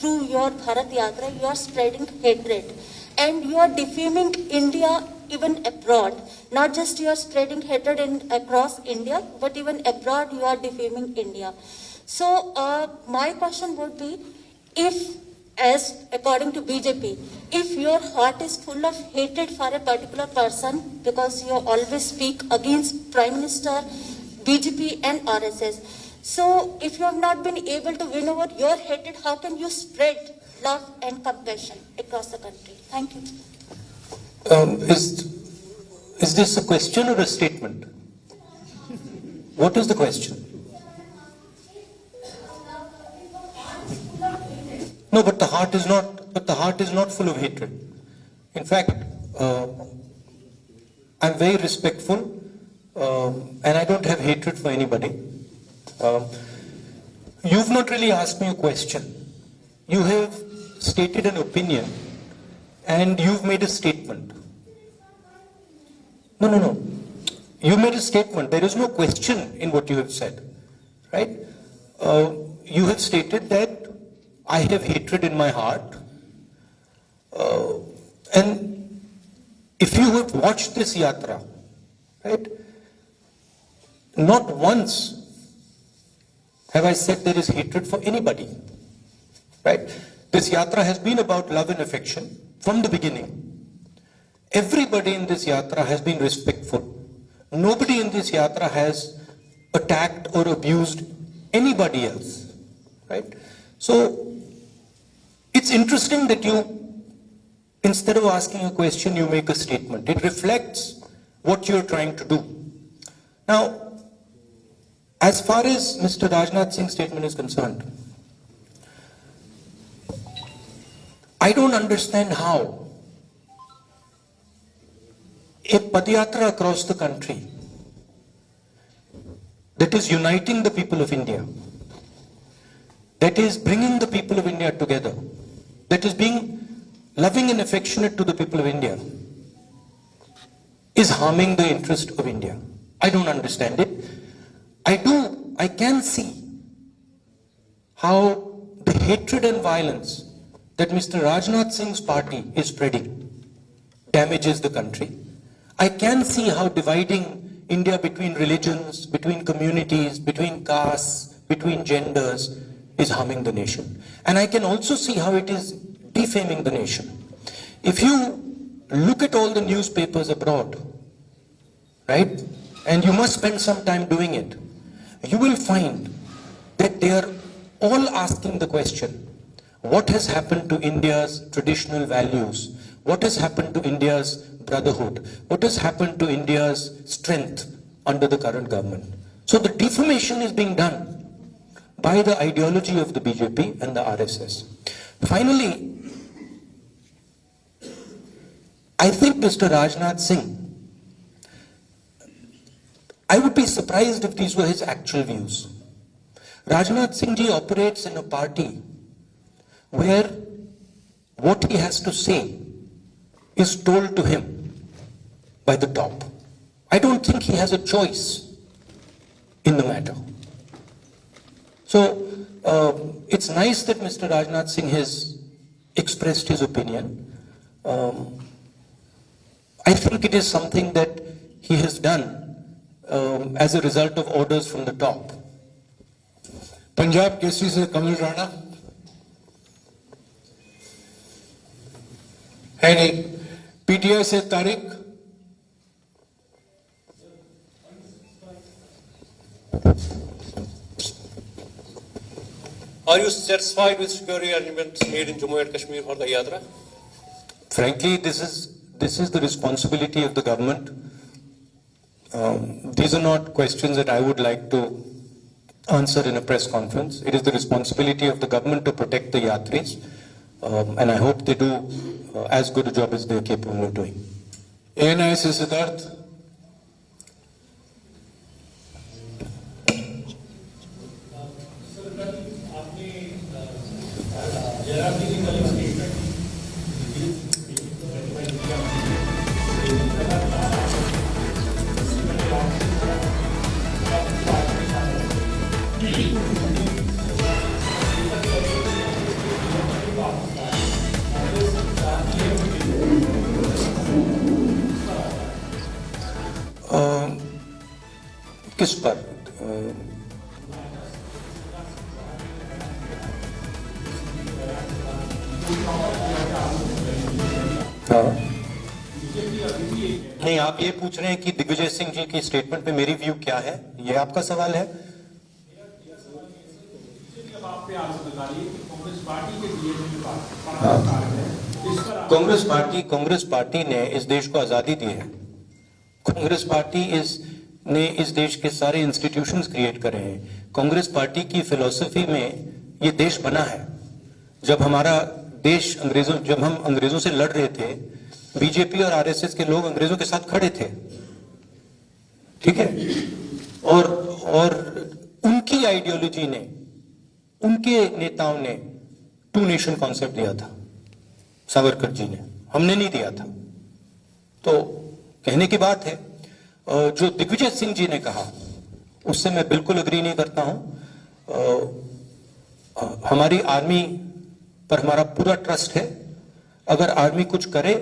through your Bharat Yatra, you are spreading hatred and you are defaming India even abroad. Not just you are spreading hatred across India, but even abroad you are defaming India. So my question would be, if, as according to BJP, if your heart is full of hatred for a particular person because you always speak against Prime Minister, BJP and RSS, so if you have not been able to win over your hatred, how can you spread love and compassion across the country? Thank you. Is this a question or a statement? What is the question? No, but the heart is not. But the heart is not full of hatred. In fact, I'm very respectful, and I don't have hatred for anybody. You've not really asked me a question. You have stated an opinion, and you've made a statement. No. You made a statement. There is no question in what you have said, right? You have stated that I have hatred in my heart, and if you have watched this yatra, right, not once have I said there is hatred for anybody, right? This yatra has been about love and affection from the beginning. Everybody in this yatra has been respectful. Nobody in this yatra has attacked or abused anybody else, right? So it's interesting that you, instead of asking a question, you make a statement. It reflects what you're trying to do. Now, as far as Mr. Rajnath Singh's statement is concerned, I don't understand how a Padyatra across the country that is uniting the people of India, that is bringing the people of India together, that is being loving and affectionate to the people of India, is harming the interest of India. I don't understand it. I can see how the hatred and violence that Mr. Rajnath Singh's party is spreading damages the country. I can see how dividing India between religions, between communities, between castes, between genders is harming the nation. And I can also see how it is defaming the nation. If you look at all the newspapers abroad, right, and you must spend some time doing it, you will find that they are all asking the question, what has happened to India's traditional values? What has happened to India's brotherhood? What has happened to India's strength under the current government? So the defamation is being done by the ideology of the BJP and the RSS. Finally, I think Mr. Rajnath Singh, I would be surprised if these were his actual views. Rajnath Singh ji operates in a party where what he has to say is told to him by the top. I don't think he has a choice in the matter. So it's nice that Mr. Rajnath Singh has expressed his opinion. I think it is something that he has done as a result of orders from the top. Punjab Kesari से कमल राणा है नहीं, PTI से Tariq, Are you satisfied with security arrangements made in Jammu and Kashmir for the Yatra? Frankly, this is the responsibility of the government. These are not questions that I would like to answer in a press conference. It is the responsibility of the government to protect the Yatris, and I hope they do as good a job as they are capable of doing. ANI से सिद्धार्थ, किस पर? हाँ, नहीं, आप ये पूछ रहे हैं कि दिग्विजय सिंह जी की स्टेटमेंट पे मेरी व्यू क्या है, ये आपका सवाल है? कांग्रेस पार्टी ने इस देश को आजादी दी है। कांग्रेस पार्टी ने इस देश के सारे इंस्टीट्यूशंस क्रिएट करे हैं। कांग्रेस पार्टी की फिलॉसफी में ये देश बना है। जब हमारा देश जब हम अंग्रेजों से लड़ रहे थे, बीजेपी और आरएसएस के लोग अंग्रेजों के साथ खड़े थे, ठीक है? और उनकी आइडियोलॉजी ने, उनके नेताओं ने टू नेशन कॉन्सेप्ट दिया था, सावरकर जी ने, हमने नहीं दिया था। तो कहने की बात है, जो दिग्विजय सिंह जी ने कहा उससे मैं बिल्कुल अग्री नहीं करता हूं। हमारी आर्मी पर हमारा पूरा ट्रस्ट है। अगर आर्मी कुछ करे,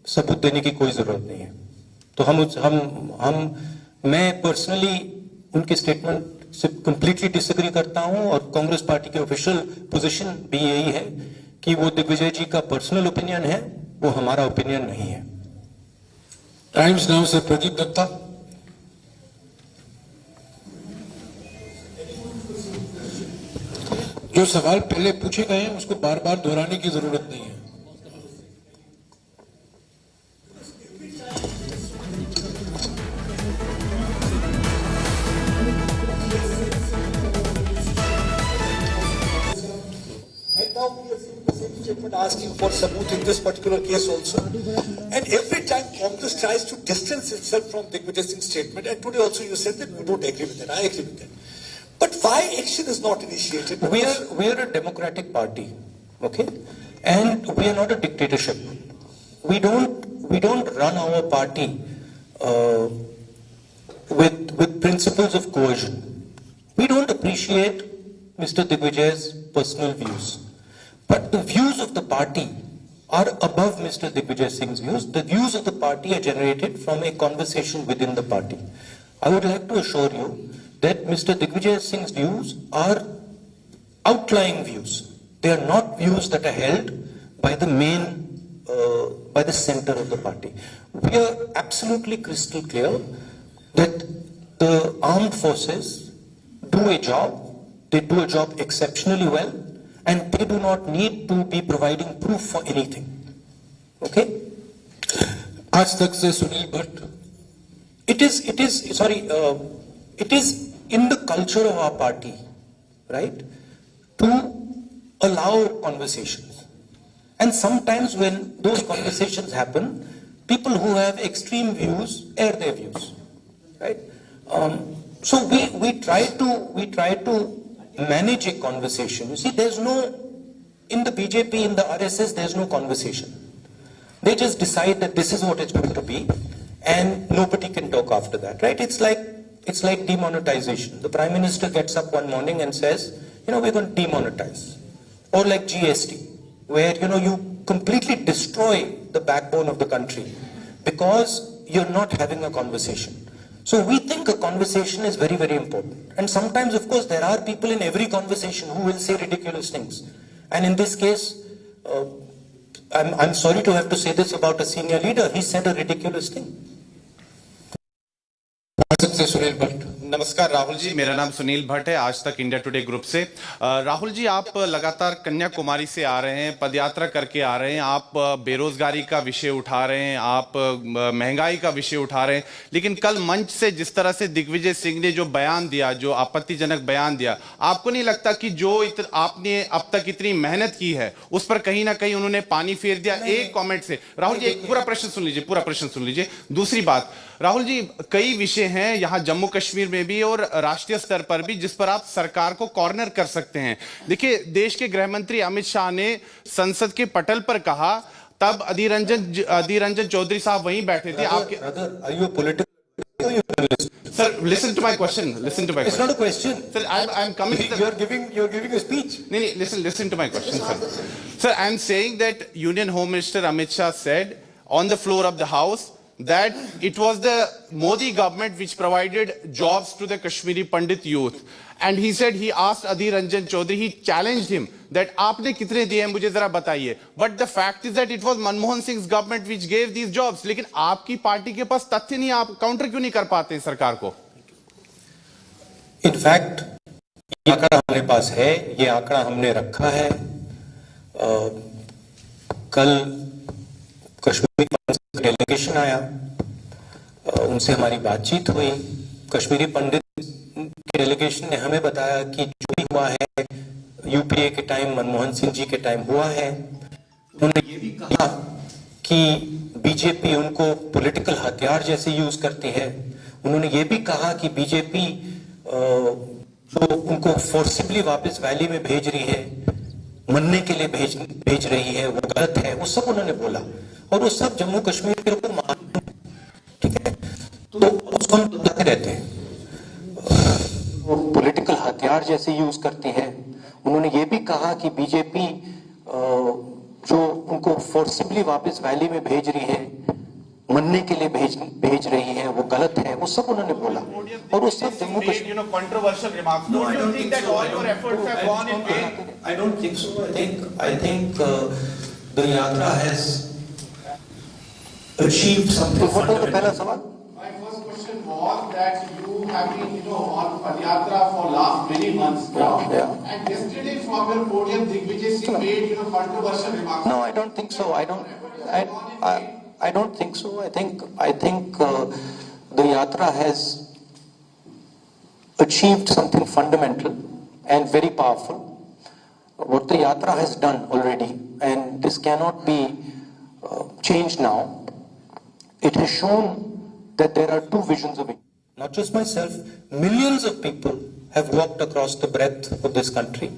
सबूत देने की कोई जरूरत नहीं है। तो मैं पर्सनली उनके स्टेटमेंट से कंप्लीटली डिसएग्री करता हूं, और कांग्रेस पार्टी की ऑफिशियल पोजीशन भी यही है कि वो दिग्विजय जी का पर्सनल ओपिनियन है, वो हमारा ओपिनियन नहीं है। टाइम्स नाउ से प्रदीप दत्ता। जो सवाल पहले पूछे गए हैं उसको बार बार दोहराने की जरूरत नहीं है। And now we are seeing the same statement asking for sabut in this particular case also. And every time Congress tries to distance itself from Digvijay Singh's statement, and today also you said that you don't agree with that. I agree with that. But why action is not initiated? We are a democratic party, okay, and we are not a dictatorship. We don't run our party with principles of coercion. We don't appreciate Mr. Digvijay's personal views, but the views of the party are above Mr. Digvijay Singh's views. The views of the party are generated from a conversation within the party. I would like to assure you that Mr. Digvijay Singh's views are outlying views. They are not views that are held by by the center of the party. We are absolutely crystal clear that the armed forces do a job, they do a job exceptionally well, and they do not need to be providing proof for anything. Okay? आज तक से Sunil Bhatt. It is in the culture of our party, right, to allow conversations. And sometimes when those conversations happen, people who have extreme views air their views, right? So we try to manage a conversation. You see, in the BJP, in the RSS, there's no conversation. They just decide that this is what it's going to be, and nobody can talk after that, right? It's like demonetization. The Prime Minister gets up one morning and says, we're going to demonetize. Or like GST, where, you completely destroy the backbone of the country because you're not having a conversation. So we think a conversation is very, very important. And sometimes, of course, there are people in every conversation who will say ridiculous things. And in this case, I'm sorry to have to say this about a senior leader. He said a ridiculous thing. नमस्कार राहुल जी, मेरा नाम सुनील भट्ट है, आज तक India today group से। राहुल जी, आप लगातार कन्याकुमारी से आ रहे हैं, पदयात्रा करके आ रहे हैं, आप बेरोजगारी का विषय उठा रहे हैं, आप महंगाई का विषय उठा रहे हैं, लेकिन कल मंच से जिस तरह से दिग्विजय सिंह ने जो बयान दिया, जो आपत्तिजनक बयान दिया, आपको नहीं लगता कि जो आपने अब तक इतनी मेहनत की है उस पर कहीं ना कहीं उन्होंने पानी फेर दिया? एक कॉमेंट से राहुल जी, एक पूरा प्रश्न सुन लीजिए। दूसरी बात, राहुल जी, कई विषय हैं यहाँ जम्मू कश्मीर में भी और राष्ट्रीय स्तर पर भी जिस पर आप सरकार को कॉर्नर कर सकते हैं। देखिए, देश के गृह मंत्री अमित शाह ने संसद के पटल पर कहा, तब अधीर रंजन चौधरी साहब वहीं बैठे थे। आपके sir, listen to my question. It's not a question. Sir, I'm coming. You're giving a speech. No, listen to my question, sir. Sir, I'm saying that Union Home Minister Amit Shah said on the floor of the House that it was the Modi government which provided jobs to the Kashmiri Pandit youth. And he said, he asked Adhir Ranjan Chaudhary, he challenged him that aapne kitne diye mujhe zara bataiye. But the fact is that it was Manmohan Singh's government which gave these jobs. Lekin aapki party ke paas tathya nahi, aap counter kyun nahi kar pate sarkar ko? In fact, ये आंकड़ा हमारे पास है, ये आंकड़ा हमने रखा है। कल कश्मीरी पंडित का डेलीगेशन आया, उनसे हमारी बातचीत हुई। कश्मीरी पंडित के डेलीगेशन ने हमें बताया कि जो भी हुआ है यूपीए के टाइम, मनमोहन सिंह जी के टाइम हुआ है। उन्होंने ये भी कहा कि बीजेपी उनको पॉलिटिकल हथियार जैसे यूज करती है। उन्होंने ये भी कहा कि बीजेपी जो उनको फोर्सिबली वापस वैली में भेज रही है, मरने के लिए भेज रही है, वो गलत है। वो सब उन्होंने बोला और वो सब जम्मू कश्मीर के लोग मानते हैं, ठीक है। तो उसको हम बताते रहते हैं, वो पॉलिटिकल हथियार जैसे यूज करती है। उन्होंने ये भी कहा कि बीजेपी जो उनको फोर्सिबली वापस वैली में भेज रही है, मरने के लिए भेज रही है, वो गलत है। वो सब उन्होंने बोला और वो सब Jammu Kashmir controversial remarks. No, I don't think think that so. all your efforts have gone in vain. I don't think so. I think the yatra has achieved something. What was the पहला सवाल? My first question was that you have been, on Padayatra for last many months now. Yeah. And yesterday from your podium, Digvijaya Singh made, controversial remarks. No, I don't think so. I don't think so. I think the yatra has achieved something fundamental and very powerful. What the yatra has done already, and this cannot be changed now. It has shown that there are two visions of it. Not just myself, millions of people have walked across the breadth of this country.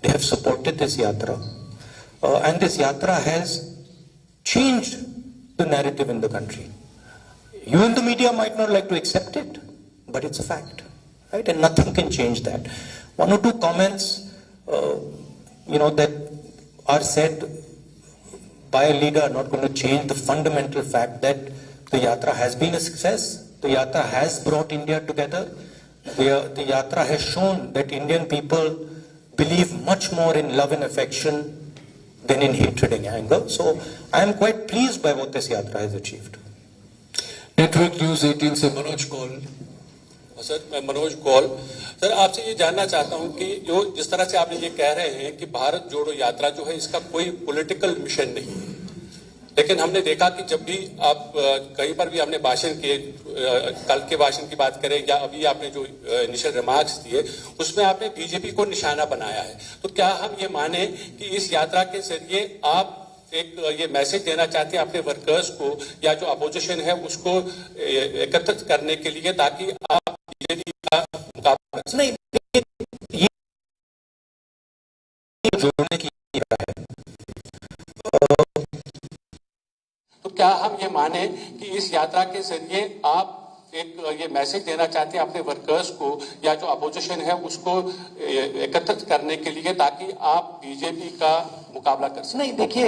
They have supported this yatra, and this yatra has changed the narrative in the country. You in the media might not like to accept it, but it's a fact, right? And nothing can change that. One or two comments, that are said by a leader are not going to change the fundamental fact that the yatra has been a success. The yatra has brought India together. The yatra has shown that Indian people believe much more in love and affection than in hatred and anger. So I am quite pleased by what this yatra has achieved. Network news 18 से Manoj Kaul. Sir, मैं Manoj Kaul. Sir, आपसे ये जानना चाहता हूं कि जो जिस तरह से आपने ये कह रहे हैं कि भारत जोड़ो यात्रा जो है इसका कोई पॉलिटिकल मिशन नहीं है, लेकिन हमने देखा कि जब भी आप कहीं पर भी आपने भाषण किए, कल के भाषण की बात करें या अभी आपने जो इनिशियल रिमार्क्स दिए, उसमें आपने बीजेपी को निशाना बनाया है। तो क्या हम ये माने कि इस यात्रा के जरिए आप एक ये मैसेज देना चाहते हैं अपने वर्कर्स को या जो अपोजिशन है उसको एकत्रित करने के लिए, ताकि आप बीजेपी का मुकाबला कर सकें? नहीं, ये जोड़ने की है। तो क्या हम ये माने कि इस यात्रा के जरिए आप एक ये मैसेज देना चाहते हैं अपने वर्कर्स को या जो अपोजिशन है उसको एकत्रित करने के लिए, ताकि आप बीजेपी का मुकाबला कर सकें? नहीं, देखिए,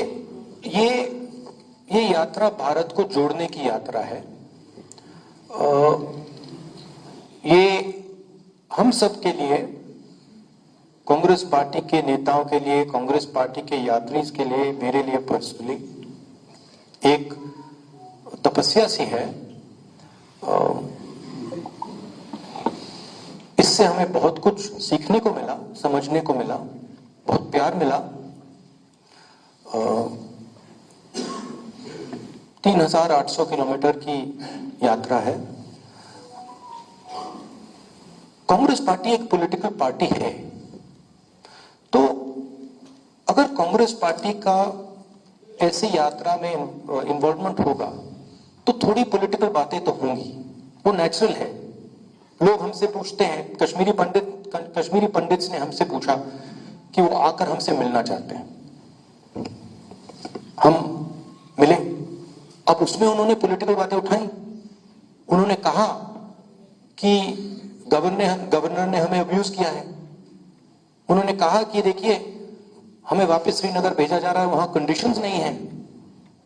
ये यात्रा भारत को जोड़ने की यात्रा है। ये हम सब के लिए, कांग्रेस पार्टी के नेताओं के लिए, कांग्रेस पार्टी के यात्री के लिए, मेरे लिए पर्सनली एक तपस्या सी है। इससे हमें बहुत कुछ सीखने को मिला, समझने को मिला, बहुत प्यार मिला। 3,800 किलोमीटर की यात्रा है। कांग्रेस पार्टी एक पॉलिटिकल पार्टी है, तो अगर कांग्रेस पार्टी का ऐसी यात्रा में इन्वॉल्वमेंट होगा तो थोड़ी पॉलिटिकल बातें तो होंगी, वो नेचुरल है। लोग हमसे पूछते हैं, कश्मीरी पंडित्स ने हमसे पूछा कि वो आकर हमसे मिलना चाहते हैं, हम मिले। अब उसमें उन्होंने पॉलिटिकल बातें उठाई। उन्होंने कहा कि गवर्नर ने हमें अब्यूज किया है। उन्होंने कहा कि देखिए, हमें वापस श्रीनगर भेजा जा रहा है, वहां कंडीशंस नहीं है,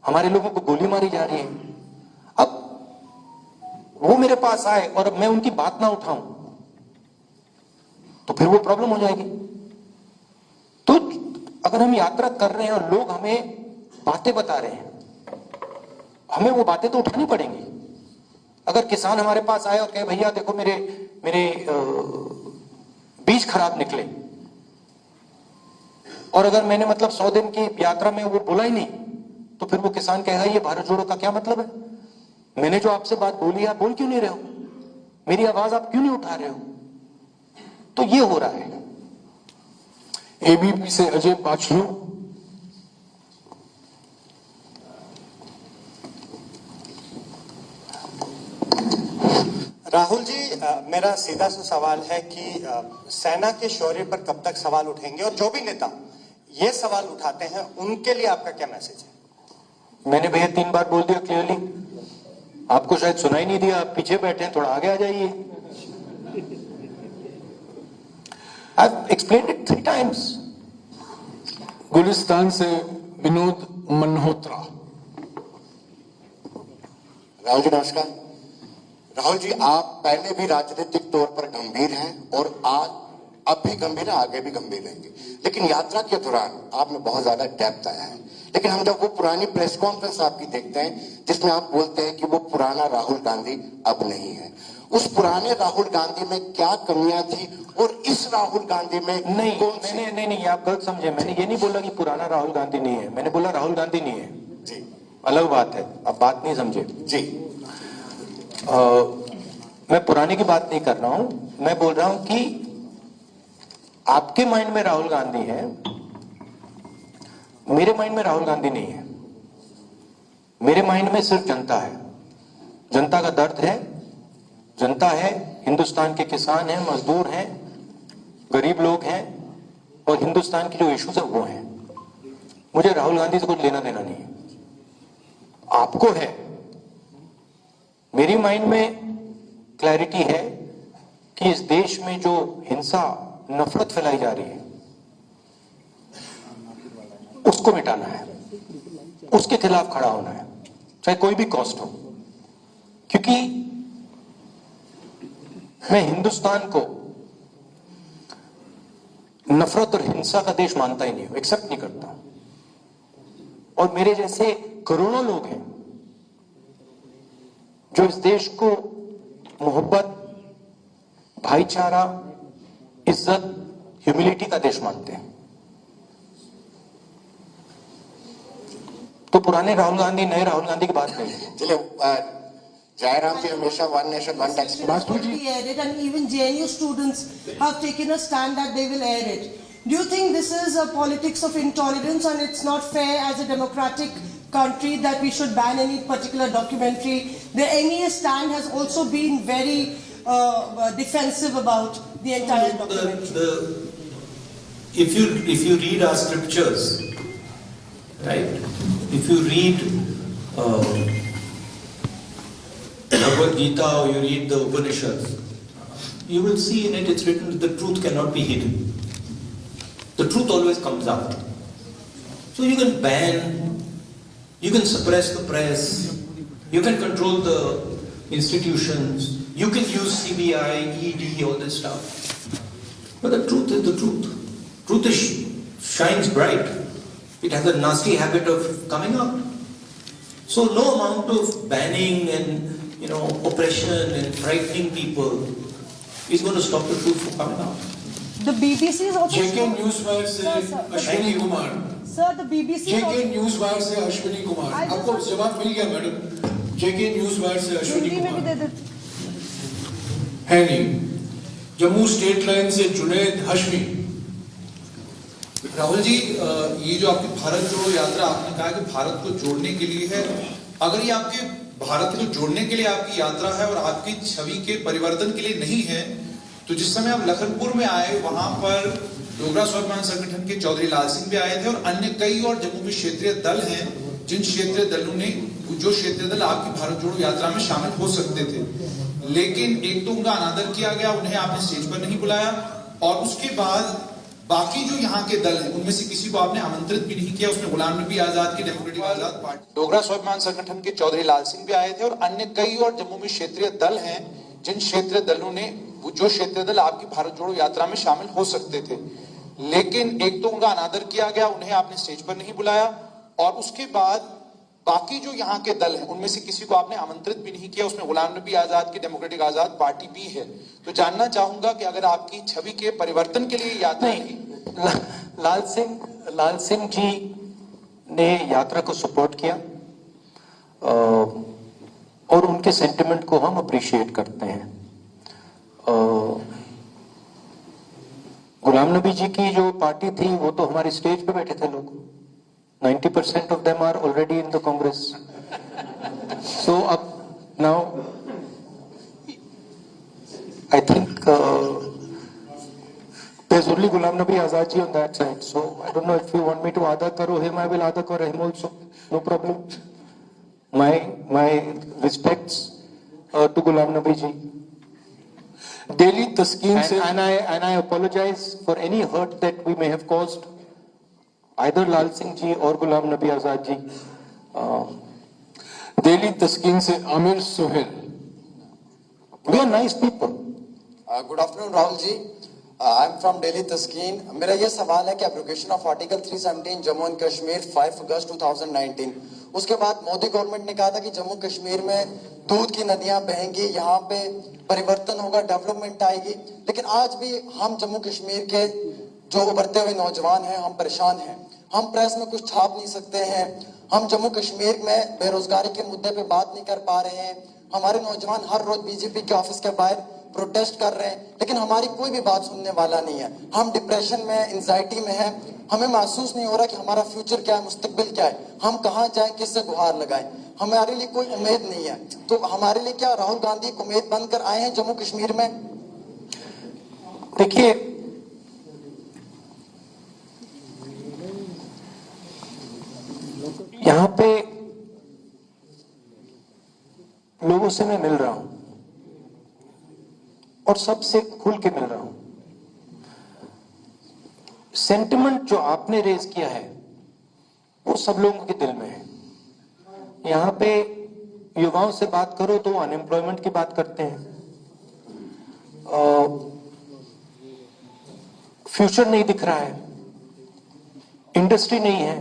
हमारे लोगों को गोली मारी जा रही है। अब वो मेरे पास आए और मैं उनकी बात ना उठाऊं तो फिर वो प्रॉब्लम हो जाएगी। तो अगर हम यात्रा कर रहे हैं और लोग हमें बातें बता रहे हैं, हमें वो बातें तो उठानी पड़ेंगी। अगर किसान हमारे पास आए और कहे भैया देखो मेरे बीज खराब निकले, और अगर मैंने मतलब 100 दिन की यात्रा में वो बोला ही नहीं, तो फिर वो किसान कहेगा ये भारत जोड़ो का क्या मतलब है? मैंने जो आपसे बात बोली आप बोल क्यों नहीं रहे हो? मेरी आवाज आप क्यों नहीं उठा रहे हो? तो ये हो रहा है। एबीपी से अजय बाछलू। राहुल जी, मेरा सीधा सा सवाल है कि सेना के शौर्य पर कब तक सवाल उठेंगे, और जो भी नेता ये सवाल उठाते हैं उनके लिए आपका क्या मैसेज है? मैंने भैया 3 बार बोल दिया क्लियरली, आपको शायद सुनाई नहीं दिया, आप पीछे बैठे हैं, थोड़ा आगे आ जाइए। I've explained it 3 times. Gulistan से विनोद मल्होत्रा। राहुल जी नमस्कार। राहुल जी, आप पहले भी राजनीतिक तौर पर गंभीर हैं और आज अब भी गंभीर हैं, आगे भी गंभीर रहेंगे, लेकिन यात्रा के दौरान आप में बहुत ज्यादा डेप्थ आया है। लेकिन हम जब वो पुरानी प्रेस कॉन्फ्रेंस आपकी देखते हैं जिसमें आप बोलते हैं कि वो पुराना राहुल गांधी अब नहीं है, उस पुराने राहुल गांधी में क्या कमियां थी और इस राहुल गांधी में नहीं, आप गलत समझे। मैंने ये नहीं बोला कि पुराना राहुल गांधी नहीं है, मैंने बोला राहुल गांधी नहीं है जी, अलग बात है, आप बात नहीं समझे जी। मैं पुराने की बात नहीं कर रहा हूं, मैं बोल रहा हूं कि आपके माइंड में राहुल गांधी है, मेरे माइंड में राहुल गांधी नहीं है। मेरे माइंड में सिर्फ जनता है, जनता का दर्द है, जनता है, हिंदुस्तान के किसान हैं, मजदूर हैं, गरीब लोग हैं, और हिंदुस्तान की जो इश्यूज है वो हैं। मुझे राहुल गांधी से कुछ लेना देना नहीं है, आपको है। मेरी माइंड में क्लैरिटी है कि इस देश में जो हिंसा, नफरत फैलाई जा रही है उसको मिटाना है, उसके खिलाफ खड़ा होना है, चाहे कोई भी कॉस्ट हो। क्योंकि मैं हिंदुस्तान को नफरत और हिंसा का देश मानता ही नहीं हूं, एक्सेप्ट नहीं करता। और मेरे जैसे करोड़ों लोग हैं जो इस देश को मोहब्बत, भाईचारा, इज्जत, ह्यूमिलिटी का देश मानते हैं। तो पुराने राहुल गांधी, नए राहुल गांधी की बात नहीं है। चलिए, जयराम जी हमेशा one nation one tax. And even JNU students have taken a stand that they will air it. Do you think this is a politics of intolerance and it's not fair as a democratic country that we should ban any particular documentary? The MEA stand has also been very defensive about the entire documentary. If you read our scriptures, right? If you read Bhagavad Gita or you read the Upanishads, you will see in it it's written that the truth cannot be hidden. The truth always comes out. So you can ban, you can suppress the press, you can control the institutions, you can use CBI, ED, all this stuff. But the truth is the truth. Truth shines bright. It has a nasty habit of coming out. So no amount of banning and oppression and frightening people is going to stop the truth from coming out. The BBC is also... JK news wire से Ashwini Kumar. Sir, the BBC... JK news wire से अश्विनी कुमार, आपको जवाब मिल गया madam. JK news wire से अश्विनी कुमार है नहीं। Jammu state line से जुनैद हाशमी। राहुल जी, ये जो आपकी भारत जोड़ो यात्रा, आपने कहा कि भारत को जोड़ने के लिए है। अगर ये आपके भारत को जोड़ने के लिए आपकी यात्रा है और आपकी छवि के परिवर्तन के लिए नहीं है, तो जिस समय आप लखनपुर में आए वहां पर डोगरा स्वाभिमान संगठन के चौधरी लाल सिंह भी आए थे और अन्य कई और जम्मू में क्षेत्रीय दल हैं, जिन क्षेत्रीय दलों ने, जो क्षेत्रीय दल आपकी भारत जोड़ो यात्रा में शामिल हो सकते थे, लेकिन एक तो उनका अनादर किया गया, उन्हें आपने स्टेज पर नहीं बुलाया, और उसके बाद बाकी जो यहाँ के दल हैं उनमें से किसी को आपने आमंत्रित भी नहीं किया, उसमें गुलाम नबी आजाद की डेमोक्रेटिक आजाद पार्टी, डोगरा स्वाभिमान संगठन के चौधरी लाल सिंह भी आए थे और अन्य कई और जम्मू में क्षेत्रीय दल हैं जिन क्षेत्रीय दलों ने, जो क्षेत्रीय दल आपकी भारत जोड़ो यात्रा में शामिल हो सकते थे, लेकिन एक तो उनका अनादर किया गया, उन्हें आपने स्टेज पर नहीं बुलाया, और उसके बाद बाकी जो यहाँ के दल हैं उनमें से किसी को आपने आमंत्रित भी नहीं किया, उसमें गुलाम नबी आजाद की डेमोक्रेटिक आजाद पार्टी भी है। तो जानना चाहूंगा कि अगर आपकी छवि के परिवर्तन के लिए यात्रा लाल सिंह जी ने यात्रा को सपोर्ट किया और उनके सेंटिमेंट को हम अप्रिशिएट करते हैं। गुलाम नबी जी की जो पार्टी थी वो तो हमारे स्टेज पे बैठे थे लोग, 90% of them are already in the Congress. So up now, I think there's only Ghulam Nabi Azad ji on that side. So I don't know if you want me to Ada Karo him, I will Ada Karo him also. No problem. My respects to Ghulam Nabi ji. Delhi Taskin se And I apologize for any hurt that we may have caused either Lal Singh ji or Ghulam Nabi Azad ji. Delhi Taskin se Amir Sohail. We are nice people. Good afternoon Rahul ji, I am from Delhi Taskeen. मेरा ये सवाल है कि abrogation of article 317 Jammu and Kashmir 5 अगस्त 2019, उसके बाद Modi government ने कहा था कि जम्मू कश्मीर में दूध की नदियां बहेंगी, यहाँ पे परिवर्तन होगा, डेवलपमेंट आएगी, लेकिन आज भी हम जम्मू कश्मीर के जो उभरते हुए नौजवान हैं हम परेशान हैं। हम प्रेस में कुछ छाप नहीं सकते हैं, हम जम्मू कश्मीर में बेरोजगारी के मुद्दे पे बात नहीं कर पा रहे हैं, हमारे नौजवान हर रोज बीजेपी के ऑफिस के बाहर प्रोटेस्ट कर रहे हैं, लेकिन हमारी कोई भी बात सुनने वाला नहीं है। हम डिप्रेशन में, एंजाइटी में हैं, हमें महसूस नहीं हो रहा कि हमारा फ्यूचर क्या है, मुस्तकबिल क्या है, हम कहाँ जाएं, किससे गुहार लगाएं, हमारे लिए कोई उम्मीद नहीं है। तो हमारे लिए क्या राहुल गांधी एक उम्मीद बनकर आए हैं जम्मू कश्मीर में? देखिए, यहाँ पे लोगों से मैं मिल रहा हूं और सबसे खुल के मिल रहा हूं। सेंटिमेंट जो आपने रेज किया है वो सब लोगों के दिल में है। यहाँ पे युवाओं से बात करो तो अनएम्प्लॉयमेंट की बात करते हैं, फ्यूचर नहीं दिख रहा है, इंडस्ट्री नहीं है,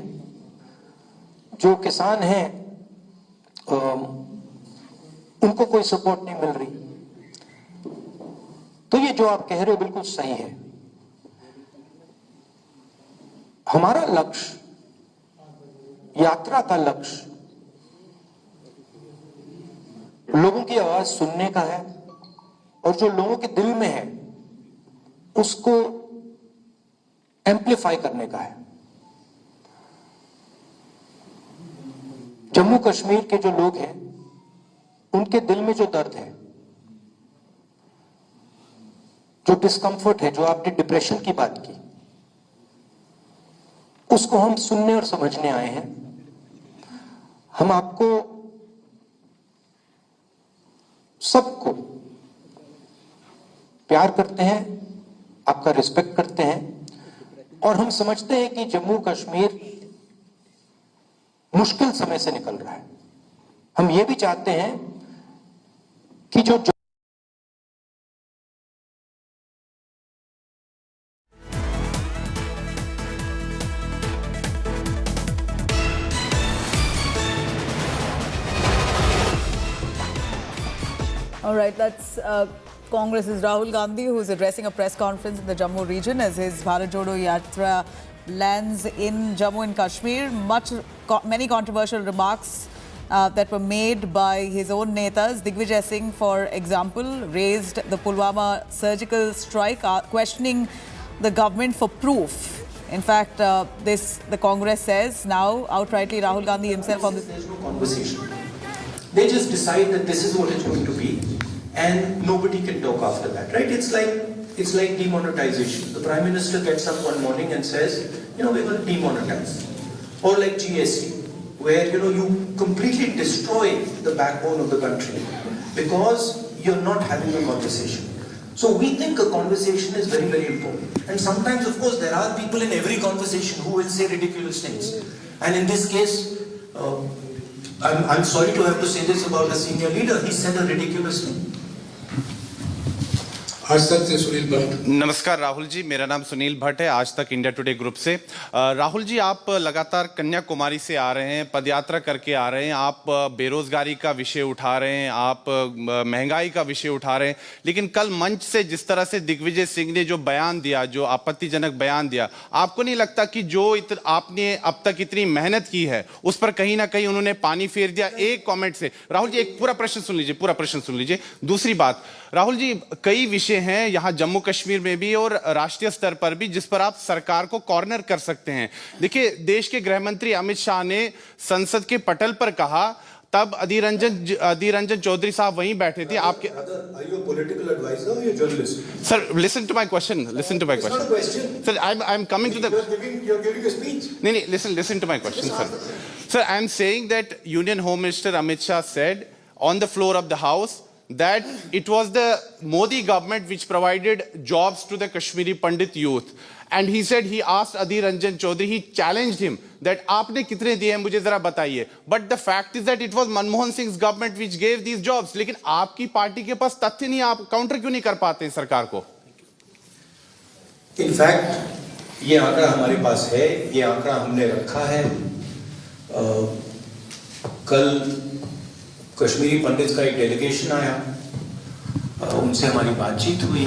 जो किसान हैं उनको कोई सपोर्ट नहीं मिल रही। तो ये जो आप कह रहे हो बिल्कुल सही है। हमारा लक्ष्य, यात्रा का लक्ष्य लोगों की आवाज सुनने का है और जो लोगों के दिल में है उसको एम्प्लीफाई करने का है। जम्मू कश्मीर के जो लोग हैं उनके दिल में जो दर्द है, जो डिस्कंफर्ट है, जो आपने डिप्रेशन की बात की, उसको हम सुनने और समझने आए हैं। हम आपको सबको प्यार करते हैं, आपका रिस्पेक्ट करते हैं और हम समझते हैं कि जम्मू कश्मीर मुश्किल समय से निकल रहा है। हम ये भी चाहते हैं कि जो All right, that's Congress's Rahul Gandhi, who is addressing a press conference in the Jammu region as his Bharat Jodo Yatra lands in Jammu and Kashmir. Many controversial remarks that were made by his own netas. Digvijaya Singh, for example, raised the Pulwama surgical strike, questioning the government for proof. In fact, the Congress says now outrightly, Rahul Gandhi himself on this. There's no conversation. They just decide that this is what it's going to be, and nobody can talk after that, right? It's like demonetization. The Prime Minister gets up one morning and says, we're going to demonetize. Or like GST, where, you completely destroy the backbone of the country because you're not having a conversation. So we think a conversation is very, very important. And sometimes, of course, there are people in every conversation who will say ridiculous things. And in this case, I'm sorry to have to say this about a senior leader. He said a ridiculous thing. आज तक से सुनील भट्ट। नमस्कार राहुल जी, मेरा नाम सुनील भट्ट है, आज तक India today group से। राहुल जी, आप लगातार कन्याकुमारी से आ रहे हैं, पदयात्रा करके आ रहे हैं, आप बेरोजगारी का विषय उठा रहे हैं, आप महंगाई का विषय उठा रहे हैं, लेकिन कल मंच से जिस तरह से दिग्विजय सिंह ने जो बयान दिया, जो आपत्तिजनक बयान दिया, आपको नहीं लगता कि जो आपने अब तक इतनी मेहनत की है उस पर कहीं ना कहीं उन्होंने पानी फेर दिया? एक कॉमेंट से राहुल जी, एक पूरा प्रश्न सुन लीजिए। दूसरी बात, राहुल जी, कई विषय हैं यहां जम्मू कश्मीर में भी और राष्ट्रीय स्तर पर भी जिस पर आप सरकार को कॉर्नर कर सकते हैं। देखिए, देश के गृह मंत्री अमित शाह ने संसद के पटल पर कहा, तब अधीर रंजन चौधरी साहब वहीं बैठे थे। आपके पॉलिटिकल एडवाइजर और journalist? Sir, listen to my question. Sir, I am coming to the नहीं, listen to my question sir. I am saying that union home minister Amit Shah said on the floor of the house that it was the Modi government which provided jobs to the Kashmiri Pandit youth, and he said he asked Adhir Ranjan Chaudhary, he challenged him that आपने कितने दिए हैं मुझे जरा बताइए, but the fact is that it was Manmohan Singh's government which gave these jobs। लेकिन आपकी party के पास तथ्य नहीं, आप काउंटर क्यों नहीं कर पाते हैं सरकार को? In fact, ये आंकड़ा हमारे पास है, ये आंकड़ा हमने रखा है। कल कश्मीरी पंडित का एक डेलीगेशन आया, उनसे हमारी बातचीत हुई।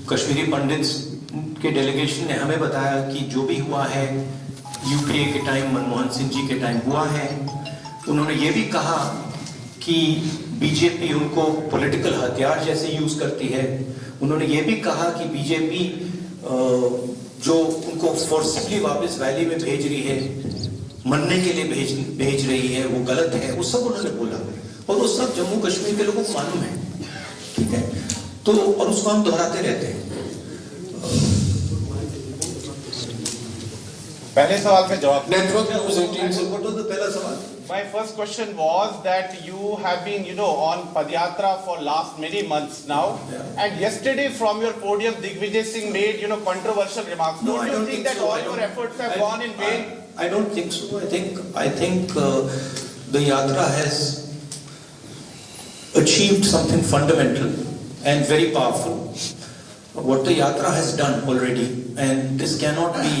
कश्मीरी पंडित के डेलीगेशन ने हमें बताया कि जो भी हुआ है यूपीए के टाइम, मनमोहन सिंह जी के टाइम हुआ है। उन्होंने ये भी कहा कि बीजेपी उनको पॉलिटिकल हथियार जैसे यूज करती है। उन्होंने ये भी कहा कि बीजेपी जो उनको फोर्सिबली वापस वैली में भेज रही है, मरने के लिए भेज रही है, वो गलत है। वो सब उन्होंने बोला और वो सब जम्मू कश्मीर के लोगों को मालूम है, ठीक है? तो और उसको हम दोहराते रहते हैं। पहले सवाल का जवाब नेटवर्क न्यूज़ 18 से पहला सवाल। My first question was that you have been, on Padyatra for last many months now, and yesterday from your podium, Digvijay Singh made, controversial remarks. No, don't you think that all your efforts have gone in vain? I don't think so. I think the yatra has achieved something fundamental and very powerful. What the yatra has done already, and this cannot be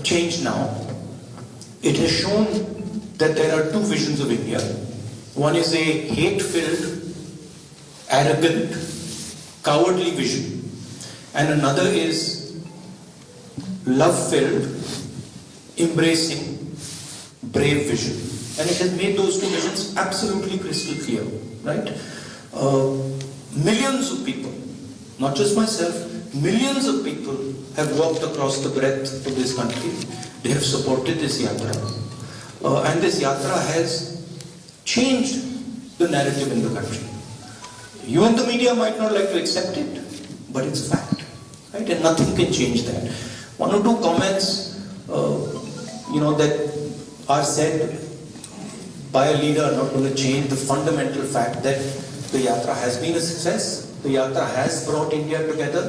changed now. It has shown that there are two visions of India. One is a hate-filled, arrogant, cowardly vision, and another is love-filled, embracing, brave vision. And it has made those two visions absolutely crystal clear, right? Millions of people, not just myself, millions of people have walked across the breadth of this country. They have supported this yatra. And this yatra has changed the narrative in the country. You and the media might not like to accept it, but it's a fact, right? And nothing can change that. One or two comments, that are said by a leader are not going to change the fundamental fact that the yatra has been a success. The yatra has brought India together.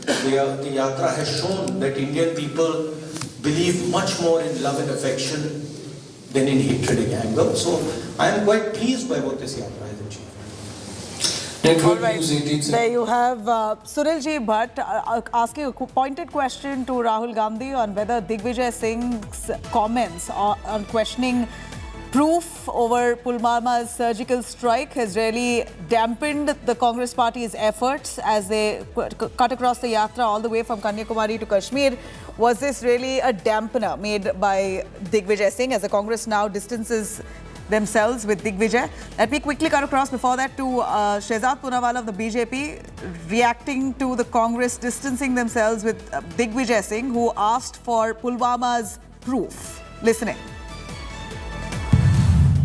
The yatra has shown that Indian people believe much more in love and affection than in hatred and anger. So I am quite pleased by what this yatra has achieved. All right. There you have Sunilji Bhatt asking a pointed question to Rahul Gandhi on whether Digvijay Singh's comments on questioning proof over Pulwama's surgical strike has really dampened the Congress party's efforts as they cut across the yatra all the way from Kanyakumari to Kashmir. Was this really a dampener made by Digvijay Singh as the Congress now distances themselves with Digvijay? Let me quickly cut across before that to Shehzad Poonawalla of the BJP reacting to the Congress distancing themselves with Digvijay Singh, who asked for Pulwama's proof. Listening.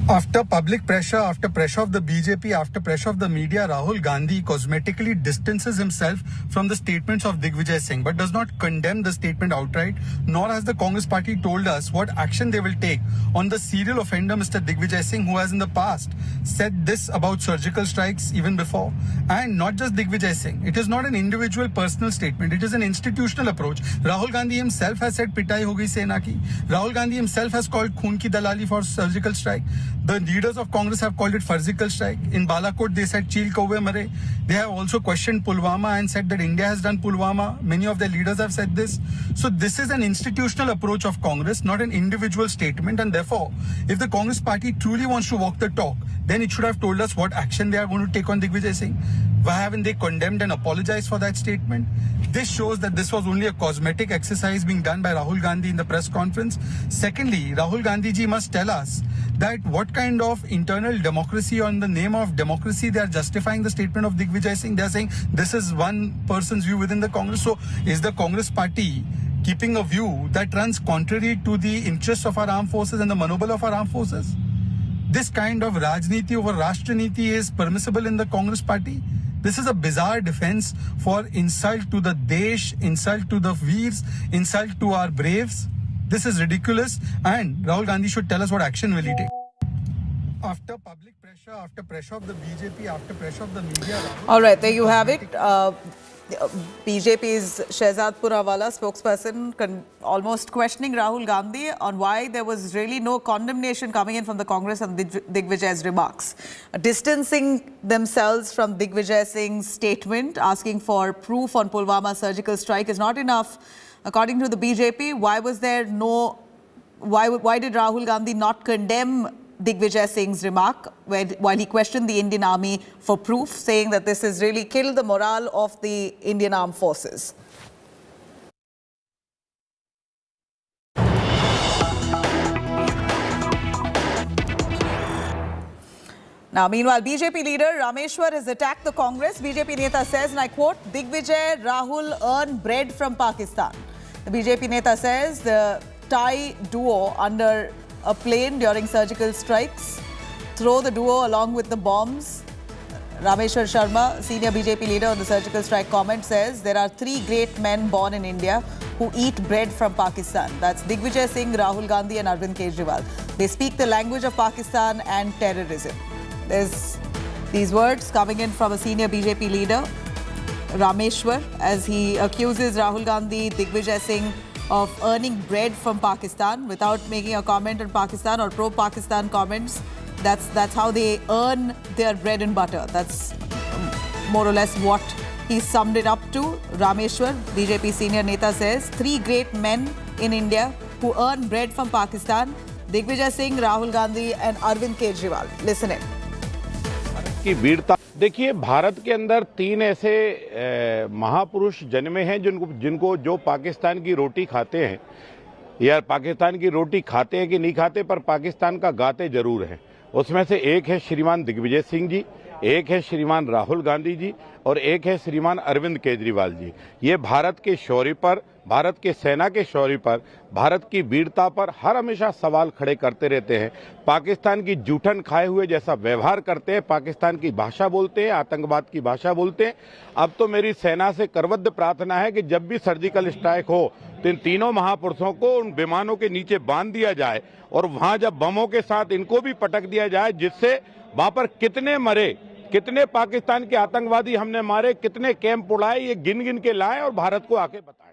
After public pressure, after pressure of the BJP, after pressure of the media, Rahul Gandhi cosmetically distances himself from the statements of Digvijaya Singh, but does not condemn the statement outright, nor has the Congress party told us what action they will take on the serial offender Mr. Digvijaya Singh, who has in the past said this about surgical strikes even before. And not just Digvijaya Singh. It is not an individual personal statement. It is an institutional approach. Rahul Gandhi himself has said pitai ho gayi sena ki. Rahul Gandhi himself has called khoon ki dalali for surgical strike. The leaders of Congress have called it farzical strike. In Balakot, they said cheel kauve mare. They have also questioned Pulwama and said that India has done Pulwama. Many of their leaders have said this. So this is an institutional approach of Congress, not an individual statement. And therefore, if the Congress party truly wants to walk the talk, then it should have told us what action they are going to take on Digvijaya Singh. Why haven't they condemned and apologized for that statement? This shows that this was only a cosmetic exercise being done by Rahul Gandhi in the press conference. Secondly, Rahul Gandhi ji must tell us that what kind of internal democracy, or in the name of democracy, they are justifying the statement of Digvijaya Singh. They are saying this is one person's view within the Congress. So is the Congress party keeping a view that runs contrary to the interests of our armed forces and the manobal of our armed forces? This kind of Rajniti over Rashtra-niti is permissible in the Congress party. This is a bizarre defense for insult to the Desh, insult to the Veers, insult to our braves. This is ridiculous, and Rahul Gandhi should tell us what action will he take. After public pressure, after pressure of the BJP, after pressure of the media... All right, there you have it. BJP's Shehzad Purawala, spokesperson, almost questioning Rahul Gandhi on why there was really no condemnation coming in from the Congress on Digvijaya's remarks. Distancing themselves from Digvijaya Singh's statement, asking for proof on Pulwama surgical strike is not enough. According to the BJP, why did Rahul Gandhi not condemn Digvijaya Singh's remark while he questioned the Indian army for proof, saying that this has really killed the morale of the Indian armed forces? Now, meanwhile, BJP leader Rameshwar has attacked the Congress. BJP Neta says, and I quote, Digvijay, Rahul earn bread from Pakistan. The BJP Neta says the Thai duo under a plane during surgical strikes throw the duo along with the bombs. Rameshwar Sharma, senior BJP leader on the surgical strike comment, says there are three great men born in India who eat bread from Pakistan. That's Digvijaya Singh, Rahul Gandhi and Arvind Kejriwal. They speak the language of Pakistan and terrorism. There's these words coming in from a senior BJP leader, Rameshwar, as he accuses Rahul Gandhi, Digvijaya Singh of earning bread from Pakistan without making a comment on Pakistan or pro-Pakistan comments. That's how they earn their bread and butter. That's more or less what he summed it up to. Rameshwar, BJP senior Neta, says three great men in India who earn bread from Pakistan: Digvijaya Singh, Rahul Gandhi and Arvind Kejriwal. Listen in. की वीरता देखिए, भारत के अंदर तीन ऐसे महापुरुष जन्मे हैं जिनको जो पाकिस्तान की रोटी खाते हैं, या पाकिस्तान की रोटी खाते हैं कि नहीं खाते, पर पाकिस्तान का गाते जरूर हैं। उसमें से एक है श्रीमान दिग्विजय सिंह जी, एक है श्रीमान राहुल गांधी जी और एक है श्रीमान अरविंद केजरीवाल जी। ये भारत के शौर्य पर, भारत के सेना के शौर्य पर, भारत की वीरता पर हर हमेशा सवाल खड़े करते रहते हैं। पाकिस्तान की जूठन खाए हुए जैसा व्यवहार करते हैं, पाकिस्तान की भाषा बोलते हैं, आतंकवाद की भाषा बोलते हैं। अब तो मेरी सेना से करबद्ध प्रार्थना है कि जब भी सर्जिकल स्ट्राइक हो तो इन तीनों महापुरुषों को उन विमानों के नीचे बांध दिया जाए और वहां जब बमों के साथ इनको भी पटक दिया जाए, जिससे वहां पर कितने मरे, कितने पाकिस्तान के आतंकवादी हमने मारे, कितने कैंप उड़ाए, ये गिन गिन के लाएं और भारत को आके बताएं।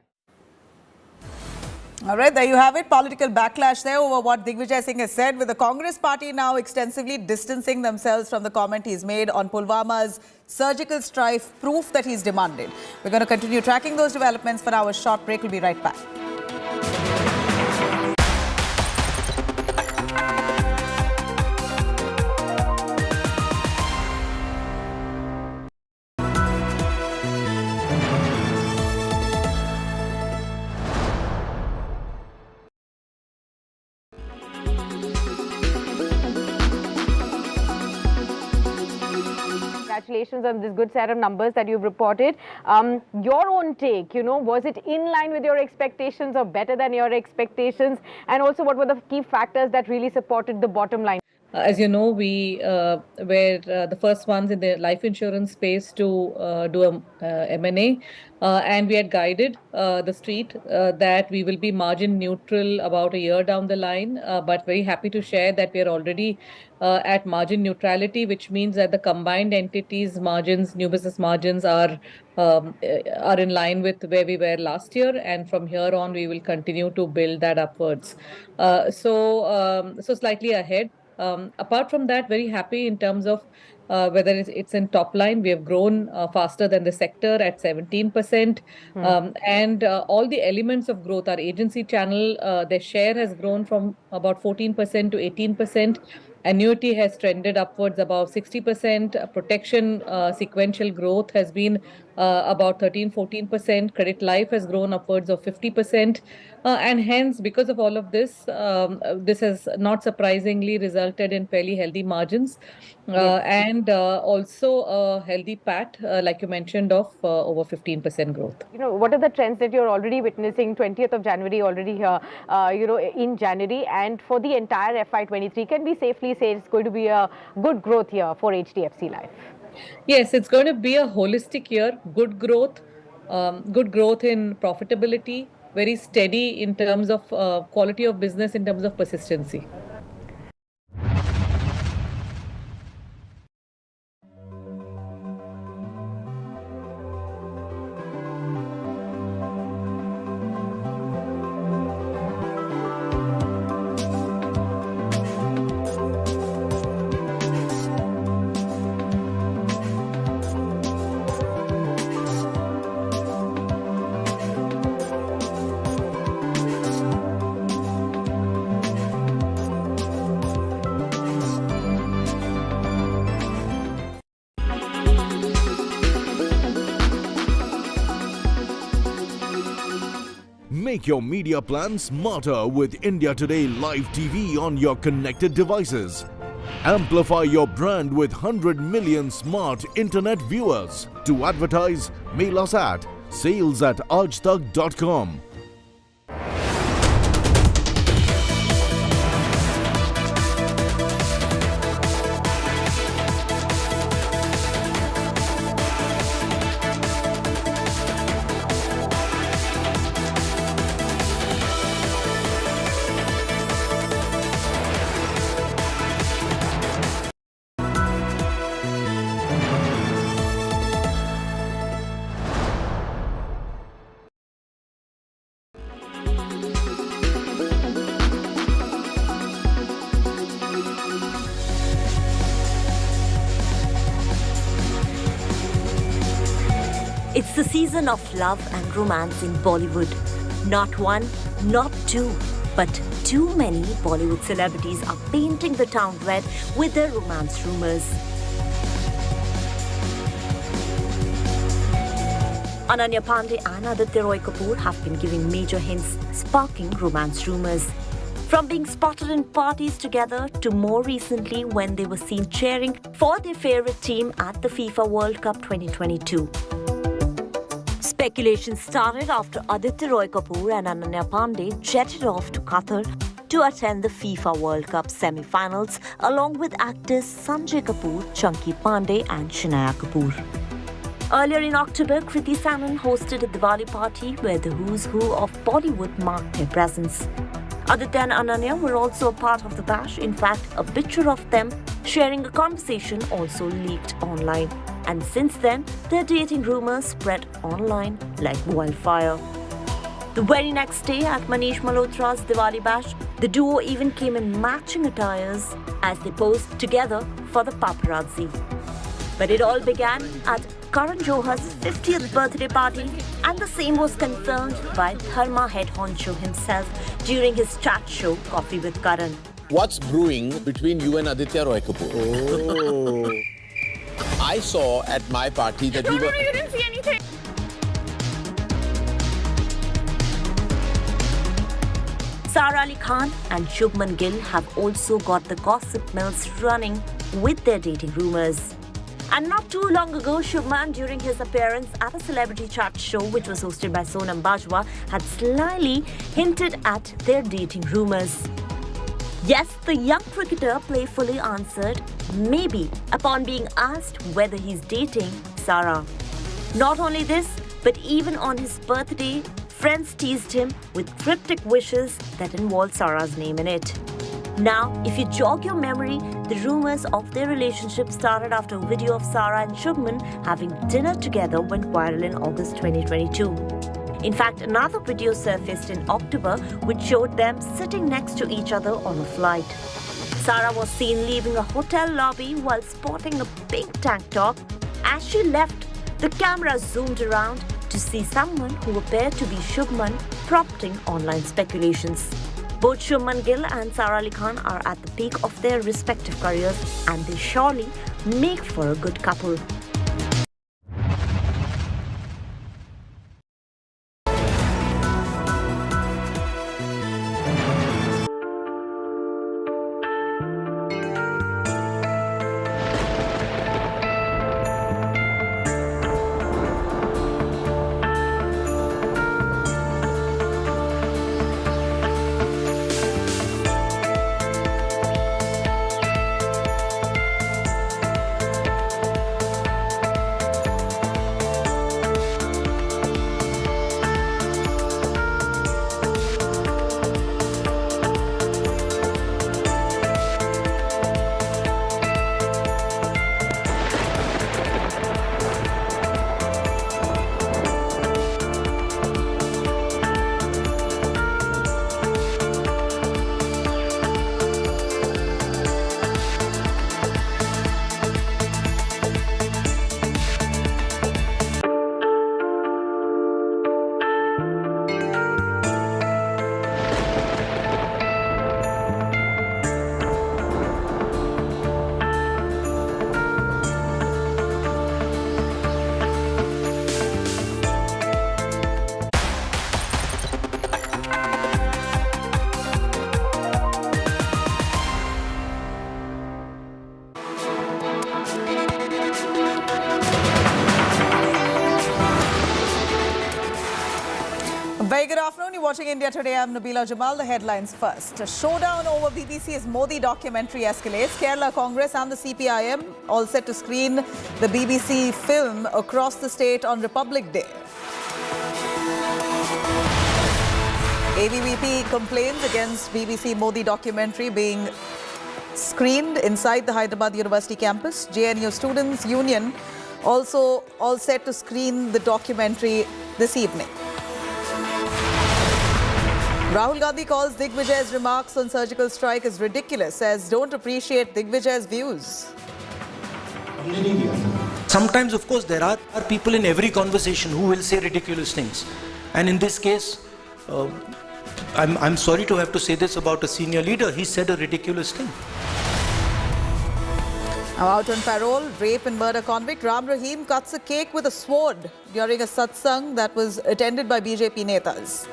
All right, there you have it. Political backlash there over what Digvijay Singh has said, with the Congress party now extensively distancing themselves from the comment he's made on Pulwama's surgical strike, proof that he's demanded. We're going to continue tracking those developments. For our short break, we'll be right back. Congratulations on this good set of numbers that you've reported. Your own take, was it in line with your expectations or better than your expectations? And also, what were the key factors that really supported the bottom line? As you know, we were the first ones in the life insurance space to do a M&A, and we had guided the street that we will be margin neutral about a year down the line. But very happy to share that we are already at margin neutrality, which means that the combined entities' margins, new business margins, are in line with where we were last year, and from here on we will continue to build that upwards. So slightly ahead. Apart from that, very happy in terms of whether it's in top line. We have grown faster than the sector at 17%. And all the elements of growth, our agency channel, their share has grown from about 14% to 18%. Annuity has trended upwards about 60%. Protection sequential growth has been about 13-14%. Credit life has grown upwards of 50%. And hence, because of all of this, this has not surprisingly resulted in fairly healthy margins and also a healthy PAT, like you mentioned, of over 15% growth. You know, what are the trends that you're already witnessing? 20th of January already here, in January, and for the entire FY23, can we safely say it's going to be a good growth year for HDFC Life? Yes, it's going to be a holistic year. Good growth in profitability, very steady in terms of quality of business, in terms of persistency. Make your media plan smarter with India Today Live TV on your connected devices. Amplify your brand with 100 million smart internet viewers. To advertise, mail us at sales@aajtak.com. It's the season of love and romance in Bollywood. Not one, not two, but too many Bollywood celebrities are painting the town red with their romance rumors. Ananya Pandey and Aditya Roy Kapoor have been giving major hints, sparking romance rumors. From being spotted in parties together to more recently when they were seen cheering for their favorite team at the FIFA World Cup 2022. Speculation started after Aditya Roy Kapoor and Ananya Pandey jetted off to Qatar to attend the FIFA World Cup semi-finals along with actors Sanjay Kapoor, Chunky Pandey and Shanaya Kapoor. Earlier in October, Kriti Sanon hosted a Diwali party where the who's who of Bollywood marked their presence. Aditya and Ananya were also a part of the bash. In fact, a picture of them sharing a conversation also leaked online. And since then, their dating rumors spread online like wildfire. The very next day at Manish Malhotra's Diwali bash, the duo even came in matching attires as they posed together for the paparazzi. But it all began at Karan Johar's 50th birthday party, and the same was confirmed by Dharma head honcho himself during his chat show Coffee with Karan. What's brewing between you and Aditya Roy Kapoor? Oh. I saw at my party that you were... No, you didn't see anything. Sara Ali Khan and Shubman Gill have also got the gossip mills running with their dating rumors. And not too long ago, Shubman, during his appearance at a celebrity chat show which was hosted by Sonam Bajwa, had slyly hinted at their dating rumors. Yes, the young cricketer playfully answered, maybe, upon being asked whether he's dating Sara. Not only this, but even on his birthday, friends teased him with cryptic wishes that involved Sara's name in it. Now, if you jog your memory, the rumors of their relationship started after a video of Sara and Shubman having dinner together went viral in August 2022. In fact, another video surfaced in October which showed them sitting next to each other on a flight. Sara was seen leaving a hotel lobby while sporting a pink tank top. As she left, the camera zoomed around to see someone who appeared to be Shubman prompting online speculations. Both Shubman Gill and Sara Ali Khan are at the peak of their respective careers and they surely make for a good couple. Very good afternoon. You're watching India Today. I'm Nabila Jamal. The headlines first. A showdown over BBC's Modi documentary escalates. Kerala Congress and the CPIM all set to screen the BBC film across the state on Republic Day. ABVP complains against BBC Modi documentary being screened inside the Hyderabad University campus. JNU Students' Union also all set to screen the documentary this evening. Rahul Gandhi calls Digvijaya's remarks on surgical strike as ridiculous, says don't appreciate Digvijaya's views. Sometimes, of course, there are people in every conversation who will say ridiculous things. And in this case, I'm sorry to have to say this about a senior leader. He said a ridiculous thing. Now out on parole, rape and murder convict Ram Rahim cuts a cake with a sword during a satsang that was attended by BJP netas.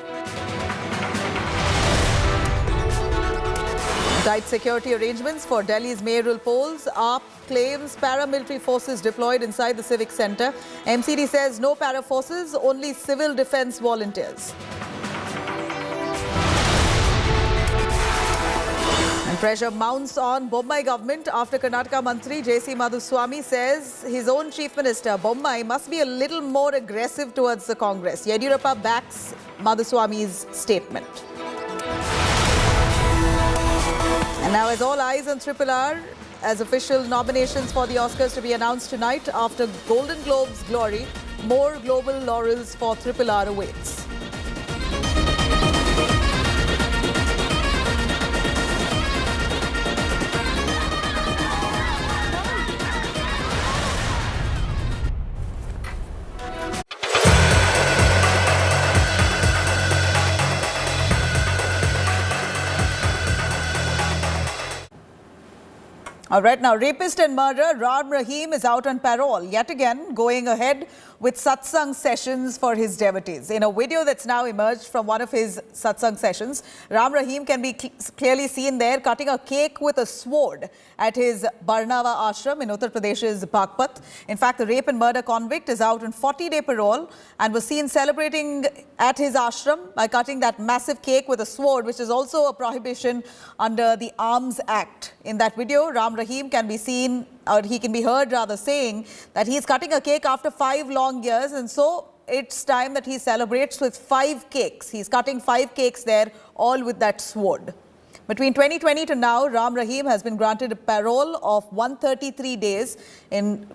Tight security arrangements for Delhi's mayoral polls. AAP claims paramilitary forces deployed inside the civic centre. MCD says no para forces, only civil defence volunteers. And pressure mounts on Bommai government after Karnataka Mantri J.C. Madhuswamy says his own Chief Minister Bommai must be a little more aggressive towards the Congress. Yediyurappa backs Madhuswamy's statement. And now, as all eyes on RRR, as official nominations for the Oscars to be announced tonight after Golden Globes glory, more global laurels for RRR awaits. All right, now rapist and murderer Ram Rahim is out on parole, yet again going ahead with satsang sessions for his devotees. In a video that's now emerged from one of his satsang sessions, Ram Rahim can be clearly seen there cutting a cake with a sword at his Barnava ashram in Uttar Pradesh's Bagpat. In fact, the rape and murder convict is out on 40-day parole and was seen celebrating at his ashram by cutting that massive cake with a sword, which is also a prohibition under the Arms Act. In that video, Ram Rahim can be seen, or he can be heard rather, saying that he's cutting a cake after 5 long years, and so it's time that he celebrates with 5 cakes. He's cutting 5 cakes there, all with that sword. Between 2020 to now, Ram Rahim has been granted a parole of 133 days, in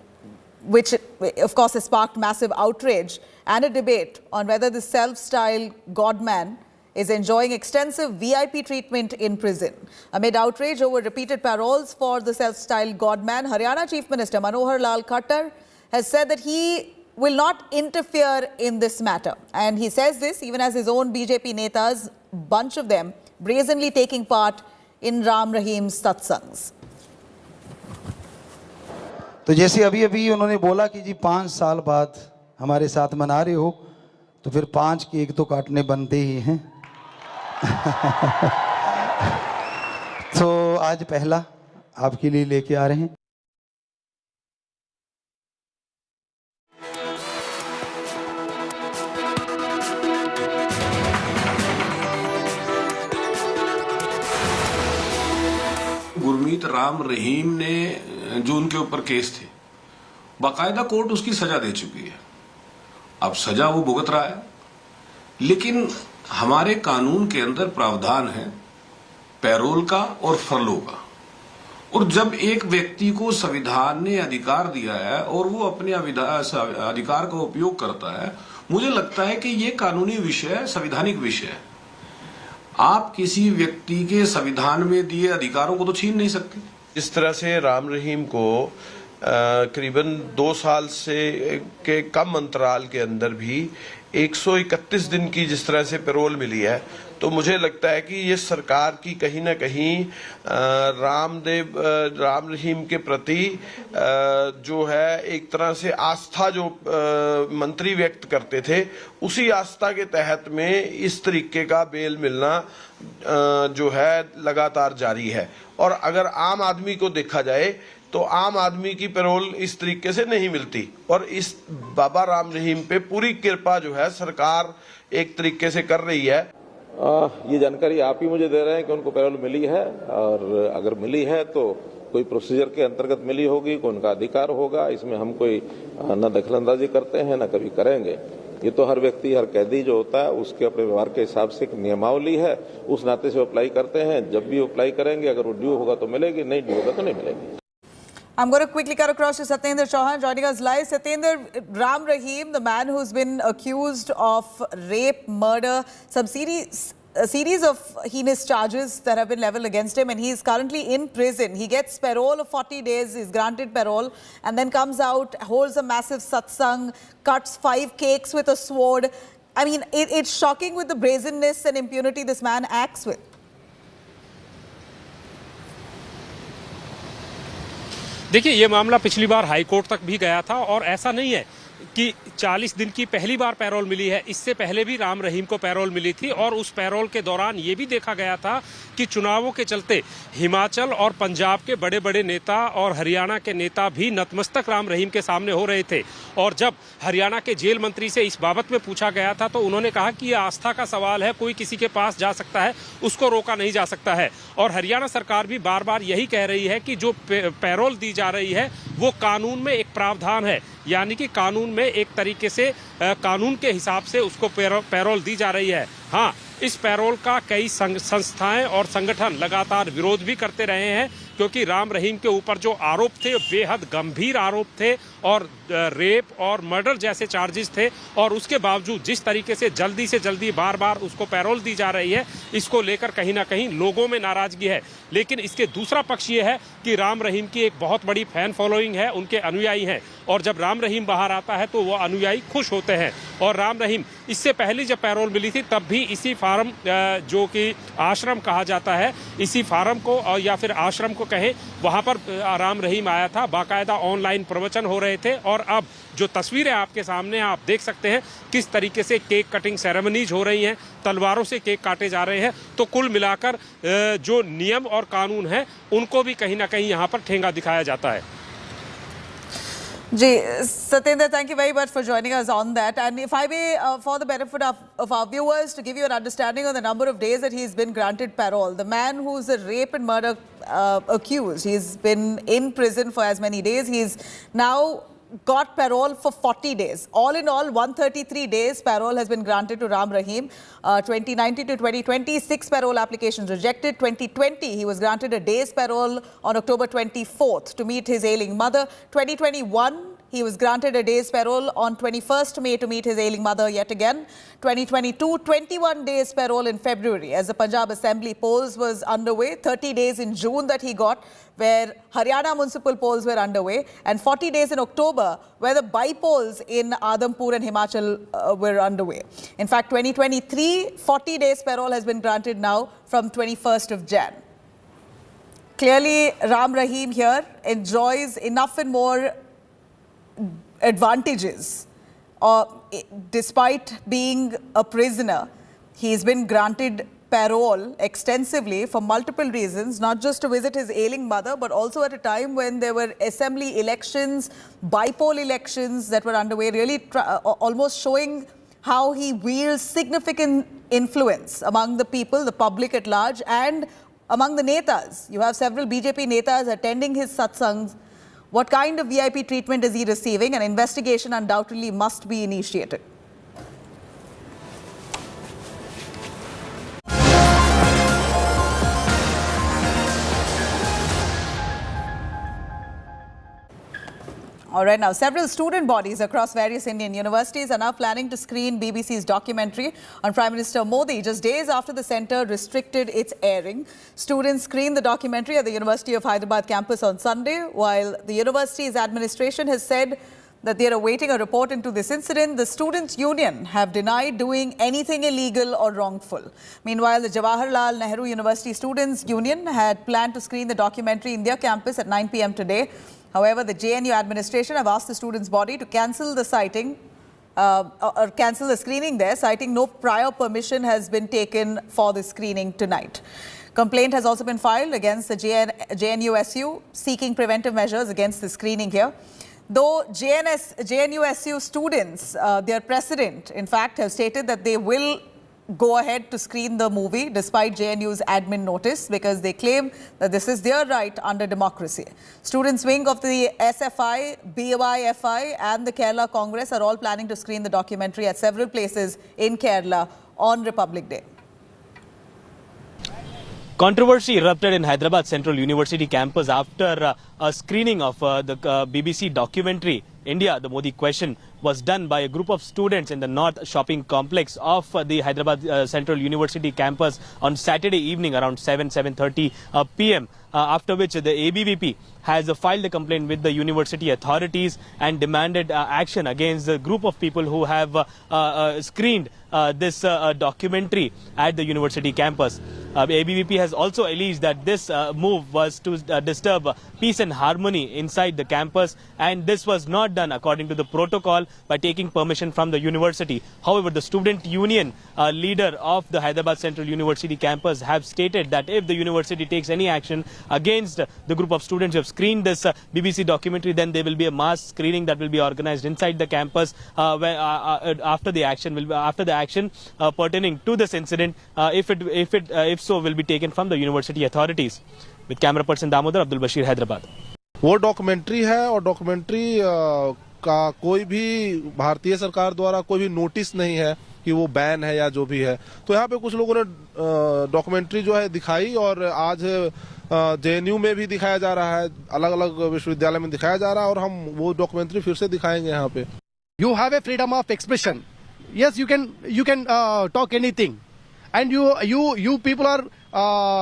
which, of course, has sparked massive outrage and a debate on whether the self-styled godman is enjoying extensive VIP treatment in prison. Amid outrage over repeated paroles for the self-styled godman, Haryana Chief Minister Manohar Lal Khattar has said that he will not interfere in this matter. And he says this even as his own BJP netas, bunch of them, brazenly taking part in Ram Rahim's satsangs. तो जैसे अभी उन्होंने बोला कि जी 5 साल बाद हमारे साथ मना रहे हो, तो फिर 5 केक तो काटने बनते ही हैं। तो आज पहला आपके लिए लेके आ रहे हैं। गुरमीत राम रहीम ने जो उनके ऊपर केस थे, बाकायदा कोर्ट उसकी सजा दे चुकी है। अब सजा वो भुगत रहा है, लेकिन हमारे कानून के अंदर प्रावधान है पैरोल का और फरलो का। और जब एक व्यक्ति को संविधान ने अधिकार दिया है और वो अपने अधिकार का उपयोग करता है, मुझे लगता है कि ये कानूनी विषय है, संवैधानिक विषय है। आप किसी व्यक्ति के संविधान में दिए अधिकारों को तो छीन नहीं सकते। इस तरह से राम रहीम को करीबन 2 साल से के कम अंतराल के अंदर भी 131 दिन की जिस तरह से पैरोल मिली है, तो मुझे लगता है कि ये सरकार की कहीं ना कहीं राम रहीम के प्रति जो है एक तरह से आस्था जो मंत्री व्यक्त करते थे, उसी आस्था के तहत में इस तरीके का बेल मिलना जो है लगातार जारी है। और अगर आम आदमी को देखा जाए तो आम आदमी की पैरोल इस तरीके से नहीं मिलती, और इस बाबा राम रहीम पे पूरी कृपा जो है सरकार एक तरीके से कर रही है। ये जानकारी आप ही मुझे दे रहे हैं कि उनको पैरोल मिली है, और अगर मिली है तो कोई प्रोसीजर के अंतर्गत मिली होगी, कोई उनका अधिकार होगा। इसमें हम कोई न दखलंदाजी करते हैं न कभी करेंगे। ये तो हर व्यक्ति, हर कैदी जो होता है उसके अपने व्यवहार के हिसाब से एक नियमावली है, उस नाते से अप्लाई करते हैं। जब भी अप्लाई करेंगे, अगर वो ड्यू होगा तो मिलेगी, नहीं ड्यू होगा तो नहीं मिलेगी। I'm going to quickly cut across to Satyendra Chauhan joining us live. Satyendra, Ram Rahim, the man who's been accused of rape, murder, a series of heinous charges that have been leveled against him, and he's currently in prison. He gets parole of 40 days, is granted parole, and then comes out, holds a massive satsang, cuts 5 cakes with a sword. I mean, it's shocking with the brazenness and impunity this man acts with. देखिए, ये मामला पिछली बार high court तक भी गया था, और ऐसा नहीं है कि 40 दिन की पहली बार पैरोल मिली है। इससे पहले भी राम रहीम को पैरोल मिली थी, और उस पैरोल के दौरान ये भी देखा गया था कि चुनावों के चलते हिमाचल और पंजाब के बड़े बड़े नेता और हरियाणा के नेता भी नतमस्तक राम रहीम के सामने हो रहे थे। और जब हरियाणा के जेल मंत्री से इस बाबत में पूछा गया था, तो उन्होंने कहा कि यह आस्था का सवाल है, कोई किसी के पास जा सकता है, उसको रोका नहीं जा सकता है। और हरियाणा सरकार भी बार बार यही कह रही है कि जो पैरोल दी जा रही है वो कानून में एक प्रावधान है, यानी कि कानून में एक तरीके से कानून के हिसाब से उसको पैरोल दी जा रही है। हाँ, इस पैरोल का कई संस्थाएं और संगठन लगातार विरोध भी करते रहे हैं, क्योंकि राम रहीम के ऊपर जो आरोप थे बेहद गंभीर आरोप थे, और रेप और मर्डर जैसे चार्जेस थे, और उसके बावजूद जिस तरीके से जल्दी बार बार उसको पैरोल दी जा रही है, इसको लेकर कहीं ना कहीं लोगों में नाराजगी है। लेकिन इसके दूसरा पक्ष ये है कि राम रहीम की एक बहुत बड़ी फैन फॉलोइंग है, उनके अनुयायी हैं, और जब राम रहीम बाहर आता है तो वो अनुयायी खुश होते हैं। और राम रहीम इससे पहले जब पैरोल मिली थी तब भी इसी फार्म जो कि आश्रम कहा जाता है, इसी फार्म को या फिर आश्रम को कहें वहाँ पर राम रहीम आया था, बाकायदा ऑनलाइन प्रवचन हो रहे थे। और अब जो तस्वीरें आपके सामने आप देख सकते हैं किस तरीके से केक कटिंग सेरेमनीज हो रही हैं, तलवारों से केक काटे जा रहे हैं। तो कुल मिलाकर जो नियम और कानून है उनको भी कहीं ना कहीं यहाँ पर ठेंगा दिखाया जाता है। Ji, Satyendra, thank you very much for joining us on that. And if I may, for the benefit of our viewers, to give you an understanding on the number of days that he's been granted parole, the man who's a rape and murder accused, he's been in prison for as many days. He's now got parole for 40 days. All in all, 133 days parole has been granted to Ram Rahim. 2019 to 2020, 6 parole applications rejected. 2020, he was granted a day's parole on October 24th to meet his ailing mother. 2021, he was granted a day's parole on 21st May to meet his ailing mother yet again. 2022, 21 days parole in February as the Punjab Assembly polls was underway. 30 days in June that he got, where Haryana municipal polls were underway, and 40 days in October where the by-polls in Adhampur and Himachal were underway. In fact, 2023, 40 days parole has been granted now from 21st of Jan. Clearly, Ram Rahim here enjoys enough and more advantages. Despite being a prisoner, he's been granted parole extensively for multiple reasons, not just to visit his ailing mother, but also at a time when there were assembly elections, by-poll elections that were underway, really almost showing how he wields significant influence among the people, the public at large, and among the netas. You have several BJP netas attending his satsangs. What kind of VIP treatment is he receiving? An investigation undoubtedly must be initiated. All right, now several student bodies across various Indian universities are now planning to screen BBC's documentary on Prime Minister Modi just days after the centre restricted its airing. Students screened the documentary at the University of Hyderabad campus on Sunday, while the university's administration has said that they are awaiting a report into this incident. The Students' Union have denied doing anything illegal or wrongful. Meanwhile, the Jawaharlal Nehru University Students' Union had planned to screen the documentary in their campus at 9 p.m. today. However, the JNU administration have asked the students' body to cancel the sighting or cancel the screening there, citing no prior permission has been taken for the screening tonight. Complaint has also been filed against the JNUSU, seeking preventive measures against the screening here. Though JNUSU students, their president, in fact, have stated that they will go ahead to screen the movie despite JNU's admin notice, because they claim that this is their right under democracy. Students' wing of the SFI, BYFI and the Kerala Congress are all planning to screen the documentary at several places in Kerala on Republic Day. Controversy erupted in Hyderabad Central University campus after a screening of the BBC documentary India, the Modi Question, was done by a group of students in the North Shopping Complex of the Hyderabad Central University campus on Saturday evening around 7:30 p.m. After which the ABVP has filed a complaint with the university authorities and demanded action against the group of people who have screened this documentary at the university campus. ABVP has also alleged that this move was to disturb peace and harmony inside the campus, and this was not done according to the protocol by taking permission from the university. However, the student union leader of the Hyderabad Central University campus have stated that if the university takes any action against the group of students who have screened this BBC documentary, then there will be a mass screening that will be organized inside the campus after the action pertaining to this incident, if so, will be taken from the university authorities. With camera person Damodar, Abdul Bashir, Hyderabad. वो documentary है और documentary का कोई भी भारतीय सरकार द्वारा कोई भी नोटिस नहीं है कि वो बैन है या जो भी है। तो यहाँ पे कुछ लोगों ने डॉक्यूमेंट्री जो है दिखाई और आज जेएनयू में भी दिखाया जा रहा है, अलग अलग विश्वविद्यालय में दिखाया जा रहा है और हम वो डॉक्यूमेंट्री फिर से दिखाएंगे यहाँ पे। You have a freedom of expression. Yes, you can talk anything, and you people are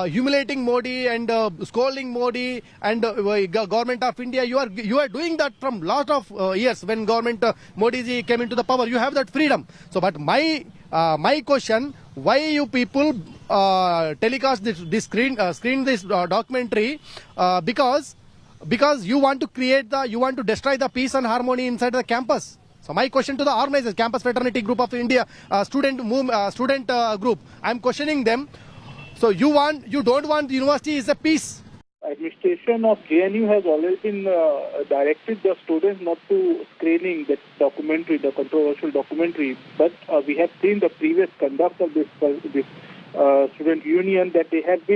humiliating Modi and scolding Modi and government of India. You are doing that from lot of years when government Modi ji came into the power. You have that freedom. So, but my question, why you people telecast this screen this documentary because you want to destroy the peace and harmony inside the campus. So my question to the organizers, Campus Fraternity Group of India, student group, I'm questioning them. So you don't want the university is a peace. Administration of JNU has always been directed the students not to screening that documentary, the controversial documentary. But we have seen the previous conduct of this student union that they have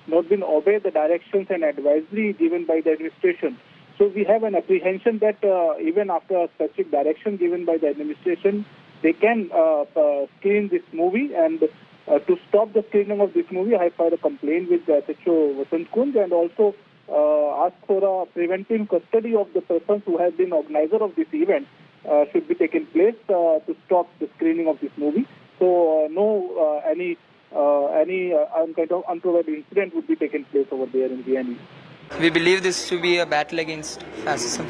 not been obeyed the directions and advisory given by the administration. So we have an apprehension that even after a specific direction given by the administration, they can screen this movie. And to stop the screening of this movie, I filed a complaint with the SHO Vasant Kunj and also asked for a preventive custody of the persons who have been organizer of this event should be taken place to stop the screening of this movie. So any kind of untoward incident would be taken place over there in GNU. We believe this to be a battle against fascism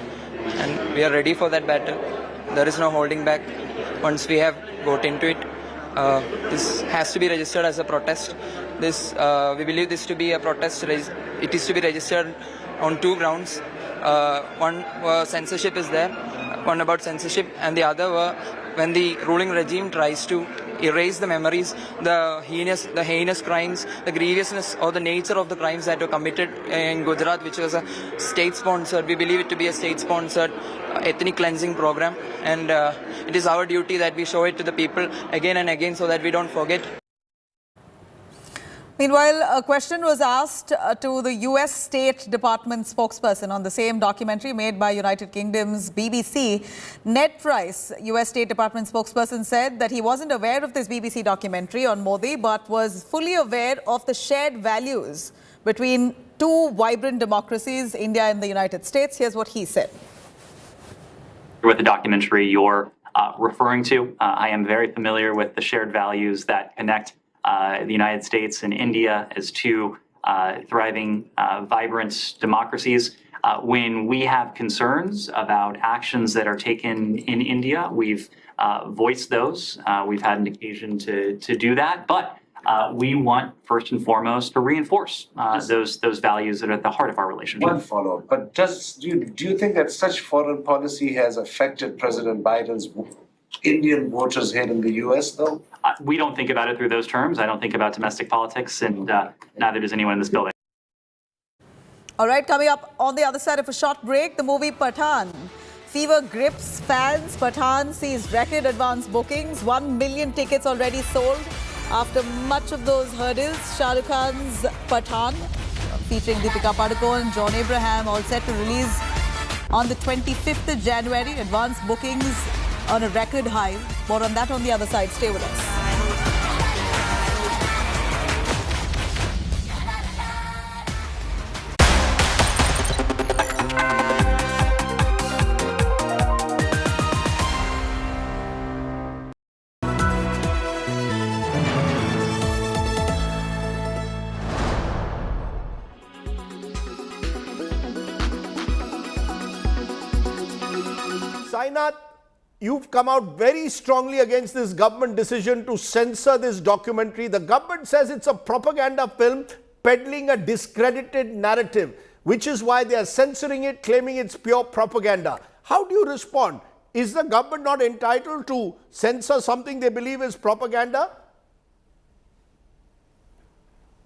and we are ready for that battle. There is no holding back. Once we have got into it, this has to be registered as a protest. We believe this to be a protest. It is to be registered on two grounds. One, censorship is there. One about censorship, and the other when the ruling regime tries to erase the memories, the heinous crimes, the grievousness or the nature of the crimes that were committed in Gujarat, which was a state-sponsored, we believe it to be a state-sponsored ethnic cleansing program, and it is our duty that we show it to the people again and again so that we don't forget. Meanwhile, a question was asked to the US State Department spokesperson on the same documentary made by United Kingdom's BBC. Ned Price, US State Department spokesperson, said that he wasn't aware of this BBC documentary on Modi, but was fully aware of the shared values between two vibrant democracies, India and the United States. Here's what he said. With the documentary you're referring to, I am very familiar with the shared values that connect the United States and India as two thriving, vibrant democracies. When we have concerns about actions that are taken in India, we've voiced those. We've had an occasion to do that, but we want first and foremost to reinforce those values that are at the heart of our relationship. One follow-up, but do you think that such foreign policy has affected President Biden's Indian voters here in the US, though? We don't think about it through those terms. I don't think about domestic politics, and neither does anyone in this building. All right, coming up on the other side of a short break, the movie Pathaan. Fever grips fans. Pathaan sees record advance bookings. 1 million tickets already sold. After much of those hurdles, Shah Rukh Khan's Pathaan, featuring Deepika Padukone, John Abraham, all set to release on the 25th of January. Advance bookings on a record high. More on that on the other side. Stay with us. Sainath, you've come out very strongly against this government decision to censor this documentary. The government says it's a propaganda film peddling a discredited narrative, which is why they are censoring it, claiming it's pure propaganda. How do you respond? Is the government not entitled to censor something they believe is propaganda?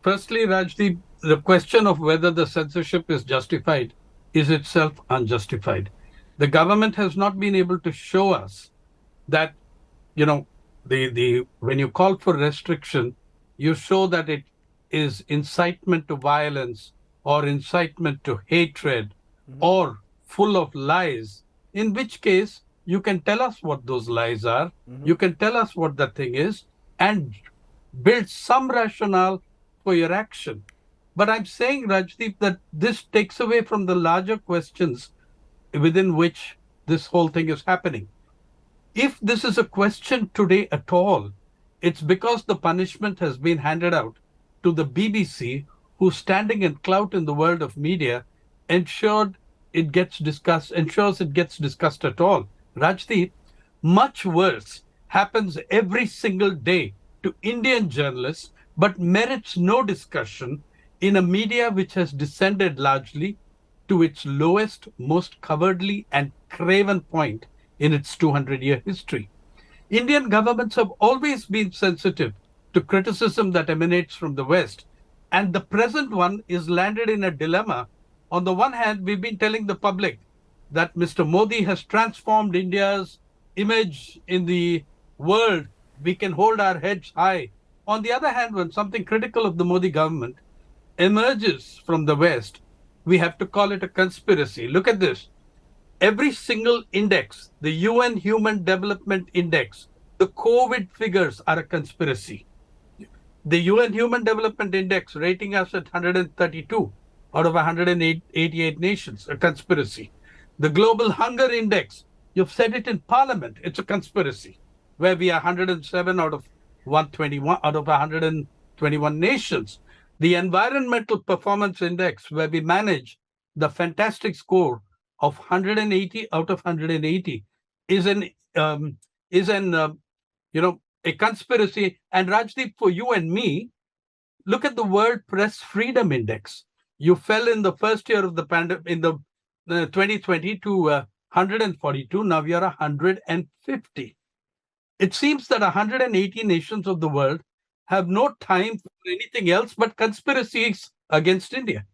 Firstly, Rajdeep, the question of whether the censorship is justified is itself unjustified. The government has not been able to show us that, you know, when you call for restriction, you show that it is incitement to violence or incitement to hatred or full of lies, in which case you can tell us what those lies are, you can tell us what the thing is and build some rationale for your action. But I'm saying, Rajdeep, that this takes away from the larger questions within which this whole thing is happening. If this is a question today at all, it's because the punishment has been handed out to the BBC, whose standing in clout in the world of media ensures it gets discussed at all. Rajdeep, much worse happens every single day to Indian journalists, but merits no discussion in a media which has descended largely to its lowest, most cowardly and craven point in its 200-year history. Indian governments have always been sensitive to criticism that emanates from the West, and the present one is landed in a dilemma. On the one hand, we've been telling the public that Mr. Modi has transformed India's image in the world. We can hold our heads high. On the other hand, when something critical of the Modi government emerges from the West, we have to call it a conspiracy. Look at this. Every single index, the UN Human Development Index, the COVID figures are a conspiracy. The UN Human Development Index rating us at 132 out of 188 nations, a conspiracy. The Global Hunger Index, you've said it in Parliament, it's a conspiracy, where we are 107 out of 121 out of 121 nations. The Environmental Performance Index, where we manage the fantastic score of 180 out of 180, is a conspiracy. And Rajdeep, for you and me, look at the World Press Freedom Index. You fell in the first year of the pandemic, in the 2020 to 142. Now we are 150. It seems that 180 nations of the world have no time for anything else but conspiracies against India.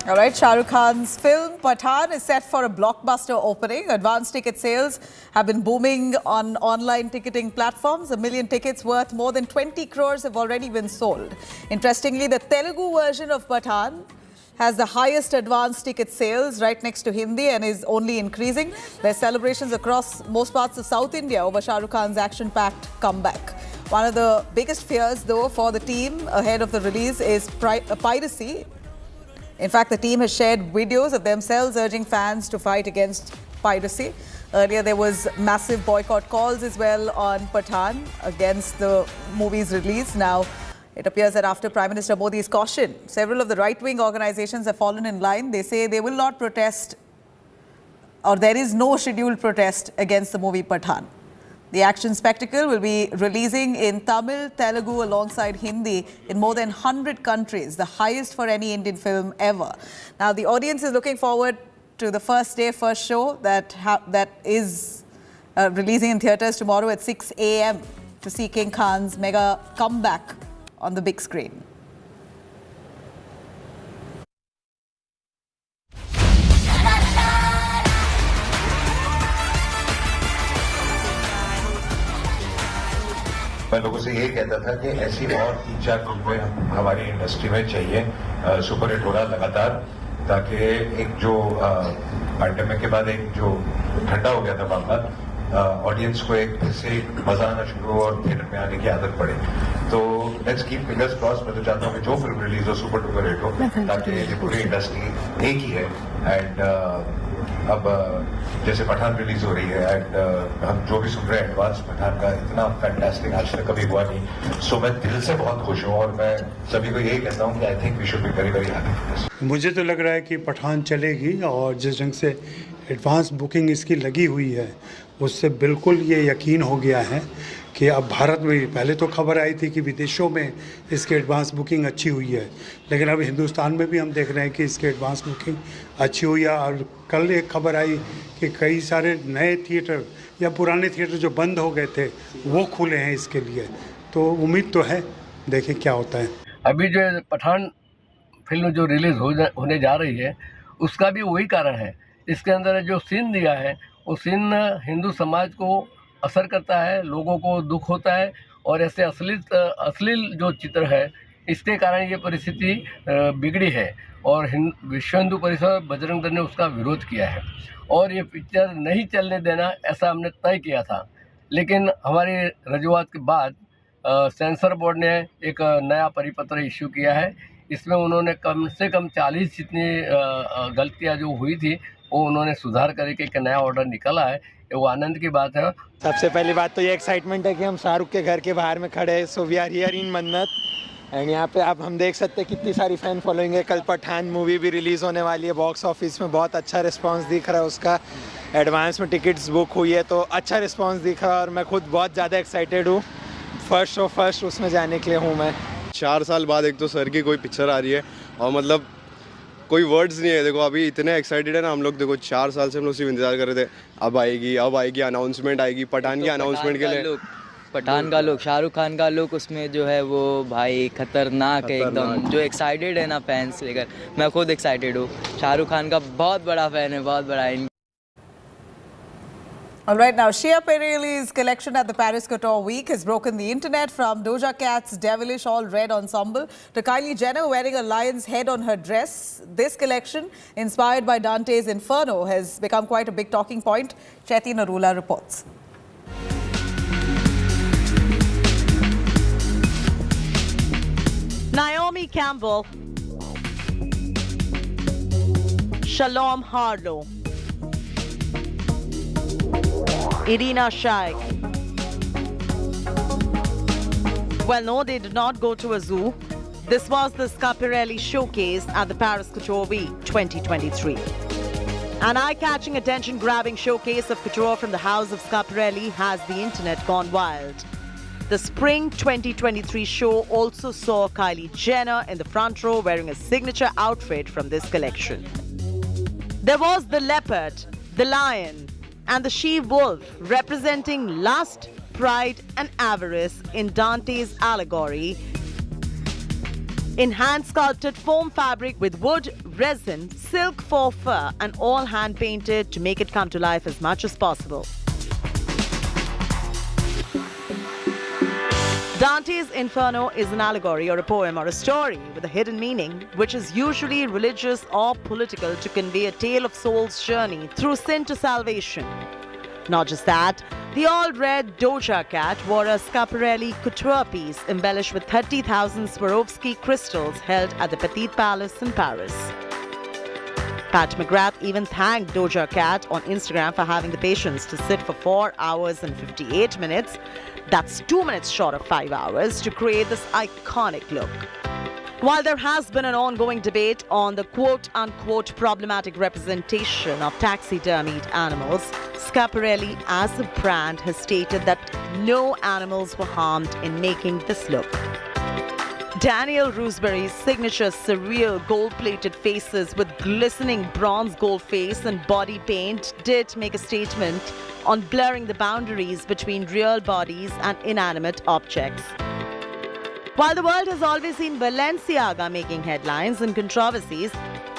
All right, Shah Rukh Khan's film Pathaan is set for a blockbuster opening. Advance ticket sales have been booming on online ticketing platforms. 1 million tickets worth more than 20 crores have already been sold. Interestingly, the Telugu version of Pathaan has the highest advance ticket sales right next to Hindi and is only increasing. There's celebrations across most parts of South India over Shah Rukh Khan's action-packed comeback. One of the biggest fears, though, for the team ahead of the release is piracy. In fact, the team has shared videos of themselves urging fans to fight against piracy. Earlier, there was massive boycott calls as well on Pathaan against the movie's release. Now, it appears that after Prime Minister Modi's caution, several of the right-wing organizations have fallen in line. They say they will not protest, or there is no scheduled protest against the movie Pathaan. The action spectacle will be releasing in Tamil, Telugu alongside Hindi in more than 100 countries, the highest for any Indian film ever. Now, the audience is looking forward to the first day, first show that is releasing in theatres tomorrow at 6 a.m. to see King Khan's mega comeback on the big screen. मैं लोगों से यही कहता था कि ऐसी और 3-4 फिल्में हमारी इंडस्ट्री में चाहिए, सुपर हिट हो रहा लगातार, ताकि एक जो पैंडेमिक के बाद एक जो ठंडा हो गया था मामला, ऑडियंस को एक फिर से मजा आना शुरू हो और थिएटर में आने की आदत पड़े. तो लेट्स कीप फिंगर्स क्रॉस. मैं तो चाहता हूँ कि जो फिल्म रिलीज हो सुपर डुपर हिट हो, ताकि ये पूरी इंडस्ट्री एक ही है. एंड अब जैसे पठान रिलीज हो रही है एंड हम जो भी सुन रहे हैं एडवांस पठान का इतना फैंटास्टिक आज तक कभी हुआ नहीं. सो मैं दिल से बहुत खुश हूँ और मैं सभी को यही कहता हूँ कि I think we should be very very happy. मुझे तो लग रहा है कि पठान चलेगी और जिस ढंग से एडवांस बुकिंग इसकी लगी हुई है उससे बिल्कुल ये यकीन हो गया है कि अब भारत में, पहले तो खबर आई थी कि विदेशों में इसकी एडवांस बुकिंग अच्छी हुई है, लेकिन अब हिंदुस्तान में भी हम देख रहे हैं कि इसकी एडवांस बुकिंग अच्छी हुई है. और कल एक खबर आई कि कई सारे नए थिएटर या पुराने थिएटर जो बंद हो गए थे वो खुले हैं इसके लिए. तो उम्मीद तो है, देखें क्या होता है. अभी जो पठान फिल्म जो रिलीज होने जा रही है उसका भी वही कारण है। इसके अंदर जो सीन दिया है वो सीन हिंदू समाज को असर करता है, लोगों को दुख होता है और ऐसे अश्लील जो चित्र है इसके कारण ये परिस्थिति बिगड़ी है और विश्व हिंदू परिषद बजरंग दल ने उसका विरोध किया है और ये पिक्चर नहीं चलने देना ऐसा हमने तय किया था। लेकिन हमारी रजूआत के बाद सेंसर बोर्ड ने एक नया परिपत्र इश्यू किया है। इसमें उन्होंने कम से कम 40 जितनी गलतियां जो हुई थी वो उन्होंने सुधार करके एक नया ऑर्डर निकाला है। वो आनंद की बात है। सबसे पहली बात तो ये एक्साइटमेंट है कि हम शाहरुख के घर के बाहर में खड़े हैं। So we are here in Mannat and यहाँ पे अब हम देख सकते हैं कितनी सारी फैन फॉलोइंग है। कल पठान मूवी भी रिलीज़ होने वाली है। बॉक्स ऑफिस में बहुत अच्छा रिस्पांस दिख रहा है उसका। एडवांस में टिकट्स बुक हुई है तो अच्छा रिस्पांस दिख रहा है और मैं खुद बहुत ज़्यादा एक्साइटेड हूँ। फर्स्ट उसमें जाने के लिए हूँ मैं। 4 साल बाद एक तो सर की कोई पिक्चर आ रही है और मतलब कोई वर्ड्स नहीं है। देखो अभी इतने एक्साइटेड है ना हम लोग। देखो 4 साल से हम लोग सिर्फ इंतजार कर रहे थे अब आएगी अनाउंसमेंट आएगी पठान की अनाउंसमेंट के लिए। पठान का लुक, शाहरुख खान का लुक उसमें जो है वो भाई खतरनाक है एकदम। जो एक्साइटेड है ना फैंस लेकर, मैं खुद एक्साइटेड हूँ। शाहरुख खान का बहुत बड़ा फैन है, बहुत बड़ा। All right, now Schiaparelli's collection at the Paris Couture Week has broken the internet, from Doja Cat's devilish all-red ensemble to Kylie Jenner wearing a lion's head on her dress. This collection, inspired by Dante's Inferno, has become quite a big talking point. Chetty Narula reports. Naomi Campbell, Shalom Harlow, Irina Shayk. Well, no, they did not go to a zoo. This was the Schiaparelli showcase at the Paris Couture Week 2023. An eye-catching, attention-grabbing showcase of couture from the house of Schiaparelli has the internet gone wild. The Spring 2023 show also saw Kylie Jenner in the front row wearing a signature outfit from this collection. There was the leopard, the lion, and the she-wolf representing lust, pride, and avarice in Dante's allegory in hand-sculpted foam fabric with wood, resin, silk faux fur, and all hand-painted to make it come to life as much as possible. Dante's Inferno is an allegory or a poem or a story with a hidden meaning, which is usually religious or political, to convey a tale of soul's journey through sin to salvation. Not just that, the all-red Doja Cat wore a Schiaparelli couture piece embellished with 30,000 Swarovski crystals held at the Petit Palace in Paris. Pat McGrath even thanked Doja Cat on Instagram for having the patience to sit for 4 hours and 58 minutes. That's 2 minutes short of 5 hours to create this iconic look. While there has been an ongoing debate on the quote-unquote problematic representation of taxidermied animals, Schiaparelli as a brand has stated that no animals were harmed in making this look. Daniel Roosberry's signature surreal gold-plated faces with glistening bronze gold face and body paint did make a statement on blurring the boundaries between real bodies and inanimate objects. While the world has always seen Balenciaga making headlines and controversies,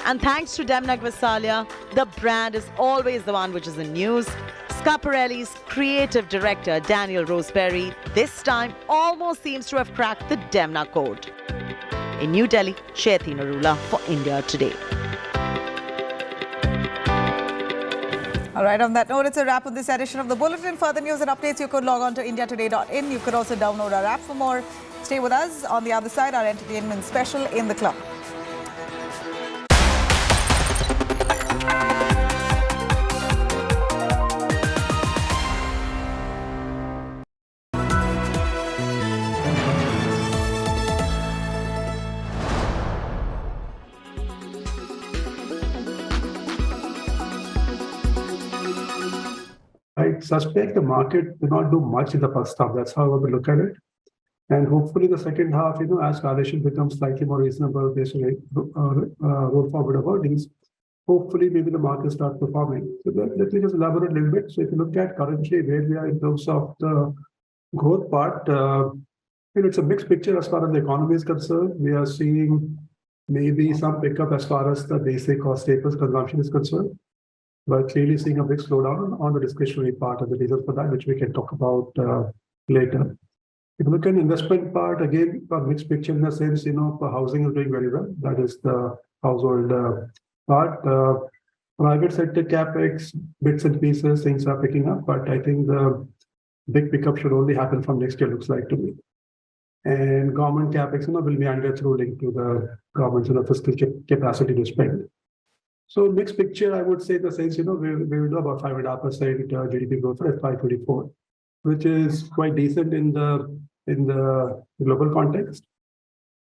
and thanks to Demna Gvasalia, the brand is always the one which is in news, Schiaparelli's creative director Daniel Roseberry this time almost seems to have cracked the Demna code. In New Delhi, Chethi Narula for India Today. All right, on that note, it's a wrap on this edition of the Bulletin. Further news and updates, you could log on to indiatoday.in. You could also download our app for more. Stay with us. On the other side, our entertainment special, In the Club. I suspect the market did not do much in the first half. That's how I would look at it. And hopefully the second half, as valuation becomes slightly more reasonable based on roll forward of earnings, hopefully maybe the market starts performing. So let me just elaborate a little bit. So if you look at currently where we are in terms of the growth part, it's a mixed picture as far as the economy is concerned. We are seeing maybe some pickup as far as the basic or staples consumption is concerned. But clearly seeing a big slowdown on the discretionary part of the reason for that, which we can talk about later. If you look at the investment part, again, a mixed picture in the sense, housing is doing very well. That is the household part. Private sector capex, bits and pieces, things are picking up, but I think the big pickup should only happen from next year, looks like to me. And government capex, will be under through linked to the government's fiscal capacity to spend. So mixed picture, I would say the sense, we will do about 5.5% GDP growth for FY24, which is quite decent in the global context.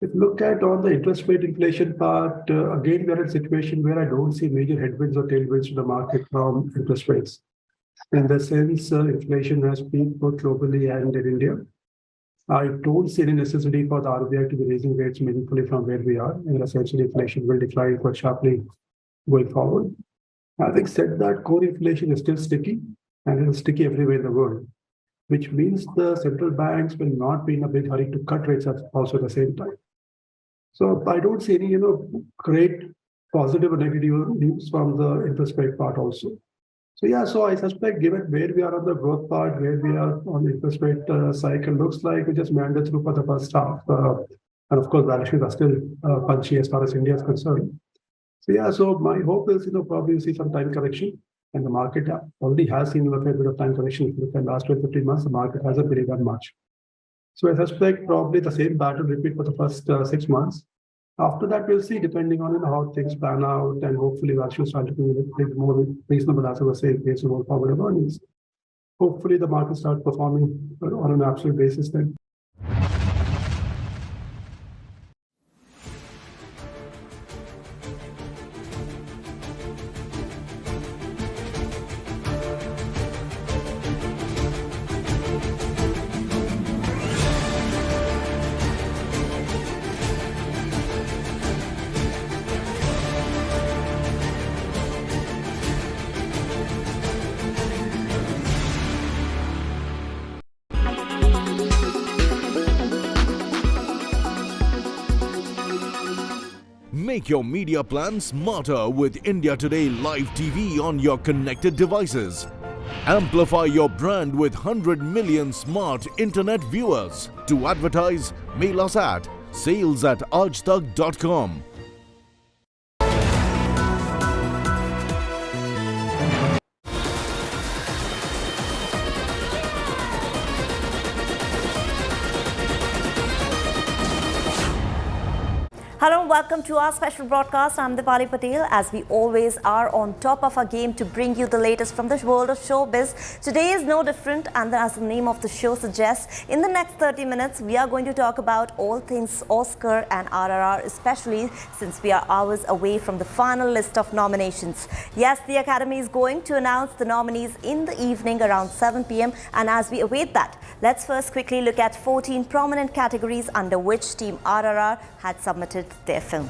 If you look at on the interest rate inflation part, again, we are in a situation where I don't see major headwinds or tailwinds to the market from interest rates. In the sense, inflation has peaked both globally and in India. I don't see any necessity for the RBI to be raising rates meaningfully from where we are, and essentially inflation will decline quite sharply going forward. Having said that, core inflation is still sticky, and it is sticky everywhere in the world, which means the central banks will not be in a big hurry to cut rates also at the same time. So I don't see any, great positive or negative news from the interest rate part also. So I suspect given where we are on the growth part, where we are on the interest rate cycle, looks like we just meandered through for the first half. And of course, valuations are still punchy as far as India is concerned. So my hope is, probably see some time correction, and the market already has seen a fair bit of time correction. If you look at the last 12-15 months, the market hasn't really done much. So I suspect probably the same pattern repeat for the first 6 months. After that, we'll see, depending on how things pan out, and hopefully valuations start to be a bit more reasonable, as I was saying, based on more forward earnings. Hopefully the market starts performing on an absolute basis then. Make your media plan smarter with India Today Live TV on your connected devices. Amplify your brand with 100 million smart internet viewers. To advertise, mail us at sales@aajtak.com. Hello and welcome to our special broadcast. I'm Dipali Patel. As we always are on top of our game to bring you the latest from the world of showbiz. Today is no different, and as the name of the show suggests, in the next 30 minutes we are going to talk about all things Oscar and RRR, especially since we are hours away from the final list of nominations. Yes, the Academy is going to announce the nominees in the evening around 7 p.m. and as we await that, let's first quickly look at 14 prominent categories under which Team RRR had submitted their film.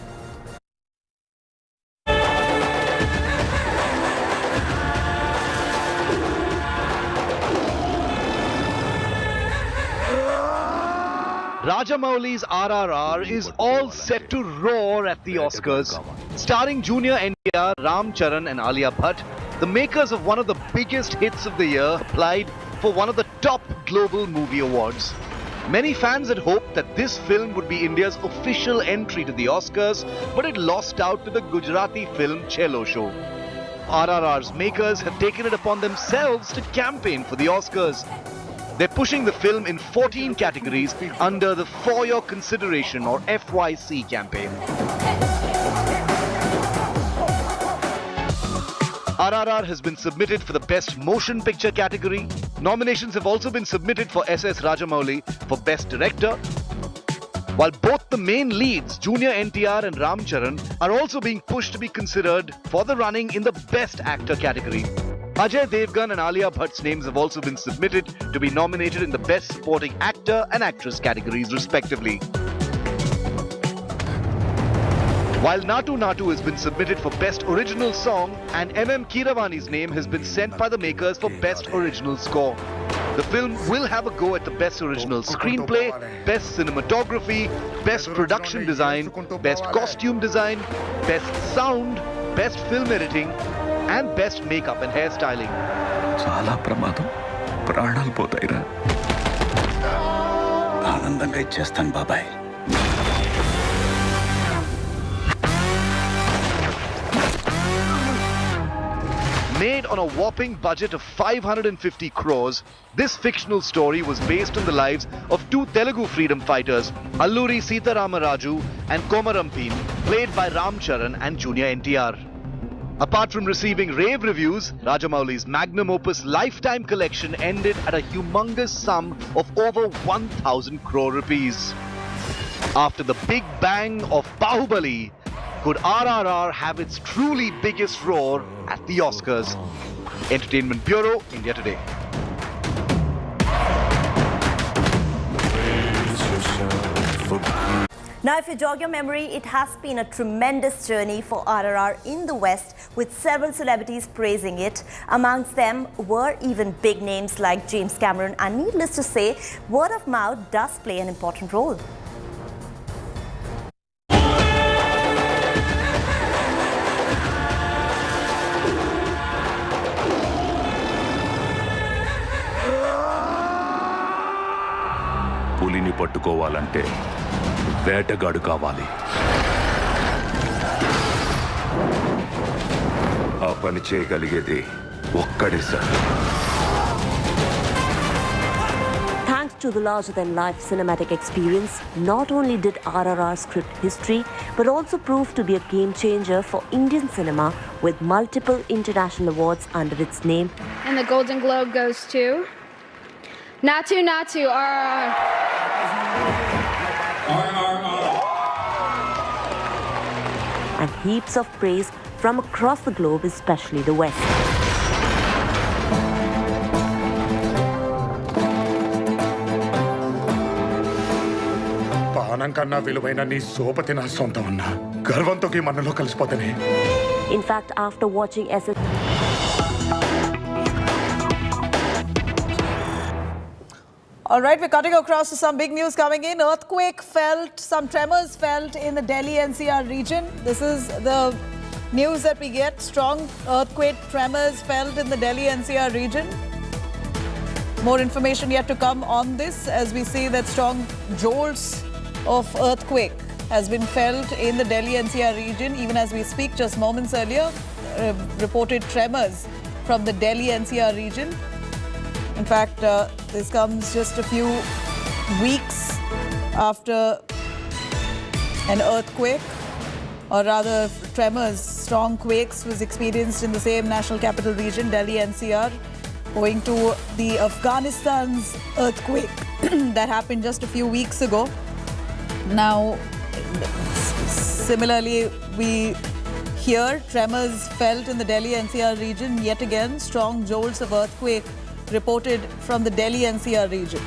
Rajamouli's RRR is all set to roar at the Oscars. Starring Junior NTR, Ram Charan and Alia Bhatt, the makers of one of the biggest hits of the year applied for one of the top global movie awards. Many fans had hoped that this film would be India's official entry to the Oscars, but it lost out to the Gujarati film Chhello Show. RRR's makers have taken it upon themselves to campaign for the Oscars. They're pushing the film in 14 categories under the For Your Consideration or FYC campaign. RRR has been submitted for the Best Motion Picture category. Nominations have also been submitted for SS Rajamouli for Best Director, while both the main leads, Junior NTR and Ram Charan, are also being pushed to be considered for the running in the Best Actor category. Ajay Devgan and Alia Bhatt's names have also been submitted to be nominated in the Best Supporting Actor and Actress categories respectively. While Natu Natu has been submitted for Best Original Song and MM Keeravani's name has been sent by the makers for Best Original Score. The film will have a go at the Best Original Screenplay, Best Cinematography, Best Production Design, Best Costume Design, Best Sound, Best Film Editing, and Best Makeup and Hairstyling. చాలా ప్రమాదం ప్రాణాలు పోతాయిరా ఆనందంగా ఇచ్చేస్తాను బాబాయ్ Made on a whopping budget of 550 crores, this fictional story was based on the lives of two Telugu freedom fighters, Alluri Sitaramaraju and Komarampin, played by Ram Charan and Junior NTR. Apart from receiving rave reviews, Rajamouli's magnum opus lifetime collection ended at a humongous sum of over 1,000 crore rupees. After the big bang of Bahubali, could RRR have its truly biggest roar at the Oscars? Entertainment Bureau, India Today. Now, if you jog your memory, it has been a tremendous journey for RRR in the West, with several celebrities praising it. Amongst them were even big names like James Cameron, and needless to say, word of mouth does play an important role. పులిని పట్టుకోవాలంటే వేటగాడు కావాలి ఆ పని చేయగలిగేది ఒక్కడే sir Thanks to the larger-than-life cinematic experience, not only did RRR script history, but also proved to be a game-changer for Indian cinema with multiple international awards under its name. And the Golden Globe goes to Natu Natu, RRR. And heaps of praise from across the globe, especially the West. పానం కన్నా విలువైన నీ సోపతి నా సొంతం అన్నా గర్వంతో మనలో కలిసిపోతనే. In fact, after watching SS All right, we're cutting across to some big news coming in. Earthquake felt, some tremors felt in the Delhi NCR region. This is the news that we get. Strong earthquake tremors felt in the Delhi NCR region. More information yet to come on this, as we see that strong jolts of earthquake has been felt in the Delhi NCR region. Even as we speak, just moments earlier, reported tremors from the Delhi NCR region. In fact, this comes just a few weeks after an earthquake, or rather tremors, strong quakes was experienced in the same national capital region, Delhi NCR, owing to the Afghanistan's earthquake that happened just a few weeks ago. Now, similarly, we hear tremors felt in the Delhi NCR region. Yet again, strong jolts of earthquake reported from the Delhi NCR region.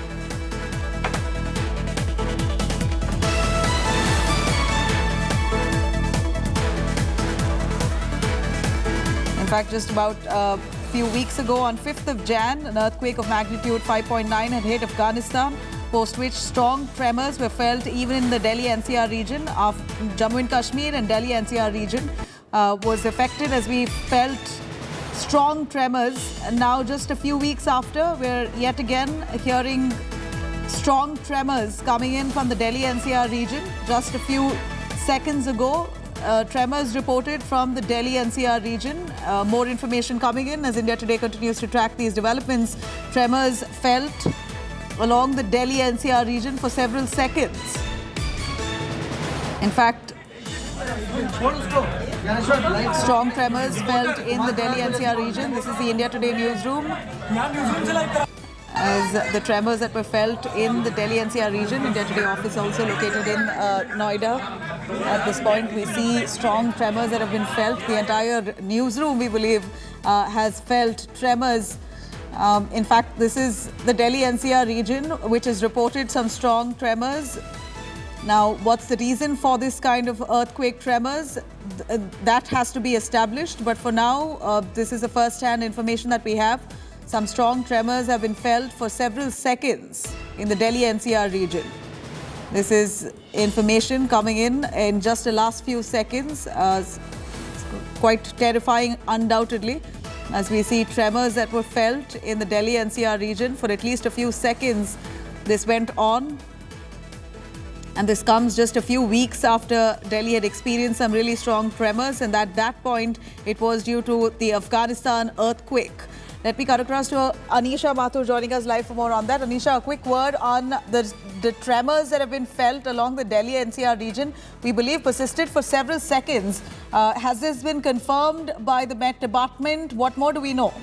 In fact, just about a few weeks ago, on 5th of Jan, an earthquake of magnitude 5.9 had hit Afghanistan, post which strong tremors were felt even in the Delhi NCR region. Jammu and Kashmir and Delhi NCR region was affected as we felt strong tremors. And now, just a few weeks after, we're yet again hearing strong tremors coming in from the Delhi NCR region. Just a few seconds ago, tremors reported from the Delhi NCR region. More information coming in as India Today continues to track these developments. Tremors felt along the Delhi NCR region for several seconds. In fact, strong tremors felt in the Delhi NCR region. This is the India Today newsroom. As the tremors that were felt in the Delhi NCR region, India Today office also located in Noida. At this point, we see strong tremors that have been felt. The entire newsroom, we believe, has felt tremors. In fact, this is the Delhi NCR region, which has reported some strong tremors. Now, what's the reason for this kind of earthquake tremors? That has to be established. But for now, this is the first-hand information that we have. some strong tremors have been felt for several seconds in the Delhi NCR region. This is information coming in just the last few seconds. Quite terrifying, undoubtedly, as we see tremors that were felt in the Delhi NCR region for at least a few seconds. This went on. And this comes just a few weeks after Delhi had experienced some really strong tremors. And at that point, it was due to the Afghanistan earthquake. Let me cut across to Anisha Mathur joining us live for more on that. Anisha, a quick word on the tremors that have been felt along the Delhi NCR region. We believe persisted for several seconds. Has this been confirmed by the Met Department? What more do we know?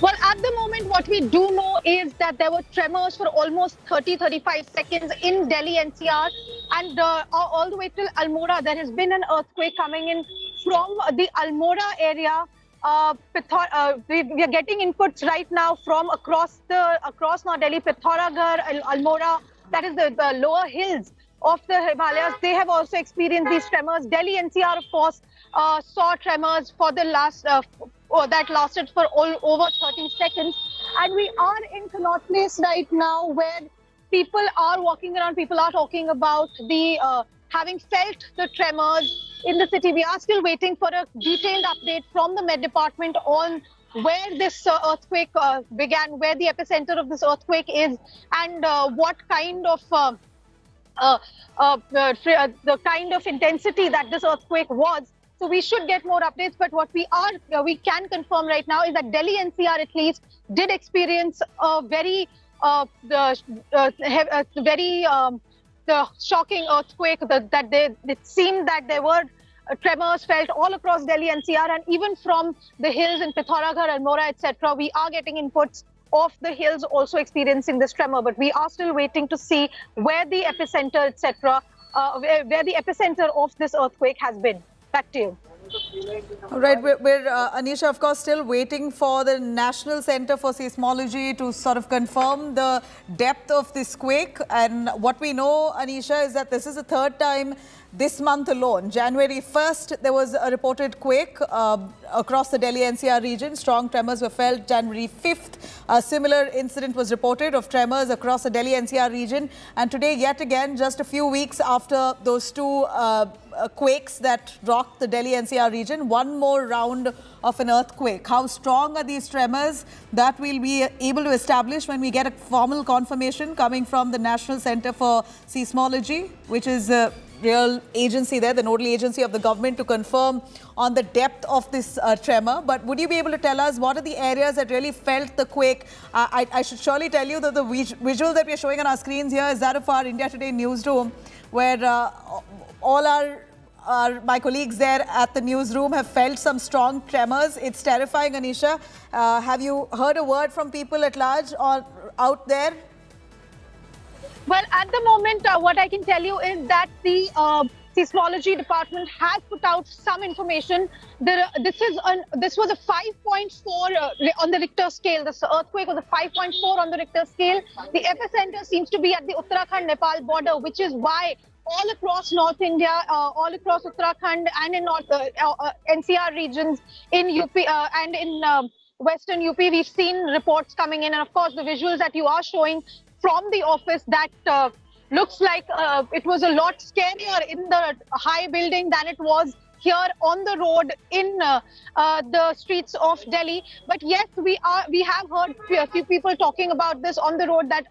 Well, at the moment, what we do know is that there were tremors for almost 30-35 seconds in Delhi NCR, and all the way till Almora. There has been an earthquake coming in from the Almora area. We are getting inputs right now from across North Delhi, Pithoragarh, Almora, that is the lower hills of the Himalayas. They have also experienced these tremors. Delhi NCR, of course, saw tremors for the last that lasted for over 30 seconds. And we are in Connaught Place right now, where people are walking around. People are talking about the having felt the tremors in the city. We are still waiting for a detailed update from the Met Department on where this earthquake began, where the epicenter of this earthquake is, and what kind of the kind of intensity that this earthquake was. So we should get more updates, but what we can confirm right now is that Delhi NCR at least did experience a very shocking earthquake. It seemed that there were tremors felt all across Delhi NCR, and even from the hills in Pithoragarh, Almora, etc. We are getting inputs of the hills also experiencing this tremor, but we are still waiting to see where the epicenter, etc., where the epicenter of this earthquake has been. Back to you. All right, we're Anisha, of course, still waiting for the National Center for Seismology to sort of confirm the depth of this quake. And what we know, Anisha, is that this is the third time this month alone. January 1st, there was a reported quake across the Delhi NCR region. Strong tremors were felt. January 5th, a similar incident was reported of tremors across the Delhi NCR region. And today, yet again, just a few weeks after those two quakes that rocked the Delhi NCR region, one more round of an earthquake. How strong are these tremors? That we'll be able to establish when we get a formal confirmation coming from the National Center for Seismology, which is a real agency there, the nodal agency of the government, to confirm on the depth of this tremor. But would you be able to tell us what are the areas that really felt the quake? I should surely tell you that the visual that we're showing on our screens here is that of our India Today newsroom, where all my colleagues there at the newsroom have felt some strong tremors. It's terrifying, Anisha. Have you heard a word from people at large or out there? Well, at the moment, what I can tell you is that the seismology department has put out some information. This was a 5.4 on the Richter scale. This earthquake was a 5.4 on the Richter scale. The epicenter seems to be at the Uttarakhand-Nepal border, which is why all across North India, all across Uttarakhand and in North NCR regions, in UP and in Western UP, we've seen reports coming in. And of course, the visuals that you are showing from the office, that looks like it was a lot scarier in the high building than it was here on the road in the streets of Delhi. But yes, we have heard a few people talking about this on the road, that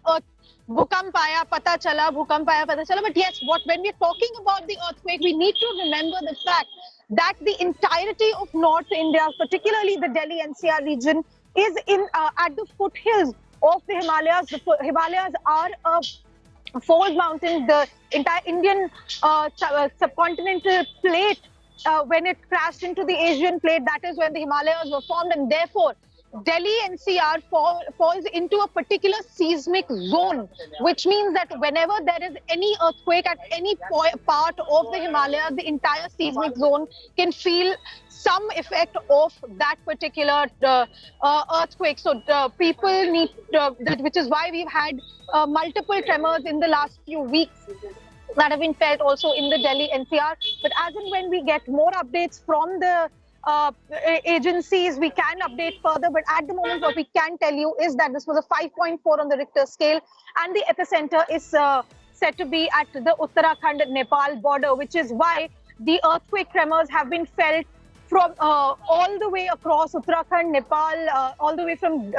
bhukam aaya, pata chala, bhukam aaya, pata chala. But yes, when we're talking about the earthquake, we need to remember the fact that the entirety of North India, particularly the Delhi NCR region, is at the foothills of the Himalayas. The Himalayas are a fold mountain. The entire Indian subcontinental plate, when it crashed into the Asian plate, that is when the Himalayas were formed, and therefore Delhi NCR falls into a particular seismic zone, which means that whenever there is any earthquake at any part of the Himalayas, the entire seismic zone can feel some effect of that particular earthquake. So people need, which is why we've had multiple tremors in the last few weeks that have been felt also in the Delhi NCR. But as and when we get more updates from the agencies, we can update further. But at the moment, what we can tell you is that this was a 5.4 on the Richter scale, and the epicenter is said to be at the Uttarakhand-Nepal border, which is why the earthquake tremors have been felt from all the way across Uttarakhand, Nepal, all the way from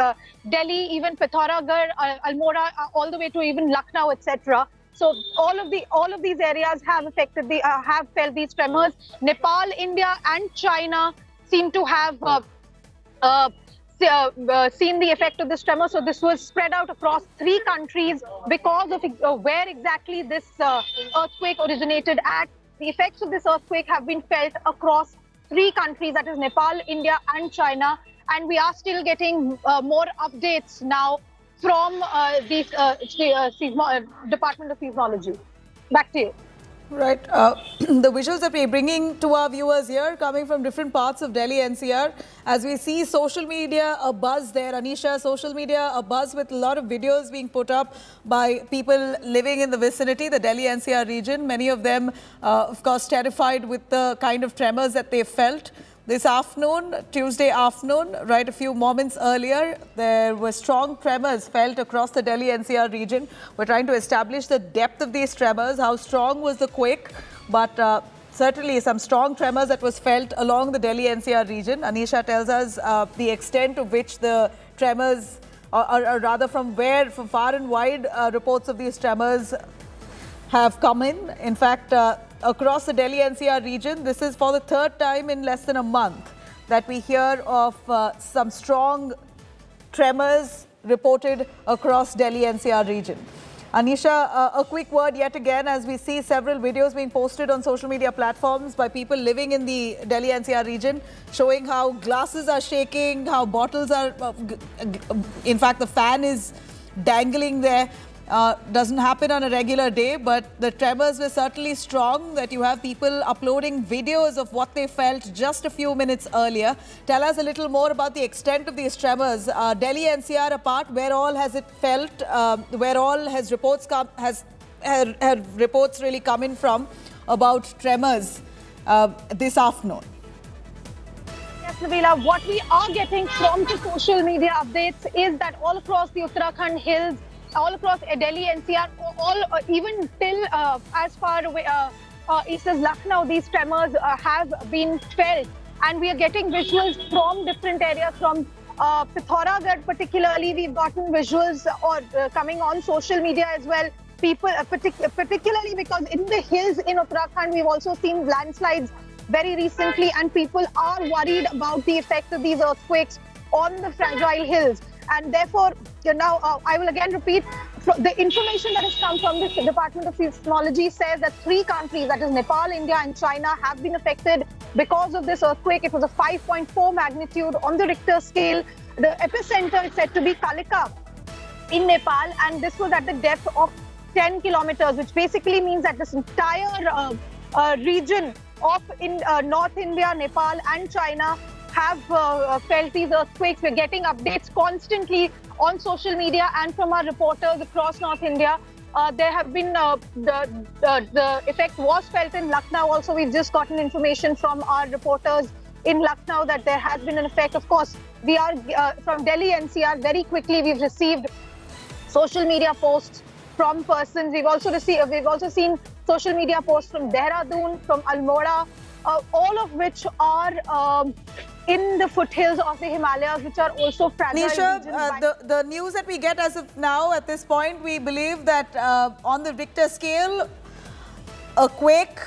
Delhi, even Pithoragarh, Almora, all the way to even Lucknow, etc. So all of these areas have have felt these tremors. Nepal, India, and China seem to have seen the effect of this tremor. So this was spread out across 3 countries because of where exactly this earthquake originated at. The effects of this earthquake have been felt across 3 countries, that is Nepal, India, and China. And we are still getting more updates now from the Department of Seismology. Back to you. Right. The visuals that we're bringing to our viewers here coming from different parts of Delhi NCR. As we see social media abuzz there, Anisha, social media abuzz with a lot of videos being put up by people living in the vicinity, the Delhi NCR region. Many of them, of course, terrified with the kind of tremors that they felt. This afternoon, Tuesday afternoon, right a few moments earlier, there were strong tremors felt across the Delhi NCR region. We're trying to establish the depth of these tremors, how strong was the quake, but certainly some strong tremors that was felt along the Delhi NCR region. Anisha tells us the extent of which the tremors, or rather from far and wide reports of these tremors have come in. In fact, across the Delhi NCR region, this is for the 3rd time in less than a month that we hear of some strong tremors reported across Delhi NCR region. Anisha, a quick word yet again as we see several videos being posted on social media platforms by people living in the Delhi NCR region showing how glasses are shaking, how bottles are, in fact the fan is dangling there. Doesn't happen on a regular day, but the tremors were certainly strong, that you have people uploading videos of what they felt just a few minutes earlier. Tell us a little more about the extent of these tremors. Delhi NCR apart, where all has it felt, where all has reports reports really come in from about tremors this afternoon? Yes, Nabila, what we are getting from the social media updates is that all across the Uttarakhand hills, all across Delhi NCR, even till as far away east as Lucknow, these tremors have been felt, and we are getting visuals from different areas. From Pithoragarh particularly, we've gotten visuals coming on social media as well. People, particularly because in the hills in Uttarakhand, we've also seen landslides very recently, and people are worried about the effect of these earthquakes on the fragile hills. And therefore, now I will again repeat, the information that has come from the Department of Seismology says that 3 countries, that is Nepal, India, and China, have been affected because of this earthquake. It was a 5.4 magnitude on the Richter scale. The epicenter is said to be Kalika in Nepal, and this was at the depth of 10 kilometers, which basically means that this entire region of North India, Nepal, and China have felt these earthquakes. We're getting updates constantly on social media and from our reporters across North India. There have been, the effect was felt in Lucknow also. We've just gotten information from our reporters in Lucknow that there has been an effect. Of course, we are from Delhi NCR, very quickly we've received social media posts from persons. We've also seen social media posts from Dehradun, from Almora, all of which are in the foothills of the Himalayas, which are also fragile. Nisha, the news that we get as of now, at this point, we believe that on the Richter scale, a quake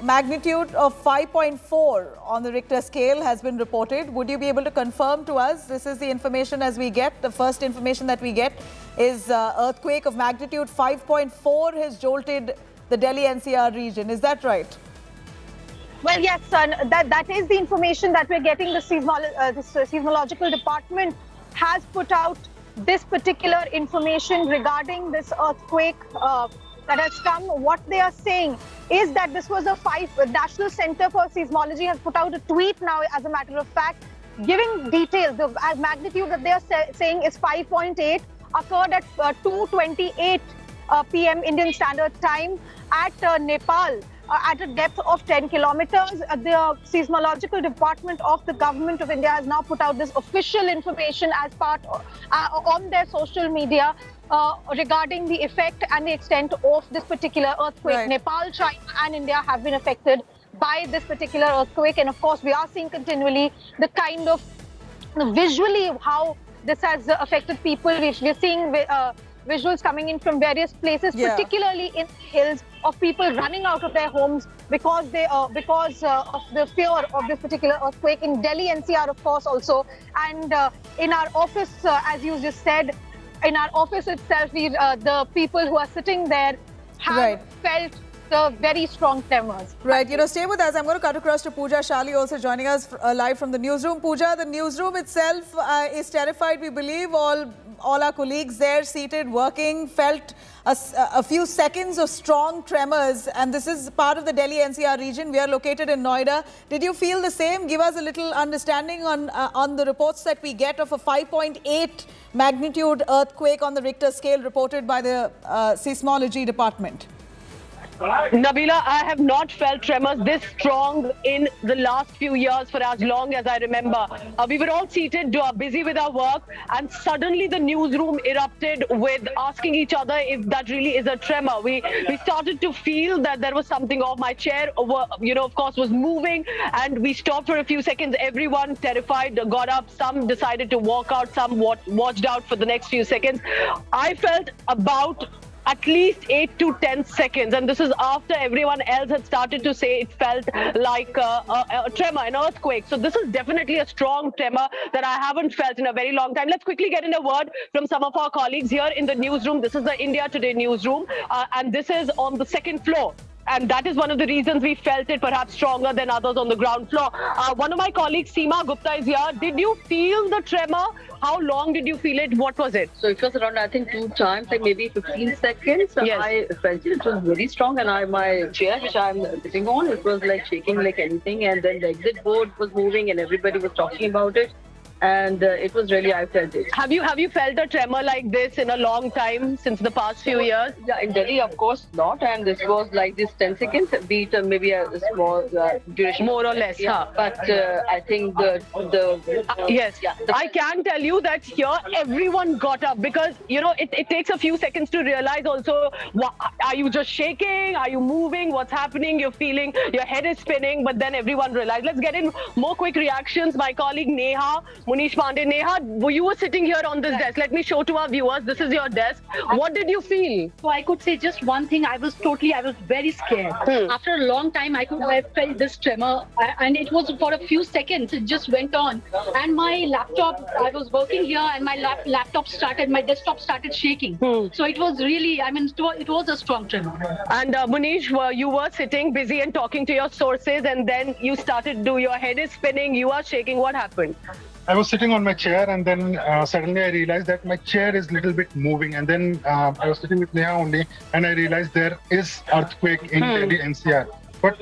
magnitude of 5.4 on the Richter scale has been reported. Would you be able to confirm to us? This is the information as we get. The first information that we get is earthquake of magnitude 5.4 has jolted the Delhi NCR region. Is that right? Well, yes, that is the information that we're getting. The seismological department has put out this particular information regarding this earthquake that has come. What they are saying is that this was National Center for Seismology has put out a tweet now, as a matter of fact, giving details. The magnitude that they are saying is 5.8, occurred at 2:28 p.m. Indian Standard Time at Nepal. at a depth of 10 kilometers. The seismological department of the government of India has now put out this official information as part on their social media regarding the effect and the extent of this particular earthquake. Right. Nepal, China and India have been affected by this particular earthquake, and of course we are seeing continually the kind of visually how this has affected people. We're seeing visuals coming in from various places, particularly in the hills, of people running out of their homes because of the fear of this particular earthquake. In Delhi NCR, of course, also, and in our office, as you just said, in our office itself, the people who are sitting there have felt the very strong tremors. Right, stay with us. I'm going to cut across to Pooja Shali, also joining us live from the newsroom. Pooja, the newsroom itself is terrified. We believe all our colleagues there seated, working, felt a few seconds of strong tremors. And this is part of the Delhi NCR region. We are located in Noida. Did you feel the same? Give us a little understanding on the reports that we get of a 5.8 magnitude earthquake on the Richter scale reported by the seismology department. Nabila, I have not felt tremors this strong in the last few years for as long as I remember. We were all seated, busy with our work, and suddenly the newsroom erupted with asking each other if that really is a tremor. We started to feel that there was something off. My chair, of course, was moving, and we stopped for a few seconds. Everyone terrified got up. Some decided to walk out. Some watched out for the next few seconds. I felt about at least 8 to 10 seconds, and this is after everyone else had started to say it felt like a tremor, an earthquake. So this is definitely a strong tremor that I haven't felt in a very long time. Let's quickly get in a word from some of our colleagues here in the newsroom. This is the India Today newsroom, and this is on the second floor. And that is one of the reasons we felt it perhaps stronger than others on the ground floor. One of my colleagues, Seema Gupta, is here. Did you feel the tremor? How long did you feel it? What was it? So it was around, I think, 2 times, like maybe 15 seconds. Yes. I felt it was very strong, and my chair, which I'm sitting on, it was like shaking like anything. And then the exit board was moving, and everybody was talking about it. And it was really, I felt it. Have you felt a tremor like this in a long time, since the past few years? Yeah, in Delhi, of course not. And this was like this 10 seconds, be it maybe a small duration. More or less, yeah. But I think yes, I can tell you that here everyone got up, because it takes a few seconds to realize also, are you just shaking? Are you moving? What's happening? You're feeling your head is spinning, but then everyone realized. Let's get in more quick reactions. My colleague Neha Munish Pandey. Neha, you were sitting here on this desk. Let me show to our viewers. This is your desk. What did you feel? So I could say just one thing. I was very scared. After a long time, I felt this tremor, and it was for a few seconds. It just went on. And my laptop, I was working here, and my my desktop started shaking. So it was really, it was a strong tremor. And Munish, you were sitting busy and talking to your sources, and then you started to, your head is spinning, you are shaking. What happened? I was sitting on my chair, and then suddenly I realized that my chair is a little bit moving. And then I was sitting with Neha only, and I realized there is earthquake in Delhi NCR. But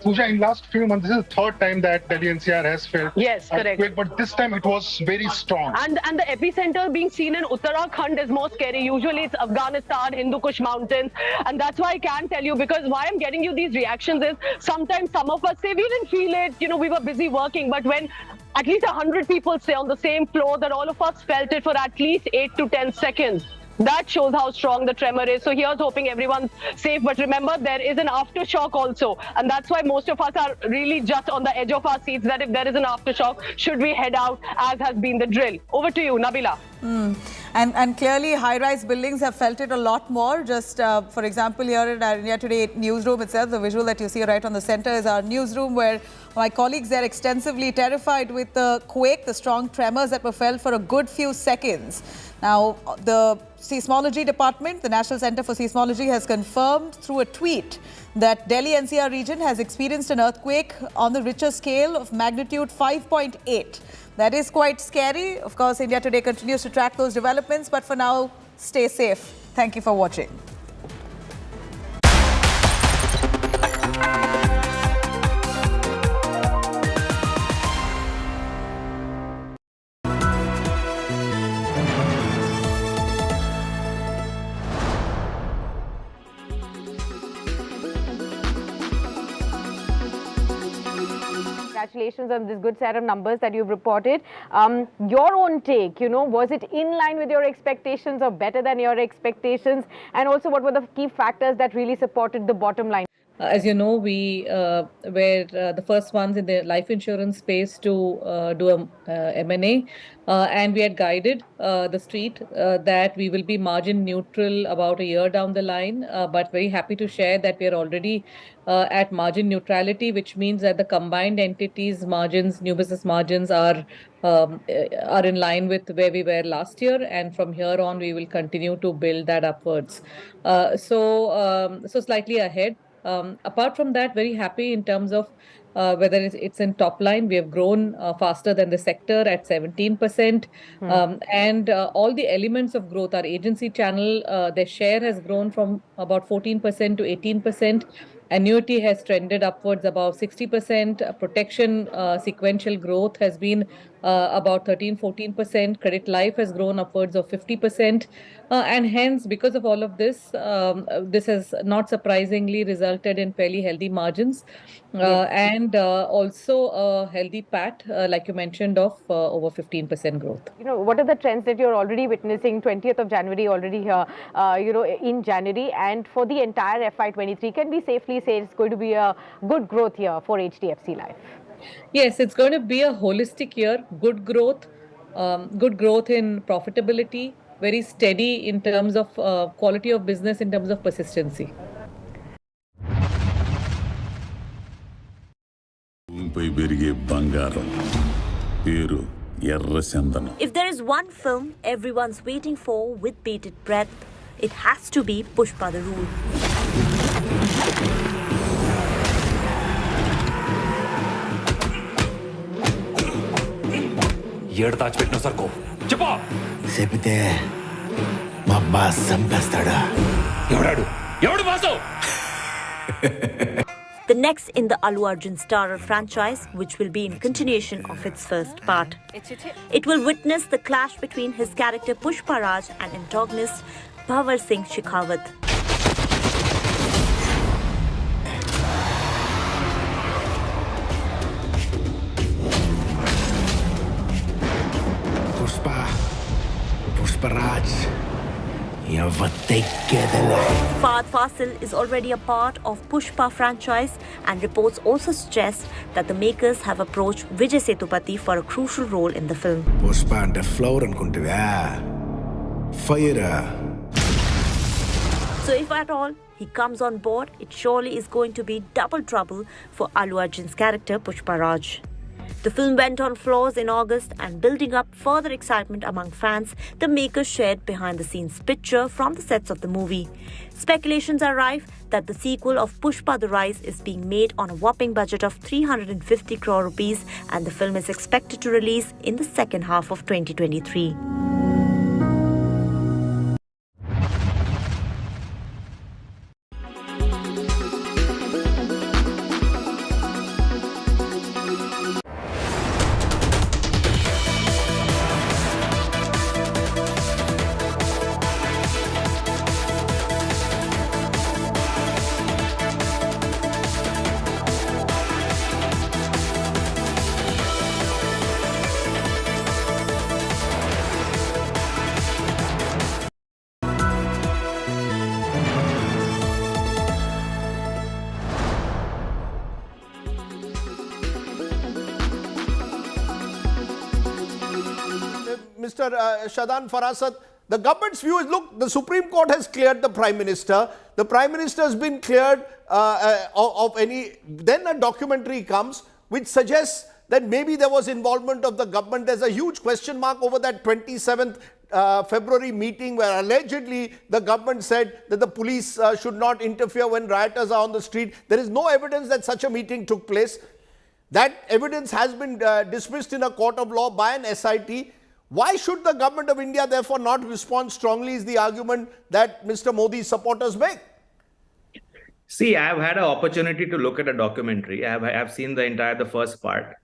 Pooja, in last few months, this is the third time that Delhi NCR has felt earthquake, correct. But this time it was very strong. And the epicenter being seen in Uttarakhand is more scary. Usually it's Afghanistan, Hindu Kush mountains. And that's why I can tell you, because why I'm getting you these reactions is sometimes some of us say we didn't feel it, we were busy working. But when at least 100 people stay on the same floor, that all of us felt it for at least 8 to 10 seconds. That shows how strong the tremor is. So here's hoping everyone's safe. But remember, there is an aftershock also. And that's why most of us are really just on the edge of our seats, that if there is an aftershock, should we head out, as has been the drill. Over to you, Nabila. And clearly, high-rise buildings have felt it a lot more. Just, for example, here in our India Today newsroom itself, the visual that you see right on the center is our newsroom, where my colleagues are extensively terrified with the quake, the strong tremors that were felt for a good few seconds. Now, the Seismology Department, the National Center for Seismology, has confirmed through a tweet that Delhi NCR region has experienced an earthquake on the Richter scale of magnitude 5.8. That is quite scary. Of course, India Today continues to track those developments, but for now, stay safe. Thank you for watching. congratulations on this good set of numbers that you've reported. Your own take, was it in line with your expectations or better than your expectations? And also, what were the key factors that really supported the bottom line? As you know, we were the first ones in the life insurance space to do a M&A, and we had guided the street that we will be margin neutral about a year down the line, but very happy to share that we are already at margin neutrality, which means that the combined entities margins, new business margins are in line with where we were last year, and from here on we will continue to build that upwards. So slightly ahead. Apart from that, very happy in terms of whether it's in top line. We have grown faster than the sector at 17%. And all the elements of growth, our agency channel, their share has grown from about 14% to 18%. Annuity has trended upwards about 60%. Protection sequential growth has been about 13-14%. Credit life has grown upwards of 50%. And hence, because of all of this, this has not surprisingly resulted in fairly healthy margins and also a healthy PAT, like you mentioned, of over 15% growth. What are the trends that you're already witnessing? 20th of January already here, in January, and for the entire FY23, can we safely say it's going to be a good growth year for HDFC Life? Yes, it's going to be a holistic year. Good growth in profitability, very steady in terms of quality of business, in terms of persistency. If there is one film everyone's waiting for with bated breath, it has to be Pushpa the Rule. The next in the Allu Arjun starrer franchise, which will be in continuation of its first part. It will witness the clash between his character Pushpa Raj and antagonist Bhavar Singh Shekhawat. Pushpa Raj. Fahad Fasil is already a part of Pushpa franchise, and reports also suggest that the makers have approached Vijay Sethupathi for a crucial role in the film. Pushpa and the flower and fire. So if at all he comes on board, it surely is going to be double trouble for Allu Arjun's character Pushpa Raj. The film went on floors in August, and building up further excitement among fans, the makers shared behind-the-scenes picture from the sets of the movie. Speculations are rife that the sequel of Pushpa the Rise is being made on a whopping budget of 350 crore rupees, and the film is expected to release in the second half of 2023. Mr. Shadan Farasat, the government's view is, look, the Supreme Court has cleared the Prime Minister. The Prime Minister has been cleared of any... Then a documentary comes which suggests that maybe there was involvement of the government. There's a huge question mark over that 27th February meeting where allegedly the government said that the police should not interfere when rioters are on the street. There is no evidence that such a meeting took place. That evidence has been dismissed in a court of law by an SIT. Why should the government of India therefore not respond strongly is the argument that Mr. Modi's supporters make. See, I have had an opportunity to look at a documentary. I have seen the first part.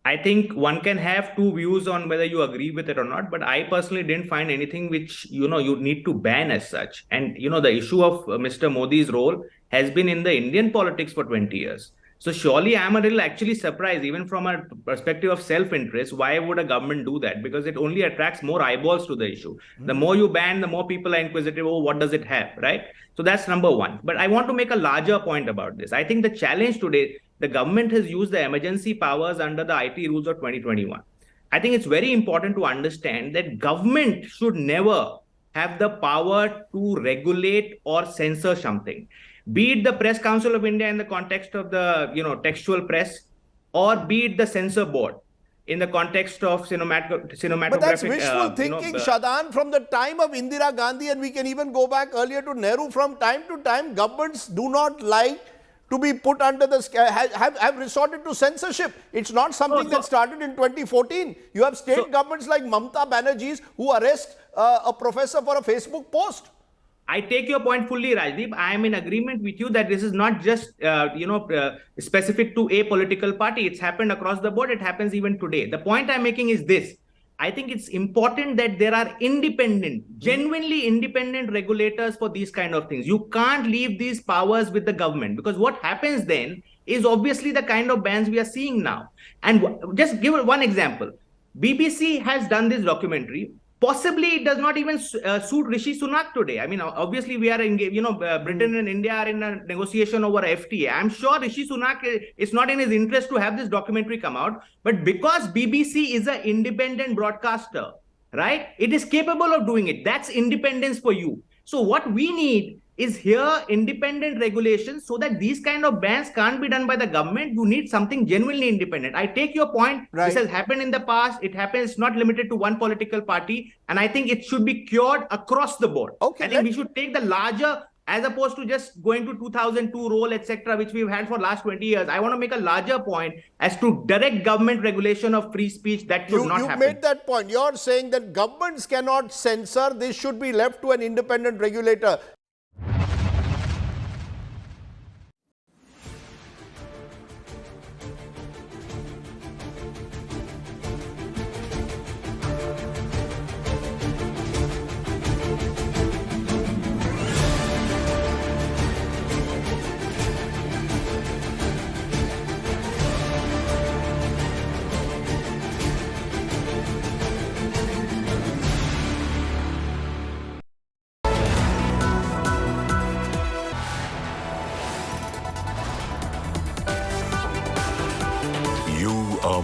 I think one can have two views on whether you agree with it or not, but I personally didn't find anything which, you need to ban as such. And, the issue of Mr. Modi's role has been in the Indian politics for 20 years. So surely I'm a little actually surprised, even from a perspective of self-interest, why would a government do that? Because it only attracts more eyeballs to the issue. The more you ban, the more people are inquisitive, oh, what does it have, right? So that's number one. But I want to make a larger point about this. I think the challenge today, the government has used the emergency powers under the IT rules of 2021. I think it's very important to understand that government should never have the power to regulate or censor something. Be it the Press Council of India in the context of the textual press, or be it the censor board in the context of cinematographic. But that's wishful thinking, Shraddha. From the time of Indira Gandhi, and we can even go back earlier to Nehru, from time to time, governments do not like to be put under the have resorted to censorship. It's not something that started in 2014. You have state governments like Mamata Banerjee's who arrest a professor for a Facebook post. I take your point fully, Rajdeep. I am in agreement with you that this is not just specific to a political party. It's happened across the board. It happens even today. The point I'm making is this. I think it's important that there are independent, genuinely independent regulators for these kind of things. You can't leave these powers with the government, because what happens then is obviously the kind of bans we are seeing now. And just give one example. BBC has done this documentary. Possibly it does not even suit Rishi Sunak today. I mean, obviously we are engaged, Britain and India are in a negotiation over FTA. I'm sure Rishi Sunak, it's not in his interest to have this documentary come out. But because BBC is an independent broadcaster, right, it is capable of doing it. That's independence for you. So what we need is here independent regulations so that these kind of bans can't be done by the government. You need something genuinely independent. I take your point. Right. This has happened in the past. It happens, not limited to one political party. And I think it should be cured across the board. Okay, I think we should take the larger, as opposed to just going to 2002 role, etc., which we've had for last 20 years. I want to make a larger point as to direct government regulation of free speech. That should not happen. You made that point. You're saying that governments cannot censor. This should be left to an independent regulator.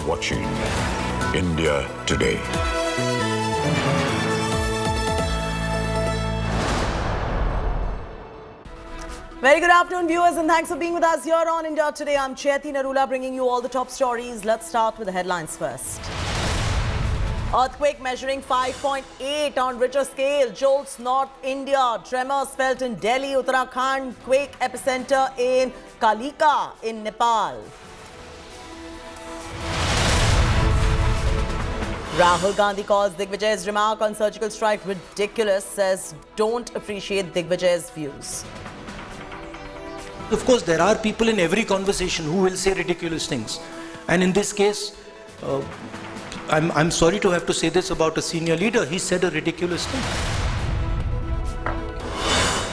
Watching India Today. Very good afternoon, viewers, and thanks for being with us here on India Today. I'm Chaiti Narula, bringing you all the top stories. Let's start with the headlines first. Earthquake measuring 5.8 on Richter scale jolts North India. Tremors felt in Delhi, Uttarakhand. Quake epicenter in Kalika in Nepal. Rahul Gandhi calls Digvijaya's remark on surgical strike ridiculous, says don't appreciate Digvijaya's views. Of course, there are people in every conversation who will say ridiculous things. And in this case, I'm sorry to have to say this about a senior leader. He said a ridiculous thing.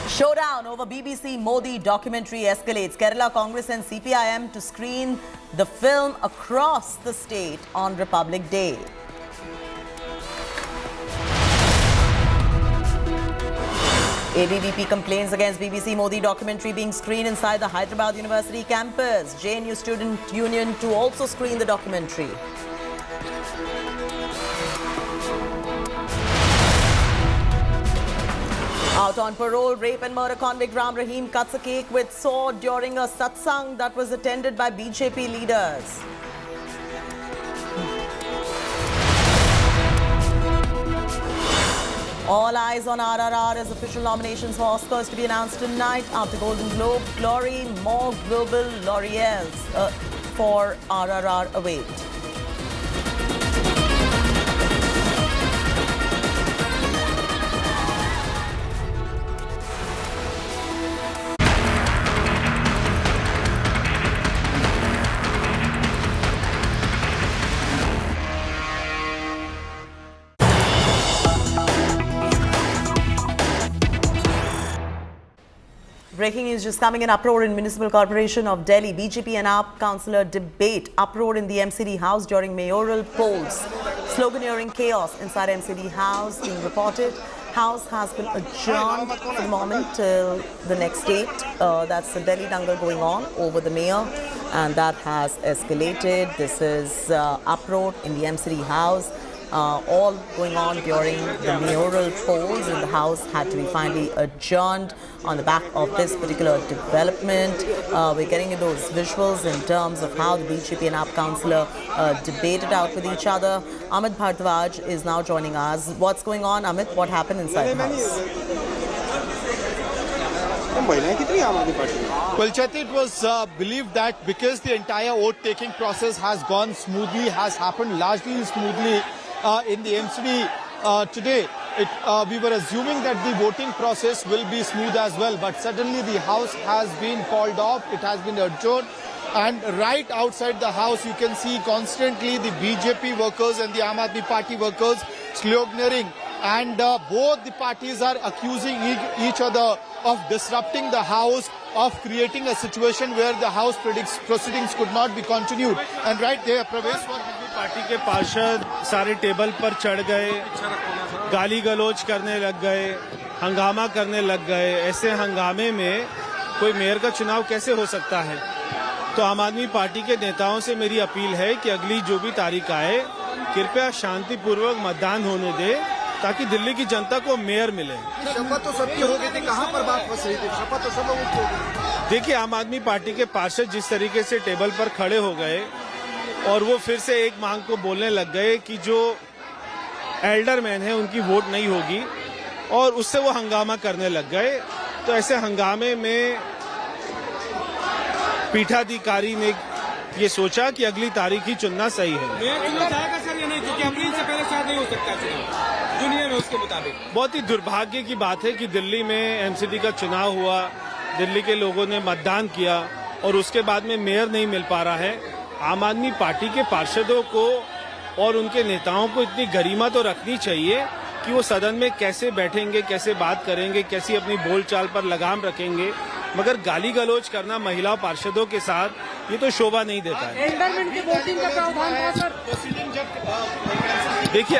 Showdown over BBC Modi documentary escalates. Kerala Congress and CPIM to screen the film across the state on Republic Day. ABVP complains against BBC Modi documentary being screened inside the Hyderabad University campus. JNU Student Union to also screen the documentary. Out on parole, rape and murder convict Ram Rahim cuts a cake with sword during a satsang that was attended by BJP leaders. All eyes on RRR as official nominations for Oscars to be announced tonight. After Golden Globe, Glory, more global laureates for RRR await. breaking news just coming in. Uproar in Municipal Corporation of Delhi. BJP and AAP councillor debate. Uproar in the MCD house during mayoral polls. Sloganeering chaos inside MCD house being reported. House has been adjourned for the moment till the next date. That's the Delhi dangle going on over the mayor, and that has escalated. This is uproar in the MCD house. All going on during the mayoral polls, and the House had to be finally adjourned on the back of this particular development. We're getting into those visuals in terms of how the BJP and AAP councillor debated out with each other. Amit Bharadwaj is now joining us. What's going on, Amit? What happened inside the House? Well, Chaiti, it was believed that because the entire vote-taking process has gone smoothly, has happened largely smoothly in the MCD today, we were assuming that the voting process will be smooth as well. But suddenly the House has been called off, it has been adjourned. And right outside the House, you can see constantly the BJP workers and the Aam Aadmi Party workers sloganeering. And both the parties are accusing each other of disrupting the House, of creating a situation where the House proceedings could not be continued. And right there, Pravesh party के पार्षद सारे table पर चढ़ गए, गाली गलौज करने लग गए, हंगामा करने लग गए। ऐसे हंगामे में कोई मेयर का चुनाव कैसे हो सकता है? तो आम आदमी पार्टी के नेताओं से मेरी अपील है कि अगली जो भी तारीख आए, कृपया शांतिपूर्वक मतदान होने दे ताकि दिल्ली की जनता को मेयर मिले। शपथ तो सबकी हो गई थी, कहां पर बात फंस रही थी? शपथ तो सब लोगों की हो गई। देखिए, आम आदमी पार्टी के पार्षद जिस तरीके से टेबल पर खड़े हो गए और वो फिर से एक मांग को बोलने लग गए कि जो एल्डर मैन है उनकी वोट नहीं होगी, और उससे वो हंगामा करने लग गए। तो ऐसे हंगामे में पीठाधिकारी ने ये सोचा कि अगली तारीख ही चुनना सही है। बहुत ही दुर्भाग्य की बात है कि दिल्ली में एमसीडी का चुनाव हुआ, दिल्ली के लोगों ने मतदान किया और उसके बाद में मेयर नहीं मिल पा रहा है। आम आदमी पार्टी के पार्षदों को और उनके नेताओं को इतनी गरिमा तो रखनी चाहिए कि वो सदन में कैसे बैठेंगे, कैसे बात करेंगे, कैसी अपनी बोलचाल पर लगाम रखेंगे, मगर गाली गलौज करना महिला पार्षदों के साथ ये तो शोभा नहीं देता है। देखिए,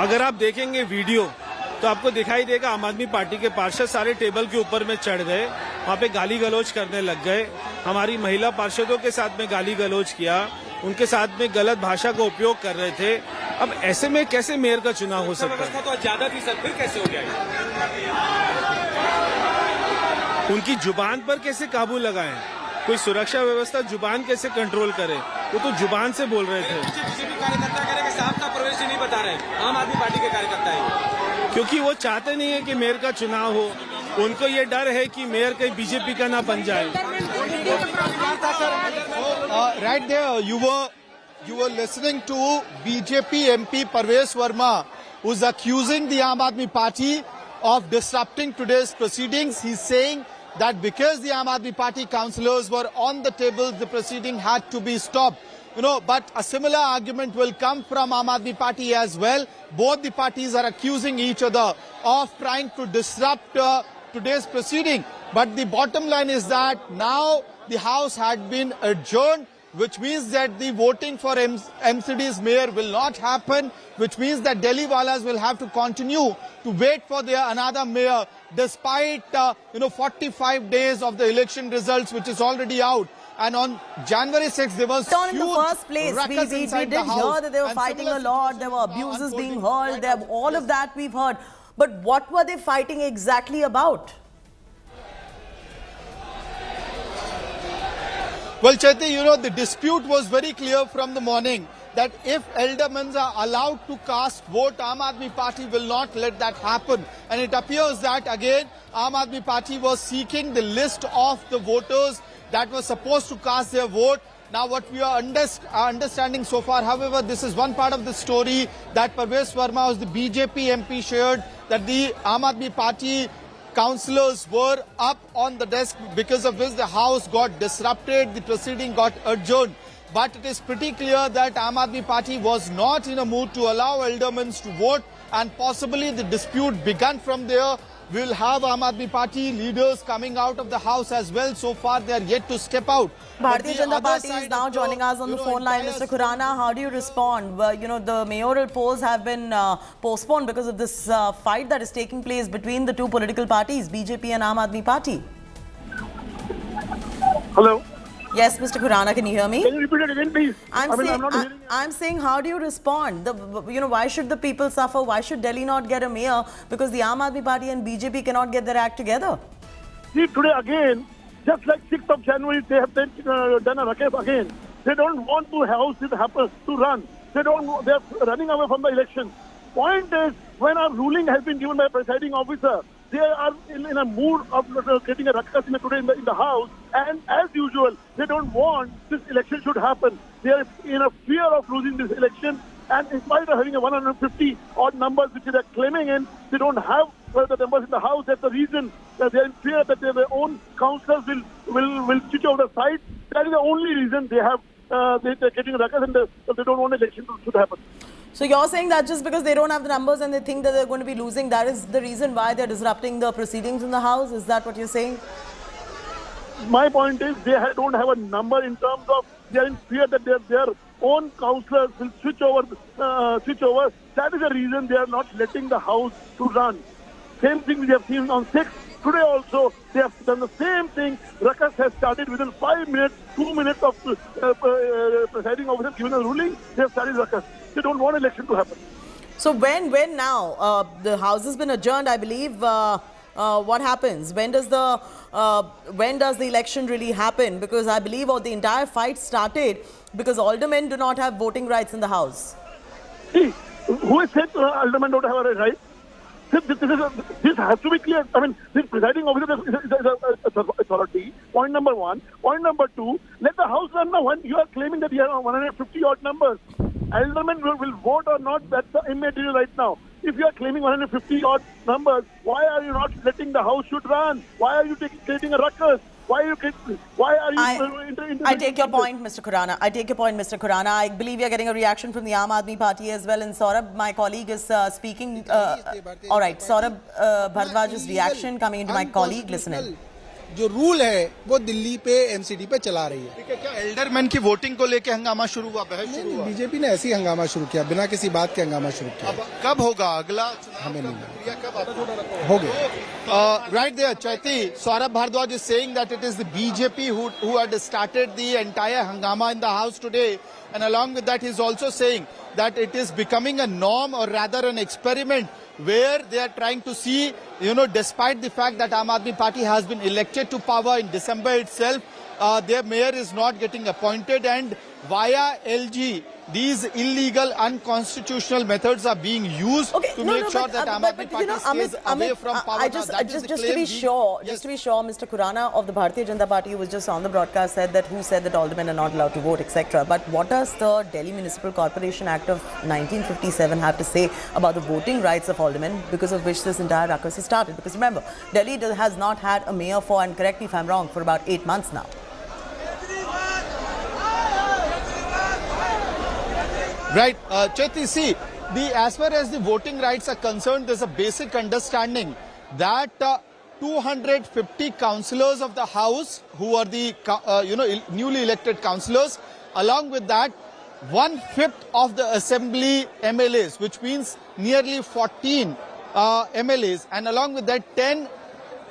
अगर आप देखेंगे वीडियो तो आपको दिखाई देगा आम आदमी पार्टी के पार्षद सारे टेबल के ऊपर में चढ़ गए, वहाँ पे गाली गलौज करने लग गए, हमारी महिला पार्षदों के साथ में गाली गलौज किया, उनके साथ में गलत भाषा का उपयोग कर रहे थे। अब ऐसे में कैसे मेयर का चुनाव हो सकता है? तो ज्यादा थी सर, फिर कैसे हो गया? उनकी जुबान पर कैसे काबू लगाएं? कोई सुरक्षा व्यवस्था जुबान कैसे कंट्रोल करे? वो तो जुबान से बोल रहे थे। बीजेपी कार्यकर्ता कह रहे हैं कि साफ साफ प्रवेश नहीं बता रहे, आम आदमी पार्टी के कार्यकर्ता है, क्योंकि वो चाहते नहीं है कि मेयर का चुनाव हो। उनको ये डर है कि मेयर कहीं बीजेपी का ना बन जाए। Right there, you were listening to BJP MP Parvesh Verma, who's accusing the Aam Aadmi Party of disrupting today's proceedings. He's saying that because the Aam Aadmi Party councillors were on the table, the proceeding had to be stopped. But a similar argument will come from Aam Aadmi Party as well. Both the parties are accusing each other of trying to disrupt today's proceeding. But the bottom line is that now the House had been adjourned, which means that the voting for MCD's mayor will not happen, which means that Delhi Walas will have to continue to wait for their another mayor, despite 45 days of the election results, which is already out. And on January 6th, there was in the first place, we did hear that they were fighting a lot, there were abuses being heard, all of that we've heard. But what were they fighting exactly about? Well, Chaiti, the dispute was very clear from the morning that if eldermen are allowed to cast vote, Aam Aadmi Party will not let that happen. And it appears that again, Aam Aadmi Party was seeking the list of the voters that were supposed to cast their vote. Now, what we are understanding so far, however, this is one part of the story that Parvesh Verma, who's the BJP MP, shared, that the Aam Aadmi Party councillors were up on the desk, because of which the House got disrupted, the proceeding got adjourned. But it is pretty clear that Aam Aadmi Party was not in a mood to allow eldermen to vote and possibly the dispute began from there. We will have Aam Aadmi Party leaders coming out of the house as well. So far, they are yet to step out. Bharatiya Janata Party is now joining us on the phone line. Mr. Khurana, how do you respond? The mayoral polls have been postponed because of this fight that is taking place between the two political parties, BJP and Aam Aadmi Party. Hello. Yes, Mr. Khurana, can you hear me? Can you repeat it again, please? I'm saying, how do you respond? Why should the people suffer? Why should Delhi not get a mayor? Because the Aam Aadmi Party and BJP cannot get their act together. See, today again, just like 6th of January, they have done a ruckus again. They don't want to have this happen to run. They are running away from the election. Point is, when a ruling has been given by a presiding officer, they are in a mood of getting a ruckus today in the house, and as usual, they don't want this election should happen. They are in a fear of losing this election, and in spite of having a 150 odd numbers which they are claiming in, they don't have the numbers in the house. That's the reason that they are in fear that their own councillors will switch over the side. That is the only reason they have they're getting a ruckus, and they don't want election to happen. So you're saying that just because they don't have the numbers and they think that they're going to be losing, that is the reason why they're disrupting the proceedings in the House? Is that what you're saying? My point is they don't have a number in terms of they are in fear that their own councillors will switch over. That is the reason they are not letting the House to run. Same thing we have seen on 6th. Today also, they have done the same thing. Ruckus has started within 5 minutes, 2 minutes of presiding officer giving a ruling. They have started ruckus. They don't want election to happen. So when now? The House has been adjourned, I believe. What happens? When does the election really happen? Because I believe the entire fight started because aldermen do not have voting rights in the House. See, who has said aldermen don't have a right? This has to be clear. I mean, this presiding officer is authority. Point number one. Point number two, let the House run now. When you are claiming that you have 150 odd numbers, aldermen will vote or not, that's the immaterial right now. If you are claiming 150 odd numbers, why are you not letting the House should run? Why are you creating a ruckus? I take your point, Mr. Khurana. I believe you're getting a reaction from the Aam Aadmi Party as well. And Saurabh, my colleague, is speaking. All right, Saurabh Bhardwaj's reaction coming into my colleague. Listening. जो rule है वो दिल्ली पे MCD पे चला रही है। क्या alderman की वोटिंग को लेके हंगामा शुरू हुआ? बीजेपी ने ऐसी हंगामा शुरू किया, बिना किसी बात के हंगामा शुरू किया। कब होगा अगला? हमें नहीं मालूम। हो गया। Right there, Chaiti, Saurabh Bhardwaj is saying that it is the BJP who had started the entire hangama in the house today, and along with that, he is also saying that it is becoming a norm, or rather an experiment, where they are trying to see, despite the fact that Aam Aadmi Party has been elected to power in December itself, their mayor is not getting appointed, and via LG, these illegal, unconstitutional methods are being used to make sure that Aam Aadmi Party stays away from power. Just to be sure, Mr. Khurana of the Bharatiya Janata Party, who was just on the broadcast, said that aldermen are not allowed to vote, etc. But what does the Delhi Municipal Corporation Act of 1957 have to say about the voting rights of aldermen, because of which this entire ruckus has started? Because remember, Delhi has not had a mayor for, and correct me if I'm wrong, for about 8 months now. Right, Chaiti, see, as far as the voting rights are concerned, there's a basic understanding that 250 councillors of the House, who are the newly elected councillors, along with that 1/5 of the Assembly MLAs, which means nearly 14 MLAs, and along with that 10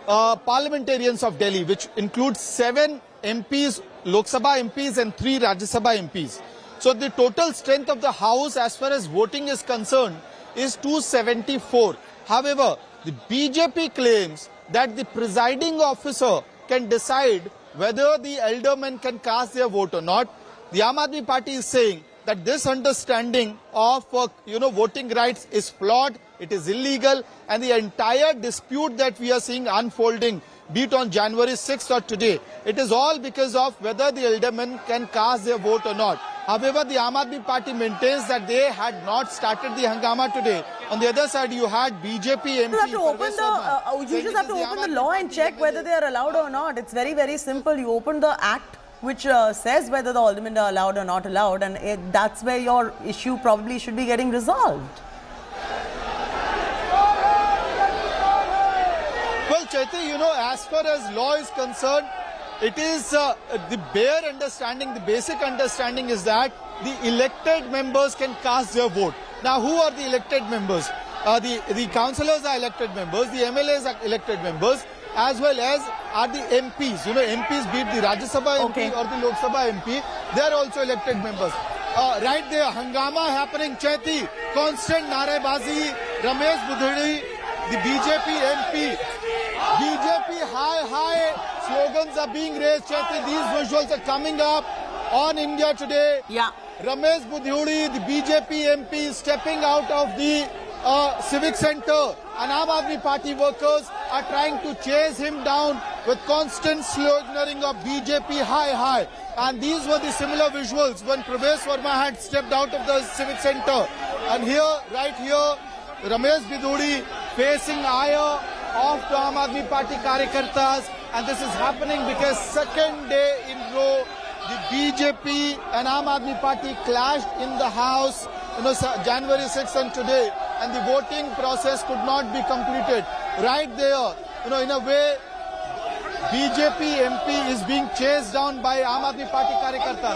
parliamentarians of Delhi, which includes 7 MPs, Lok Sabha MPs and 3 Rajya Sabha MPs. So the total strength of the House as far as voting is concerned is 274. However, the BJP claims that the presiding officer can decide whether the aldermen can cast their vote or not. The Aam Aadmi Party is saying that this understanding of voting rights is flawed, it is illegal, and the entire dispute that we are seeing unfolding, be it on January 6th or today, it is all because of whether the aldermen can cast their vote or not. However, the Aam Aadmi Party maintains that they had not started the hangama today. On the other side, you had BJP MP. You just have to open the law and check whether they are allowed or not. It's very, very simple. You open the act which says whether the aldermen are allowed or not allowed, and that's where your issue probably should be getting resolved. Chaiti, you know, as far as law is concerned, it is the bare understanding, the basic understanding is that the elected members can cast their vote. Now, who are the elected members? The councillors are elected members, the MLAs are elected members, as well as are the MPs. You know, MPs, be it the Rajya Sabha MP or the Lok Sabha MP, they are also elected members. Right there, hangama happening, Chaiti, constant narebazi, Ramesh Budhudi, the BJP MP, BJP high slogans are being raised, Chaiti. These visuals are coming up on India Today. Yeah. Ramesh Budhudi, the BJP MP, is stepping out of the civic center, and Aam Aadmi Party workers are trying to chase him down with constant sloganeering of BJP high. And these were the similar visuals when Pravesh Verma had stepped out of the civic center. And here, right here, Ramesh Budhudi facing ire of the Aam Aadmi Party Karyakartas, and this is happening because second day in row, the BJP and Aam Aadmi Party clashed in the House, you know, January 6th and today, and the voting process could not be completed. Right there, you know, in a way, BJP MP is being chased down by Aam Aadmi Party कार्यकर्ता.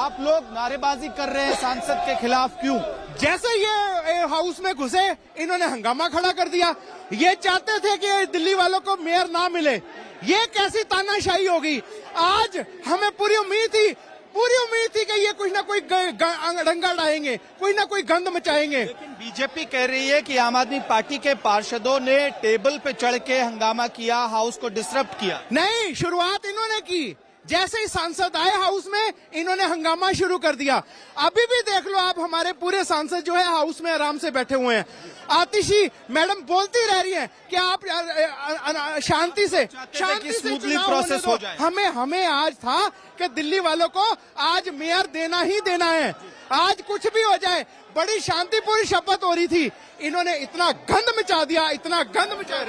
आप लोग नारेबाजी कर रहे हैं सांसद के खिलाफ क्यों? जैसे ये हाउस में घुसे, इन्होंने हंगामा खड़ा कर दिया। ये चाहते थे कि दिल्ली वालों को मेयर ना मिले। ये कैसी तानाशाही होगी? आज हमें पूरी उम्मीद थी कि ये कुछ ना कोई डंगा डालेंगे, कोई ना कोई गंद मचाएंगे। लेकिन बीजेपी कह रही है कि आम आदमी पार्टी के पार्षदों ने टेबल पे चढ़ के हंगामा किया, हाउस को डिस्टर्ब किया। नहीं, शुरुआत इन्होंने की। जैसे ही सांसद आए हाउस में, इन्होंने हंगामा शुरू कर दिया। अभी भी देख लो आप, हमारे पूरे सांसद जो है हाउस में आराम से बैठे हुए हैं। आतिशी मैडम बोलती रह रही हैं कि आप शांति से स्मूथली प्रोसेस हो जाए। हमें आज था कि दिल्ली वालों को आज मेयर देना ही देना है। आज कुछ भी हो जाए, बड़ी शांतिपूर्ण शपथ हो रही थी, इन्होंने इतना गंद मचा दिया।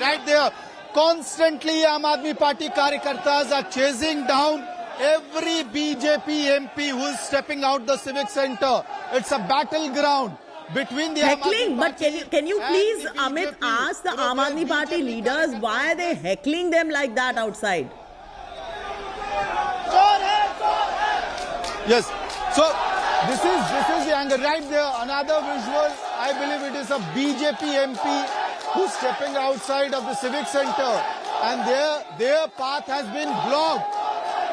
Right there, constantly Aam Aadmi Party कार्यकर्ताs are chasing down every BJP MP who is stepping out the civic center. It's a battleground between the heckling. But can you please, Amit, ask the Aam Aadmi Party leaders why are they heckling them like that outside? Yes. So this is the anger right there. Another visual. I believe it is a BJP MP who's stepping outside of the civic center, and their path has been blocked.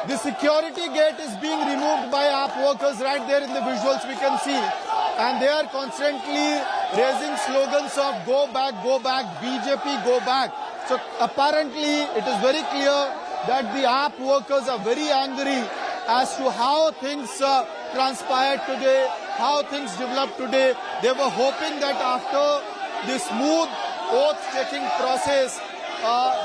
The security gate is being removed by AAP workers right there in the visuals we can see, and they are constantly raising slogans of go back, BJP go back. So apparently it is very clear that the AAP workers are very angry as to how things transpired today, how things developed today. They were hoping that after the smooth oath-taking process,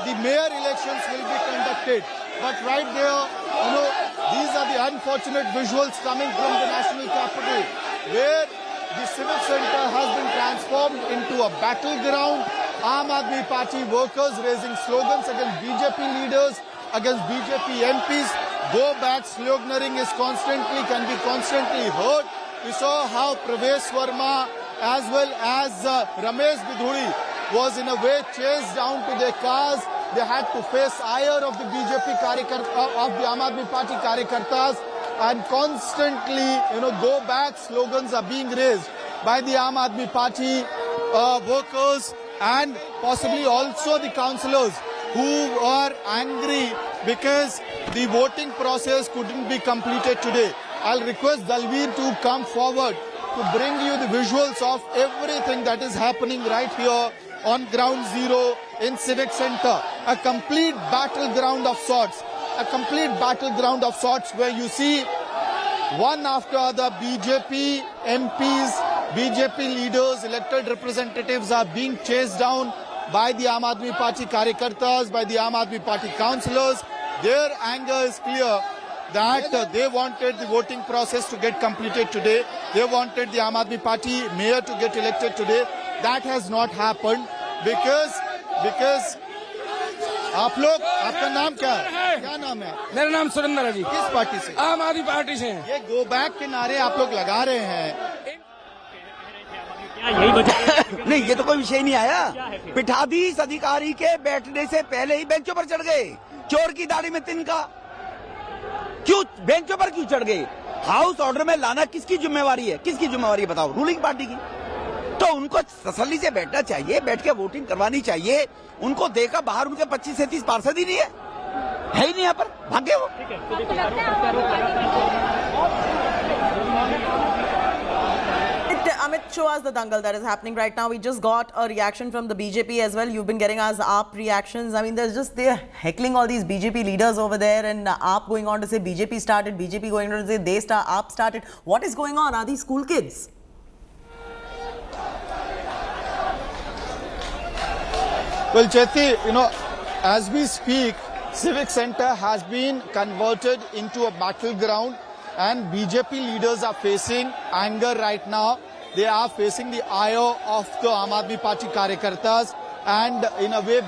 the mayor elections will be conducted. But right there, you know, these are the unfortunate visuals coming from the national capital, where the civic center has been transformed into a battleground. Aam Aadmi Party workers raising slogans against BJP leaders, against BJP MPs. Go back sloganeering can be constantly heard. We saw how Pravesh Verma as well as Ramesh Budhudi was in a way chased down to their cars. They had to face ire of the BJP of the Aam Aadmi Party Karyakartas, and constantly, you know, go back slogans are being raised by the Aam Aadmi Party workers and possibly also the councillors who are angry because the voting process couldn't be completed today. I'll request Dalveer to come forward to bring you the visuals of everything that is happening right here on ground zero in Civic Center. A complete battleground of sorts. Where you see one after other BJP MPs, BJP leaders, elected representatives are being chased down by the Aam Aadmi Party Karyakartas, by the Aam Aadmi Party councillors. Their anger is clear that they wanted the voting process to get completed today. They wanted the Aam Aadmi Party mayor to get elected today. That has not happened because आप लोग, आपका नाम क्या है? क्या नाम है? मेरा नाम सुरेंद्र है जी। किस पार्टी से? आम आदमी पार्टी से। ये गो बैक के नारे आप लोग लगा रहे हैं। नहीं, ये तो कोई विषय नहीं आया। पीठाधीश अधिकारी के बैठने से पहले ही बेंचों पर चढ़ गए। चोर की दाढ़ी में तिनका। क्यों बेंचों पर क्यों चढ़ गए? हाउस ऑर्डर में लाना किसकी जिम्मेवारी है? किसकी जिम्मेवारी है बताओ? रूलिंग पार्टी की। तो उनको तसल्ली से बैठना चाहिए, बैठ के वोटिंग करवानी चाहिए। उनको देखा बाहर उनके 25 से 30 पार्षद ही नहीं है ही नहीं यहाँ पर, भागे वो। Amit, show us the dangle that is happening right now. We just got a reaction from the BJP as well. You've been getting us AAP reactions. I mean, they're heckling all these BJP leaders over there, and AAP going on to say BJP started, BJP going on to say AAP started. What is going on? Are these school kids? Well, Chaiti, as we speak, Civic Center has been converted into a battleground, and BJP leaders are facing anger right now. They are facing the ire of the Aam Aadmi Party Karyakartas, and in a way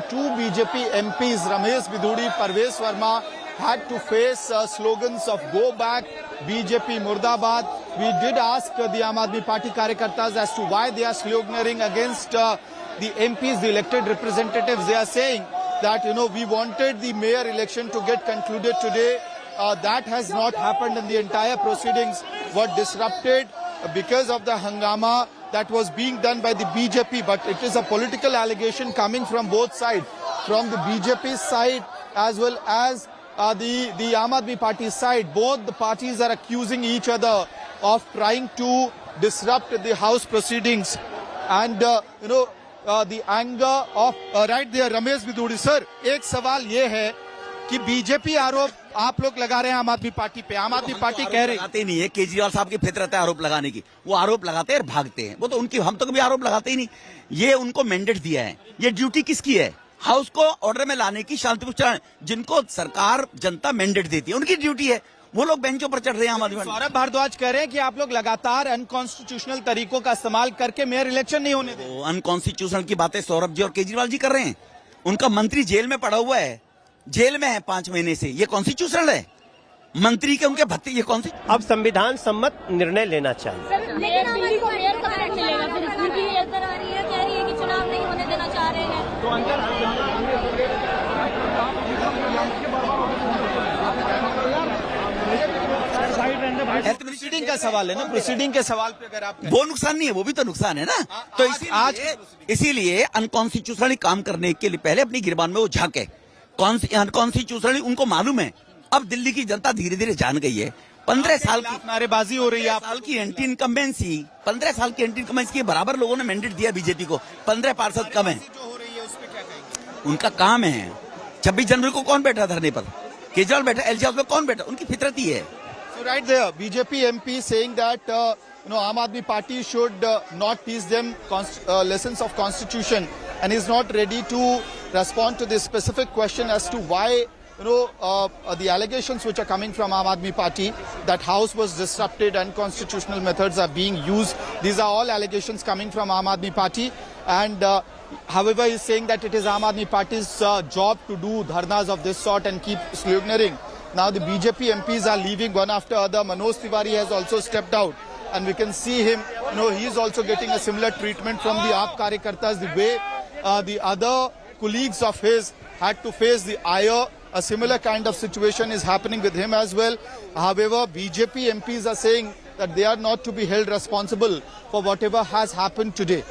two BJP MPs, Ramesh Bidhudi, Parvez Verma, had to face slogans of go back, BJP Murdabad. We did ask the Aam Aadmi Party Karyakartas as to why they are sloganeering against the MPs, the elected representatives. They are saying that, we wanted the mayor election to get concluded today. That has not happened, and the entire proceedings were disrupted because of the hangama that was being done by the BJP. But it is a political allegation coming from both sides, from the BJP side as well as the Aam Aadmi Party side. Both the parties are accusing each other of trying to disrupt the House proceedings. And, the anger of right there, Ramesh Bidhudi. Sir, एक सवाल ये है कि BJP आरोप आप लोग लगा रहे हैं आम आदमी पार्टी पे। आम आदमी पार्टी कह रही लगाते नहीं है, केजरीवाल साहब की फितरत है आरोप लगाने की। वो आरोप लगाते हैं और भागते हैं। वो तो उनकी, हम तो कभी आरोप लगाते ही नहीं। ये उनको मैंडेट दिया है। ये ड्यूटी किसकी है? हाउस को ऑर्डर में लाने की, शांतिपूर्ण, जिनको सरकार जनता मैंडेट देती है, उनकी ड्यूटी है। वो लोग बेंचों पर चढ़ रहे हैं। हमारे सौरभ भारद्वाज कह रहे हैं कि आप लोग लगातार अनकॉन्स्टिट्यूशनल तरीकों का इस्तेमाल करके मेयर इलेक्शन नहीं होने दें। अनकॉन्स्टिट्यूशनल की बातें सौरभ जी और केजरीवाल जी कर रहे हैं। उनका मंत्री जेल में पड़ा हुआ है, जेल में है 5 महीने से। ये कॉन्स्टिट्यूशनल है? मंत्री के उनके भत्ते, ये कौन सी? अब संविधान सम्मत निर्णय लेना चाहिए। प्रोसीडिंग का सवाल है ना, प्रोसीडिंग के सवाल पे अगर आप, वो नुकसान नहीं है, वो भी तो नुकसान है ना। तो इसीलिए अनकॉन्स्टिट्यूशनली काम करने के लिए पहले अपनी गिरबान में वो झांके। अनकॉन्स्टिट्यूशनली उनको मालूम है। अब दिल्ली की जनता धीरे धीरे जान गई है। 15 साल की नारेबाजी हो रही है, 15 साल की एंटी इनकम्बेंसी, 15 साल की एंटी इनकम्बेंसी के बराबर लोगों ने मैंडेट दिया बीजेपी को। 15 पार्षद कम है, उनका काम है। 26 जनवरी को कौन बैठा धरने पर? केजरीवाल बैठा, एलजी हाउस में कौन बैठा? उनकी फितरत ही है। So right there, BJP MP saying that Aam Aadmi Party should not teach them lessons of constitution, and is not ready to respond to this specific question as to why the allegations which are coming from Aam Aadmi Party that house was disrupted and constitutional methods are being used. These are all allegations coming from Aam Aadmi Party, and however he is saying that it is Aam Aadmi Party's job to do dharnas of this sort and keep sloganeering. Now the BJP MPs are leaving one after other. Manoj Tiwari has also stepped out, and we can see him, he is also getting a similar treatment from the AAP Karyakartas. The way the other colleagues of his had to face the ire, a similar kind of situation is happening with him as well. However, BJP MPs are saying that they are not to be held responsible for whatever has happened today.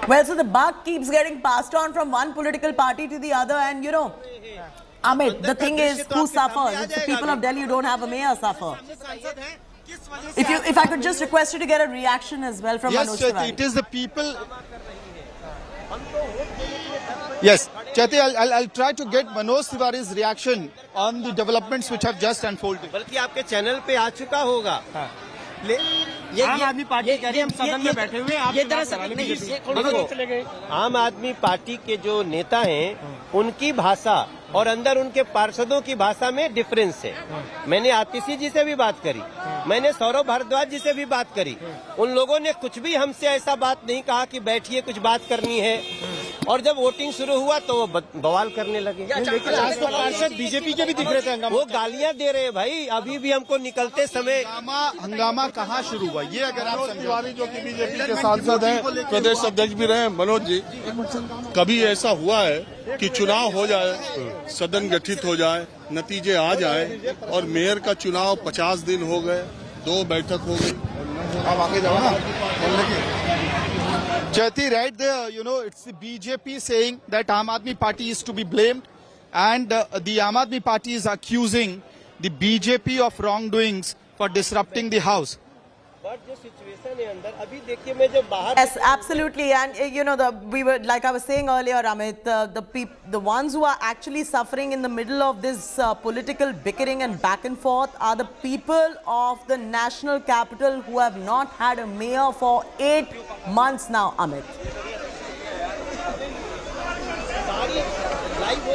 Well, so the buck keeps getting passed on from one political party to the other, and Amit, the thing is, who suffers? It's the people of Delhi who don't have a mayor suffer. If I could just request you to get a reaction as well from Manoj Tiwari. Yes, it is the people. Yes, Chaiti, I'll try to get Manoj Tiwari's reaction on the developments which have just unfolded. बल्कि आपके channel पे आ चुका होगा। आम आदमी party कह रही है हम सदन में बैठे हुए हैं। आम आदमी पार्टी के जो नेता हैं उनकी भाषा और अंदर उनके पार्षदों की भाषा में डिफरेंस है। मैंने आतिशी जी से भी बात करी, मैंने सौरभ भारद्वाज जी से भी बात करी। उन लोगों ने कुछ भी हमसे ऐसा बात नहीं कहा कि बैठिए कुछ बात करनी है। और जब वोटिंग शुरू हुआ तो वो बवाल करने लगे। लेकिन आज तो पार्षद बीजेपी के भी दिख रहे थे, वो गालियां दे रहे हैं भाई। अभी भी हमको निकलते समय हंगामा कहाँ शुरू हुआ, ये अगर आप तिवारी जो कि बीजेपी के सांसद हैं, प्रदेश अध्यक्ष भी रहे, मनोज जी, कभी ऐसा हुआ है कि चुनाव हो जाए, सदन गठित हो जाए, नतीजे आ जाए और मेयर का चुनाव 50 दिन हो गए, 2 बैठक हो गई। आप आगे जाओ ना बोलने की। Jyoti, right there, you know, it's the BJP saying that Aam Aadmi Party is to be blamed, and the Aam Aadmi Party is accusing the BJP of wrongdoings for disrupting the house. But जो situation है अंदर, अभी देखिए मैं जब बाहर। Yes, absolutely, and you know, we were, like I was saying earlier, Amit, the ones who are actually suffering in the middle of this political bickering and back and forth are the people of the national capital who have not had a mayor for 8 months now, Amit.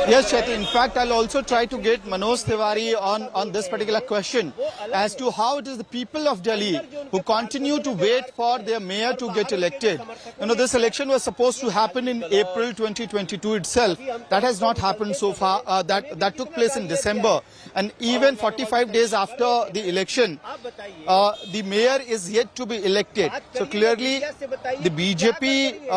Yes, Jyoti. In fact, I'll also try to get Manoj Tiwari on this particular question as to how it is the people of Delhi who continue to wait for their mayor to get elected. You know, this election was supposed to happen in April 2022 itself. That has not happened so far. That took place in December. And even 45 days after the election, the mayor is yet to be elected. So clearly, the BJP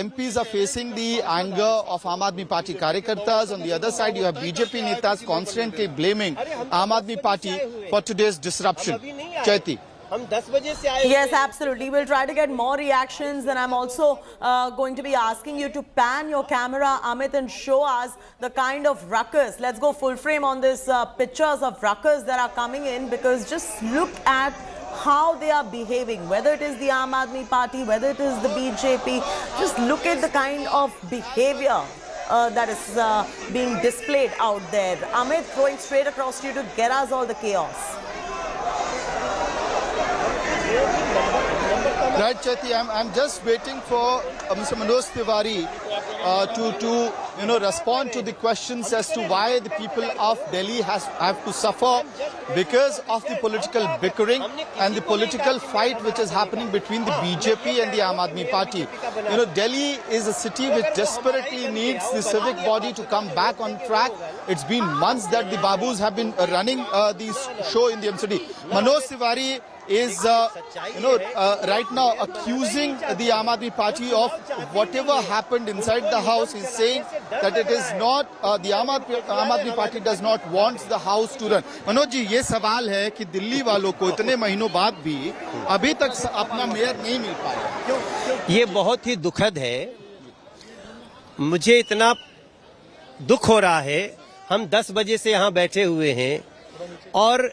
MPs are facing the anger of Aam Aadmi Party Karyakartas. On the other side, you have BJP netas constantly blaming Aam Aadmi Party for today's disruption. Jyoti. हम 10 बजे से आए। Yes, absolutely. We'll try to get more reactions, and I'm also going to be asking you to pan your camera, Amit, and show us the kind of ruckus. Let's go full frame on this pictures of ruckus that are coming in, because just look at how they are behaving, whether it is the Aam Aadmi Party, whether it is the BJP. Just look at the kind of behavior that is being displayed out there. Amit, throwing straight across to you to get us all the chaos. Right, Jyoti, I'm just waiting for Mr. Manoj Tiwari to respond to the questions as to why the people of Delhi have to suffer because of the political bickering and the political fight which is happening between the BJP and the Aam Aadmi Party. You know, Delhi is a city which desperately needs the civic body to come back on track. It's been months that the Babus have been running this show in the MCD. Manoj Tiwari is, right now accusing the Aam Aadmi Party of whatever happened inside the house. He's saying that it is not, the Aam Aadmi Party does not want the house to run. Manoj ji, ये सवाल है कि दिल्ली वालों को इतने महीनों बाद भी अभी तक अपना मेयर नहीं मिल पाया। ये बहुत ही दुखद है। मुझे इतना दुख हो रहा है। हम 10 बजे से यहाँ बैठे हुए हैं और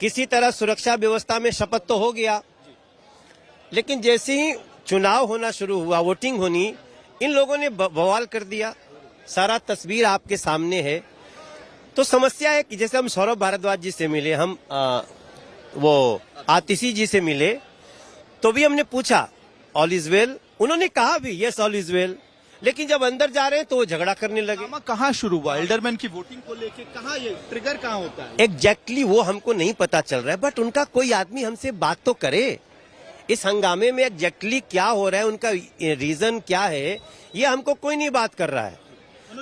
किसी तरह सुरक्षा व्यवस्था में शपथ तो हो गया, लेकिन जैसे ही चुनाव होना शुरू हुआ, वोटिंग होनी, इन लोगों ने बवाल कर दिया। सारा तस्वीर आपके सामने है। तो समस्या है कि जैसे हम सौरभ भारद्वाज जी से मिले, हम वो आतिशी जी से मिले, तो भी हमने पूछा ऑल इज वेल, उन्होंने कहा भी यस ऑल इज वेल, लेकिन जब अंदर जा रहे हैं तो वो झगड़ा करने लगे। कहाँ शुरू हुआ एल्डरमैन की वोटिंग को लेके? कहाँ ये ट्रिगर कहाँ होता है? एग्जैक्टली वो हमको नहीं पता चल रहा है, बट उनका कोई आदमी हमसे बात तो करे। इस हंगामे में एग्जैक्टली क्या हो रहा है, उनका रीजन क्या है, ये हमको कोई नहीं बात कर रहा है।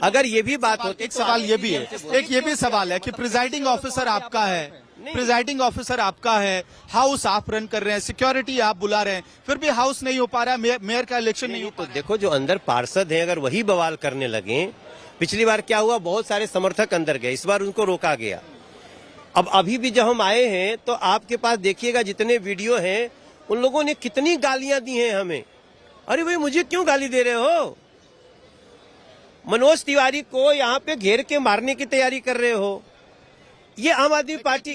अगर ये भी बात होती, एक सवाल ये भी है, एक ये भी सवाल है कि प्रिजाइडिंग ऑफिसर आपका है, प्रिजाइडिंग ऑफिसर आपका है, हाउस आप रन कर रहे हैं, सिक्योरिटी आप बुला रहे हैं, फिर भी हाउस नहीं हो पा रहा है, मेयर का इलेक्शन नहीं हो पा रहा है। देखो, जो अंदर पार्षद हैं, अगर वही बवाल करने लगे, पिछली बार क्या हुआ, बहुत सारे समर्थक अंदर गए, इस बार उनको रोका गया। अब अभी भी जब हम आए हैं तो आपके पास देखिएगा जितने वीडियो हैं, उन लोगों ने कितनी गालियां दी हैं हमें। अरे भाई, मुझे क्यों गाली दे रहे हो? मनोज तिवारी को यहाँ पे घेर के मारने की तैयारी कर रहे हो। ये आम आदमी पार्टी,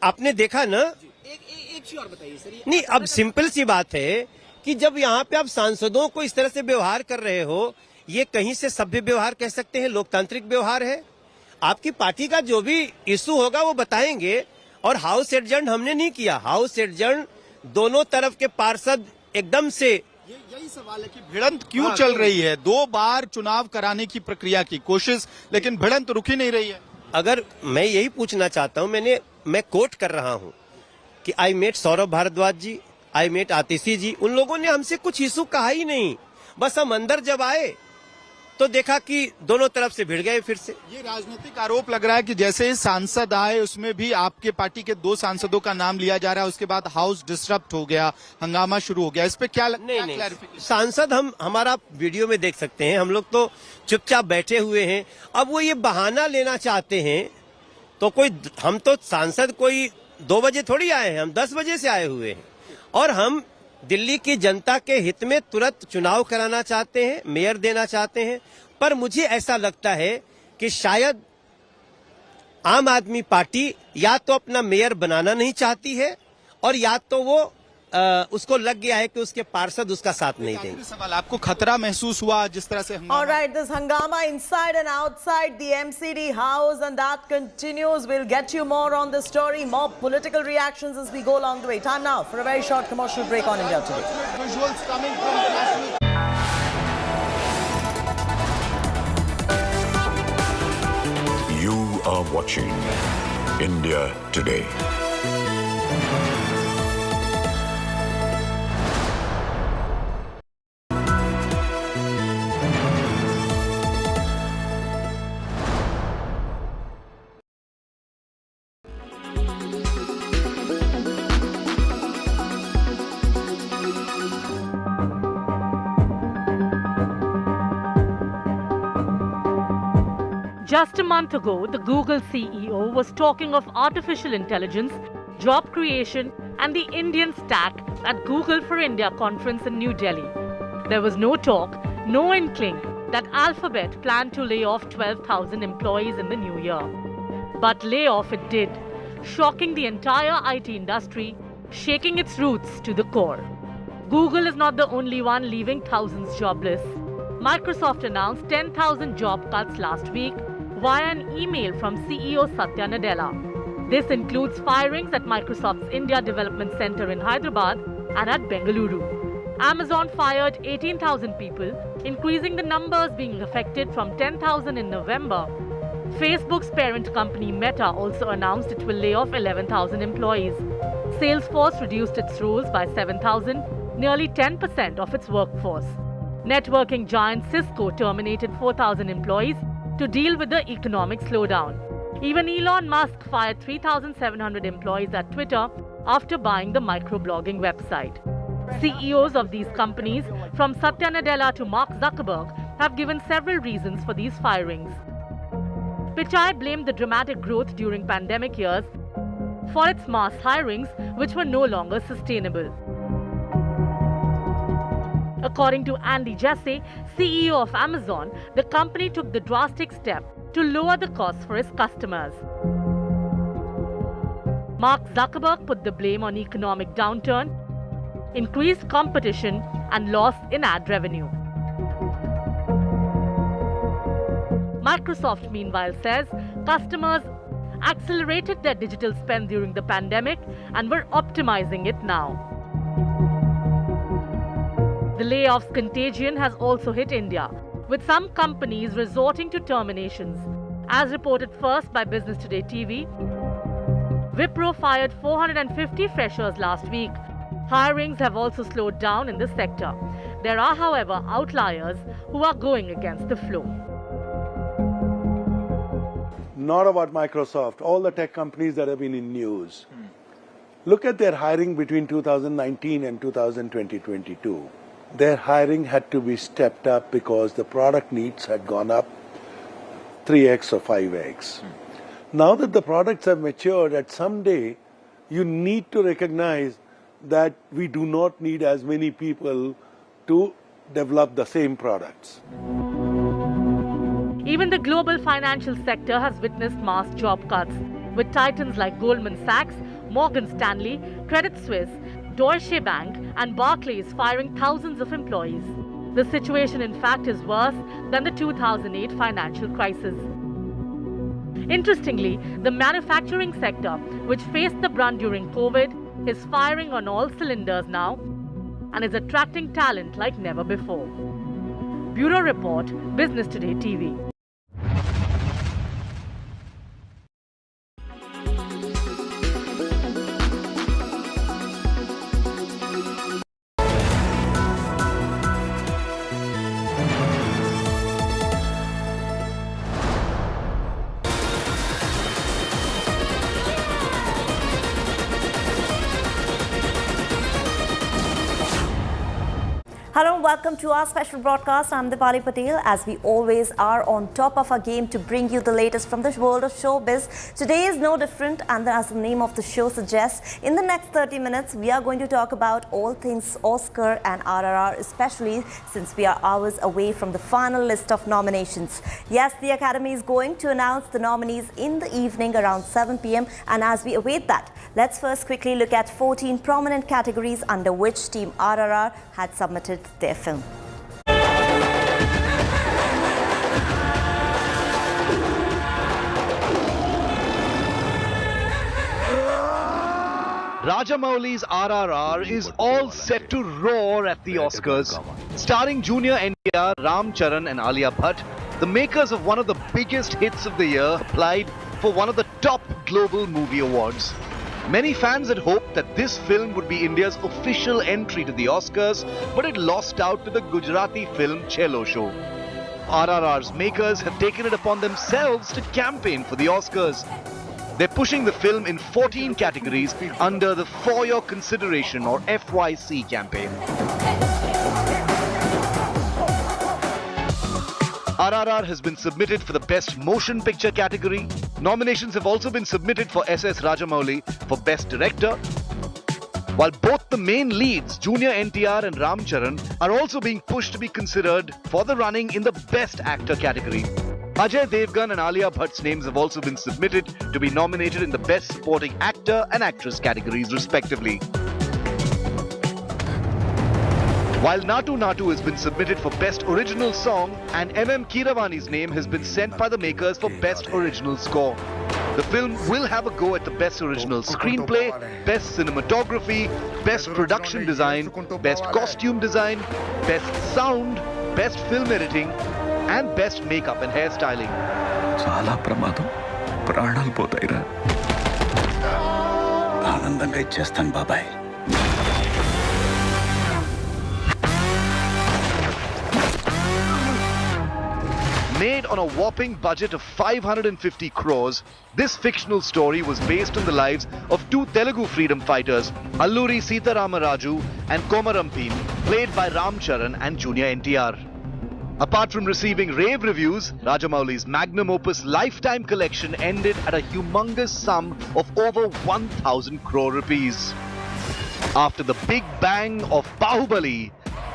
आपने देखा ना? एक चीज और बताइए सर। नहीं, अब सिंपल सी बात है कि जब यहाँ पे आप सांसदों को इस तरह से व्यवहार कर रहे हो, ये कहीं से सभ्य व्यवहार कह सकते हैं, लोकतांत्रिक व्यवहार है। आपकी पार्टी का जो भी इशू होगा वो बताएंगे, और हाउस एडजर्न हमने नहीं किया। हाउस एडजर्न दोनों तरफ के पार्षद एकदम से, यही सवाल है कि भिड़ंत क्यों चल रही है? 2 बार चुनाव कराने की प्रक्रिया की कोशिश, लेकिन भिड़ंत रुक ही नहीं रही है। अगर मैं यही पूछना चाहता हूं, मैं कोट कर रहा हूं कि I met Saurabh Bhardwaj ji, I met Atishi ji, उन लोगों ने हमसे कुछ इशू कहा ही नहीं। बस हम अंदर जब आए तो देखा कि दोनों तरफ से भिड़ गए फिर से। ये राजनीतिक आरोप लग रहा है कि जैसे ही सांसद आए उसमें भी आपके पार्टी के 2 सांसदों का नाम लिया जा रहा है, उसके बाद हाउस डिस्टर्ब हो गया, हंगामा शुरू हो गया। इस पे क्या नहीं, सांसद हमारा वीडियो में देख सकते हैं, हम लोग तो चुपचाप बैठे हुए हैं। अब वो ये बहाना लेना चाहते हैं तो हम तो सांसद कोई 2 बजे थोड़ी आए हैं, हम 10 बजे से आए हुए हैं और हम दिल्ली की जनता के हित में तुरंत चुनाव कराना चाहते हैं, मेयर देना चाहते हैं। पर मुझे ऐसा लगता है कि शायद आम आदमी पार्टी या तो अपना मेयर बनाना नहीं चाहती है और या तो वो उसको लग गया है कि उसके पार्षद उसका साथ नहीं देंगे। सवाल, आपको खतरा महसूस हुआ जिस तरह से All right, this hangama inside and outside the MCD house, and that continues. We'll get you more on this story, more political reactions as we go along the way. Time now for a very short commercial break on India Today. Visuals coming from Kashmir. You are watching India Today. Just a month ago, the Google CEO was talking of artificial intelligence, job creation, and the Indian stack at Google for India conference in New Delhi. There was no talk, no inkling that Alphabet planned to lay off 12,000 employees in the new year. But lay off it did, shocking the entire IT industry, shaking its roots to the core. Google is not the only one leaving thousands jobless. Microsoft announced 10,000 job cuts last week via an email from CEO Satya Nadella. This includes firings at Microsoft's India Development Center in Hyderabad and at Bengaluru. Amazon fired 18,000 people, increasing the numbers being affected from 10,000 in November. Facebook's parent company Meta also announced it will lay off 11,000 employees. Salesforce reduced its roles by 7,000, nearly 10% of its workforce. Networking giant Cisco terminated 4,000 employees to deal with the economic slowdown. Even Elon Musk fired 3,700 employees at Twitter after buying the microblogging website. CEOs of these companies, from Satya Nadella to Mark Zuckerberg, have given several reasons for these firings. Pichai blamed the dramatic growth during pandemic years for its mass hirings, which were no longer sustainable. According to Andy Jassy, CEO of Amazon, the company took the drastic step to lower the costs for its customers. Mark Zuckerberg put the blame on economic downturn, increased competition, and loss in ad revenue. Microsoft, meanwhile, says customers accelerated their digital spend during the pandemic and were optimizing it now. The layoffs contagion has also hit India, with some companies resorting to terminations. As reported first by Business Today TV, Wipro fired 450 freshers last week. Hirings have also slowed down in the sector. There are, however, outliers who are going against the flow. Not about Microsoft, all the tech companies that have been in news. Look at their hiring between 2019 and 2022. Their hiring had to be stepped up because the product needs had gone up 3x or 5x. Now that the products have matured, at some day, you need to recognize that we do not need as many people to develop the same products. Even the global financial sector has witnessed mass job cuts, with titans like Goldman Sachs, Morgan Stanley, Credit Suisse, Deutsche Bank and Barclays firing thousands of employees. The situation, in fact, is worse than the 2008 financial crisis. Interestingly, the manufacturing sector, which faced the brunt during COVID, is firing on all cylinders now and is attracting talent like never before. Bureau Report, Business Today TV. welcome to our special broadcast. I'm Dipali Patel. As we always are on top of our game to bring you the latest from the world of showbiz. Today is no different, and as the name of the show suggests, in the next 30 minutes we are going to talk about all things Oscar and RRR, especially since we are hours away from the final list of nominations. Yes, the Academy is going to announce the nominees in the evening around 7 p.m. and as we await that, let's first quickly look at 14 prominent categories under which Team RRR had submitted their film. Rajamouli's RRR is all set to roar at the Oscars. Starring Junior NTR, Ram Charan and Alia Bhatt, the makers of one of the biggest hits of the year applied for one of the top global movie awards. Many fans had hoped that this film would be India's official entry to the Oscars, but it lost out to the Gujarati film Chhello Show. RRR's makers have taken it upon themselves to campaign for the Oscars. They're pushing the film in 14 categories under the For Your Consideration or FYC campaign. RRR has been submitted for the Best Motion Picture category. Nominations have also been submitted for SS Rajamouli for Best Director, while both the main leads, Junior NTR and Ram Charan, are also being pushed to be considered for the running in the Best Actor category. Ajay Devgan and Alia Bhatt's names have also been submitted to be nominated in the Best Supporting Actor and Actress categories respectively. While Natu Natu has been submitted for Best Original Song and M.M. Keeravani's name has been sent by the makers for Best Original Score. The film will have a go at the Best Original Screenplay, Best Cinematography, Best Production Design, Best Costume Design, Best Sound, Best Film Editing and Best Makeup and Hairstyling. చాలా ప్రమాదం ప్రాణాలు పోతాయిరా ఆనందంగా ఇచ్చేస్తాను బాబాయ్ Made on a whopping budget of 550 crores, this fictional story was based on the lives of two Telugu freedom fighters, Alluri Sitaramaraju and Komarampin, played by Ram Charan and Junior NTR. Apart from receiving rave reviews, Rajamouli's magnum opus Lifetime collection ended at a humongous sum of over 1,000 crore rupees. After the big bang of Bahubali,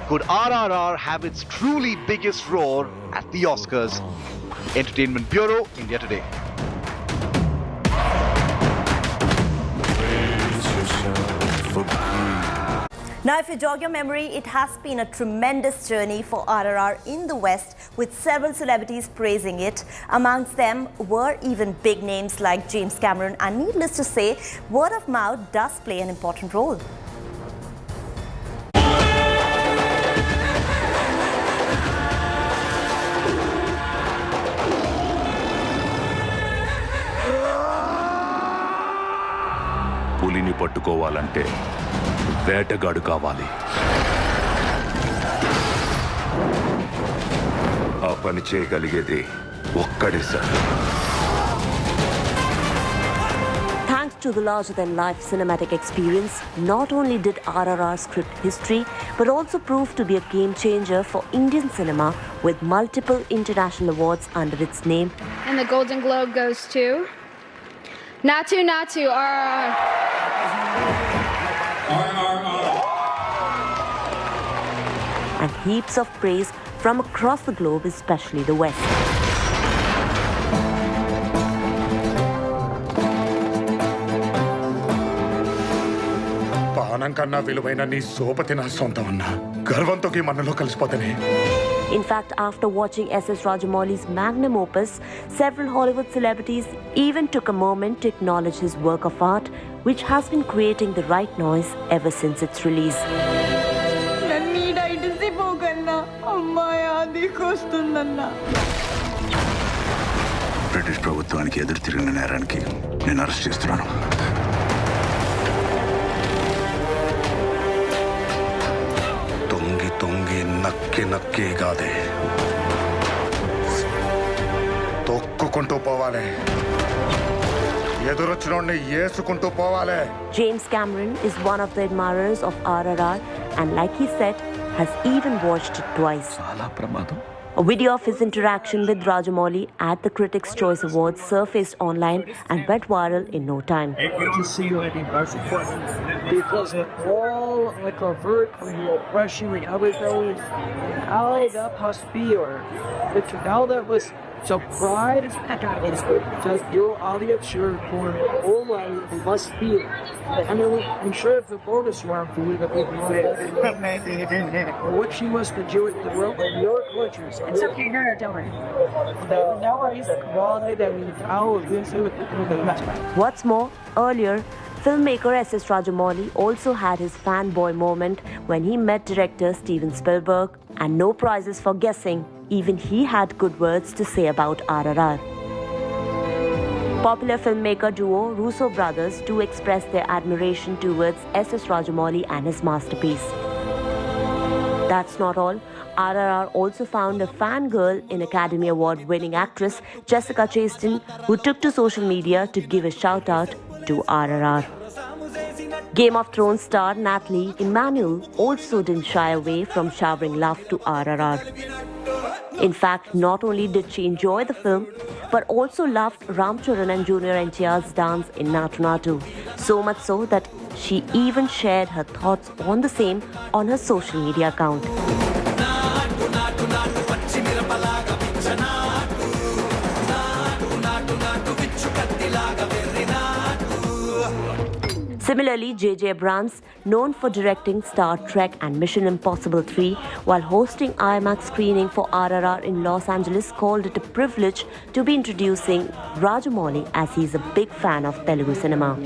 could RRR have its truly biggest roar at the Oscars? Entertainment Bureau, India Today. Now, if you jog your memory, it has been a tremendous journey for RRR in the West, with several celebrities praising it. Amongst them were even big names like James Cameron, and needless to say, word of mouth does play an important role. పులిని పట్టుకోవాలంటే వేటగాడు కావాలి ఆ పని చేయగలిగేది ఒక్కడే sir Thanks to the larger-than-life cinematic experience, not only did RRR script history, but also proved to be a game-changer for Indian cinema with multiple international awards under its name. And the Golden Globe goes to Natu Natu, RRR. And heaps of praise from across the globe, especially the West. పానం కన్నా విలువైన నీ సోపతి నా సొంతం అన్నా గర్వంతో మనలో కలిసిపోతానే. In fact, after watching SS Rajamouli's magnum opus, several Hollywood celebrities even took a moment to acknowledge his work of art, which has been creating the right noise ever since its release. British ప్రభుత్వానికి ఎదురు తిరిగిన నేరానికి నేను arrest చేస్తున్నాను. తొంగి తొంగి నక్కి నక్కి కాదే తొక్కుకుంటూ పోవాలి ఎదురొచ్చినోడిని ఏసుకుంటూ పోవాలి. James Cameron is one of the admirers of RRR, and like he said, has even watched it twice. A video of his interaction with Rajamouli at the Critics' Choice Awards surfaced online and went viral in no time. To see you because of all like overtly oppression and everything, how that must feel. But now that was so pride is just your audience sure for all life must feel. And I'm sure if the bonus round for you that we what she must be doing the world in your cultures. It's okay, no, don't worry. Nowadays, what's more, earlier, filmmaker S.S. Rajamouli also had his fanboy moment when he met director Steven Spielberg, and no prizes for guessing, even he had good words to say about RRR. Popular filmmaker duo Russo brothers do express their admiration towards S.S. Rajamouli and his masterpiece. That's not all. RRR also found a fangirl in Academy Award-winning actress Jessica Chastain, who took to social media to give a shout-out to RRR. Game of Thrones star Natalie Emmanuel also didn't shy away from showering love to RRR. In fact, not only did she enjoy the film, but also loved Ram Charan and Junior NTR's dance in Natu Natu. So much so that she even shared her thoughts on the same on her social media account. Similarly, J.J. Abrams, known for directing Star Trek and Mission Impossible 3, while hosting IMAX screening for RRR in Los Angeles, called it a privilege to be introducing Rajamouli, as he's a big fan of Telugu cinema.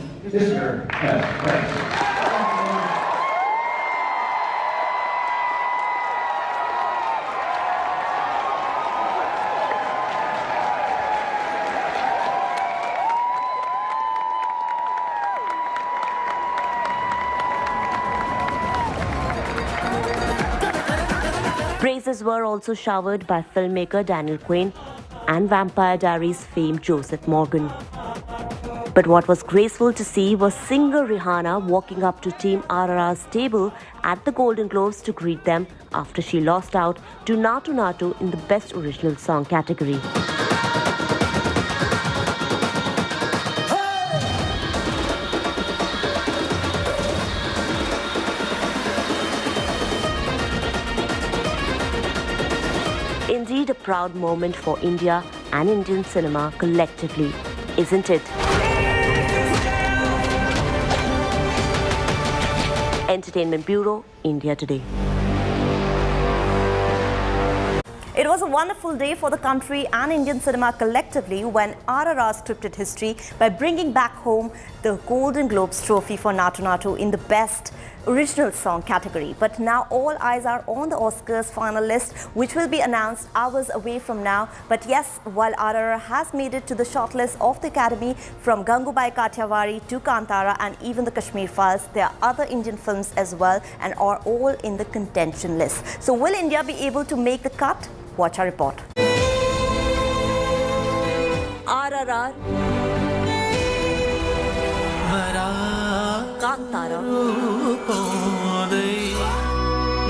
Praises were also showered by filmmaker Daniel Quinn and Vampire Diaries fame Joseph Morgan. But what was graceful to see was singer Rihanna walking up to Team RRR's table at the Golden Globes to greet them after she lost out to Natu Natu in the Best Original Song category. Indeed, a proud moment for India and Indian cinema collectively, isn't it? Entertainment Bureau, India Today. It was a wonderful day for the country and Indian cinema collectively when RRR scripted history by bringing back home the Golden Globes trophy for Natu Natu in the Best Original Song category. But now all eyes are on the Oscars final list, which will be announced hours away from now. But yes, while RRR has made it to the shortlist of the Academy, from Gangubai Kathiawadi to Kantara and even the Kashmir Files, there are other Indian films as well and are all in the contention list. So will India be able to make the cut? Watch our report. RRR, Kantara,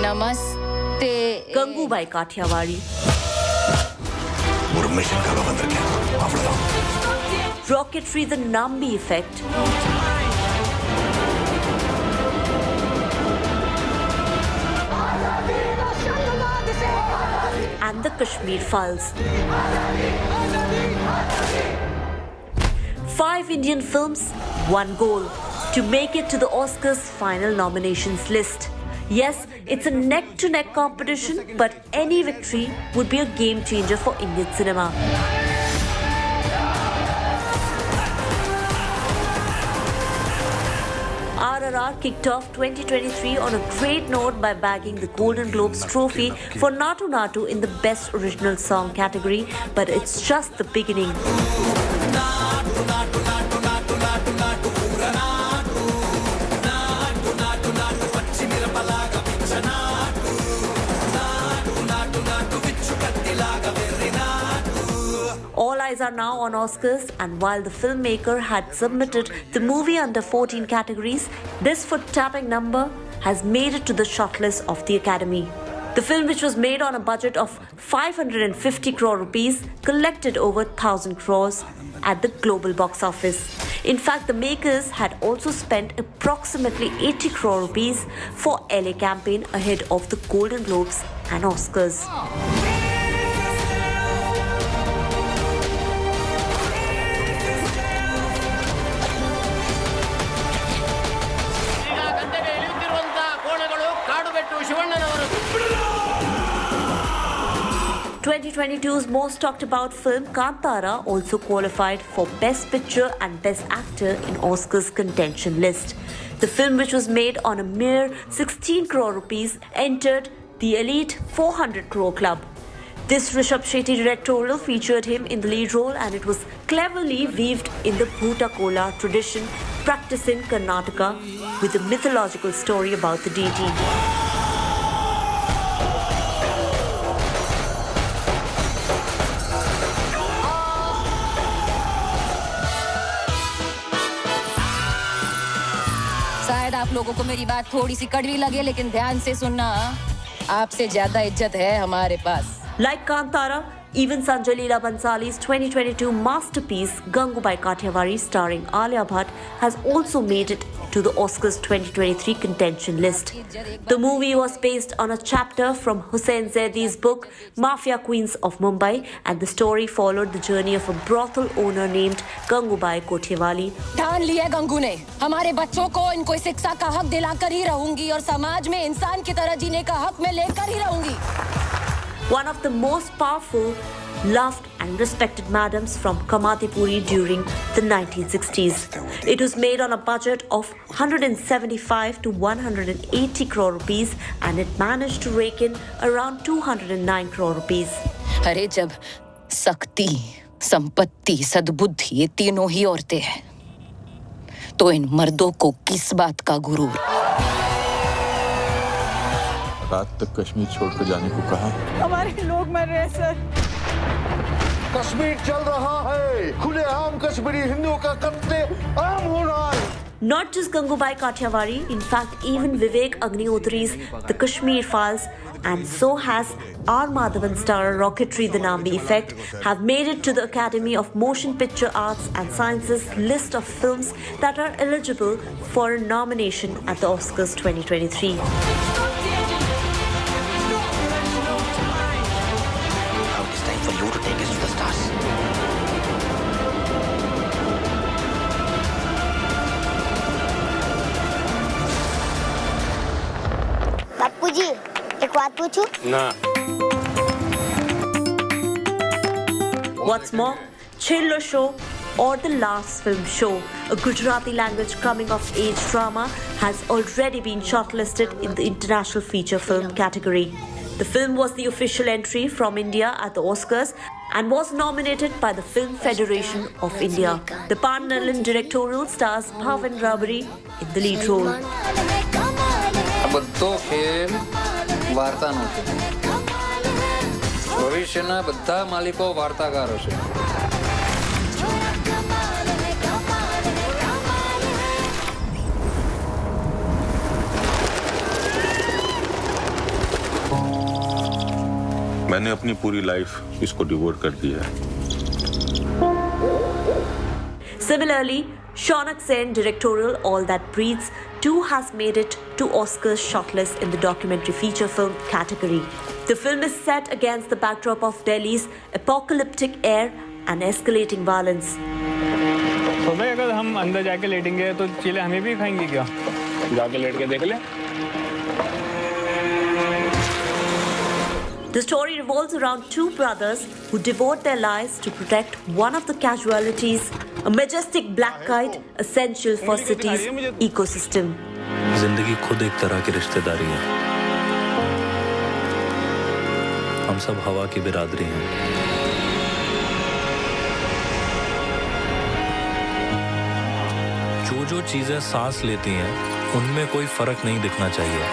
Namaste, Gangubai Kathiawadi, Rocketry, The Nambi Effect, and the Kashmir Files. 5 Indian films, 1 goal: to make it to the Oscars final nominations list. Yes, it's a neck-to-neck competition, but any victory would be a game changer for Indian cinema. RRR kicked off 2023 on a great note by bagging the Golden Globes trophy for Natu Natu in the Best Original Song category, but it's just the beginning. All eyes are now on Oscars, and while the filmmaker had submitted the movie under 14 categories, this foot-tapping number has made it to the shortlist of the Academy. The film, which was made on a budget of 550 crore rupees, collected over 1,000 crores at the global box office. In fact, the makers had also spent approximately 80 crore rupees for LA campaign ahead of the Golden Globes and Oscars. (2022's most talked about film Kantara also qualified for Best Picture and Best Actor in Oscars contention list. The film, which was made on a mere 16 crore rupees, entered the elite 400 crore club. This Rishabh Shetty directorial featured him in the lead role, and it was cleverly weaved in the Bhuta Kola tradition practiced in Karnataka with a mythological story about the deity. शायद आप लोगों को मेरी बात थोड़ी सी कड़वी लगे, लेकिन ध्यान से सुनना, आपसे ज्यादा इज्जत है हमारे पास. Like Kantara, even Sanjay Leela Bhansali's 2022 masterpiece Gangubai Kathiawari starring Alia Bhatt has also made it to the Oscars 2023 contention list. The movie was based on a chapter from Hussain Zaidi's book Mafia Queens of Mumbai, and the story followed the journey of a brothel owner named Gangubai Kathiawari. ठान लिया गंगू ने, हमारे बच्चों को इनको शिक्षा का हक दिलाकर ही रहूंगी और समाज में इंसान की तरह जीने का हक मैं लेकर ही रहूंगी. One of the most powerful, loved and respected madams from Kamatipuri during the 1960s. It was made on a budget of 175 to 180 crore rupees, and it managed to rake in around 209 crore rupees. अरे जब शक्ति, संपत्ति, सद्बुद्धि ये तीनों ही औरतें हैं, तो इन मर्दों को किस बात का गुरूर? रात तक कश्मीर छोड़कर जाने को कहा. हमारे लोग मर रहे हैं सर. कश्मीर चल रहा है, खुलेआम कश्मीरी हिंदुओं का कत्ले आम हो रहा है. Not just Gangubai Kathiawari, in fact even Vivek Agnihotry's The Kashmir Files, and so has R. Madhavan star Rocketry The Nambi Effect, have made it to the Academy of Motion Picture Arts and Sciences list of films that are eligible for a nomination at the Oscars 2023. बापू जी, एक बात पूछूं? ना. What's more, Chillo Show or The Last Film Show, a Gujarati language coming-of-age drama, has already been shortlisted in the International Feature Film category. The film was the official entry from India at the Oscars and was nominated by the Film Federation of India. The Pan-Nalan directorial stars Bhavan Rabari in the lead role. બધો ખેલ વાર્તાનો છે. ભવિષ્યના બધા માલિકો વાર્તાકારો છે. मैंने अपनी पूरी लाइफ इसको डिवोट कर दी है. Similarly, Shaunak Sen directorial All That Breathes too has made it to Oscars shortlist in the documentary feature film category. The film is set against the backdrop of Delhi's apocalyptic air and escalating violence. तो भाई अगर हम अंदर जाके लेटेंगे तो चीले हमें भी खाएंगे क्या? जाके लेट के देख ले. The story revolves around two brothers who devote their lives to protect one of the casualties, a majestic black kite essential for city's ecosystem. जिंदगी खुद एक तरह की रिश्तेदारी है. हम सब हवा की बिरादरी हैं. जो चीजें सांस लेती हैं, उनमें कोई फर्क नहीं दिखना चाहिए.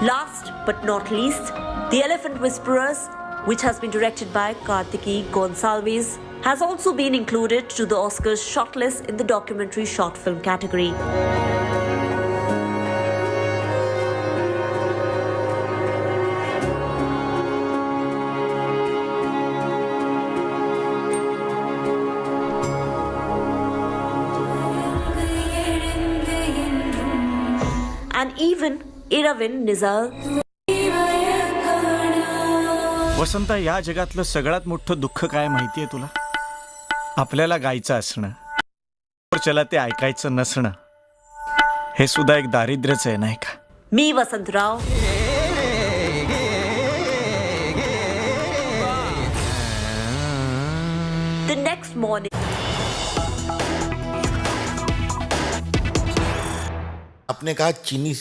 Last but not least, The Elephant Whisperers, which has been directed by Kartiki Gonsalves, has also been included to the Oscars shortlist in the documentary short film category. And even Iravin Nizal. Vasanta, या जगातलं सगळ्यात मोठं दुःख काय माहितीये तुला? आपल्याला गायचं असणं, चला ते ऐकायचं नसणं, हे सुद्धा एक दारिद्र्यच आहे, नाही का? मी वसंतराव. The next morning. आपने कहा चीनी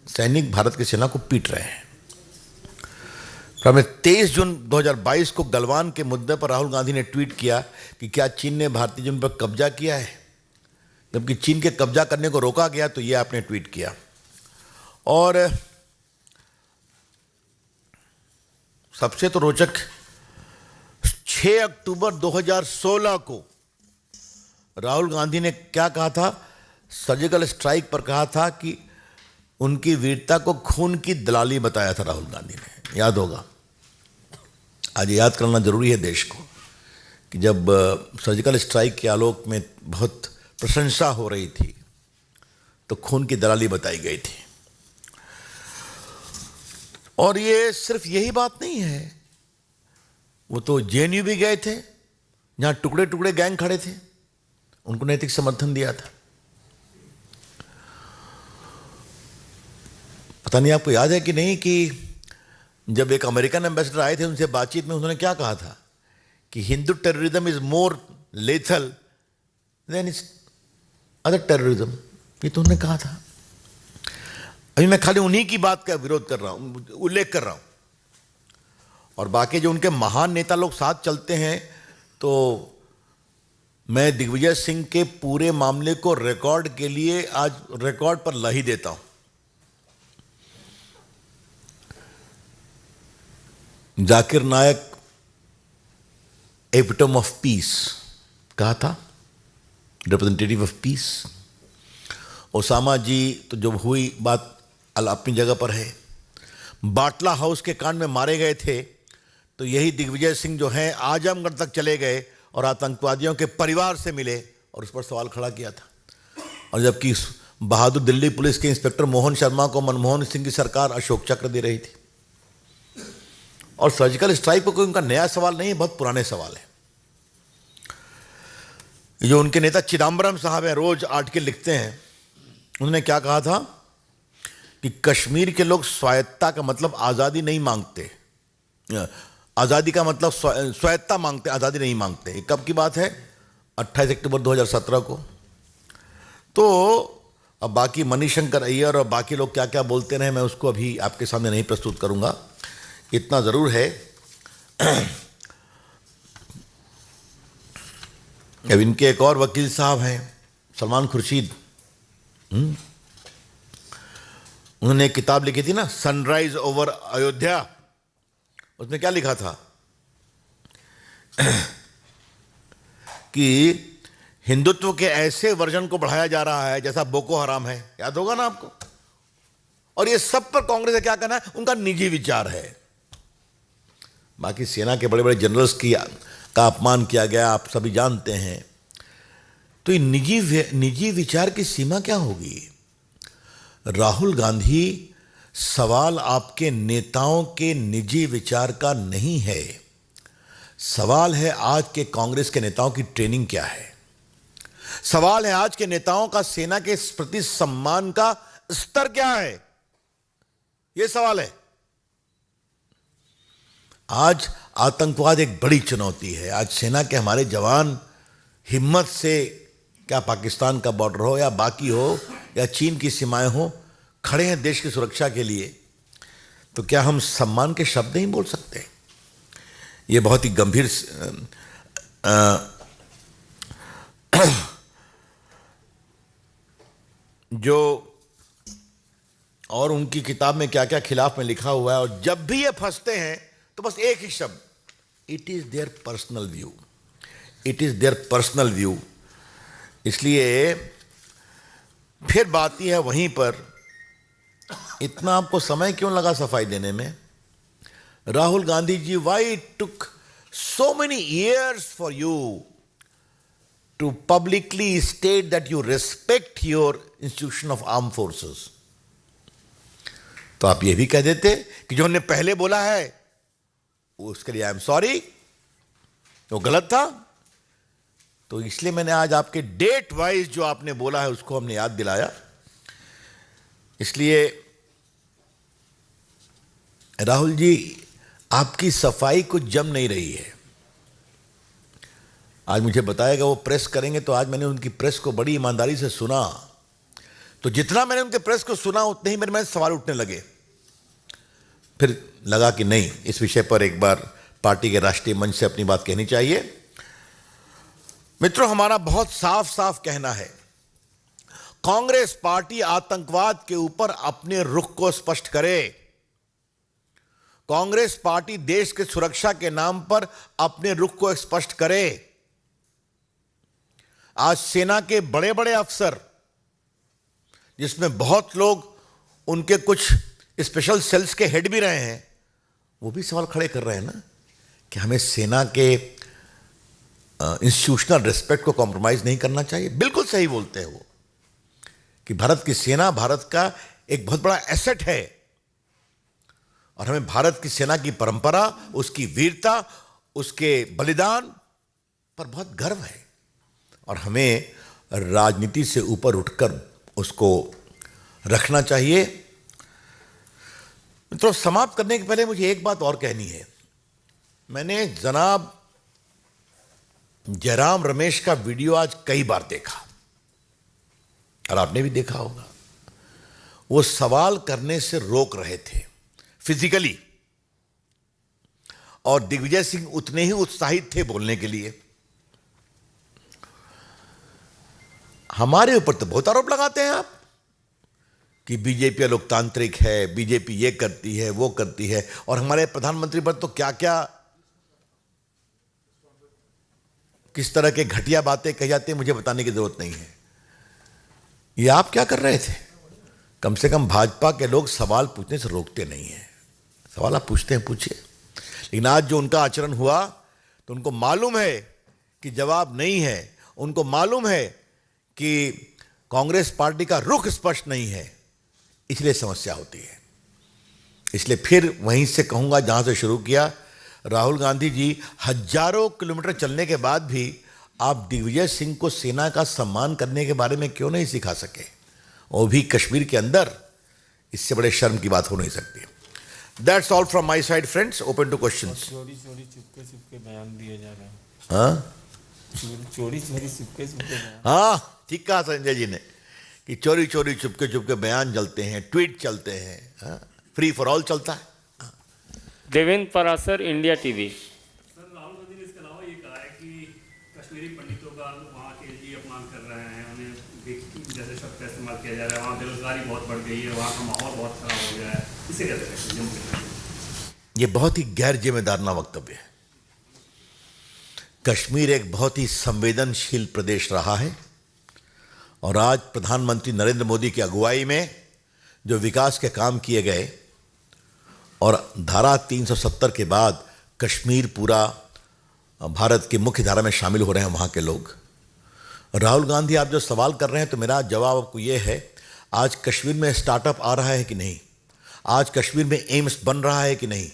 सैनिक भारत की सेना को पीट रहे हैं। हमने 23 जून 2022 को गलवान के मुद्दे पर राहुल गांधी ने ट्वीट किया कि क्या चीन ने भारतीय जमीन पर कब्जा किया है, जबकि चीन के कब्जा करने को रोका गया तो ये आपने ट्वीट किया। और सबसे तो रोचक 6 अक्टूबर 2016 को राहुल गांधी ने क्या कहा था? सर्जिकल स्ट्राइक पर कहा था कि उनकी वीरता को खून की दलाली बताया था राहुल गांधी ने, याद होगा। आज याद करना जरूरी है देश को कि जब सर्जिकल स्ट्राइक के आलोक में बहुत प्रशंसा हो रही थी तो खून की दलाली बताई गई थी। और ये सिर्फ यही बात नहीं है, वो तो जेएनयू भी गए थे जहां टुकड़े टुकड़े गैंग खड़े थे, उनको नैतिक समर्थन दिया था। पता नहीं आपको याद है कि नहीं कि जब एक अमेरिकन एम्बेसडर आए थे, उनसे बातचीत में उन्होंने क्या कहा था कि Hindu terrorism is more lethal than is other terrorism, ये तो उन्होंने कहा था। अभी मैं खाली उन्हीं की बात का विरोध कर रहा हूं, उल्लेख कर रहा हूं, और बाकी जो उनके महान नेता लोग साथ चलते हैं, तो मैं दिग्विजय सिंह के पूरे मामले को रिकॉर्ड के लिए आज रिकॉर्ड पर ला ही देता हूं। जाकिर नायक एपिटम ऑफ पीस कहा था, रिप्रेजेंटेटिव ऑफ पीस। ओसामा जी तो जब हुई बात अपनी जगह पर है। बाटला हाउस के कांड में मारे गए थे तो यही दिग्विजय सिंह जो हैं आजमगढ़ तक चले गए और आतंकवादियों के परिवार से मिले और उस पर सवाल खड़ा किया था। और जबकि बहादुर दिल्ली पुलिस के इंस्पेक्टर मोहन शर्मा को मनमोहन सिंह की सरकार अशोक चक्र दे रही थी। और सर्जिकल स्ट्राइक पर कोई उनका नया सवाल नहीं है, बहुत पुराने सवाल है। जो उनके नेता चिदम्बरम साहब हैं, रोज आर्टिकल लिखते हैं, उन्होंने क्या कहा था कि कश्मीर के लोग स्वायत्ता का मतलब आज़ादी नहीं मांगते, आज़ादी का मतलब स्वायत्ता मांगते, आज़ादी नहीं मांगते। ये कब की बात है? 28 अक्टूबर 2017 को। तो अब बाकी मणिशंकर अय्यर और बाकी लोग क्या क्या बोलते रहे, मैं उसको अभी आपके सामने नहीं प्रस्तुत करूंगा। इतना ज़रूर है अब इनके एक और वकील साहब हैं, सलमान खुर्शीद, उन्होंने एक किताब लिखी थी ना, सनराइज ओवर अयोध्या। उसमें क्या लिखा था कि हिंदुत्व के ऐसे वर्जन को बढ़ाया जा रहा है जैसा बोको हराम है, याद होगा ना आपको। और ये सब पर कांग्रेस का क्या कहना है? उनका निजी विचार है। बाकी सेना के बड़े बड़े जनरल्स का अपमान किया गया, आप सभी जानते हैं। तो ये निजी विचार की सीमा क्या होगी? राहुल गांधी, सवाल आपके नेताओं के निजी विचार का नहीं है, सवाल है आज के कांग्रेस के नेताओं की ट्रेनिंग क्या है। सवाल है आज के नेताओं का सेना के प्रति सम्मान का स्तर क्या है, यह सवाल है। आज आतंकवाद एक बड़ी चुनौती है। आज सेना के हमारे जवान हिम्मत से, क्या पाकिस्तान का बॉर्डर हो या बाकी हो या चीन की सीमाएं हो, खड़े हैं देश की सुरक्षा के लिए। तो क्या हम सम्मान के शब्द नहीं बोल सकते? ये बहुत ही गंभीर जो और उनकी किताब में क्या क्या खिलाफ में लिखा हुआ है, और जब भी ये फंसते हैं तो बस एक ही शब्द, it is their personal view, it is their personal view. इसलिए फिर बात यह है वहीं पर, इतना आपको समय क्यों लगा सफाई देने में? Rahul Gandhi ji, why it took so many years for you to publicly state that you respect your institution of armed forces? तो आप ये भी कह देते कि जो हमने पहले बोला है उसके लिए आई एम सॉरी, वो गलत था। तो इसलिए मैंने आज आपके डेट वाइज जो आपने बोला है उसको हमने याद दिलाया। इसलिए राहुल जी, आपकी सफाई कुछ जम नहीं रही है। आज मुझे बताएगा वो प्रेस करेंगे, तो आज मैंने उनकी प्रेस को बड़ी ईमानदारी से सुना, तो जितना मैंने उनके प्रेस को सुना उतने ही मेरे में सवाल उठने लगे। फिर लगा कि नहीं, इस विषय पर एक बार पार्टी के राष्ट्रीय मंच से अपनी बात कहनी चाहिए। मित्रों, हमारा बहुत साफ साफ कहना है, कांग्रेस पार्टी आतंकवाद के ऊपर अपने रुख को स्पष्ट करे। कांग्रेस पार्टी देश के सुरक्षा के नाम पर अपने रुख को स्पष्ट करे। आज सेना के बड़े बड़े अफसर, जिसमें बहुत लोग उनके कुछ स्पेशल सेल्स के हेड भी रहे हैं, वो भी सवाल खड़े कर रहे हैं ना कि हमें सेना के इंस्टीट्यूशनल रिस्पेक्ट को कॉम्प्रोमाइज नहीं करना चाहिए। बिल्कुल सही बोलते हैं वो कि भारत की सेना भारत का एक बहुत बड़ा एसेट है, और हमें भारत की सेना की परंपरा, उसकी वीरता, उसके बलिदान पर बहुत गर्व है, और हमें राजनीति से ऊपर उठकर उसको रखना चाहिए। तो समाप्त करने के पहले मुझे एक बात और कहनी है। मैंने जनाब जयराम रमेश का वीडियो आज कई बार देखा, और आपने भी देखा होगा। वो सवाल करने से रोक रहे थे फिजिकली, और दिग्विजय सिंह उतने ही उत्साहित थे बोलने के लिए। हमारे ऊपर तो बहुत आरोप लगाते हैं आप कि बीजेपी लोकतांत्रिक है, बीजेपी ये करती है, वो करती है, और हमारे प्रधानमंत्री पर तो क्या क्या किस तरह के घटिया बातें कही जाती हैं, मुझे बताने की जरूरत नहीं है। ये आप क्या कर रहे थे? कम से कम भाजपा के लोग सवाल पूछने से रोकते नहीं हैं। सवाल आप पूछते हैं, पूछिए। लेकिन आज जो उनका आचरण हुआ, तो उनको मालूम है कि जवाब नहीं है, उनको मालूम है कि कांग्रेस पार्टी का रुख स्पष्ट नहीं है, इसलिए समस्या होती है। इसलिए फिर वहीं से कहूंगा जहां से शुरू किया, राहुल गांधी जी, हजारों किलोमीटर चलने के बाद भी आप दिग्विजय सिंह को सेना का सम्मान करने के बारे में क्यों नहीं सिखा सके, वो भी कश्मीर के अंदर? इससे बड़े शर्म की बात हो नहीं सकती। That's all from my side, friends. Open to questions. चोरी चोरी चुपके चुपके बयान दिए जा रहे हैं। हाँ, चोरी चोरी चुपके चुपके। हाँ, ठीक कहा संजय जी ने कि चोरी चोरी चुपके चुपके बयान चलते हैं, ट्वीट चलते हैं, फ्री फॉर ऑल चलता है। Devendra Parashar, India TV. Sir, Rahul Gandhi ने इसके अलावा ये कहा है कि कश्मीरी पंडितों का वहाँ के जी अपमान कर रहे हैं, उन्हें जैसे शब्द का इस्तेमाल किया जा रहा है, वहाँ बेरोजगारी बहुत बढ़ गई है, वहाँ का माहौल बहुत खराब हो गया है, इसे कैसे देखते हैं जम्मू कश्मीर? ये बहुत ही गैर जिम्मेदाराना वक्तव्य है। कश्मीर एक बहुत ही संवेदनशील प्रदेश रहा है, और आज प्रधानमंत्री नरेंद्र मोदी की अगुवाई में जो विकास के काम किए गए, और धारा 370 के बाद कश्मीर पूरा भारत की मुख्य धारा में शामिल हो रहे हैं वहाँ के लोग। राहुल गांधी, आप जो सवाल कर रहे हैं, तो मेरा जवाब आपको ये है, आज कश्मीर में स्टार्टअप आ रहा है कि नहीं? आज कश्मीर में एम्स बन रहा है कि नहीं?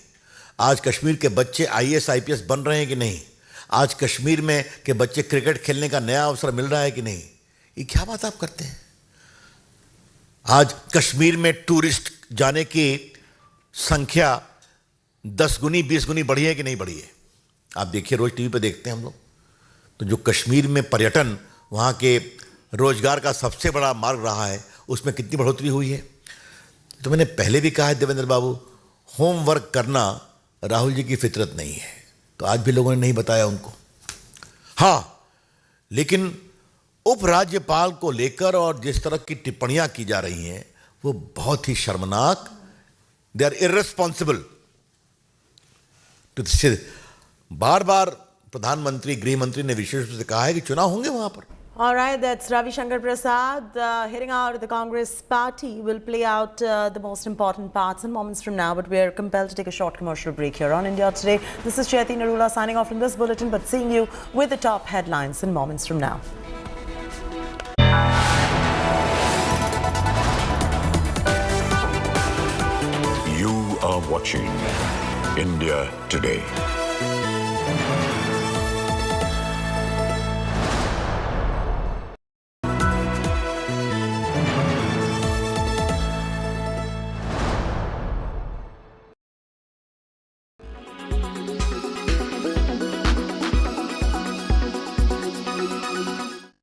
आज कश्मीर के बच्चे IAS IPS बन रहे हैं कि नहीं? आज कश्मीर में के बच्चे क्रिकेट खेलने का नया अवसर मिल रहा है कि नहीं? ये क्या बात आप करते हैं? आज कश्मीर में टूरिस्ट जाने की संख्या 10 गुनी 20 गुनी बढ़ी है कि नहीं बढ़ी है? आप देखिए, रोज टीवी पे देखते हैं हम लोग, तो जो कश्मीर में पर्यटन, वहाँ के रोजगार का सबसे बड़ा मार्ग रहा है, उसमें कितनी बढ़ोतरी हुई है। तो मैंने पहले भी कहा है देवेंद्र बाबू, होमवर्क करना राहुल जी की फितरत नहीं है, तो आज भी लोगों ने नहीं बताया उनको। हाँ, लेकिन उपराज्यपाल को लेकर और जिस तरह की टिप्पणियां की जा रही हैं, वो बहुत ही शर्मनाक, दे आर इर्रेस्पॉन्सिबल। बार बार प्रधानमंत्री, गृह मंत्री ने विशेष रूप से कहा है कि चुनाव होंगे वहां पर। All right, that's Ravi Shankar Prasad heading out of the Congress party. Will play out the most important parts in moments from now, but we are compelled to take a short commercial break here on India Today. This is Chaiti Narula signing off from this bulletin, but seeing you with the top headlines in moments from now. You are watching India Today.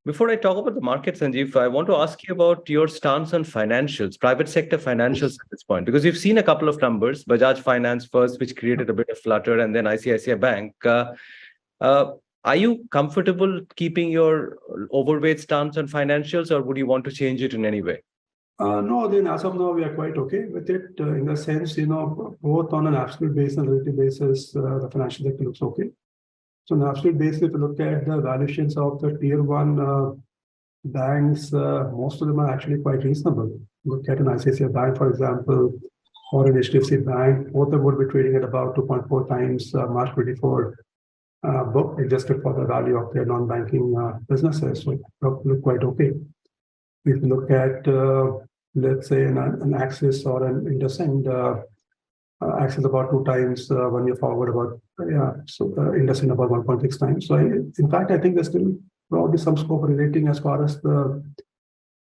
Before I talk about the market, Sanjeev, I want to ask you about your stance on financials, private sector financials at this point, because we've seen a couple of numbers, Bajaj Finance first, which created a bit of flutter, and then ICICI Bank. Are you comfortable keeping your overweight stance on financials, or would you want to change it in any way? No, then as of now, we are quite okay with it in the sense, both on an absolute basis and relative basis, the financial sector looks okay. So on an absolute basis, if you look at the valuations of the tier 1 banks, most of them are actually quite reasonable. Look at an ICICI Bank, for example, or an HDFC Bank, both of them would be trading at about 2.4 times March 24 book, adjusted for the value of their non-banking businesses. So it look quite okay. If you look at, let's say, an Axis or an IndusInd, Axis about 2 times 1 year forward, about so the IndusInd about 1.6 times. So in fact, I think there's still probably some scope for relating as far as the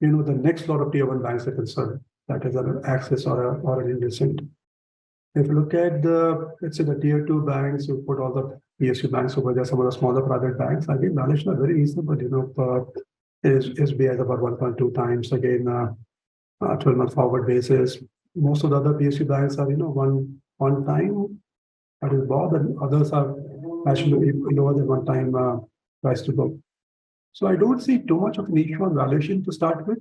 the next lot of tier 1 banks are concerned. That is an Axis or an IndusInd. If you look at let's say the tier 2 banks, you put all the PSU banks over there, some of the smaller private banks, again, valuation are very reasonable. SBI is about 1.2 times, again, 12-month forward basis. Most of the other PSU banks are, one time, that is Bob, and others are actually lower than 1 time price to book. So I don't see too much of an issue on valuation to start with.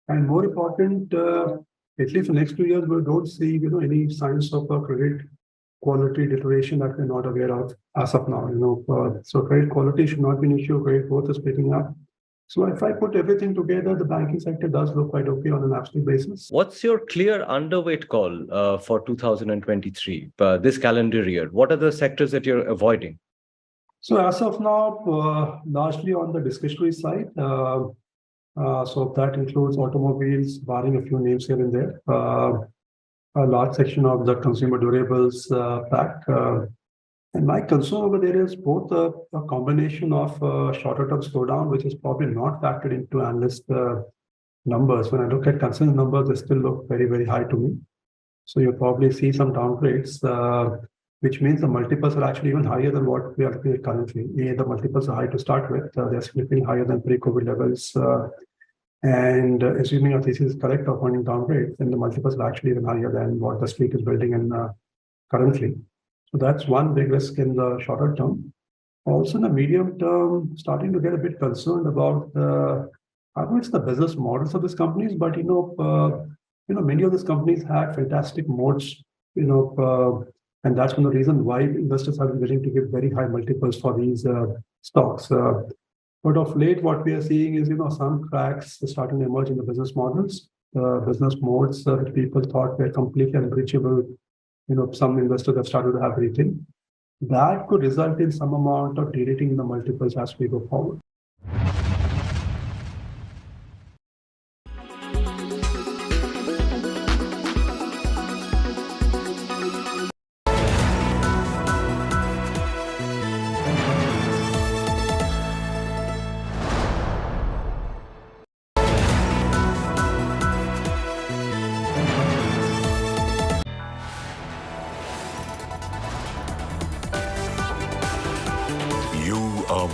And more important, at least for the next 2 years, we don't see, any signs of a credit quality deterioration that we're not aware of as of now. So credit quality should not be an issue. Credit growth is picking up. So if I put everything together, the banking sector does look quite okay on an absolute basis. What's your clear underweight call for 2023, this calendar year? What are the sectors that you're avoiding? So as of now, largely on the discretionary side. So that includes automobiles, barring a few names here and there. A large section of the consumer durables pack. And my concern over there is both a combination of shorter-term slowdown, which is probably not factored into analyst numbers. When I look at consensus numbers, they still look very, very high to me. So you'll probably see some downgrades, which means the multiples are actually even higher than what we are looking at currently. The multiples are high to start with. They're significantly higher than pre-COVID levels. And assuming our thesis is correct of finding downgrades, then the multiples are actually even higher than what the street is building in currently. So that's one big risk in the shorter term. Also in the medium term, starting to get a bit concerned about the business models of these companies, but many of these companies had fantastic moats, and that's one of the reasons why investors have been willing to give very high multiples for these stocks. But of late, what we are seeing is, some cracks starting to emerge in the business models, business modes that people thought were completely unbreachable. Some investors have started to have rethink. That could result in some amount of derating in the multiples as we go forward.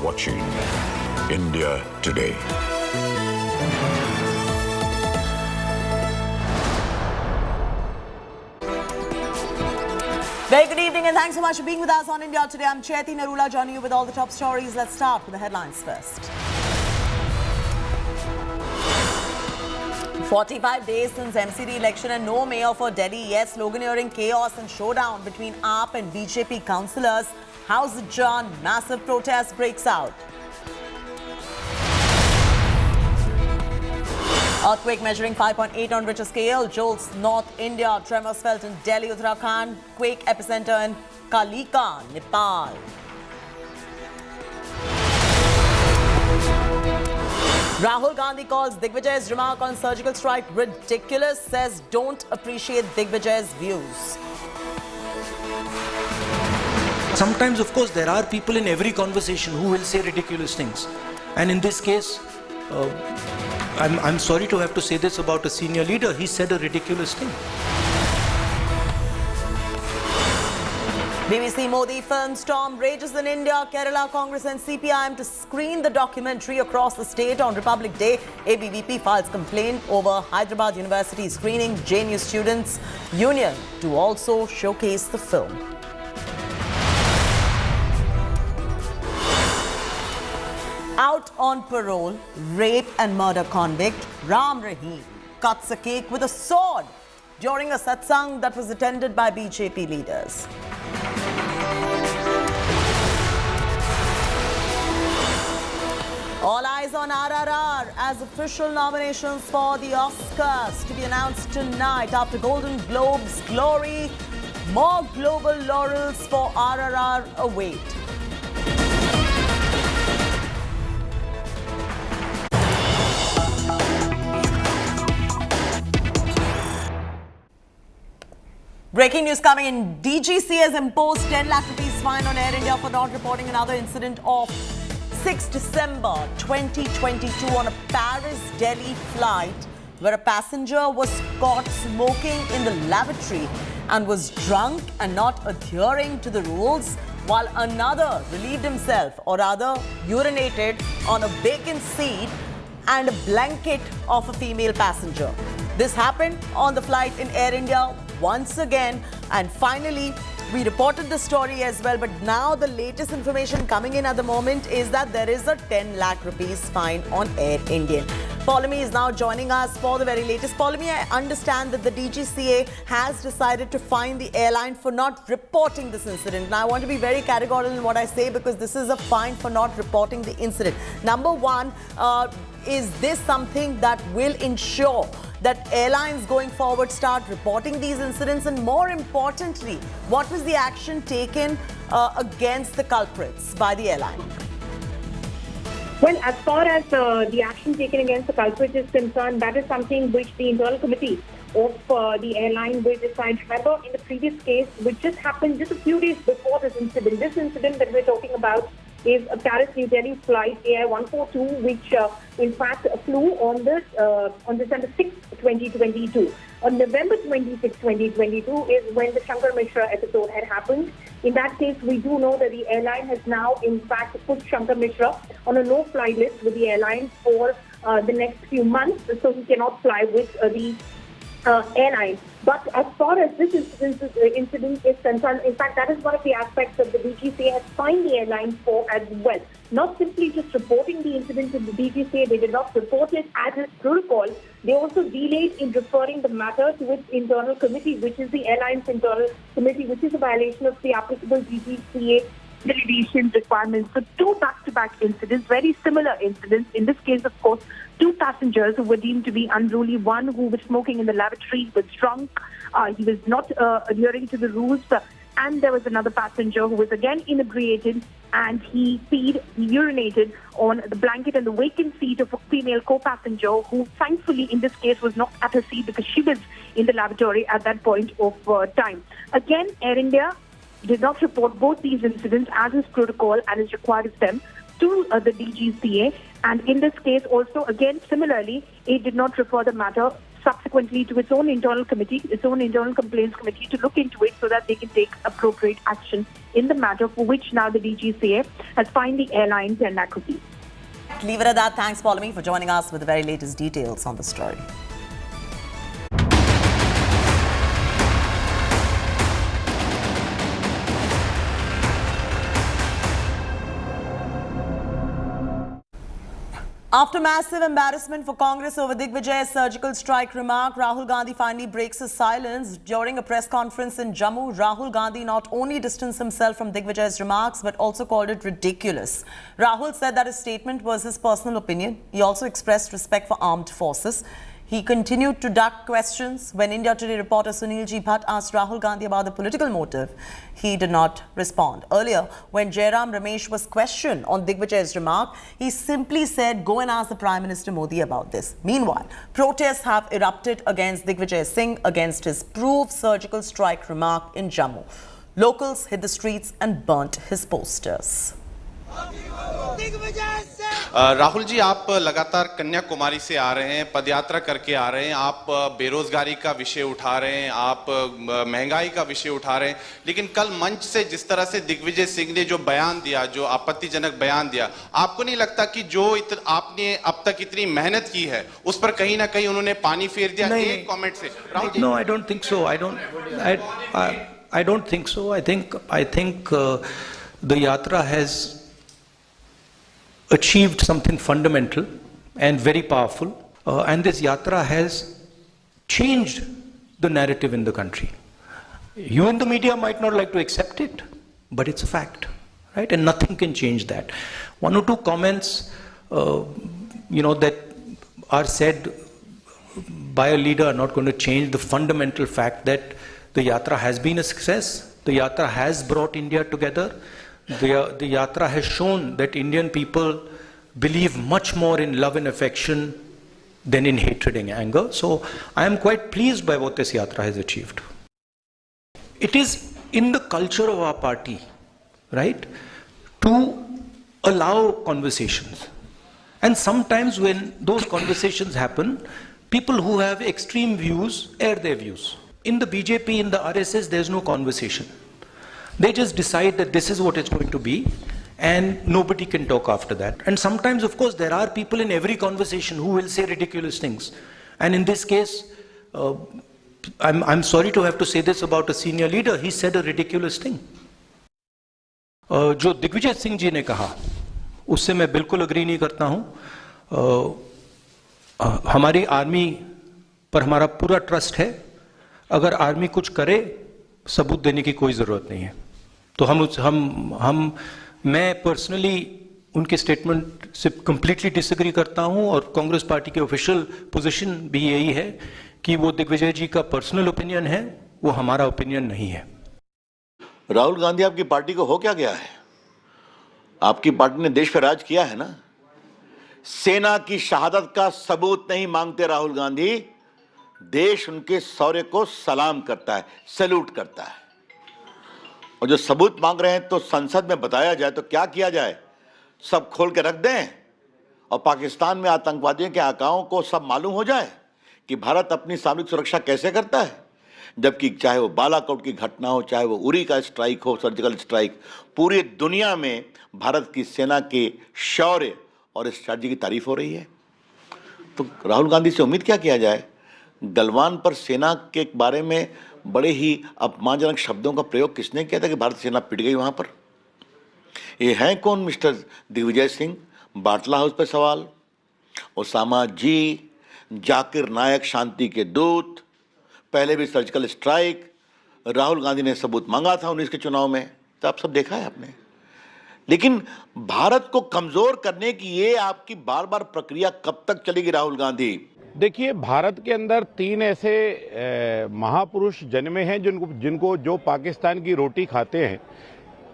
Watching India Today. Very good evening and thanks so much for being with us on India Today. I'm Chaiti Narula joining you with all the top stories. Let's start with the headlines first. 45 days since MCD election and no mayor for Delhi. Yes, sloganeering chaos and showdown between AAP and BJP councillors. How's it, John? Massive protest breaks out. Earthquake measuring 5.8 on Richter scale jolts North India. Tremors felt in Delhi, Uttarakhand. Quake epicenter in Kalika, Nepal. Rahul Gandhi calls Digvijaya's remark on surgical strike ridiculous, says don't appreciate Digvijaya's views. Sometimes, of course, there are people in every conversation who will say ridiculous things. And in this case, I'm sorry to have to say this about a senior leader. He said a ridiculous thing. BBC Modi film storm rages in India. Kerala Congress and CPIM to screen the documentary across the state on Republic Day. ABVP files complaint over Hyderabad University screening. JNU Students Union to also showcase the film. Out on parole, rape and murder convict Ram Rahim cuts a cake with a sword during a satsang that was attended by BJP leaders. All eyes on RRR as official nominations for the Oscars to be announced tonight after Golden Globes glory. More global laurels for RRR await. Breaking news coming in. DGC has imposed 10 lakh rupees fine on Air India for not reporting another incident of 6 December 2022 on a Paris-Delhi flight where a passenger was caught smoking in the lavatory and was drunk and not adhering to the rules, while another relieved himself, or rather urinated, on a vacant seat and a blanket of a female passenger. This happened on the flight in Air India once again, and finally we reported the story as well, but now the latest information coming in at the moment is that there is a 10 lakh rupees fine on Air Indian. Paulami is now joining us for the very latest. Paulami, I understand that the DGCA has decided to fine the airline for not reporting this incident. Now, I want to be very categorical in what I say because this is a fine for not reporting the incident. Number one, is this something that will ensure that airlines going forward start reporting these incidents? And more importantly, what was the action taken against the culprits by the airline? Well, as far as the action taken against the culprits is concerned, that is something which the internal committee of the airline will decide. Remember, in the previous case, which just happened just a few days before this incident that we're talking about is a Paris-New Delhi flight Air 142, which in fact flew on December 6, 2022. On November 26, 2022 is when the Shankar Mishra episode had happened. In that case, we do know that the airline has now in fact put Shankar Mishra on a no-fly list with the airline for the next few months, so he cannot fly with the airline. But as far as this incident is concerned, in fact, that is one of the aspects that the DGCA has fined the airline for as well. Not simply just reporting the incident to the DGCA, they did not report it as is protocol. They also delayed in referring the matter to its internal committee, which is the airline's internal committee, which is a violation of the applicable DGCA delegation requirements. So two back-to-back incidents, very similar incidents. In this case, of course, two passengers who were deemed to be unruly. One who was smoking in the lavatory, was drunk. He was not adhering to the rules. And there was another passenger who was again inebriated, and he urinated on the blanket and the vacant seat of a female co-passenger who thankfully in this case was not at her seat because she was in the lavatory at that point of time. Again, Air India did not report both these incidents as is protocol and is required of them to the DGCA. And in this case also, again, similarly, it did not refer the matter subsequently to its own internal committee, its own internal complaints committee to look into it so that they can take appropriate action in the matter, for which now the DGCA has fined the airline 10 lakh rupees. Leave it at that. Thanks, Paulami, for joining us with the very latest details on the story. After massive embarrassment for Congress over Digvijaya's surgical strike remark, Rahul Gandhi finally breaks his silence. During a press conference in Jammu, Rahul Gandhi not only distanced himself from Digvijaya's remarks but also called it ridiculous. Rahul said that his statement was his personal opinion. He also expressed respect for armed forces. He continued to duck questions. When India Today reporter Sunil G. Bhatt asked Rahul Gandhi about the political motive, he did not respond. Earlier, when Ram Rahim was questioned on Digvijaya's remark, he simply said, "Go and ask the Prime Minister Modi about this." Meanwhile, protests have erupted against Digvijay Singh against his proved surgical strike remark in Jammu. Locals hit the streets and burnt his posters. Rahul ji, आप लगातार कन्याकुमारी से आ रहे हैं, पदयात्रा करके आ रहे हैं, आप बेरोजगारी का विषय उठा रहे हैं, आप महंगाई का विषय उठा रहे हैं, लेकिन कल मंच से जिस तरह से दिग्विजय सिंह ने जो बयान दिया, जो आपत्तिजनक बयान दिया, आपको नहीं लगता कि जो आपने अब तक इतनी मेहनत की है उस पर कहीं ना कहीं उन्होंने पानी फेर दिया एक कमेंट से? No, I don't think so. I don't think so. I think the yatra has achieved something fundamental and very powerful, and this yatra has changed the narrative in the country. You in the media might not like to accept it, but it's a fact, right? And nothing can change that. One or two comments, that are said by a leader are not going to change the fundamental fact that the yatra has been a success. The yatra has brought India together. The yatra has shown that Indian people believe much more in love and affection than in hatred and anger. So I am quite pleased by what this yatra has achieved. It is in the culture of our party, right, to allow conversations. And sometimes when those conversations happen, people who have extreme views air their views. In the BJP, in the RSS, there's no conversation. They just decide that this is what it's going to be, and nobody can talk after that. And sometimes, of course, there are people in every conversation who will say ridiculous things. And in this case, I'm sorry to have to say this about a senior leader, he said a ridiculous thing. जो दिग्विजय सिंह जी ने कहा, उससे मैं बिल्कुल agree नहीं करता हूँ. हमारी आर्मी पर हमारा पूरा ट्रस्ट है. अगर आर्मी कुछ करे, सबूत देने की कोई ज़रूरत नहीं है. तो मैं पर्सनली उनके स्टेटमेंट से कंप्लीटली डिसएग्री करता हूं, और कांग्रेस पार्टी की ऑफिशियल पोजीशन भी यही है कि वो दिग्विजय जी का पर्सनल ओपिनियन है, वो हमारा ओपिनियन नहीं है. राहुल गांधी, आपकी पार्टी को हो क्या गया है? आपकी पार्टी ने देश पर राज किया है ना. सेना की शहादत का सबूत नहीं मांगते राहुल गांधी. देश उनके शौर्य को सलाम करता है, सैल्यूट करता है. और जो सबूत मांग रहे हैं तो संसद में बताया जाए तो क्या किया जाए? सब खोल के रख दें और पाकिस्तान में आतंकवादियों के आकाओं को सब मालूम हो जाए कि भारत अपनी सामरिक सुरक्षा कैसे करता है. जबकि चाहे वो बालाकोट की घटना हो, चाहे वो उरी का स्ट्राइक हो, सर्जिकल स्ट्राइक, पूरी दुनिया में भारत की सेना के शौर्य और स्ट्रैटेजी की तारीफ हो रही है. तो राहुल गांधी से उम्मीद क्या किया जाए? गलवान पर सेना के बारे में बड़े ही अपमानजनक शब्दों का प्रयोग किसने किया था कि भारतीय सेना पिट गई वहां पर? ये हैं कौन मिस्टर दिग्विजय सिंह? बाटला हाउस पर सवाल, ओसामा जी, जाकिर नायक शांति के दूत, पहले भी सर्जिकल स्ट्राइक. राहुल गांधी ने सबूत मांगा था 19 के चुनाव में, तो आप सब देखा है आपने. लेकिन भारत को कमजोर करने की ये आपकी बार बार प्रक्रिया कब तक चलेगी राहुल गांधी? देखिए, भारत के अंदर 3 ऐसे महापुरुष जन्मे हैं जिनको जो पाकिस्तान की रोटी खाते हैं,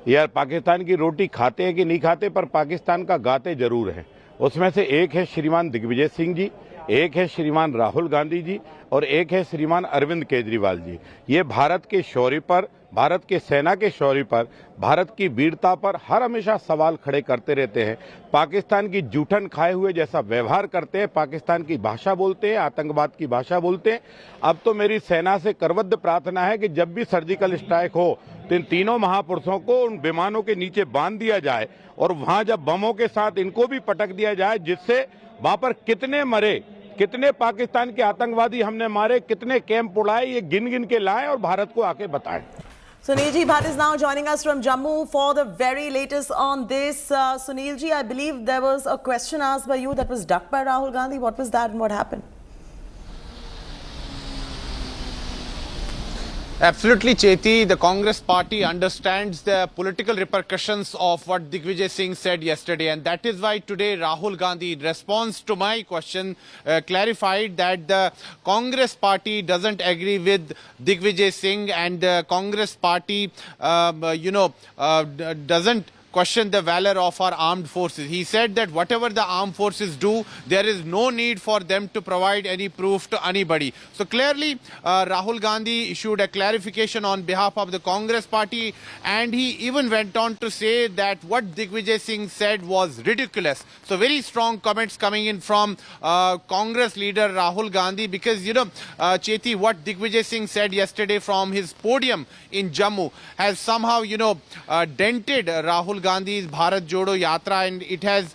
या पाकिस्तान की रोटी खाते हैं कि नहीं खाते, पर पाकिस्तान का गाते जरूर हैं. उसमें से एक है श्रीमान दिग्विजय सिंह जी, एक है श्रीमान राहुल गांधी जी, और एक है श्रीमान अरविंद केजरीवाल जी. ये भारत के शौर्य पर, भारत के सेना के शौर्य पर, भारत की वीरता पर हर हमेशा सवाल खड़े करते रहते हैं. पाकिस्तान की जूठन खाए हुए जैसा व्यवहार करते हैं, पाकिस्तान की भाषा बोलते हैं, आतंकवाद की भाषा बोलते हैं. अब तो मेरी सेना से करबद्ध प्रार्थना है कि जब भी सर्जिकल स्ट्राइक हो तो इन तीनों महापुरुषों को उन विमानों के नीचे बांध दिया जाए, और वहां जब बमों के साथ इनको भी पटक दिया जाए, जिससे वहां पर कितने मरे, कितने पाकिस्तान के आतंकवादी हमने मारे, कितने कैंप उड़ाए, ये गिन गिन के लाएं और भारत को आके बताएं. Sunilji Bhatt is now joining us from Jammu for the very latest on this. Sunilji, I believe there was a question asked by you that was ducked by Rahul Gandhi. What was that and what happened? Absolutely, Cheti. The Congress party understands the political repercussions of what Digvijaya Singh said yesterday, and that is why today Rahul Gandhi, in response to my question, clarified that the Congress party doesn't agree with Digvijaya Singh, and the Congress party, doesn't question the valor of our armed forces. He said that whatever the armed forces do, there is no need for them to provide any proof to anybody. So clearly, Rahul Gandhi issued a clarification on behalf of the Congress party, and he even went on to say that what Digvijaya Singh said was ridiculous. So very strong comments coming in from Congress leader Rahul Gandhi, because, Cheti, what Digvijaya Singh said yesterday from his podium in Jammu has somehow, dented Rahul Gandhi's Bharat Jodo Yatra, and it has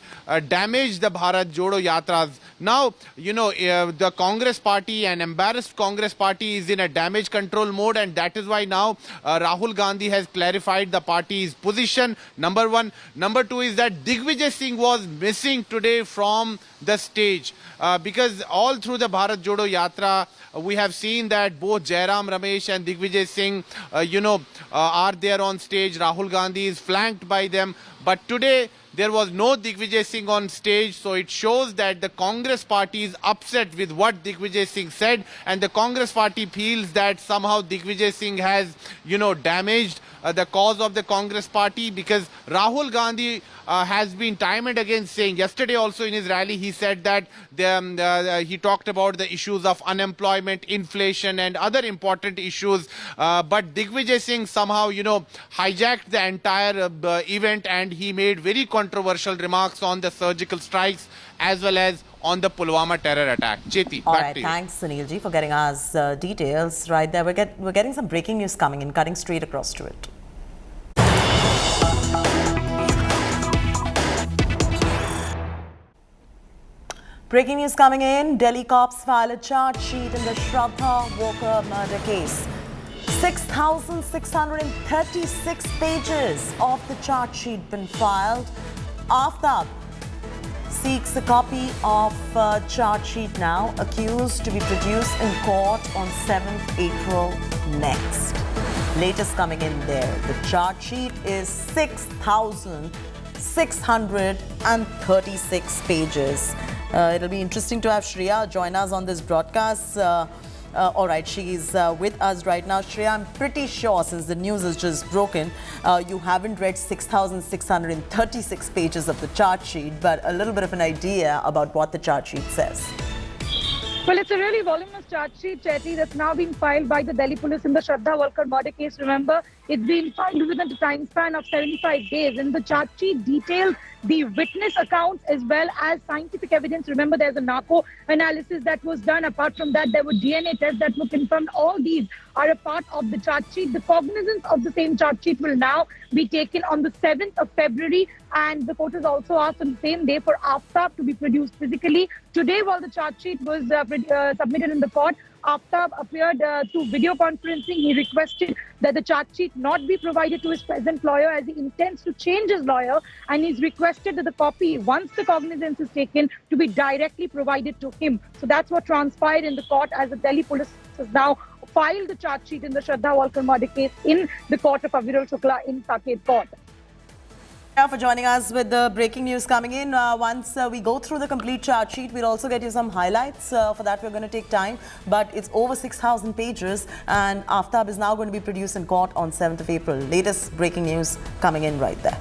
damaged the Bharat Jodo Yatras. Now, the Congress party, an embarrassed Congress party, is in a damage control mode, and that is why now Rahul Gandhi has clarified the party's position. Number one. Number two is that Digvijaya Singh was missing today from the stage because all through the Bharat Jodo Yatra, we have seen that both Ram Rahim and Digvijaya Singh, are there on stage. Rahul Gandhi is flanked by them. But today, there was no Digvijaya Singh on stage, so it shows that the Congress party is upset with what Digvijaya Singh said, and the Congress party feels that somehow Digvijaya Singh has, damaged the cause of the Congress party, because Rahul Gandhi has been time and again saying, yesterday also in his rally he said that he talked about the issues of unemployment, inflation and other important issues, but Digvijaya Singh somehow, hijacked the entire event, and he made very controversial remarks on the surgical strikes as well as on the Pulwama terror attack. Cheti, All back right, to you. thanks Sunilji for getting us details right there. We're getting some breaking news coming in, cutting straight across to it. Breaking news coming in, Delhi cops file a charge sheet in the Shraddha Walker murder case. 6,636 pages of the charge sheet been filed. Aftab seeks a copy of charge sheet now, accused to be produced in court on 7th April next. Latest coming in there, the charge sheet is 6,636 pages. It'll be interesting to have Shreya join us on this broadcast. All right, she's with us right now. Shreya, I'm pretty sure since the news is just broken, you haven't read 6,636 pages of the charge sheet, but a little bit of an idea about what the charge sheet says. Well, it's a really voluminous charge sheet, Chetty, that's now been filed by the Delhi police in the Shraddha Walker murder case. Remember, it's been filed within a time span of 75 days. And the charge sheet details the witness accounts as well as scientific evidence. Remember, there's a narco analysis that was done. Apart from that, there were DNA tests that were confirmed. All these are a part of the charge sheet. The cognizance of the same charge sheet will now be taken on the 7th of February. And the court has also asked on the same day for Aftab to be produced physically. Today, while the charge sheet was submitted in the court, Aftab appeared through video conferencing. He requested that the charge sheet not be provided to his present lawyer, as he intends to change his lawyer, and he's requested that the copy, once the cognizance is taken, to be directly provided to him. So that's what transpired in the court, as the Delhi police has now filed the charge sheet in the Shraddha Walker murder case in the court of Aviral Shukla in Saket Court. For joining us with the breaking news coming in. Once we go through the complete charge sheet, we'll also get you some highlights. For that, we're going to take time, but it's over 6,000 pages, and Aftab is now going to be produced in court on 7th of April. Latest breaking news coming in right there.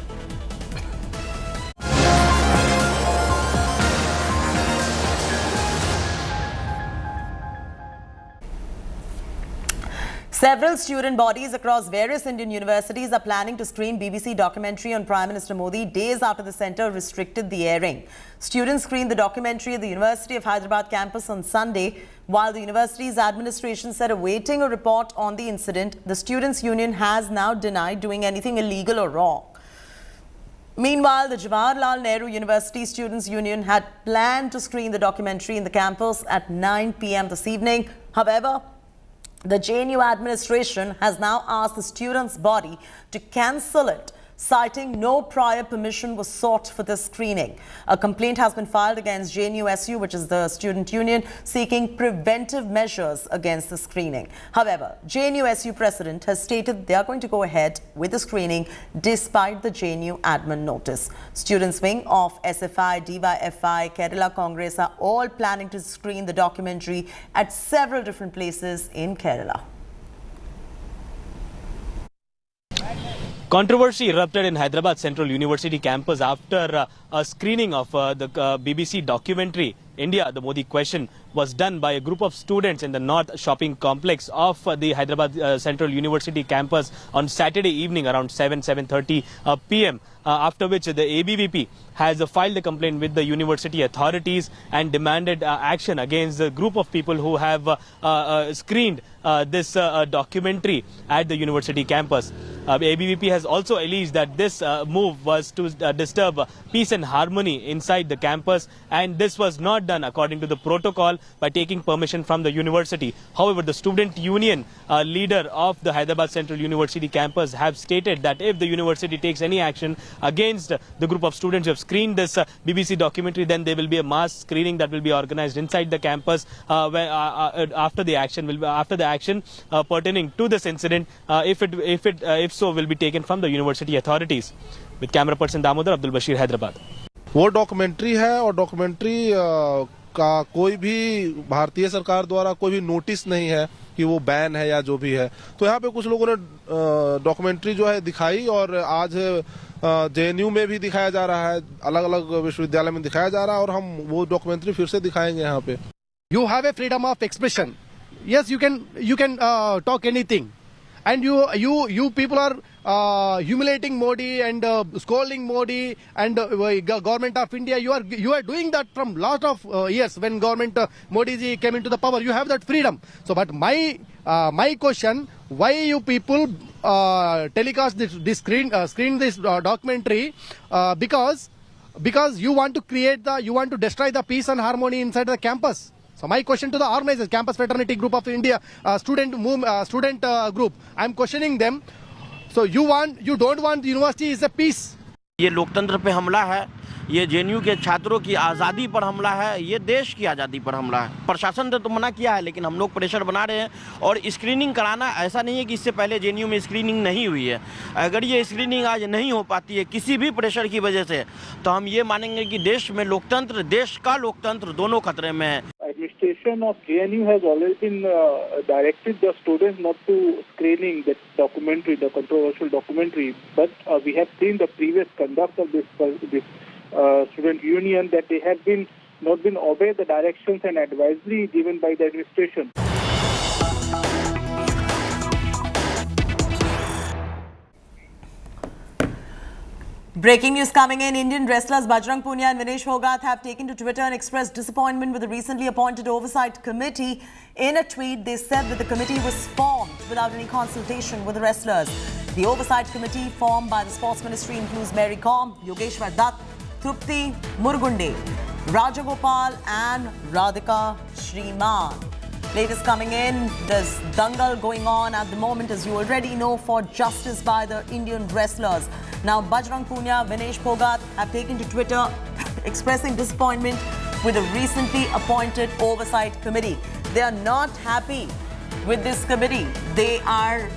Several student bodies across various Indian universities are planning to screen BBC documentary on Prime Minister Modi days after the centre restricted the airing. Students screened the documentary at the University of Hyderabad campus on Sunday. While the university's administration said awaiting a report on the incident, the Students' Union has now denied doing anything illegal or wrong. Meanwhile, the Jawaharlal Nehru University Students' Union had planned to screen the documentary in the campus at 9 p.m. this evening. However, The JNU administration has now asked the students' body to cancel it, citing no prior permission was sought for this screening. A complaint has been filed against JNU-SU, which is the student union, seeking preventive measures against the screening. However, JNU-SU president has stated they are going to go ahead with the screening despite the JNU admin notice. Students wing of SFI, DYFI, Kerala Congress are all planning to screen the documentary at several different places in Kerala. Controversy erupted in Hyderabad Central University campus after a screening of the BBC documentary India, the Modi Question, was done by a group of students in the North Shopping Complex of the Hyderabad Central University campus on Saturday evening around 7:30 p.m. After which the ABVP has filed a complaint with the university authorities and demanded action against the group of people who have screened this documentary at the university campus. ABVP has also alleged that this move was to disturb peace and harmony inside the campus, and this was not done according to the protocol by taking permission from the university. However, the student union leader of the Hyderabad Central University campus have stated that if the university takes any action against the group of students who have screened this BBC documentary, then there will be a mass screening that will be organized inside the campus after the action pertaining to this incident, if so, will be taken from the university authorities. With camera person Damodar, Abdul Bashir, Hyderabad. वो documentary है और documentary का कोई भी भारतीय सरकार द्वारा कोई भी नोटिस नहीं है कि वो बैन है या जो भी है। तो यहाँ पे कुछ लोगों ने डॉक्यूमेंट्री जो है दिखाई और आज जेएनयू में भी दिखाया जा रहा है, अलग अलग विश्वविद्यालय में दिखाया जा रहा है और हम वो डॉक्यूमेंट्री फिर से दिखाएंगे यहाँ पे। You have a freedom of expression. Yes, you can talk anything, and you people are humiliating Modi and scolding Modi and government of India. You are doing that from lot of years when government Modi ji came into the power. You have that freedom. So, but my question: why you people telecast this screen this documentary? Because you want to destroy the peace and harmony inside the campus. So my question to the organizers, Campus Fraternity Group of India, student group, I am questioning them. So you don't want the university is a peace. ये लोकतंत्र पे हमला है, ये JNU के छात्रों की आज़ादी पर हमला है, ये देश की आज़ादी पर हमला है। प्रशासन ने तो मना किया है, लेकिन हम लोग प्रेशर बना रहे हैं और स्क्रीनिंग कराना ऐसा नहीं है कि इससे पहले जेएनयू में स्क्रीनिंग नहीं हुई है। अगर ये स्क्रीनिंग आज नहीं हो पाती है किसी भी प्रेशर की वजह से, तो हम ये मानेंगे कि देश में लोकतंत्र, देश का लोकतंत्र दोनों खतरे में है। Administration of JNU has always been directed the students not to screening the documentary, the controversial documentary. But we have seen the previous conduct of this student union that they have not been obeyed the directions and advisory given by the administration. Breaking news coming in. Indian wrestlers Bajrang Punia and Vinesh Phogat have taken to Twitter and expressed disappointment with the recently appointed oversight committee. In a tweet, they said that the committee was formed without any consultation with the wrestlers. The oversight committee formed by the Sports Ministry includes Mary Kom, Yogeshwar Dutt, Trupti Murgunde, Rajagopal and Radhika Shriman. Latest coming in, there's dangal going on at the moment, as you already know, for justice by the Indian wrestlers. Now, Bajrang Punia, Vinesh Phogat have taken to Twitter expressing disappointment with the recently appointed oversight committee. They are not happy with this committee. They are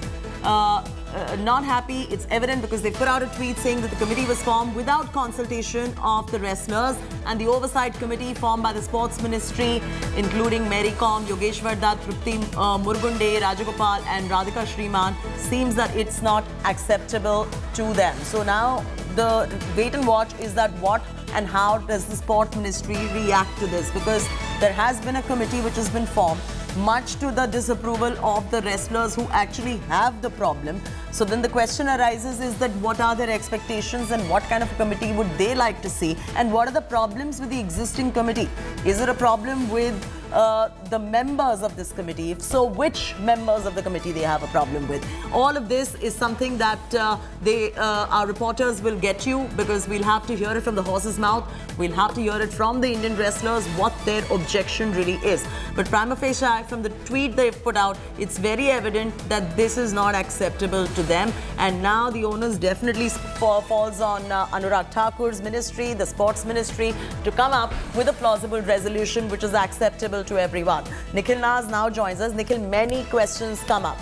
not happy. It's evident because they put out a tweet saying that the committee was formed without consultation of the wrestlers, and the oversight committee formed by the Sports Ministry, including Mary Kom, Yogeshwar Dutt, Trupti Murgunde, Rajagopal and Radhika Shriman, seems that it's not acceptable to them. So now the wait and watch is that what and how does the Sport Ministry react to this, because there has been a committee which has been formed much to the disapproval of the wrestlers who actually have the problem. So then the question arises is that what are their expectations and what kind of a committee would they like to see, and what are the problems with the existing committee? Is it a problem with the members of this committee? If so, which members of the committee they have a problem with? All of this is something that our reporters will get you, because we'll have to hear it from the horse's mouth. We'll have to hear it from the Indian wrestlers what their objection really is. But prima facie, from the tweet they've put out, it's very evident that this is not acceptable to them. And now the onus definitely falls on Anurag Thakur's ministry, the sports ministry, to come up with a plausible resolution which is acceptable to everyone. Nikhil Naz now joins us. Nikhil, many questions come up.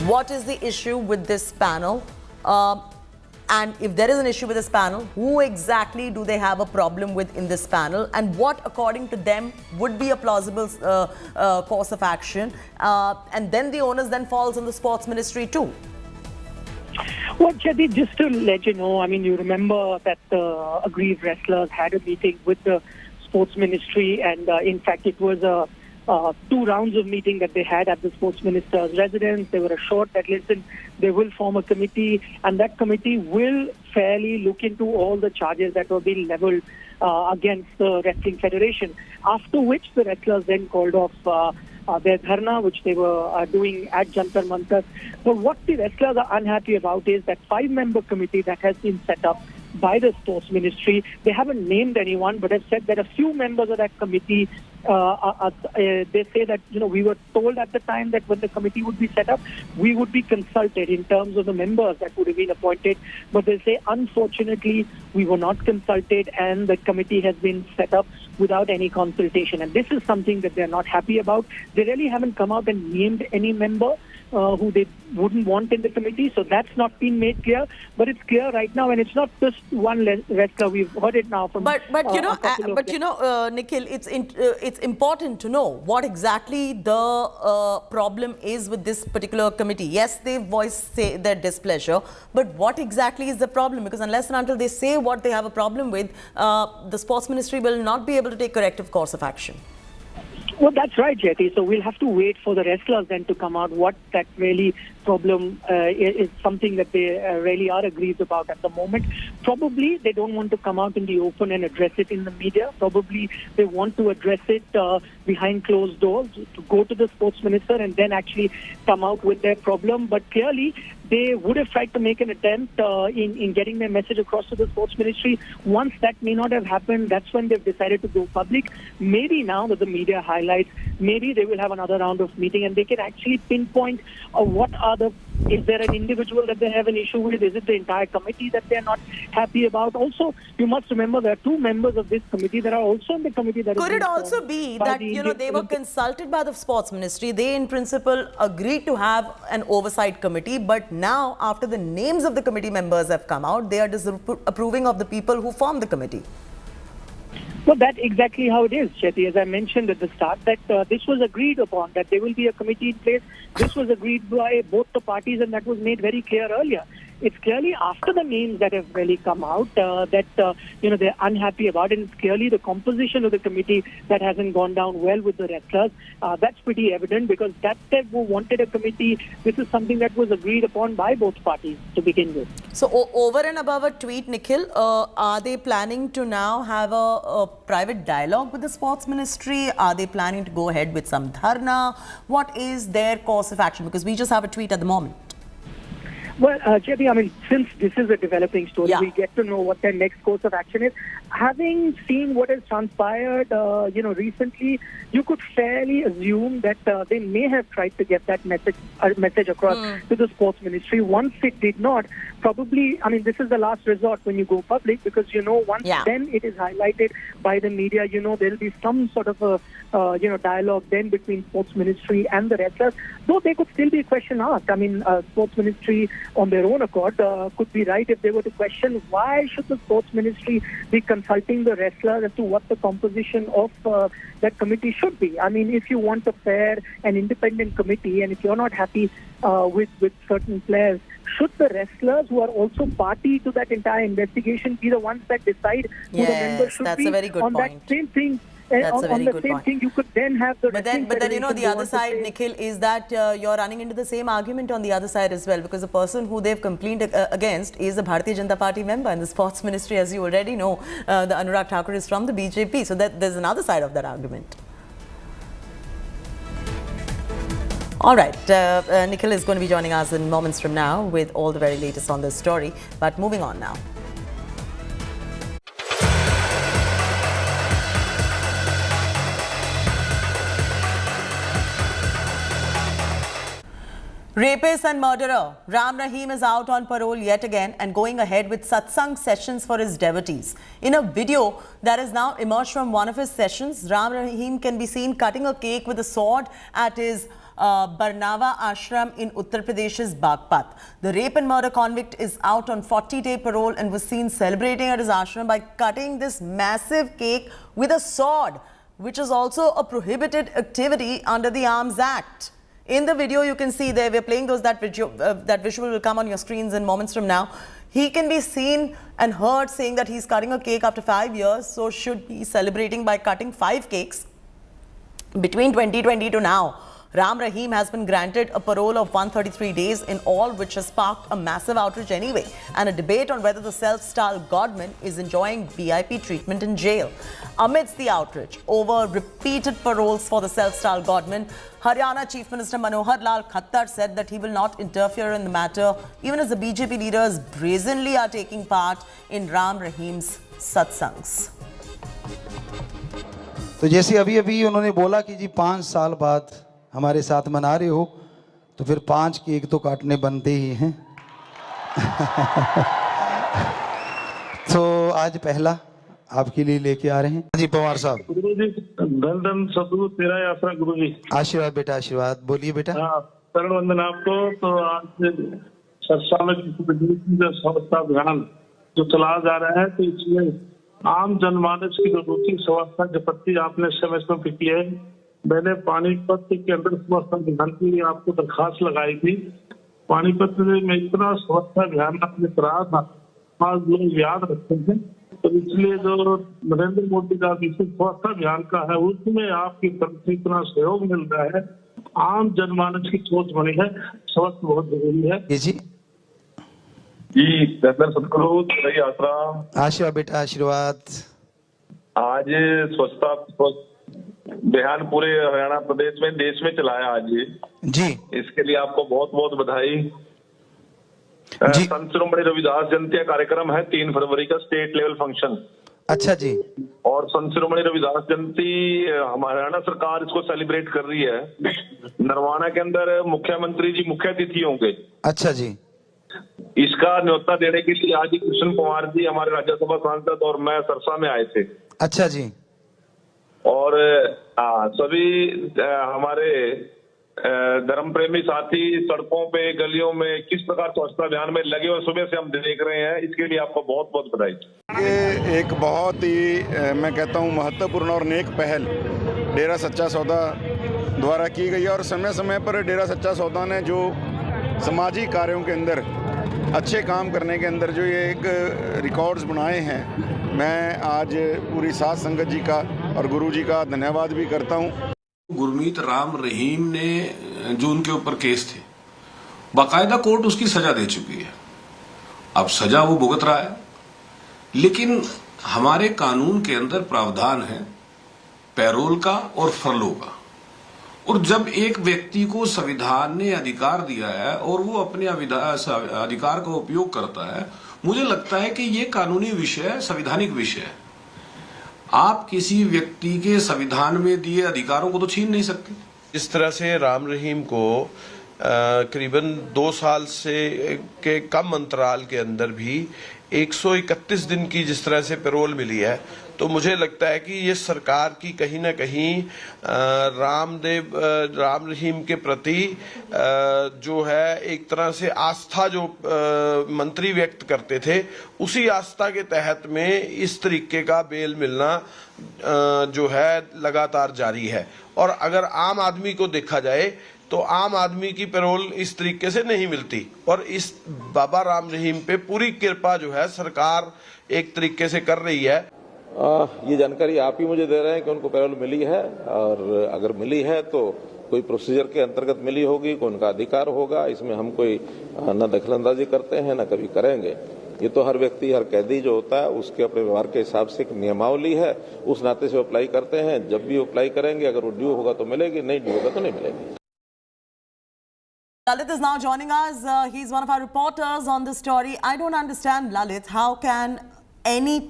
What is the issue with this panel? And if there is an issue with this panel, who exactly do they have a problem with in this panel? And what, according to them, would be a plausible course of action? And then the onus then falls on the sports ministry too. Well, Jyoti, just to let you know, I mean, you remember that the aggrieved wrestlers had a meeting with the sports ministry, and in fact, it was 2 rounds of meeting that they had at the sports minister's residence. They were assured that, listen, they will form a committee, and that committee will fairly look into all the charges that were being leveled against the Wrestling Federation. After which the wrestlers then called off their dharna, which they were doing at Jantar Mantar. But what the wrestlers are unhappy about is that 5-member committee that has been set up by the sports ministry. They haven't named anyone, but have said that a few members of that committee, they say that, we were told at the time that when the committee would be set up, we would be consulted in terms of the members that would have been appointed. But they say, unfortunately, we were not consulted, and the committee has been set up without any consultation. And this is something that they're not happy about. They really haven't come out and named any member who they wouldn't want in the committee. So that's not been made clear. But it's clear right now, and it's not just one wrestler. We've heard it now from. Nikhil, it's important to know what exactly the problem is with this particular committee. Yes, they voiced their displeasure, but what exactly is the problem? Because unless and until they say what they have a problem with, the sports ministry will not be able to take corrective course of action. Well, that's right, Jyoti. So we'll have to wait for the wrestlers then to come out what that really problem is, something that they really are aggrieved about at the moment. Probably they don't want to come out in the open and address it in the media. Probably they want to address it behind closed doors, to go to the sports minister and then actually come out with their problem. But clearly, they would have tried to make an attempt in getting their message across to the sports ministry. Once that may not have happened, that's when they've decided to go public. Maybe now that the media highlights, maybe they will have another round of meeting and they can actually pinpoint is there an individual that they have an issue with? Is it the entire committee that they're not happy about? Also, you must remember there are 2 members of this committee that are also in the committee. Could it also be that, they were consulted by the sports ministry? They, in principle, agreed to have an oversight committee, but now, after the names of the committee members have come out, they are disapproving of the people who formed the committee. Well, that's exactly how it is, Chetty. As I mentioned at the start, that this was agreed upon, that there will be a committee in place. This was agreed by both the parties, and that was made very clear earlier. It's clearly after the names that have really come out that they're unhappy about it. It's clearly the composition of the committee that hasn't gone down well with the wrestlers. That's pretty evident, because that they wanted a committee. This is something that was agreed upon by both parties to begin with. So over and above a tweet, Nikhil, are they planning to now have a private dialogue with the sports ministry? Are they planning to go ahead with some dharna? What is their course of action? Because we just have a tweet at the moment. Well, Jyoti, I mean, since this is a developing story, we get to know what their next course of action is. Having seen what has transpired, recently, you could fairly assume that they may have tried to get that message across to the sports ministry. Once it did not, probably, I mean, this is the last resort when you go public, because, once then it is highlighted by the media, there will be some sort of a, dialogue then between sports ministry and the wrestlers, though there could still be a question asked. I mean, sports ministry on their own accord could be right if they were to question why should the sports ministry be consulting the wrestlers as to what the composition of that committee should be. I mean, if you want a fair and independent committee, and if you're not happy with certain players, should the wrestlers who are also party to that entire investigation be the ones that decide who the members should be? That's a very good point. That same thing. That's a very good point. point. Thing, you could then have the. But then the other side, Nikhil, is that you're running into the same argument on the other side as well, because the person who they've complained against is a Bharatiya Janata Party member, and the sports ministry, as you already know, the Anurag Thakur is from the BJP. So that there's another side of that argument. All right, Nikhil is going to be joining us in moments from now with all the very latest on this story. But moving on now. Rapist and murderer Ram Rahim is out on parole yet again and going ahead with satsang sessions for his devotees. In a video that has now emerged from one of his sessions, Ram Rahim can be seen cutting a cake with a sword at his Barnava ashram in Uttar Pradesh's Bagpat. The rape and murder convict is out on 40-day parole and was seen celebrating at his ashram by cutting this massive cake with a sword, which is also a prohibited activity under the Arms Act. In the video, you can see there, we're playing that visual will come on your screens in moments from now. He can be seen and heard saying that he's cutting a cake after 5 years, so should be celebrating by cutting 5 cakes. Between 2020 to now, Ram Rahim has been granted a parole of 133 days in all, which has sparked a massive outrage anyway, and a debate on whether the self-styled godman is enjoying VIP treatment in jail. Amidst the outrage over repeated paroles for the self-styled godman, Haryana Chief Minister Manohar Lal Khattar said that he will not interfere in the matter, even as the BJP leaders brazenly are taking part in Ram Rahim's satsangs. तो जैसे अभी उन्होंने बोला कि जी 5 साल बाद हमारे साथ मना रहे हो, तो फिर 5 केक तो काटने बनते ही हैं। तो आज पहला आपके लिए लेके आ रहे हैं जी पवार साहब। गुरु जी धन धन सदगुरु तेरा आसरा गुरु जी। आशीर्वाद बेटा, आशीर्वाद। बोलिए बेटा। शरण वंदन आपको। तो आज सरसा में व्यवस्था अभियान जो चलाया जा रहा है, तो इसमें आम जनमानस की जरूरती व्यवस्था के प्रति आपने समय समय की है। मैंने पानीपत के अंदर व्यवस्था अभियान के लिए आपको दरखास्त लगाई थी। पानीपत में इतना व्यवस्था अभियान आपने कराया था, आज लोग याद रखते हैं। तो इसलिए जो नरेंद्र मोदी का विशेष व्यवस्था अभियान का है, उसमें आपकी तरफ से इतना सहयोग मिल रहा है। आम जनमानस की सोच बनी है, स्वास्थ्य बहुत जरूरी है जी। सतगुरु तेरा आसरा। आशीर्वाद बेटा, आशीर्वाद। आज स्वच्छता अभियान पूरे हरियाणा प्रदेश में, देश में चलाया आज जी। इसके लिए आपको बहुत बहुत बधाई। संत शिरोमणि रविदास जयंती कार्यक्रम है 3 फरवरी का, स्टेट लेवल फंक्शन। अच्छा जी। और संत शिरोमणि रविदास जयंती हरियाणा सरकार इसको सेलिब्रेट कर रही है। नरवाना के अंदर मुख्यमंत्री जी मुख्य अतिथि होंगे। अच्छा जी। इसका न्योता देने के लिए आज कृष्ण कुमार जी हमारे राज्यसभा सांसद और मैं सरसा में आए थे। अच्छा जी। और सभी हमारे धर्म प्रेमी साथी सड़कों पे गलियों में किस प्रकार स्वच्छता अभियान में लगे और सुबह से हम देख रहे हैं, इसके लिए आपको बहुत बहुत बधाई। ये एक बहुत ही मैं कहता हूँ महत्वपूर्ण और नेक पहल डेरा सच्चा सौदा द्वारा की गई है। और समय समय पर डेरा सच्चा सौदा ने जो सामाजिक कार्यों के अंदर अच्छे काम करने के अंदर जो ये एक रिकॉर्ड्स बनाए हैं, मैं आज पूरी साध संगत जी का और गुरु जी का धन्यवाद भी करता हूँ। गुरमीत राम रहीम ने जो उनके ऊपर केस थे, बाकायदा कोर्ट उसकी सजा दे चुकी है। अब सजा वो भुगत रहा है, लेकिन हमारे कानून के अंदर प्रावधान है पैरोल का और फरलो का। और जब एक व्यक्ति को संविधान ने अधिकार दिया है और वो अपने अधिकार का उपयोग करता है, मुझे लगता है कि ये कानूनी विषय है, संवैधानिक विषय है। आप किसी व्यक्ति के संविधान में दिए अधिकारों को तो छीन नहीं सकते। इस तरह से राम रहीम को करीबन 2 साल से के कम अंतराल के अंदर भी 131 दिन की जिस तरह से पैरोल मिली है, तो मुझे लगता है कि ये सरकार की कहीं ना कहीं राम रहीम के प्रति जो है एक तरह से आस्था जो मंत्री व्यक्त करते थे, उसी आस्था के तहत में इस तरीके का बेल मिलना जो है लगातार जारी है। और अगर आम आदमी को देखा जाए तो आम आदमी की पैरोल इस तरीके से नहीं मिलती। और इस बाबा राम रहीम पे पूरी कृपा जो है सरकार एक तरीके से कर रही है। ये जानकारी आप ही मुझे दे रहे हैं कि उनको पैरोल मिली है, और अगर मिली है तो कोई प्रोसीजर के अंतर्गत मिली होगी, कोई उनका अधिकार होगा। इसमें हम कोई न दखलंदाजी करते हैं न कभी करेंगे। ये तो हर व्यक्ति, हर कैदी जो होता है उसके अपने व्यवहार के हिसाब से एक नियमावली है, उस नाते से अप्लाई करते हैं। जब भी अप्लाई करेंगे, अगर वो ड्यू होगा तो मिलेगी, नहीं ड्यू होगा तो नहीं मिलेगी। Lalit is now joining us. He's one of our reporters on this story. I don't understand, Lalit, how can any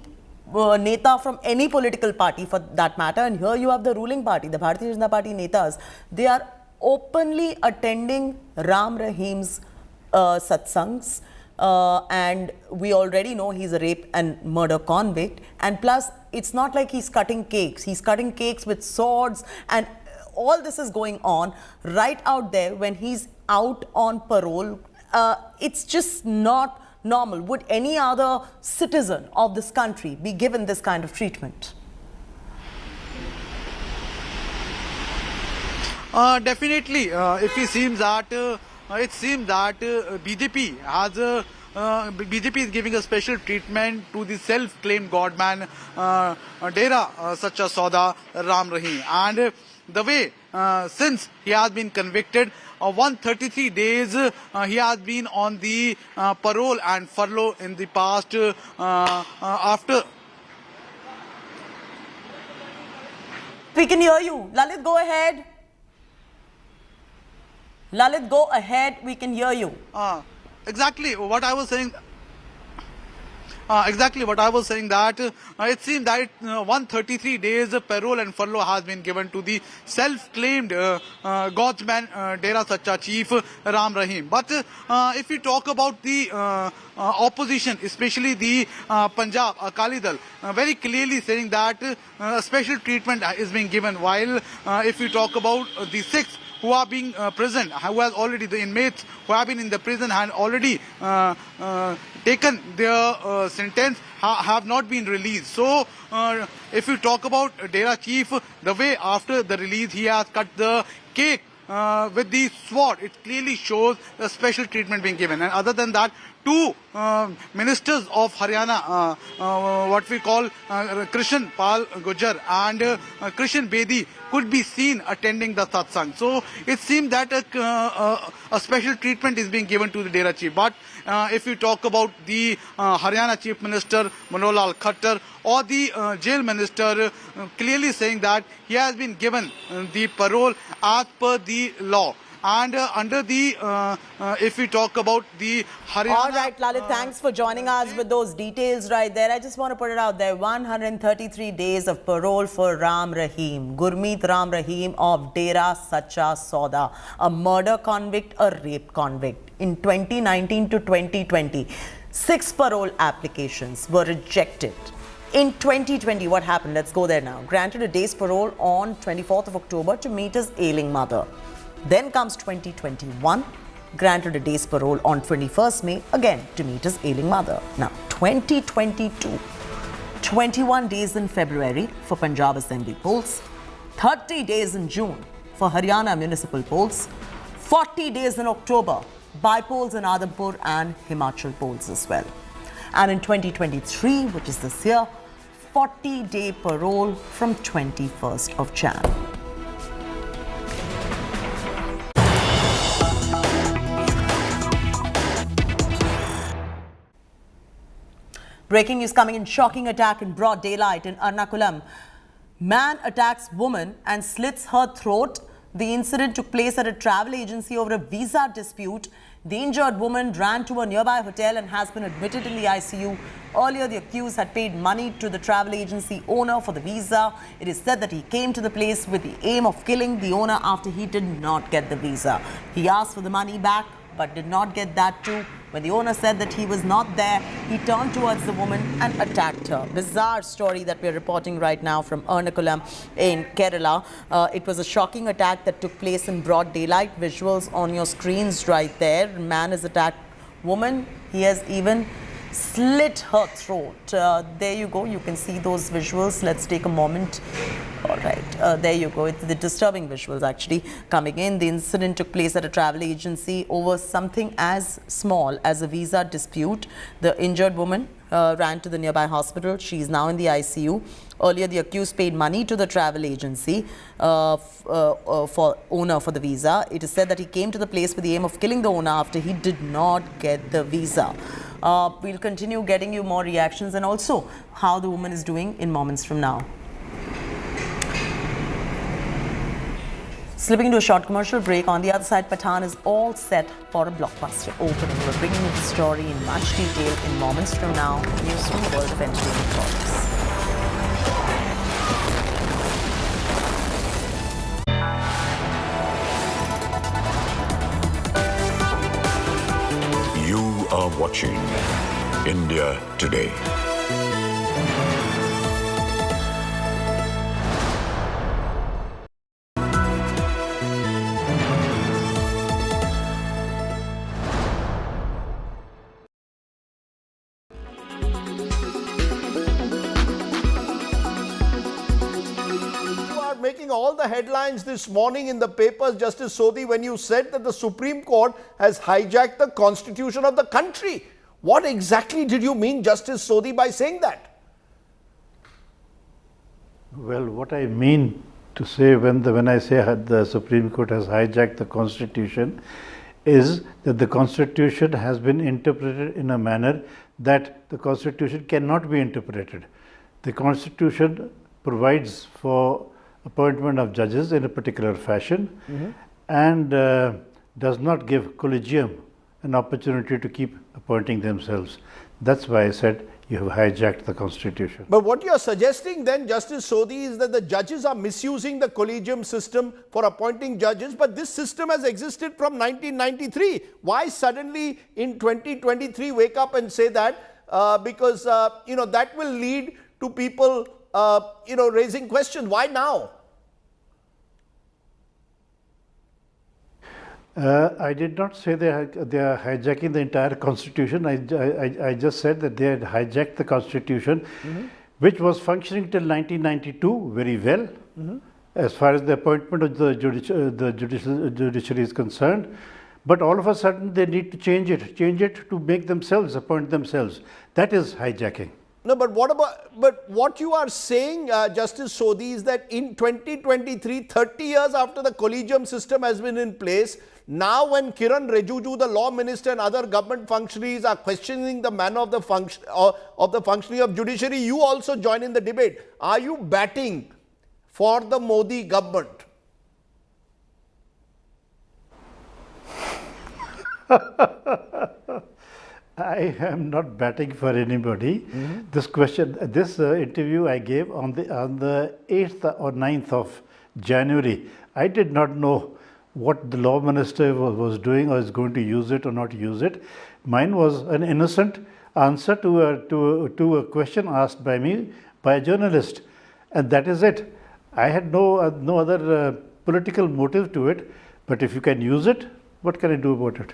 neta from any political party for that matter, and here you have the ruling party, the Bharatiya Janata Party netas, they are openly attending Ram Rahim's satsangs, and we already know he's a rape and murder convict, and plus it's not like he's cutting cakes with swords, and all this is going on right out there when he's out on parole. It's just not normal. Would any other citizen of this country be given this kind of treatment? Definitely, if it seems that BJP has BJP is giving a special treatment to the self-claimed godman Dera Sacha Sauda Ram Rahim, and the way since he has been convicted, 133 days he has been on the parole and furlough in the past after. We can hear you. Lalit, go ahead. Lalit, go ahead. We can hear you. Exactly what I was saying. That it seems that 133 days parole and furlough has been given to the self-claimed Godman Dera Sacha chief Ram Rahim. But if we talk about the opposition, especially the Punjab Akali Dal, very clearly saying that special treatment is being given, while if we talk about the Sikhs who are being present, who has already, the inmates who have been in the prison and already taken their sentence, have not been released. So if you talk about Dera chief, the way after the release he has cut the cake with the sword, it clearly shows the special treatment being given. And other than that, two ministers of Haryana, what we call Krishan Pal Gujjar and Krishan Bedi, could be seen attending the satsang. So it seems that a special treatment is being given to the Dera chief. But if you talk about the Haryana Chief Minister Manohar Lal Khattar or the jail minister, clearly saying that he has been given the parole as per the law. And under the, if we talk about the Haryana... All right, Lalit, thanks for joining us with those details right there. I just want to put it out there. 133 days of parole for Ram Rahim. Gurmeet Ram Rahim of Dera Sacha Sauda. A murder convict, a rape convict. In 2019 to 2020, 6 parole applications were rejected. In 2020, what happened? Let's go there now. Granted a day's parole on 24th of October to meet his ailing mother. Then comes 2021, granted a day's parole on 21st May, again to meet his ailing mother. Now, 2022, 21 days in February for Punjab Assembly polls, 30 days in June for Haryana municipal polls, 40 days in October by polls in Adhampur and Himachal polls as well. And in 2023, which is this year, 40-day parole from 21st of Jan. Breaking news coming in. Shocking attack in broad daylight in Ernakulam. Man attacks woman and slits her throat. The incident took place at a travel agency over a visa dispute. The injured woman ran to a nearby hotel and has been admitted in the ICU. Earlier, the accused had paid money to the travel agency owner for the visa. It is said that he came to the place with the aim of killing the owner after he did not get the visa. He asked for the money back but did not get that too. When the owner said that he was not there, he turned towards the woman and attacked her. Bizarre story that we're reporting right now from Ernakulam in Kerala. It was a shocking attack that took place in broad daylight. Visuals on your screens right there. Man has attacked woman. He has even slit her throat. There you go. You can see those visuals. Let's take a moment. All right, there you go. It's the disturbing visuals actually coming in. The incident took place at a travel agency over something as small as a visa dispute. The injured woman ran to the nearby hospital. She is now in the ICU. Earlier, the accused paid money to the travel agency for owner for the visa. It is said that he came to the place with the aim of killing the owner after he did not get the visa. We'll continue getting you more reactions and also how the woman is doing in moments from now. Slipping into a short commercial break. On the other side, Pathaan is all set for a blockbuster opening. We're bringing you the story in much detail in moments from now. News from the world of entertainment products. You are watching India Today. Making all the headlines this morning in the papers, Justice Sodhi, when you said that the Supreme Court has hijacked the constitution of the country. What exactly did you mean, Justice Sodhi, by saying that? Well, what I mean to say when I say the Supreme Court has hijacked the constitution is that the constitution has been interpreted in a manner that the constitution cannot be interpreted. The constitution provides for appointment of judges in a particular fashion and does not give collegium an opportunity to keep appointing themselves. That's why I said you have hijacked the constitution. But what you are suggesting then, Justice Sodhi, is that the judges are misusing the collegium system for appointing judges, but this system has existed from 1993. Why suddenly in 2023 wake up and say that? Because that will lead to people raising questions. Why now? I did not say they are hijacking the entire constitution. I just said that they had hijacked the constitution, which was functioning till 1992 very well, as far as the appointment of the judiciary is concerned. But all of a sudden they need to change it to make themselves appoint themselves. That is hijacking. No, but what you are saying, Justice Sodhi, is that in 2023, 30 years after the collegium system has been in place, now when Kiran Rijiju, the law minister, and other government functionaries are questioning the manner of the functioning of judiciary, you also join in the debate. Are you batting for the Modi government? I am not batting for anybody. This interview I gave on the 8th or 9th of January. I did not know what the law minister was doing or is going to use it or not use it. Mine was an innocent answer to a question asked by me by a journalist, and that is it. I had no other political motive to it. But if you can use it, what can I do about it?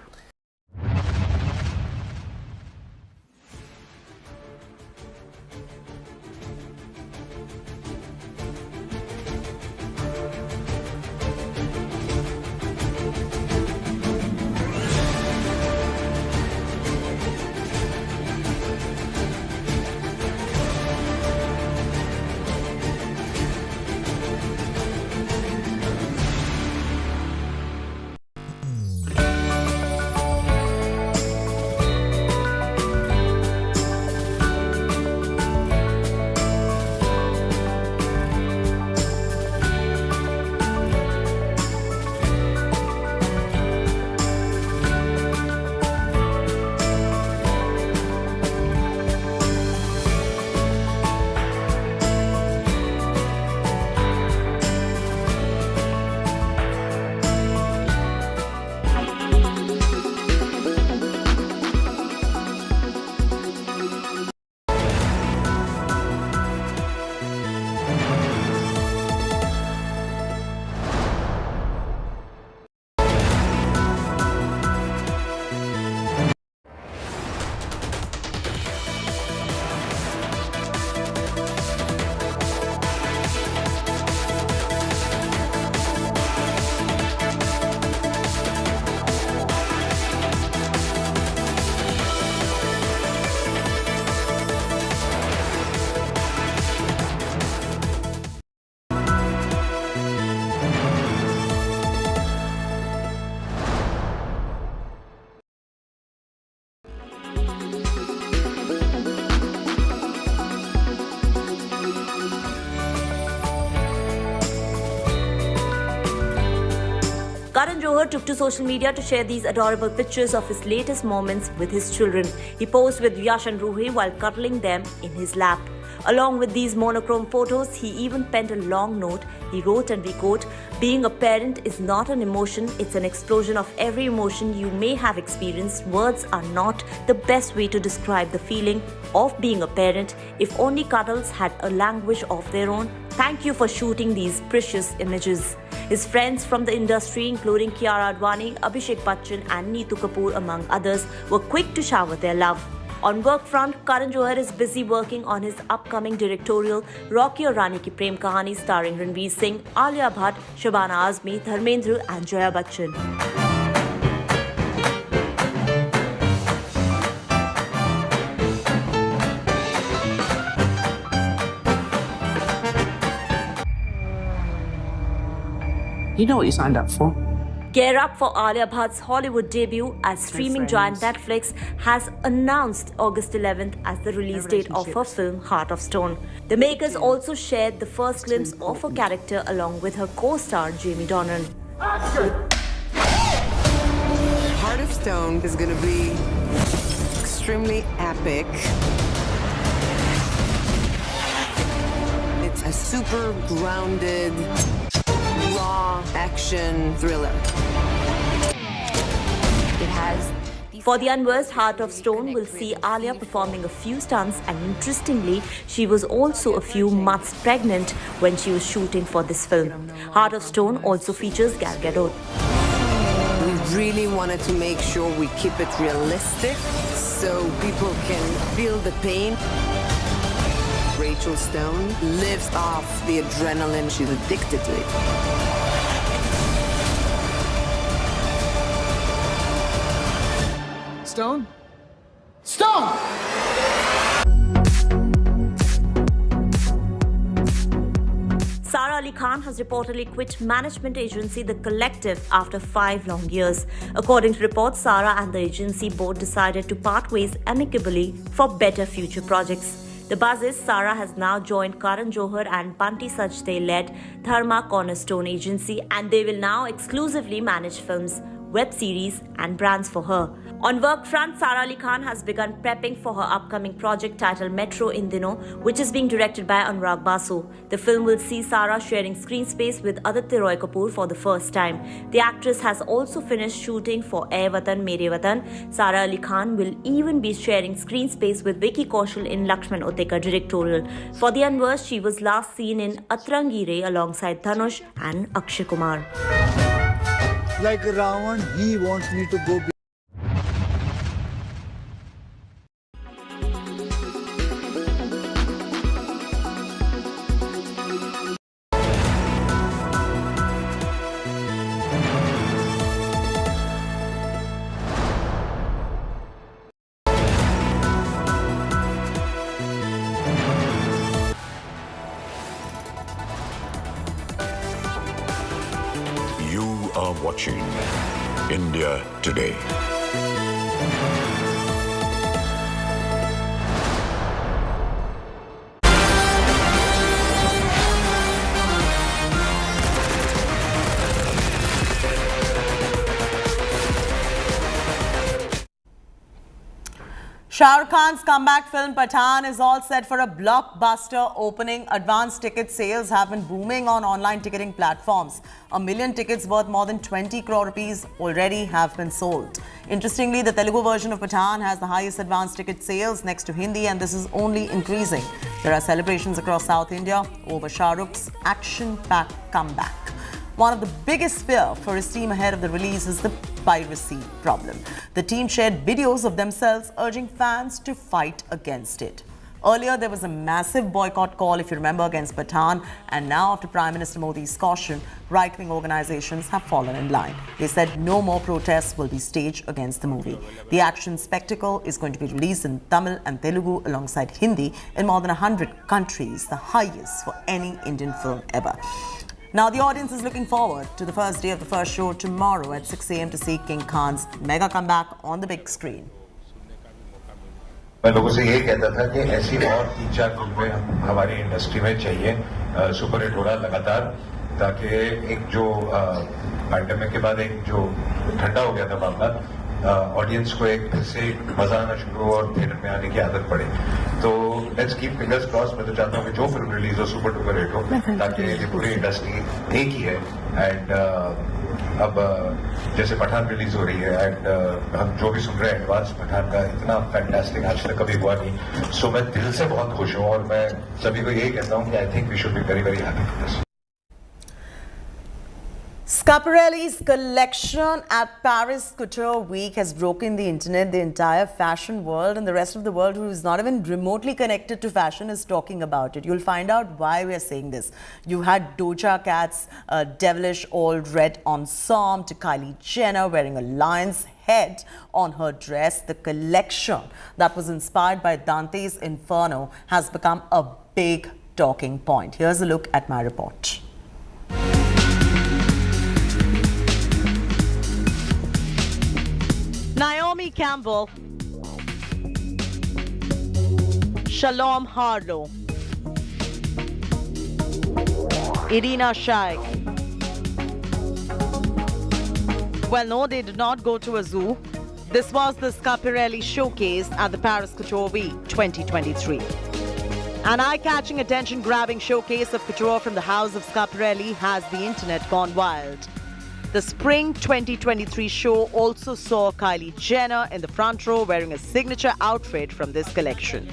Johar took to social media to share these adorable pictures of his latest moments with his children. He posed with Yash and Ruhi while cuddling them in his lap. Along with these monochrome photos, he even penned a long note. He wrote, and we quote, "Being a parent is not an emotion, it's an explosion of every emotion you may have experienced. Words are not the best way to describe the feeling of being a parent. If only cuddles had a language of their own. Thank you for shooting these precious images." His friends from the industry, including Kiara Advani, Abhishek Bachchan and Neetu Kapoor, among others, were quick to shower their love. On work front, Karan Johar is busy working on his upcoming directorial Rocky Aur Rani Ki Prem Kahani starring Ranveer Singh, Alia Bhatt, Shabana Azmi, Dharmendra and Jaya Bachchan. You know what you signed up for. Gear up for Alia Bhatt's Hollywood debut as streaming giant Netflix has announced August 11th as the release date of her film Heart of Stone. The makers also shared the first glimpse of her character along with her co-star Jamie Dornan. Heart of Stone is going to be extremely epic. It's a super grounded, raw action thriller. For the unversed, Heart of Stone will see Alia performing a few stunts, and interestingly, she was also a few months pregnant when she was shooting for this film. Heart of Stone also features Gal Gadot. We really wanted to make sure we keep it realistic so people can feel the pain. Rachel Stone lives off the adrenaline. She's addicted to it. Stone? Stone! Sara Ali Khan has reportedly quit management agency The Collective after 5 long years. According to reports, Sara and the agency board decided to part ways amicably for better future projects. The buzz is Sara has now joined Karan Johar and Panti Sajde-led Dharma Cornerstone Agency, and they will now exclusively manage films, web series and brands for her. On work front, Sara Ali Khan has begun prepping for her upcoming project titled Metro in Dino, which is being directed by Anurag Basu. The film will see Sara sharing screen space with Aditya Roy Kapoor for the first time. The actress has also finished shooting for Ae Watan Mere Watan. Sara Ali Khan will even be sharing screen space with Vicky Kaushal in Lakshman Utekar directorial. For the unversed, she was last seen in Atrangi Re alongside Dhanush and Akshay Kumar. Like Ravan, he wants me to go. You are watching India Today. Shah Rukh Khan's comeback film Pathaan is all set for a blockbuster opening. Advance ticket sales have been booming on online ticketing platforms. 1 million tickets worth more than 20 crore rupees already have been sold. Interestingly, the Telugu version of Pathaan has the highest advance ticket sales next to Hindi, and this is only increasing. There are celebrations across South India over Shah Rukh's action-packed comeback. One of the biggest fear for his team ahead of the release is the piracy problem. The team shared videos of themselves urging fans to fight against it. Earlier, there was a massive boycott call, if you remember, against Pathaan, and now after Prime Minister Modi's caution, right-wing organizations have fallen in line. They said no more protests will be staged against the movie. The action spectacle is going to be released in Tamil and Telugu alongside Hindi in more than 100 countries, the highest for any Indian film ever. Now, the audience is looking forward to the first day of the first show tomorrow at 6 a.m. to see King Khan's mega comeback on the big screen. मैं लोगों से यही कहता था कि ऐसी और 3-4 फिल्में हमारी इंडस्ट्री में चाहिए, सुपर हिट हो रहा लगातार, ताकि एक जो पैंडेमिक के बाद एक जो ठंडा हो गया था मामला, ऑडियंस को एक फिर से मजा आना शुरू हो और थिएटर में आने की आदत पड़े। तो लेट्स कीप फिंगर्स क्रॉस। मैं तो चाहता हूँ कि जो फिल्म रिलीज हो सुपर डुपर हिट हो, ताकि ये पूरी इंडस्ट्री एक ही है। एंड अब जैसे पठान रिलीज हो रही है एंड हम जो भी सुन रहे हैं एडवांस पठान का, इतना फैंटास्टिक आज तक कभी हुआ नहीं। सो मैं दिल से बहुत खुश हूँ और मैं सभी को यही कहता हूँ कि I think we should be very very happy for this. Schiaparelli's collection at Paris Couture Week has broken the internet. The entire fashion world and the rest of the world who is not even remotely connected to fashion is talking about it. You'll find out why we are saying this. You had Doja Cat's devilish all red ensemble to Kylie Jenner wearing a lion's head on her dress. The collection that was inspired by Dante's Inferno has become a big talking point. Here's a look at my report. Naomi Campbell, Shalom Harlow, Irina Shayk. Well, no, they did not go to a zoo. This was the Schiaparelli showcase at the Paris Couture Week 2023. An eye-catching, attention-grabbing showcase of couture from the house of Schiaparelli has the internet gone wild. The spring 2023 show also saw Kylie Jenner in the front row wearing a signature outfit from this collection.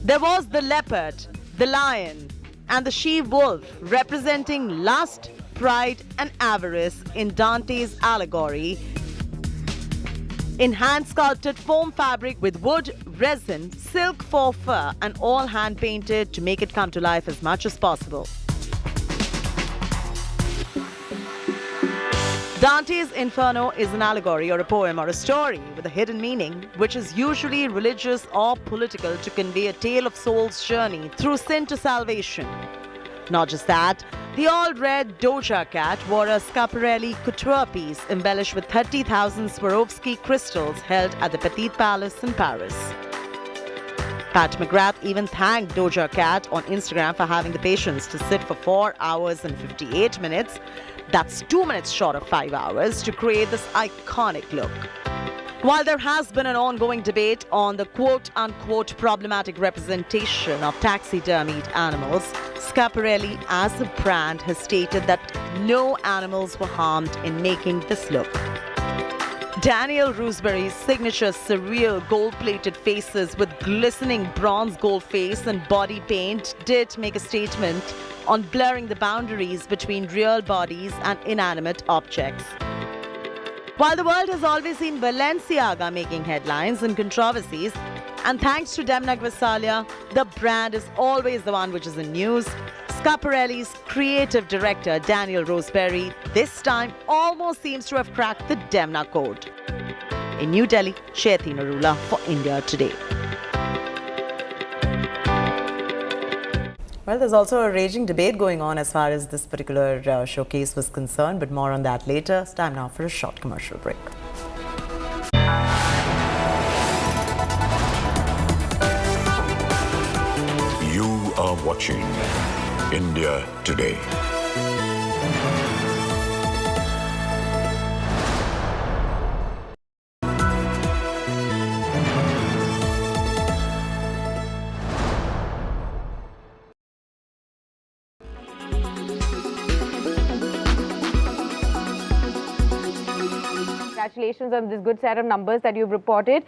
There was the leopard, the lion, and the she-wolf representing lust, pride, and avarice in Dante's allegory in hand-sculpted foam fabric with wood, resin, silk for fur, and all hand-painted to make it come to life as much as possible. Dante's Inferno is an allegory or a poem or a story with a hidden meaning, which is usually religious or political, to convey a tale of soul's journey through sin to salvation. Not just that, the all-red Doja Cat wore a Schiaparelli couture piece embellished with 30,000 Swarovski crystals held at the Petit Palace in Paris. Pat McGrath even thanked Doja Cat on Instagram for having the patience to sit for 4 hours and 58 minutes. That's 2 minutes short of 5 hours to create this iconic look. While there has been an ongoing debate on the quote-unquote problematic representation of taxidermied animals, Schiaparelli as a brand has stated that no animals were harmed in making this look. Daniel Roosberry's signature surreal gold-plated faces with glistening bronze gold face and body paint did make a statement on blurring the boundaries between real bodies and inanimate objects. While the world has always seen Balenciaga making headlines and controversies, and thanks to Demna Gvasalia, the brand is always the one which is in news, Schiaparelli's creative director Daniel Roseberry this time almost seems to have cracked the Demna code. In New Delhi, Sheti Narula for India Today. Well, there's also a raging debate going on as far as this particular showcase was concerned, but more on that later. It's time now for a short commercial break. You are watching India Today. Congratulations on this good set of numbers that you've reported.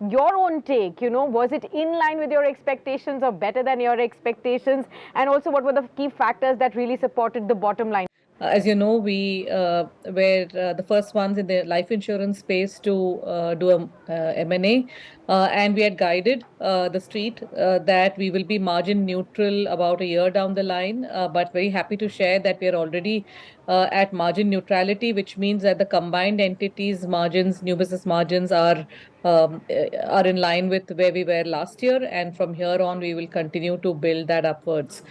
Your own take, was it in line with your expectations or better than your expectations? And also, what were the key factors that really supported the bottom line? As you know, we were the first ones in the life insurance space to do a M&A, and we had guided the street that we will be margin neutral about a year down the line, but very happy to share that we are already at margin neutrality, which means that the combined entities margins, new business margins are in line with where we were last year, and from here on we will continue to build that upwards.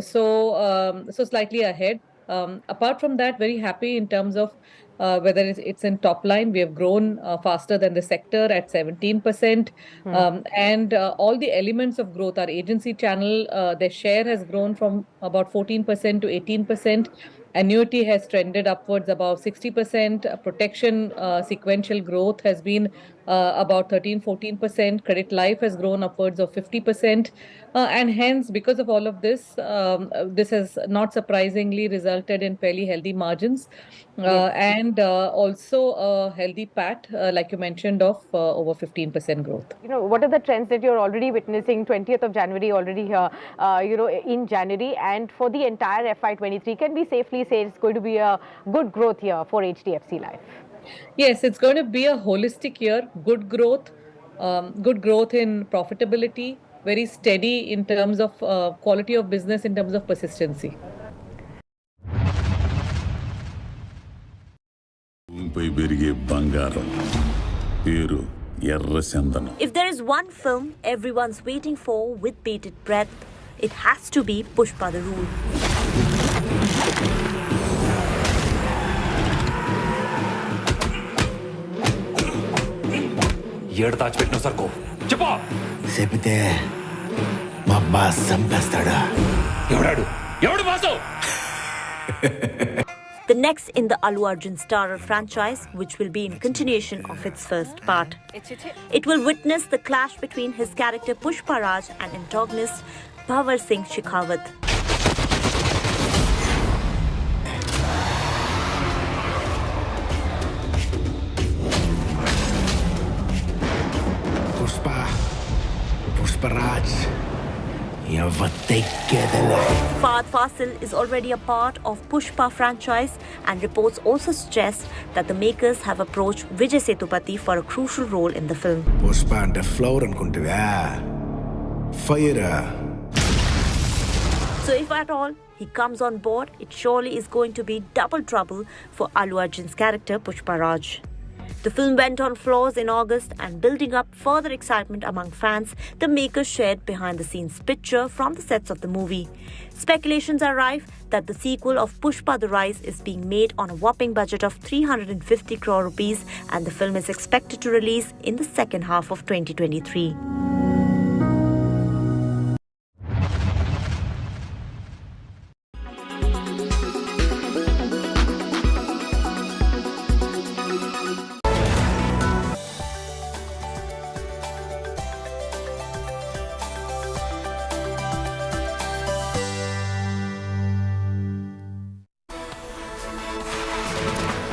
So slightly ahead Apart from that, very happy in terms of whether it's in top line. We have grown faster than the sector at 17%. And all the elements of growth, our agency channel, their share has grown from about 14% to 18%. Annuity has trended upwards about 60%. Protection sequential growth has been about 13-14%. Credit life has grown upwards of 50%. And hence, because of all of this, this has not surprisingly resulted in fairly healthy margins and also a healthy PAT, like you mentioned, of over 15% growth. What are the trends that you're already witnessing? 20th of January already here, in January, and for the entire FY23, can we safely say it's going to be a good growth year for HDFC Life? Yes, it's going to be a holistic year. Good growth in profitability, very steady in terms of quality of business, in terms of persistency. If there is one film everyone's waiting for with bated breath, it has to be Pushpa the Rule. The next in the Allu Arjun starrer franchise, which will be in continuation of its first part. It will witness the clash between his character Pushpa Raj and antagonist Bhavar Singh Shekhawat. Pushpa Raj. Fahad Fasil is already a part of Pushpa franchise, and reports also suggest that the makers have approached Vijay Sethupathi for a crucial role in the film. Pushpa and the floor and fire. So if at all he comes on board, it surely is going to be double trouble for Allu Arjun's character Pushpa Raj. The film went on floors in August, and building up further excitement among fans, the makers shared behind-the-scenes picture from the sets of the movie. Speculations are rife that the sequel of Pushpa the Rise is being made on a whopping budget of 350 crore rupees, and the film is expected to release in the second half of 2023.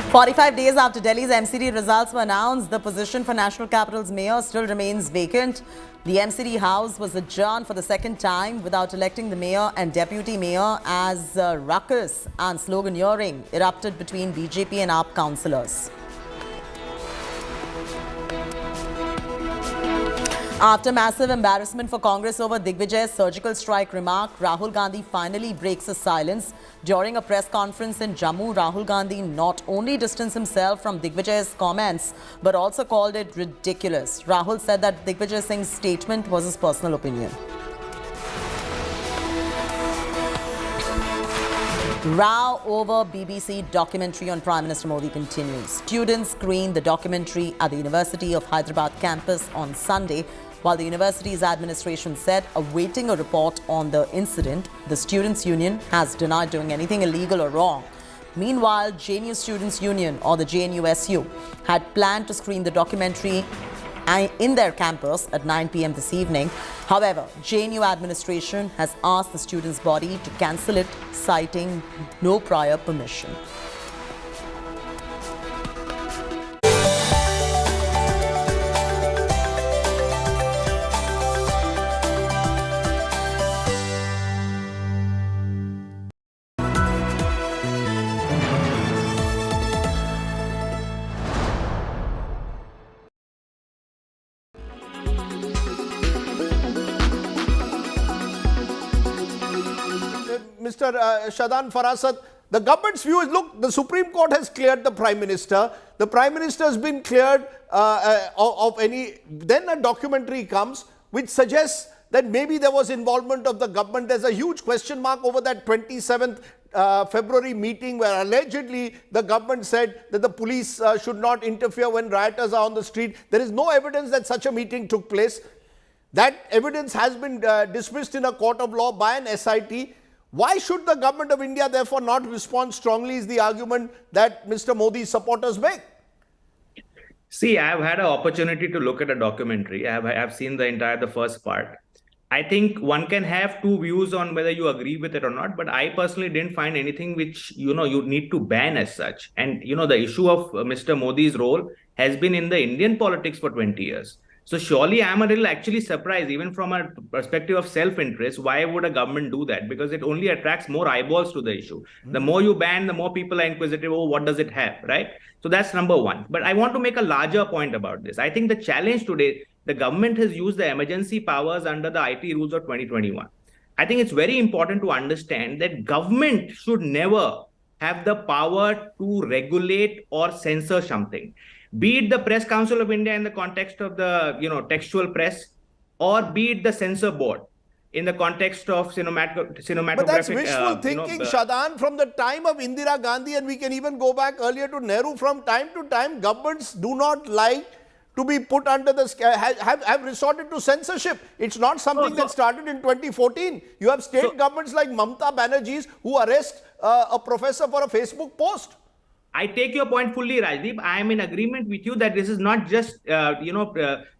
"45 days after Delhi's MCD results were announced, the position for National Capital's mayor still remains vacant. The MCD House was adjourned for the second time without electing the mayor and deputy mayor, as ruckus and sloganeering erupted between BJP and AAP councillors. After massive embarrassment for Congress over Digvijaya's surgical strike remark, Rahul Gandhi finally breaks his silence. During a press conference in Jammu, Rahul Gandhi not only distanced himself from Digvijaya's comments, but also called it ridiculous. Rahul said that Digvijay Singh's statement was his personal opinion. Row over BBC documentary on Prime Minister Modi continues. Students screened the documentary at the University of Hyderabad campus on Sunday, while the university's administration said, awaiting a report on the incident, the Students' Union has denied doing anything illegal or wrong. Meanwhile, JNU Students' Union, or the JNUSU, had planned to screen the documentary in their campus at 9 p.m. this evening. However, JNU administration has asked the students' body to cancel it, citing no prior permission. Mr. Shadan Farasat, the government's view is, look, the Supreme Court has cleared the Prime Minister. The Prime Minister has been cleared of any... Then a documentary comes which suggests that maybe there was involvement of the government. There's a huge question mark over that 27th February meeting where allegedly the government said that the police should not interfere when rioters are on the street. There is no evidence that such a meeting took place. That evidence has been dismissed in a court of law by an SIT. Why should the government of India therefore not respond strongly is the argument that Mr. Modi's supporters make. See, I've had an opportunity to look at a documentary. I've seen the first part. I think one can have two views on whether you agree with it or not, but I personally didn't find anything which, you need to ban as such. And, the issue of Mr. Modi's role has been in the Indian politics for 20 years. So surely I'm a little actually surprised, even from a perspective of self-interest, why would a government do that? Because it only attracts more eyeballs to the issue. The more you ban, the more people are inquisitive, oh, what does it have, right? So that's number one. But I want to make a larger point about this. I think the challenge today, the government has used the emergency powers under the IT rules of 2021. I think it's very important to understand that government should never have the power to regulate or censor something. Be it the Press Council of India in the context of the textual press, or be it the censor board in the context of cinematographic. But that's wishful thinking, Shraddha. From the time of Indira Gandhi, and we can even go back earlier to Nehru, from time to time, governments do not like to be put under the have resorted to censorship. It's not something that started in 2014. You have state governments like Mamata Banerjee's who arrest a professor for a Facebook post. I take your point fully, Rajdeep. I am in agreement with you that this is not just,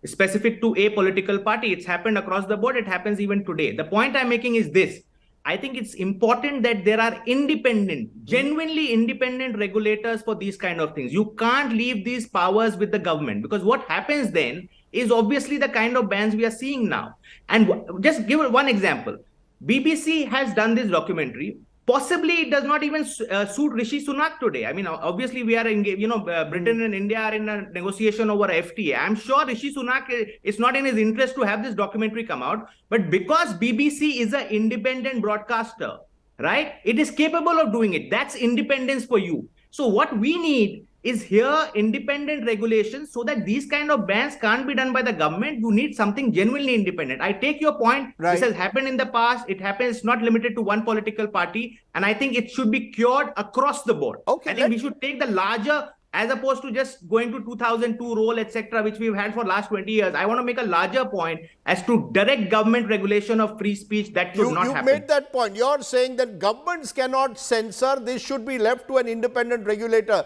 specific to a political party. It's happened across the board. It happens even today. The point I'm making is this. I think it's important that there are independent, genuinely independent regulators for these kind of things. You can't leave these powers with the government, because what happens then is obviously the kind of bans we are seeing now. And just give one example. BBC has done this documentary. Possibly it does not even suit Rishi Sunak today. I mean, obviously we are Britain and India are in a negotiation over FTA. I'm sure Rishi Sunak, it's not in his interest to have this documentary come out. But because BBC is an independent broadcaster, right? It is capable of doing it. That's independence for you. So what we need is here independent regulations so that these kind of bans can't be done by the government. You need something genuinely independent. I take your point. Right. This has happened in the past. It happens, not limited to one political party. And I think it should be cured across the board. Okay, I think we should take the larger, as opposed to just going to 2002 role, etc., which we've had for last 20 years. I want to make a larger point as to direct government regulation of free speech. That should not happen. You made that point. You're saying that governments cannot censor. This should be left to an independent regulator.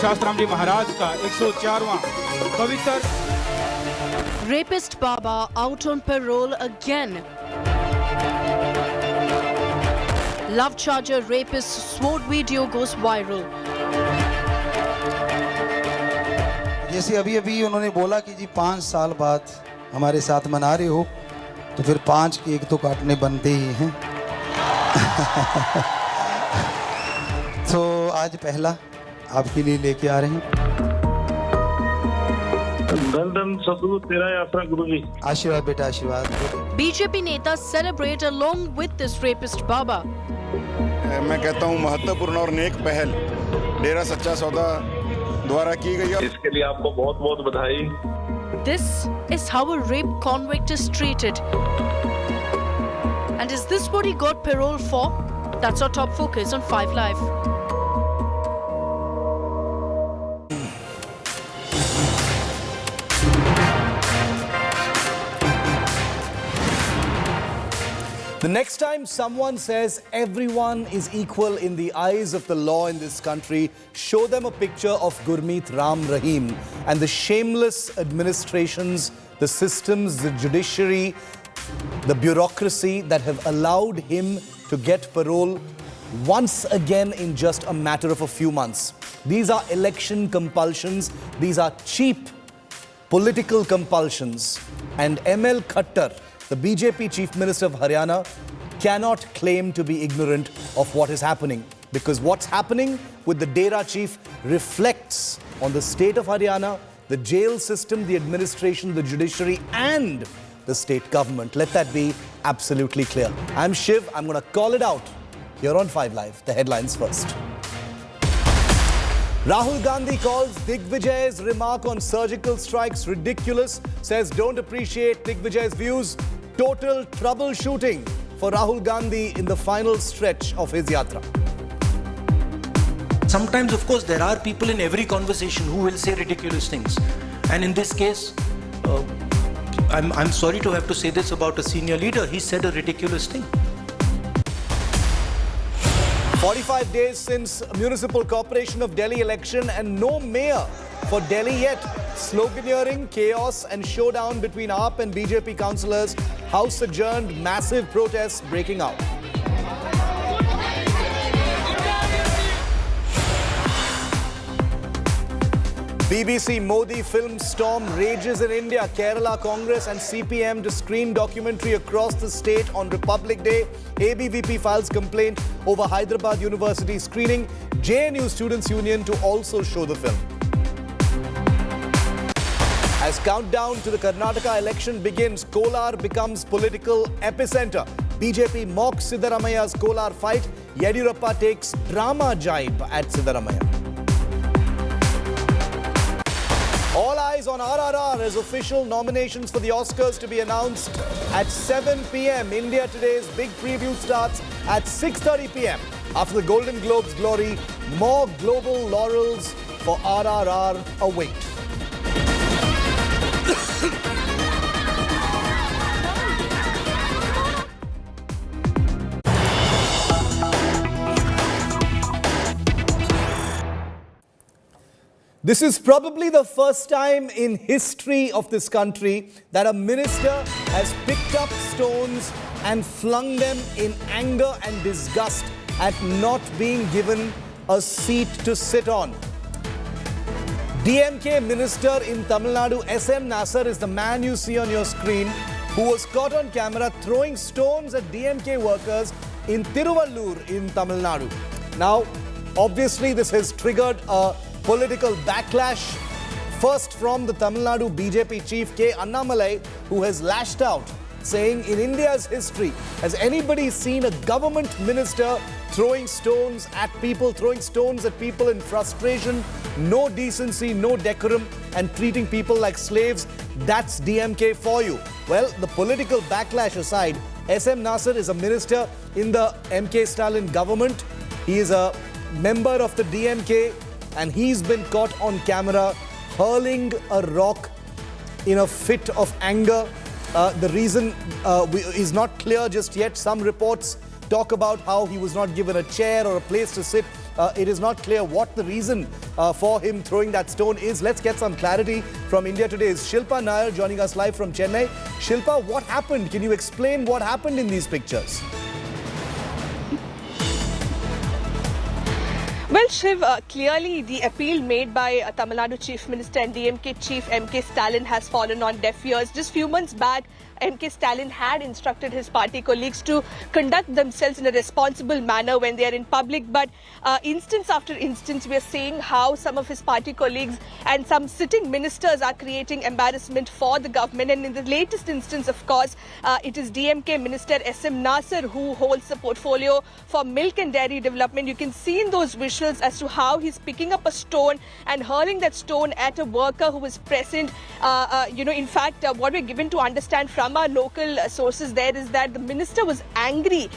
शास्त्राम जी महाराज का 104वां पवित्र Rapist Baba out on parole again. Love charger rapist sword video goes viral. जैसे अभी उन्होंने बोला कि जी 5 साल बाद हमारे साथ मना रहे हो, तो फिर 5 केक तो काटने बनते ही हैं। तो आज पहला आपके लिए लेके आ रहे हैं। धन सदगुरु तेरा यात्रा गुरुजी। आशीर्वाद बेटा, आशीर्वाद। BJP नेता celebrate along with this rapist Baba. मैं कहता हूँ महत्वपूर्ण और नेक पहल डेरा सच्चा सौदा द्वारा की गई है। इसके लिए आपको बहुत-बहुत बधाई। This is how a rape convict is treated. And is this what he got parole for? That's our top focus on 5 Live. The next time someone says everyone is equal in the eyes of the law in this country, show them a picture of Gurmeet Ram Rahim and the shameless administrations, the systems, the judiciary, the bureaucracy that have allowed him to get parole once again in just a matter of a few months. These are election compulsions. These are cheap political compulsions. And ML Khattar, the BJP Chief Minister of Haryana, cannot claim to be ignorant of what is happening, because what's happening with the Dera Chief reflects on the state of Haryana, the jail system, the administration, the judiciary and the state government. Let that be absolutely clear. I'm Shiv. I'm going to call it out here on 5 Live. The headlines first. Rahul Gandhi calls Digvijaya's remark on surgical strikes ridiculous, says don't appreciate Digvijaya's views. Total troubleshooting for Rahul Gandhi in the final stretch of his yatra. Sometimes, of course, there are people in every conversation who will say ridiculous things. And in this case, I'm sorry to have to say this about a senior leader. He said a ridiculous thing. 45 days since Municipal Corporation of Delhi election and no mayor for Delhi yet. Sloganeering, chaos and showdown between AAP and BJP councillors. House adjourned, massive protests breaking out. BBC Modi film storm rages in India. Kerala Congress and CPM to screen documentary across the state on Republic Day. ABVP files complaint over Hyderabad University screening. JNU Students' Union to also show the film. As countdown to the Karnataka election begins, Kolar becomes political epicenter. BJP mocks Siddaramaia's Kolar fight. Yediyurappa takes drama jibe at Siddaramaiah. All eyes on RRR as official nominations for the Oscars to be announced at 7 p.m. India Today's big preview starts at 6:30 p.m. After the Golden Globes glory, more global laurels for RRR await. This is probably the first time in history of this country that a minister has picked up stones and flung them in anger and disgust at not being given a seat to sit on. DMK Minister in Tamil Nadu, SM Nasser, is the man you see on your screen who was caught on camera throwing stones at DMK workers in Tiruvallur in Tamil Nadu. Now, obviously this has triggered a political backlash, first from the Tamil Nadu BJP chief K. Annamalai, who has lashed out, saying in India's history, has anybody seen a government minister throwing stones at people in frustration, no decency, no decorum, and treating people like slaves? That's DMK for you. Well, the political backlash aside, SM Nasser is a minister in the MK Stalin government. He is a member of the DMK, and he's been caught on camera hurling a rock in a fit of anger. The reason is not clear just yet. Some reports talk about how he was not given a chair or a place to sit. It is not clear what the reason for him throwing that stone is. Let's get some clarity from India Today's Shilpa Nair joining us live from Chennai. Shilpa, what happened? Can you explain what happened in these pictures? Well, Shiv, clearly the appeal made by Tamil Nadu Chief Minister and DMK Chief MK Stalin has fallen on deaf ears. Just few months back, MK Stalin had instructed his party colleagues to conduct themselves in a responsible manner when they are in public. But instance after instance, we are seeing how some of his party colleagues and some sitting ministers are creating embarrassment for the government. And in the latest instance, of course, it is DMK Minister SM Nasser who holds the portfolio for milk and dairy development. You can see in those visuals as to how he's picking up a stone and hurling that stone at a worker who was present. In fact, what we're given to understand from our local sources there is that the minister was angry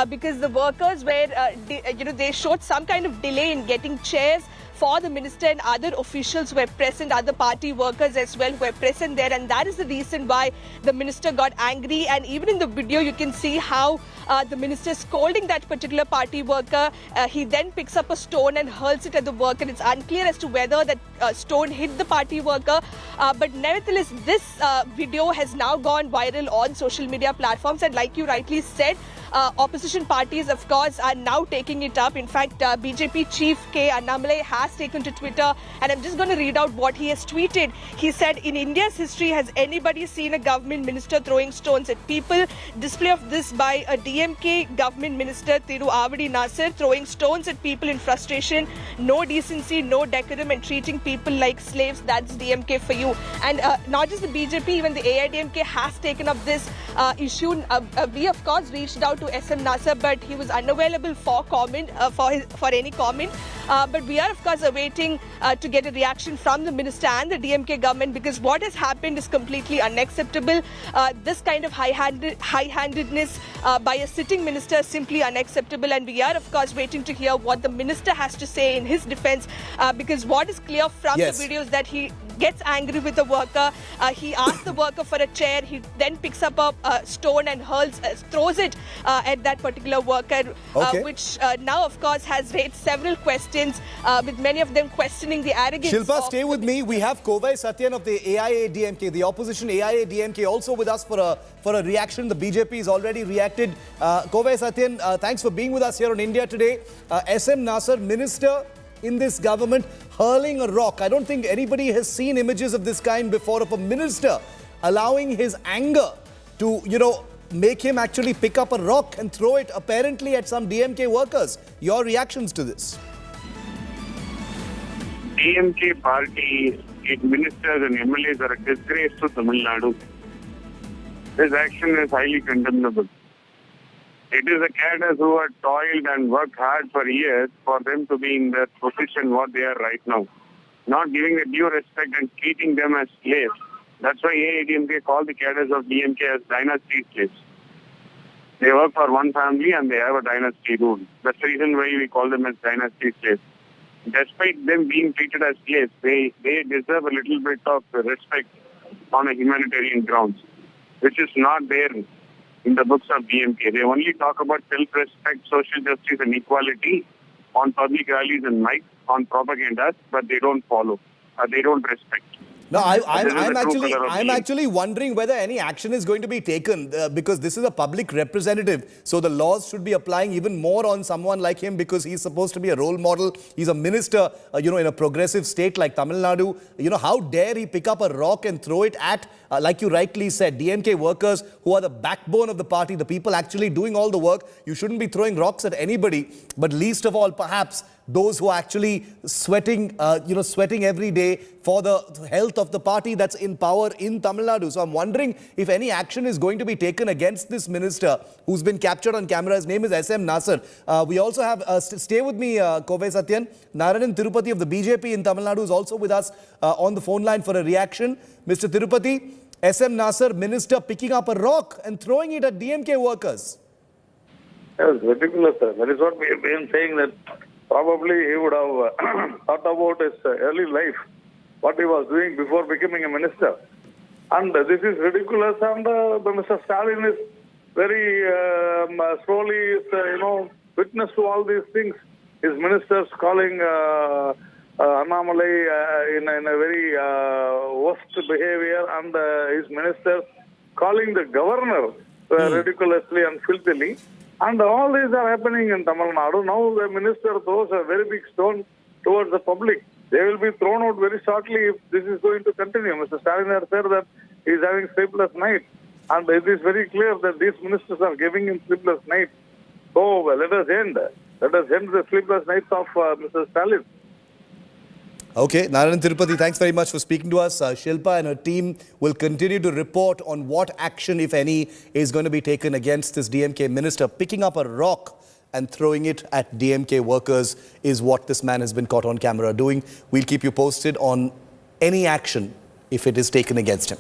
because the workers were, they showed some kind of delay in getting chairs for the minister, and other officials were present, other party workers as well were present there, and that is the reason why the minister got angry. And even in the video you can see how the minister is scolding that particular party worker. He then picks up a stone and hurls it at the worker. It's unclear as to whether that stone hit the party worker, but nevertheless this video has now gone viral on social media platforms, and like you rightly said, opposition parties, of course, are now taking it up. In fact, BJP chief K. Annamalai has taken to Twitter, and I'm just going to read out what he has tweeted. He said, in India's history, has anybody seen a government minister throwing stones at people? Display of this by a DMK government minister, Thiru Avadi Nasir, throwing stones at people in frustration. No decency, no decorum, and treating people like slaves. That's DMK for you. And not just the BJP, even the AIDMK has taken up this issue. We, of course, reached out to SM Nasir, but he was unavailable for comment, for any comment. But we are, of course, awaiting to get a reaction from the minister and the DMK government, because what has happened is completely unacceptable. This kind of high-handedness by a sitting minister is simply unacceptable, and we are, of course, waiting to hear what the minister has to say in his defense, because what is clear from the videos that he gets angry with the worker, he asks the worker for a chair, he then picks up a stone and throws it at that particular worker, which now, of course, has raised several questions, with many of them questioning the arrogance. Shilpa, stay with me. We have Kovai Satyan of the AIA-DMK, the opposition AIA-DMK, also with us for a reaction. The BJP has already reacted. Kovai Satyan, thanks for being with us here on India Today. SM Nasir, minister in this government, hurling a rock. I don't think anybody has seen images of this kind before, of a minister allowing his anger to, make him actually pick up a rock and throw it apparently at some DMK workers. Your reactions to this? DMK party, its ministers and MLAs are a disgrace to Tamil Nadu. This action is highly condemnable. It is the cadres who have toiled and worked hard for years for them to be in the position what they are right now. Not giving the due respect and treating them as slaves. That's why AIDMK called the cadres of DMK as dynasty slaves. They work for one family and they have a dynasty rule. That's the reason why we call them as dynasty slaves. Despite them being treated as slaves, they deserve a little bit of respect on a humanitarian grounds, which is not there in the books of DMK. They only talk about self-respect, social justice and equality on public rallies and mics, on propagandas, but they don't follow. They don't respect. No, I'm actually wondering whether any action is going to be taken because this is a public representative. So the laws should be applying even more on someone like him because he's supposed to be a role model. He's a minister, in a progressive state like Tamil Nadu. How dare he pick up a rock and throw it at, like you rightly said, DMK workers who are the backbone of the party, the people actually doing all the work. You shouldn't be throwing rocks at anybody, but least of all, perhaps, those who are actually sweating every day for the health of the party that's in power in Tamil Nadu. So I'm wondering if any action is going to be taken against this minister who's been captured on camera. His name is SM Nasir. We also have, stay with me, Kovai Satyan, Narayan Tirupati of the BJP in Tamil Nadu is also with us on the phone line for a reaction. Mr. Tirupati, SM Nasir, minister picking up a rock and throwing it at DMK workers. That's ridiculous, sir. That is what we have been saying, that probably he would have thought about his early life, what he was doing before becoming a minister. And this is ridiculous, and Mr. Stalin is very slowly, witness to all these things. His ministers calling Annamalai in a very worst behavior, and his ministers calling the governor ridiculously and filthily. And all these are happening in Tamil Nadu. Now the minister throws a very big stone towards the public. They will be thrown out very shortly if this is going to continue. Mr. Stalin has said that he is having sleepless nights. And it is very clear that these ministers are giving him sleepless nights. So let us end the sleepless nights of Mr. Stalin. Okay, Narayan Tirupati, thanks very much for speaking to us. Shilpa and her team will continue to report on what action, if any, is going to be taken against this DMK minister. Picking up a rock and throwing it at DMK workers is what this man has been caught on camera doing. We'll keep you posted on any action if it is taken against him.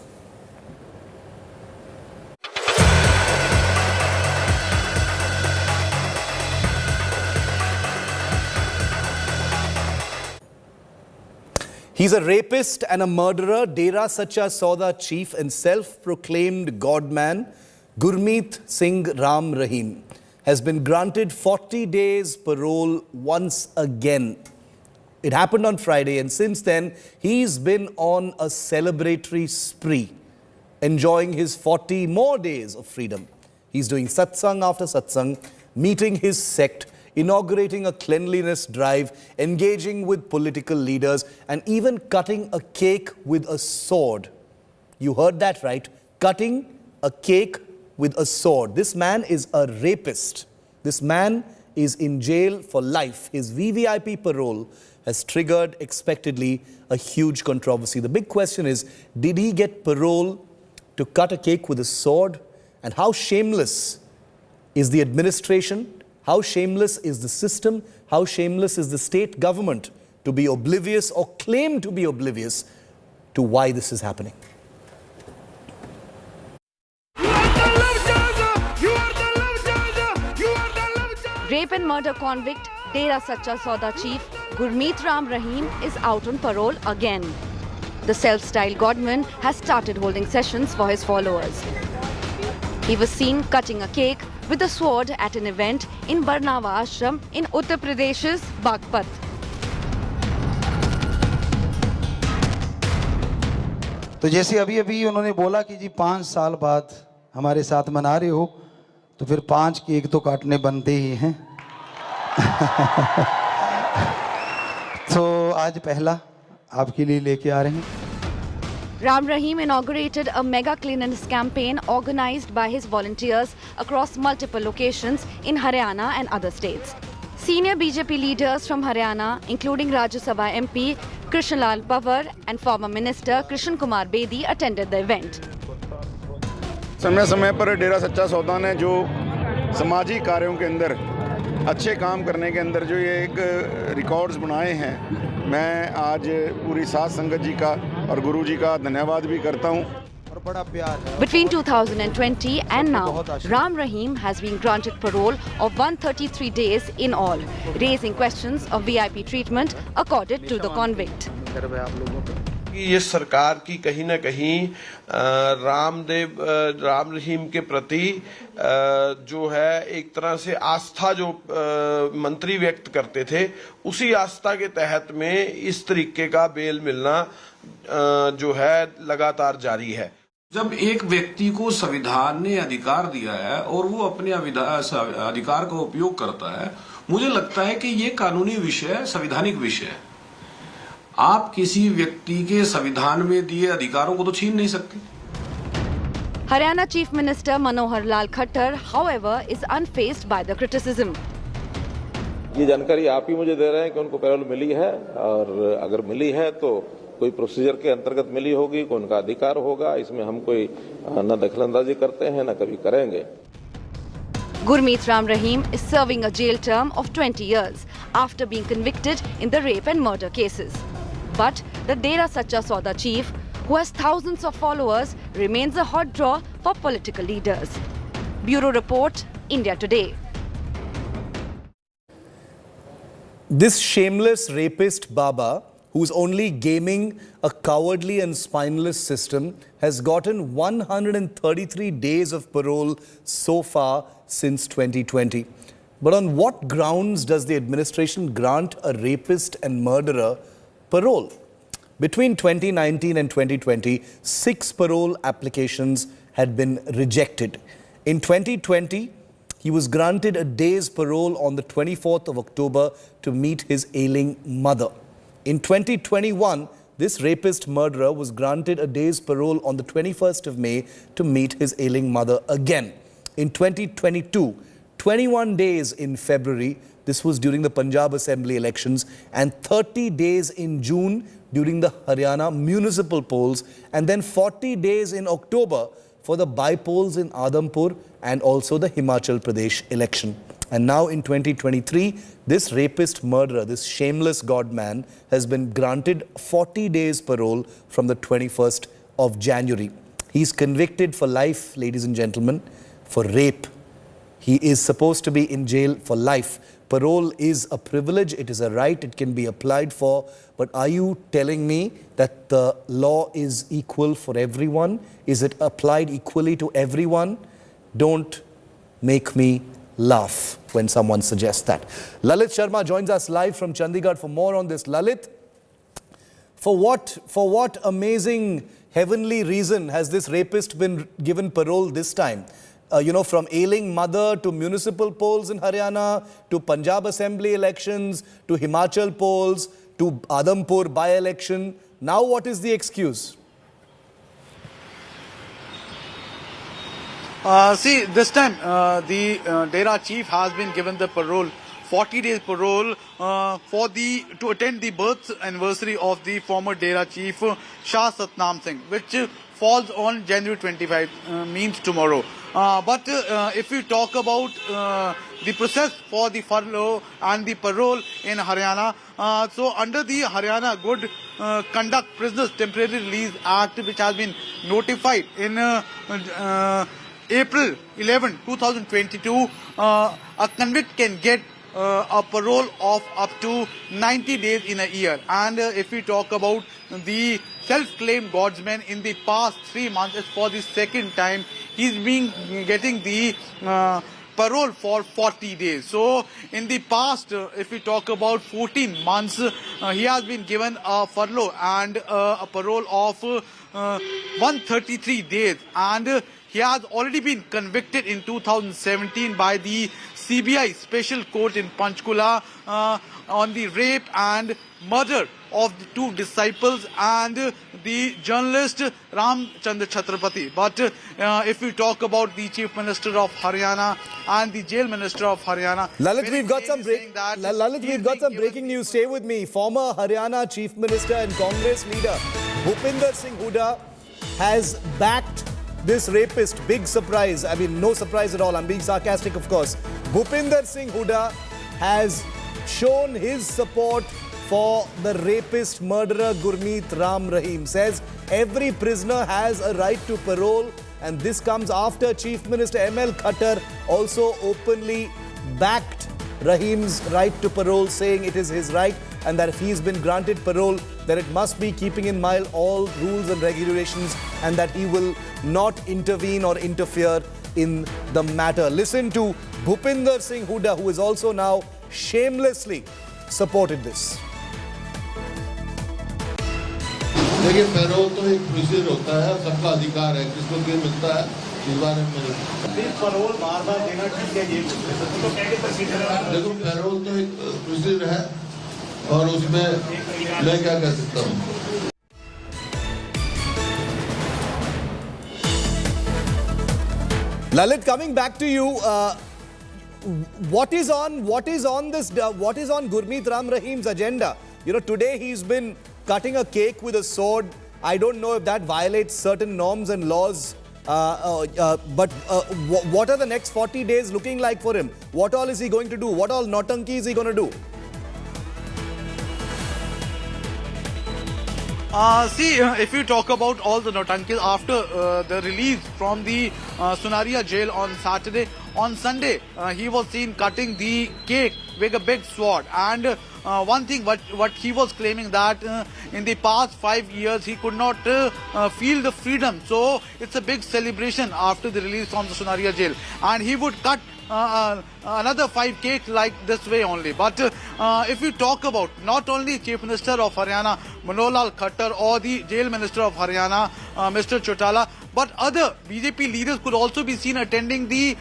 He's a rapist and a murderer. Dera Sacha Sauda chief and self-proclaimed godman, Gurmeet Singh Ram Rahim, has been granted 40 days parole once again. It happened on Friday, and since then, he's been on a celebratory spree, enjoying his 40 more days of freedom. He's doing satsang after satsang, meeting his sect, inaugurating a cleanliness drive, engaging with political leaders, and even cutting a cake with a sword. You heard that right, cutting a cake with a sword. This man is a rapist. This man is in jail for life. His VVIP parole has triggered, expectedly, a huge controversy. The big question is, did he get parole to cut a cake with a sword? And how shameless is the administration? How shameless is the system? How shameless is the state government to be oblivious or claim to be oblivious to why this is happening? Rape and murder convict, Dera Sacha Sauda chief Gurmeet Ram Rahim is out on parole again. The self-styled godman has started holding sessions for his followers. He was seen cutting a cake with a sword at an event in Barnawa Ashram in Uttar Pradesh's Bagpat. तो जैसे अभी उन्होंने बोला कि जी 5 साल बाद हमारे साथ मना रहे हो, तो फिर 5 केक तो काटने बनते ही हैं। तो आज पहला आपके लिए लेके आ रहे हैं। Ram Rahim inaugurated a mega cleanliness campaign organized by his volunteers across multiple locations in Haryana and other states. Senior BJP leaders from Haryana, including Rajya Sabha MP Krishnalal Pawar and former Minister Krishan Kumar Bedi, attended the event. समय समय पर डेरा सच्चा सौदा ने जो सामाजिक कार्यों के अंदर अच्छे काम करने के अंदर जो ये एक रिकॉर्ड्स बनाए हैं, मैं आज पूरी साध संगत जी का और गुरु जी का धन्यवाद भी करता हूँ। Between 2020 and now, Ram Rahim has been granted parole of 133 days in all, raising questions of VIP treatment accorded to the convict. ये सरकार की कहीं न कहीं राम रहीम के प्रति जो है एक तरह से आस्था जो मंत्री व्यक्त करते थे, उसी आस्था के तहत में इस तरीके का बेल मिलना जो है लगातार जारी है। जब एक व्यक्ति को संविधान ने अधिकार दिया है और वो अपने अधिकार का उपयोग करता है, मुझे लगता है कि ये कानूनी विषय, संवैधानिक विषय है। आप किसी व्यक्ति के संविधान में दिए अधिकारों को तो छीन नहीं सकते। Haryana Chief Minister Manohar Lal Khattar, however, is unfazed by the criticism. ये जानकारी आप ही मुझे दे रहे हैं कि उनको पैरोल मिली है, और अगर मिली है तो कोई प्रोसीजर के अंतर्गत मिली होगी, कोई उनका अधिकार होगा। इसमें हम कोई न दखलंदाजी करते हैं न कभी करेंगे। Gurmeet Ram Rahim is serving a jail term of 20 years after being convicted in the rape and murder cases. But the Dera Sacha Sauda chief, who has thousands of followers, remains a hot draw for political leaders. Bureau Report, India Today. This shameless rapist Baba, who's only gaming a cowardly and spineless system, has gotten 133 days of parole so far since 2020. But on what grounds does the administration grant a rapist and murderer parole? Between 2019 and 2020, 6 parole applications had been rejected. In 2020, he was granted a day's parole on the 24th of October to meet his ailing mother. In 2021, this rapist murderer was granted a day's parole on the 21st of May to meet his ailing mother again. In 2022, 21 days in February, this was during the Punjab Assembly elections, and 30 days in June during the Haryana municipal polls, and then 40 days in October for the by-polls in Adhampur and also the Himachal Pradesh election. And now in 2023, this rapist murderer, this shameless godman, has been granted 40 days parole from the 21st of January. He's convicted for life, ladies and gentlemen, for rape. He is supposed to be in jail for life. Parole is a privilege, it is a right, it can be applied for. But are you telling me that the law is equal for everyone? Is it applied equally to everyone? Don't make me laugh when someone suggests that. Lalit Sharma joins us live from Chandigarh for more on this. Lalit, for what amazing heavenly reason has this rapist been given parole this time? from ailing mother to municipal polls in Haryana, to Punjab Assembly elections, to Himachal polls, to Adhampur by-election. Now what is the excuse? See, this time the Dera chief has been given the parole, 40 days parole to attend the birth anniversary of the former Dera chief Shah Satnam Singh, which falls on January 25, means tomorrow. But if we talk about the process for the furlough and the parole in Haryana, so under the Haryana Good Conduct Prisoners Temporary Release Act, which has been notified in April 11, 2022, a convict can get a parole of up to 90 days in a year. And if we talk about the self-claimed guardsman, in the past 3 months, it's for the second time he's been getting the parole for 40 days. So in the past, if we talk about 14 months, he has been given a furlough and a parole of 133 days. And he has already been convicted in 2017 by the CBI Special Court in Panchkula on the rape and murder of the 2 disciples and the journalist Ram Chhatrapati. But if we talk about the Chief Minister of Haryana and the Jail Minister of Haryana, Lalit, we've got some breaking news. Stay with me. Former Haryana Chief Minister and Congress leader Bhupinder Singh Hooda has backed this rapist. Big surprise. I mean, no surprise at all. I'm being sarcastic, of course. Bhupinder Singh Hooda has shown his support for the rapist murderer Gurmeet Ram Rahim. Says every prisoner has a right to parole, and this comes after Chief Minister M.L. Khattar also openly backed Rahim's right to parole, saying it is his right and that if he's been granted parole, then it must be keeping in mind all rules and regulations and that he will not intervene or interfere in the matter. Listen to Bhupinder Singh Hooda, who is also now shamelessly supported this. देखिए, payroll तो एक procedure होता है, सबका अधिकार है, किसको क्या मिलता है इस बारे में पैरोल बार-बार देना ठीक है, ये तो कैसे प्रोसीजर है? देखो, पैरोल तो एक प्रोसीजर है और उसमें मैं क्या कह सकता हूँ. Lalit, coming back to you, what is on Gurmeet Ram Rahim's agenda? You know, today he's been cutting a cake with a sword. I don't know if that violates certain norms and laws. But what are the next 40 days looking like for him? What all is he going to do? What all nautanki is he going to do? See, if you talk about all the Notankis after the release from the Sunaria jail on Saturday, on Sunday, he was seen cutting the cake with a big sword. And one thing what he was claiming that in the past 5 years he could not feel the freedom. So it's a big celebration after the release from the Sunaria jail. And he would cut another 5 cakes like this way only. But if you talk about not only Chief Minister of Haryana, Manoj Lal Khattar, or the Jail Minister of Haryana, Mr. Chautala, but other BJP leaders could also be seen attending the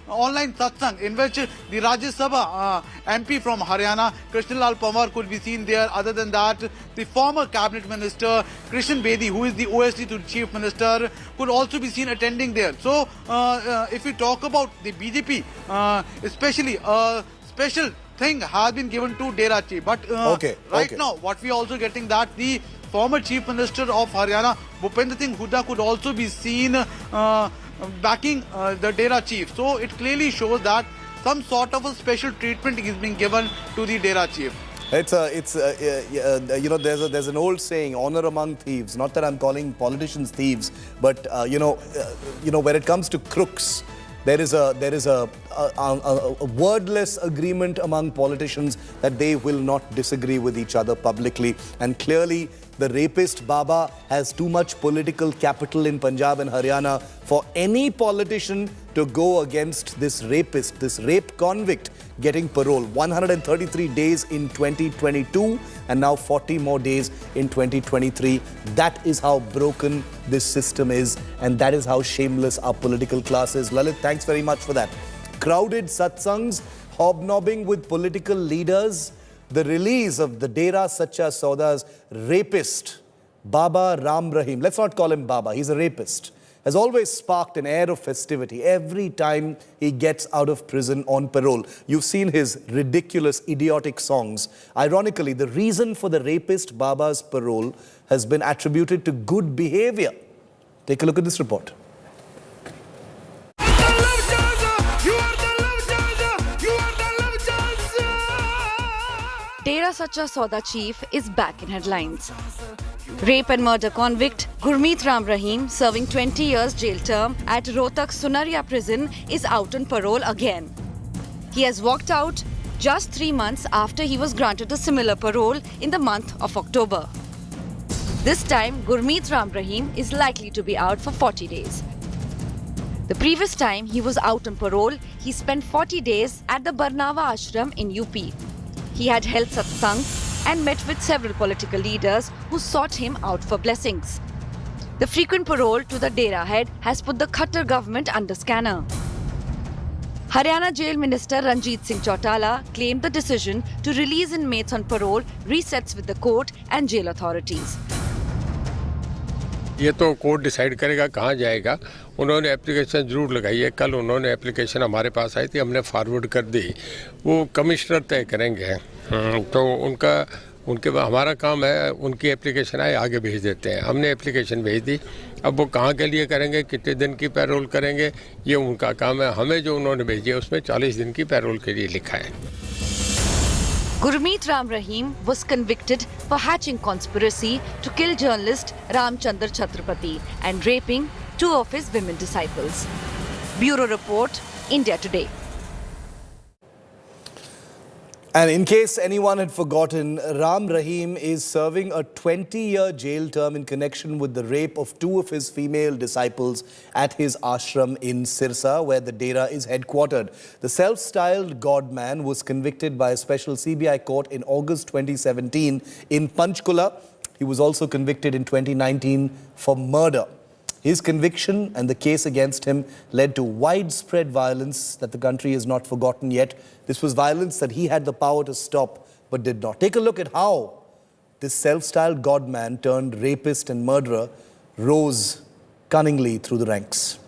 online satsang, in which the Rajya Sabha MP from Haryana, Krishan Lal Panwar, could be seen there. Other than that, the former Cabinet Minister, Krishan Bedi, who is the OSD to the Chief Minister, could also be seen attending there. So, if we talk about the BJP, especially a special thing has been given to Dera Chief. But right now, what we are also getting that the former Chief Minister of Haryana, Bhupinder Singh Hooda, could also be seen backing the Dera Chief. So it clearly shows that some sort of a special treatment is being given to the Dera Chief. You know, there's an old saying, honor among thieves. Not that I'm calling politicians thieves, but you know, when it comes to crooks, there is a wordless agreement among politicians that they will not disagree with each other publicly. And clearly, The rapist Baba has too much political capital in Punjab and Haryana for any politician to go against this rapist, this rape convict getting parole. 133 days in 2022 and now 40 more days in 2023. That is how broken this system is, and that is how shameless our political class is. Lalit, thanks very much for that. Crowded satsangs, hobnobbing with political leaders. The release of the Dera Sacha Sauda's rapist, Baba Ram Rahim, let's not call him Baba, he's a rapist, has always sparked an air of festivity every time he gets out of prison on parole. You've seen his ridiculous, idiotic songs. Ironically, the reason for the rapist Baba's parole has been attributed to good behavior. Take a look at this report. Dera Sacha Sauda chief is back in headlines. Rape and murder convict Gurmeet Ram Rahim, serving 20 years jail term at Rohtak Sunaria prison, is out on parole again. He has walked out just 3 months after he was granted a similar parole in the month of October. This time, Gurmeet Ram Rahim is likely to be out for 40 days. The previous time he was out on parole, he spent 40 days at the Barnawa ashram in UP. He had held satsangs and met with several political leaders who sought him out for blessings. The frequent parole to the Dera head has put the Khattar government under scanner. Haryana Jail Minister Ranjit Singh Chautala claimed the decision to release inmates on parole resets with the court and jail authorities. ये तो court decide करेगा कहाँ जाएगा. उन्होंने application जरूर लगाई है. कल उन्होंने एप्लीकेशन हमारे पास आई थी, हमने फॉरवर्ड कर दी. वो कमिश्नर तय करेंगे. तो उनके हमारा काम है, उनकी एप्लीकेशन आए आगे भेज देते हैं. हमने एप्लीकेशन भेज दी. अब वो कहाँ के लिए करेंगे, कितने दिन की पैरोल करेंगे, ये उनका काम है. हमें जो उन्होंने भेजी है उसमें 40 दिन की पैरोल के लिए लिखा है. Gurmeet Ram Rahim was convicted for hatching conspiracy to kill journalist Ramchandra Chhatrapati and raping 2 of his women disciples. Bureau Report, India Today. And in case anyone had forgotten, Ram Rahim is serving a 20-year jail term in connection with the rape of 2 of his female disciples at his ashram in Sirsa, where the Dera is headquartered. The self-styled God man was convicted by a special CBI court in August 2017 in Panchkula. He was also convicted in 2019 for murder. His conviction and the case against him led to widespread violence that the country has not forgotten yet. This was violence that he had the power to stop but did not. Take a look at how this self-styled God man turned rapist and murderer rose cunningly through the ranks.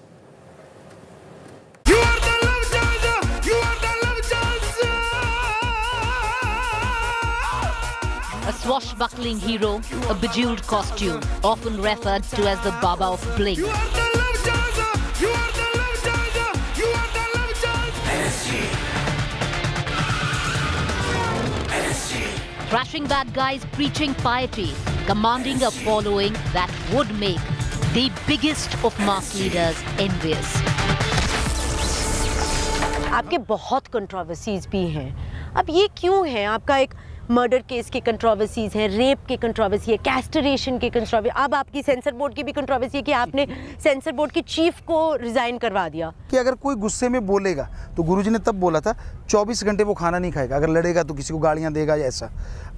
A swashbuckling hero, a bejeweled costume, often referred to as the Baba of Bling. Thrashing bad guys, preaching piety, commanding a following that would make the biggest of mass leaders envious. आपके बहुत controversies भी हैं. अब ये क्यों है? आपका एक मर्डर केस की कंट्रोवर्सीज है, रेप की कंट्रोवर्सी है, कैस्टरेशन की कंट्रोवर्सी. अब आपकी सेंसर बोर्ड की भी कंट्रोवर्सी है कि आपने सेंसर बोर्ड के चीफ को रिजाइन करवा दिया. कि अगर कोई गुस्से में बोलेगा तो गुरुजी ने तब बोला था 24 घंटे वो खाना नहीं खाएगा. अगर लड़ेगा तो किसी को गालियां देगा या ऐसा.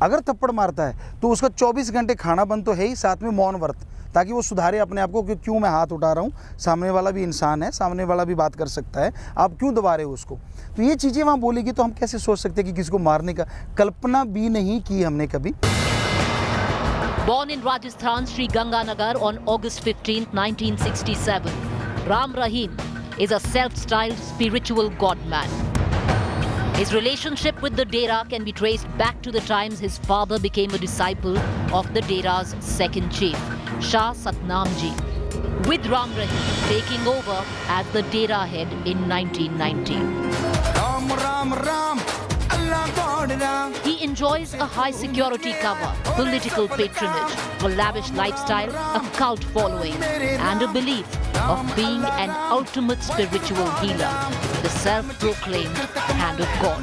अगर थप्पड़ मारता है तो उसका 24 घंटे खाना बंद तो है ही, साथ में मौन व्रत, ताकि वो सुधारे अपने आप को कि क्यों मैं हाथ उठा रहा हूँ. सामने वाला भी इंसान है, सामने वाला भी बात कर सकता है, आप क्यों दबा रहे हो उसको. तो ये चीज़ें वहाँ बोलेगी तो हम कैसे सोच सकते हैं कि किसी को मारने का कल्पना भी नहीं की हमने कभी. Born in Rajasthan, Sri Ganganagar on August 15, 1967, Ram Rahim is a self-styled spiritual god man. His relationship with the Dera can be traced back to the times his father became a disciple of the Dera's second chief, Shah Satnamji, with Ram Rahim taking over as the Dera head in 1990. Ram, Ram, Ram. He enjoys a high security cover, political patronage, a lavish lifestyle, a cult following, and a belief of being an ultimate spiritual healer, the self-proclaimed hand of God.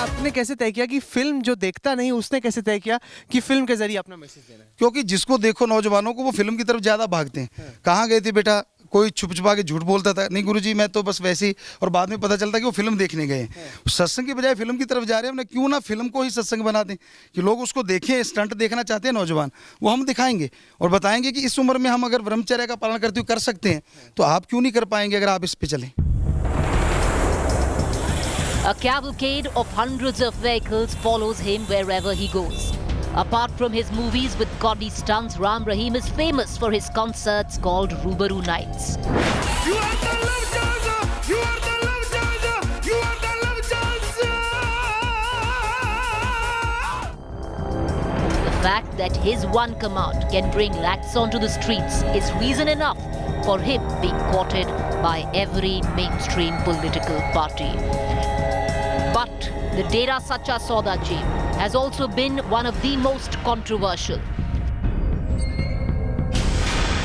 अपने आपने कैसे तय किया कि film जो देखता नहीं उसने कैसे तय किया कि फिल्म के जरिए अपना मैसेज देना है? क्योंकि जिसको देखो नौजवानों को वो फिल्म की तरफ ज़्यादा भागते हैं। कहाँ गए थे बेटा, कोई छुप छुपा के झूठ बोलता था, नहीं गुरुजी मैं तो बस वैसे ही, और बाद में पता चलता कि वो फिल्म देखने गए। सत्संग की बजाय फिल्म की तरफ जा रहे हैं, हमने क्यों ना फिल्म को ही सत्संग बना दें कि लोग उसको देखें। स्टंट देखना चाहते हैं नौजवान, वो हम दिखाएंगे और बताएंगे कि इस उम्र में हम अगर ब्रह्मचर्य का पालन करते हुए कर सकते हैं तो आप क्यों नहीं कर पाएंगे अगर आप इस पे चलें। A cavalcade of hundreds of vehicles follows him wherever he goes. Apart from his movies with gaudy stunts, Ram Rahim is famous for his concerts called Rubaru Nights. You are the love changer! You are the love changer! You are the love changer! The fact that his one command can bring lakhs onto the streets is reason enough for him being courted by every mainstream political party. But the Dera Sacha Sauda jail has also been one of the most controversial.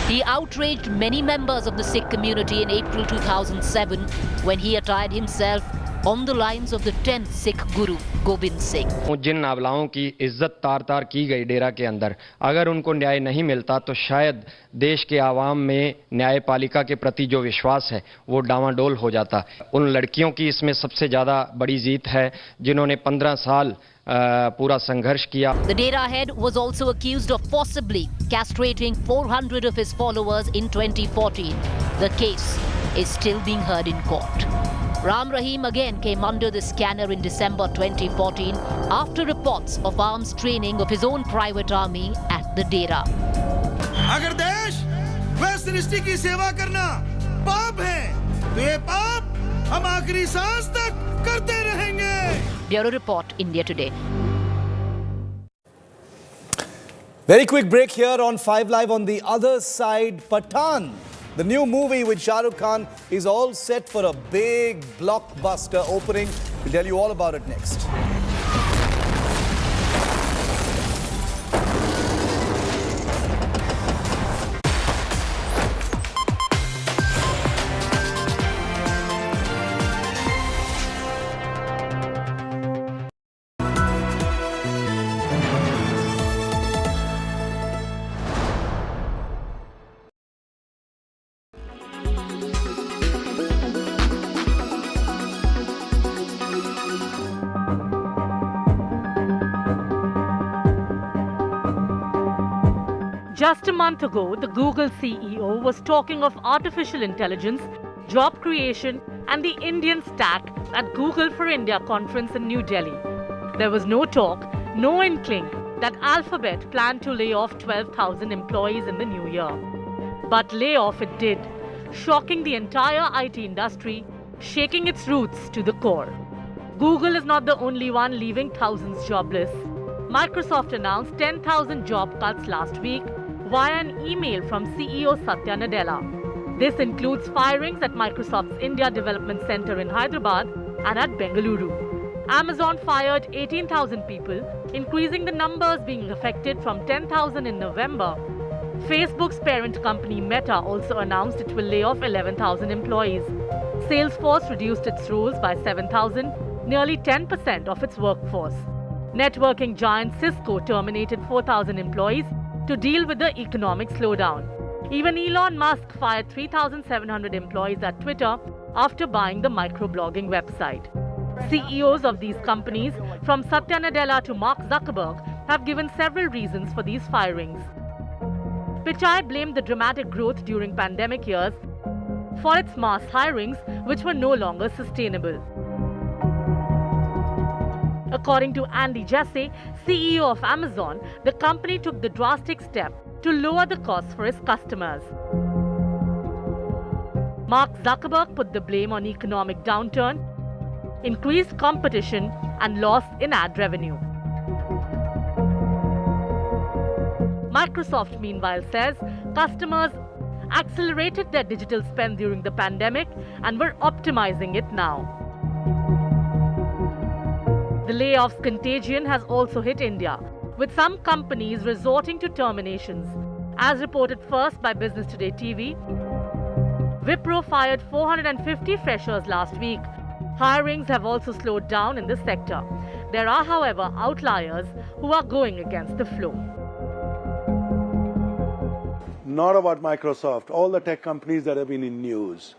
He outraged many members of the Sikh community in April 2007 when he attired himself on the lines of the 10th Sikh Guru Gobind Singh. जिन आबलाओं की इज्जत तार तार की गई डेरा के अंदर, अगर उनको न्याय नहीं मिलता तो शायद देश के आवाम में न्यायपालिका के प्रति जो विश्वास है वो डामाडोल हो जाता। उन लड़कियों की इसमें सबसे ज़्यादा बड़ी जीत है जिन्होंने 15 साल पूरा संघर्ष किया। The Dera head was also accused of forcibly castrating 400 of his followers in 2014. The case is still being heard in court. Ram Rahim again came under the scanner in December 2014 after reports of arms training of his own private army at the Dera. अगर देश व सृष्टि की सेवा करना पाप है तो ये पाप हम आखिरी सांस तक करते रहेंगे। Bureau Report, India Today. Very quick break here on 5 Live. On the other side, Pathaan, the new movie with Shah Rukh Khan, is all set for a big blockbuster opening. We'll tell you all about it next. Just a month ago, the Google CEO was talking of artificial intelligence, job creation, and the Indian stack at Google for India conference in New Delhi. There was no talk, no inkling that Alphabet planned to lay off 12,000 employees in the new year. But lay off it did, shocking the entire IT industry, shaking its roots to the core. Google is not the only one leaving thousands jobless. Microsoft announced 10,000 job cuts last week via an email from CEO Satya Nadella. This includes firings at Microsoft's India Development Center in Hyderabad and at Bengaluru. Amazon fired 18,000 people, increasing the numbers being affected from 10,000 in November. Facebook's parent company Meta also announced it will lay off 11,000 employees. Salesforce reduced its roles by 7,000, nearly 10% of its workforce. Networking giant Cisco terminated 4,000 employees to deal with the economic slowdown. Even Elon Musk fired 3,700 employees at Twitter after buying the microblogging website. CEOs of these companies, from Satya Nadella to Mark Zuckerberg, have given several reasons for these firings. Pichai blamed the dramatic growth during pandemic years for its mass hirings, which were no longer sustainable. According to Andy Jassy, CEO of Amazon, the company took the drastic step to lower the costs for its customers. Mark Zuckerberg put the blame on economic downturn, increased competition, and loss in ad revenue. Microsoft, meanwhile, says customers accelerated their digital spend during the pandemic and were optimizing it now. The layoffs contagion has also hit India, with some companies resorting to terminations. As reported first by Business Today TV, Wipro fired 450 freshers last week. Hirings have also slowed down in the sector. There are, however, outliers who are going against the flow. Not about Microsoft, all the tech companies that have been in news.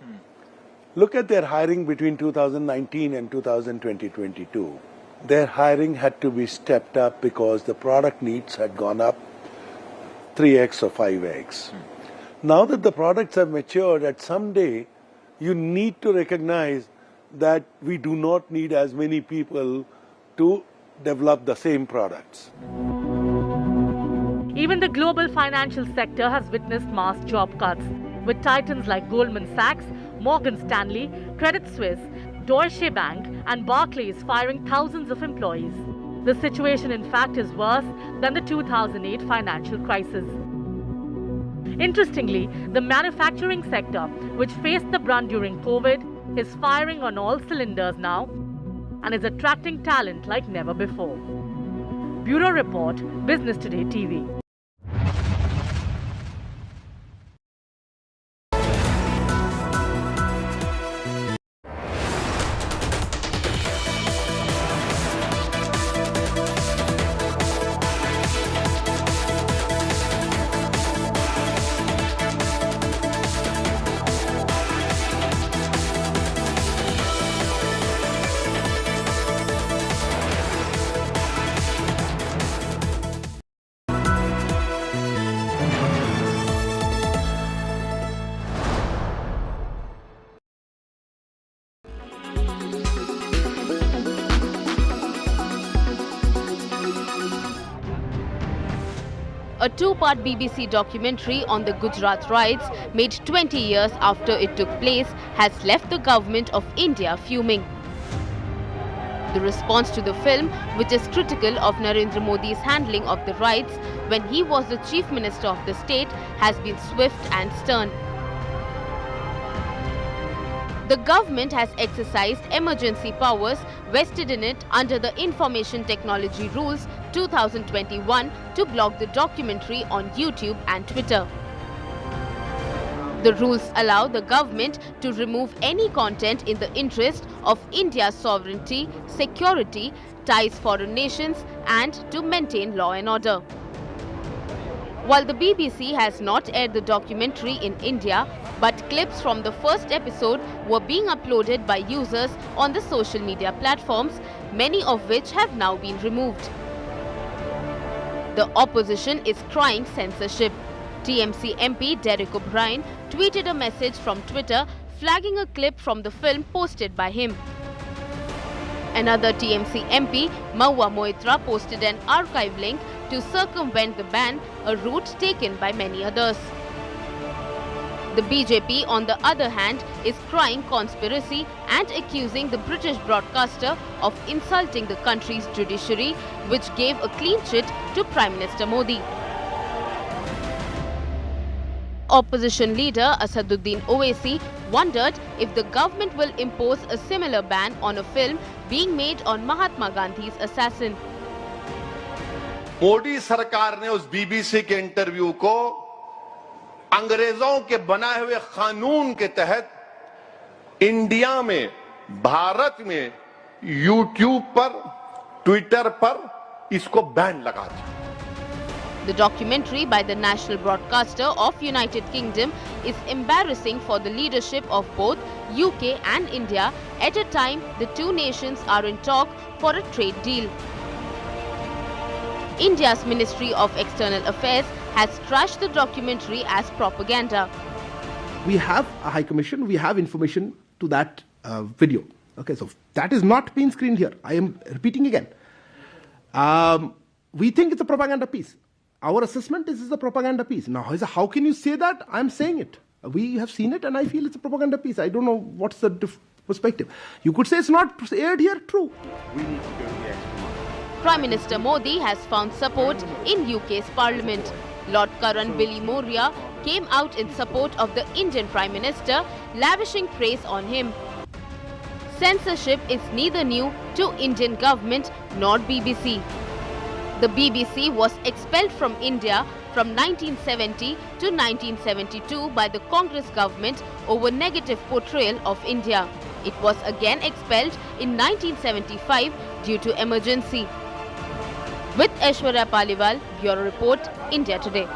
Look at their hiring between 2019 and 2022. Their hiring had to be stepped up because the product needs had gone up 3x or 5x. Now that the products have matured, at some day, you need to recognize that we do not need as many people to develop the same products. Even the global financial sector has witnessed mass job cuts, with titans like Goldman Sachs, Morgan Stanley, Credit Suisse, Deutsche Bank and Barclays firing thousands of employees. The situation, in fact, is worse than the 2008 financial crisis. Interestingly, the manufacturing sector, which faced the brunt during COVID, is firing on all cylinders now and is attracting talent like never before. Bureau Report, Business Today TV. A two-part BBC documentary on the Gujarat riots made 20 years after it took place has left the government of India fuming. The response to the film, which is critical of Narendra Modi's handling of the riots when he was the Chief Minister of the state, has been swift and stern. The government has exercised emergency powers vested in it under the Information Technology Rules 2021 to block the documentary on YouTube and Twitter. The rules allow the government to remove any content in the interest of India's sovereignty, security, ties foreign nations and to maintain law and order. While the BBC has not aired the documentary in India, but clips from the first episode were being uploaded by users on the social media platforms, many of which have now been removed. The opposition is crying censorship. TMC MP Derek O'Brien tweeted a message from Twitter flagging a clip from the film posted by him. Another TMC MP, Mahua Moitra, posted an archive link to circumvent the ban, a route taken by many others. The BJP, on the other hand, is crying conspiracy and accusing the British broadcaster of insulting the country's judiciary, which gave a clean chit to Prime Minister Modi. Opposition leader Asaduddin Owaisi wondered if the government will impose a similar ban on a film being made on Mahatma Gandhi's assassin. Modi सरकार ने उस BBC के interview को अंग्रेजों के बनाए हुए कानून के तहत इंडिया में, भारत में, यूट्यूब पर, ट्विटर पर इसको बैन लगा दिया. The documentary by the national broadcaster of United Kingdom is embarrassing for the leadership of both UK and India at a time the two nations are in talk for a trade deal. India's Ministry of External Affairs has trashed the documentary as propaganda. We have a High Commission, we have information to that video. Okay, so that is not being screened here. I am repeating again. We think it's a propaganda piece. Our assessment is a propaganda piece. Now, how can you say that? I'm saying it. We have seen it and I feel it's a propaganda piece. I don't know what's the perspective. You could say it's not aired here. True. We need to go the extra mile. Prime Minister Modi has found support in UK's Parliament. Lord Karan Billy Moria came out in support of the Indian Prime Minister, lavishing praise on him. Censorship is neither new to Indian government nor BBC. The BBC was expelled from India from 1970 to 1972 by the Congress government over negative portrayal of India. It was again expelled in 1975 due to emergency. With Aishwarya Paliwal, Bureau Report, India Today.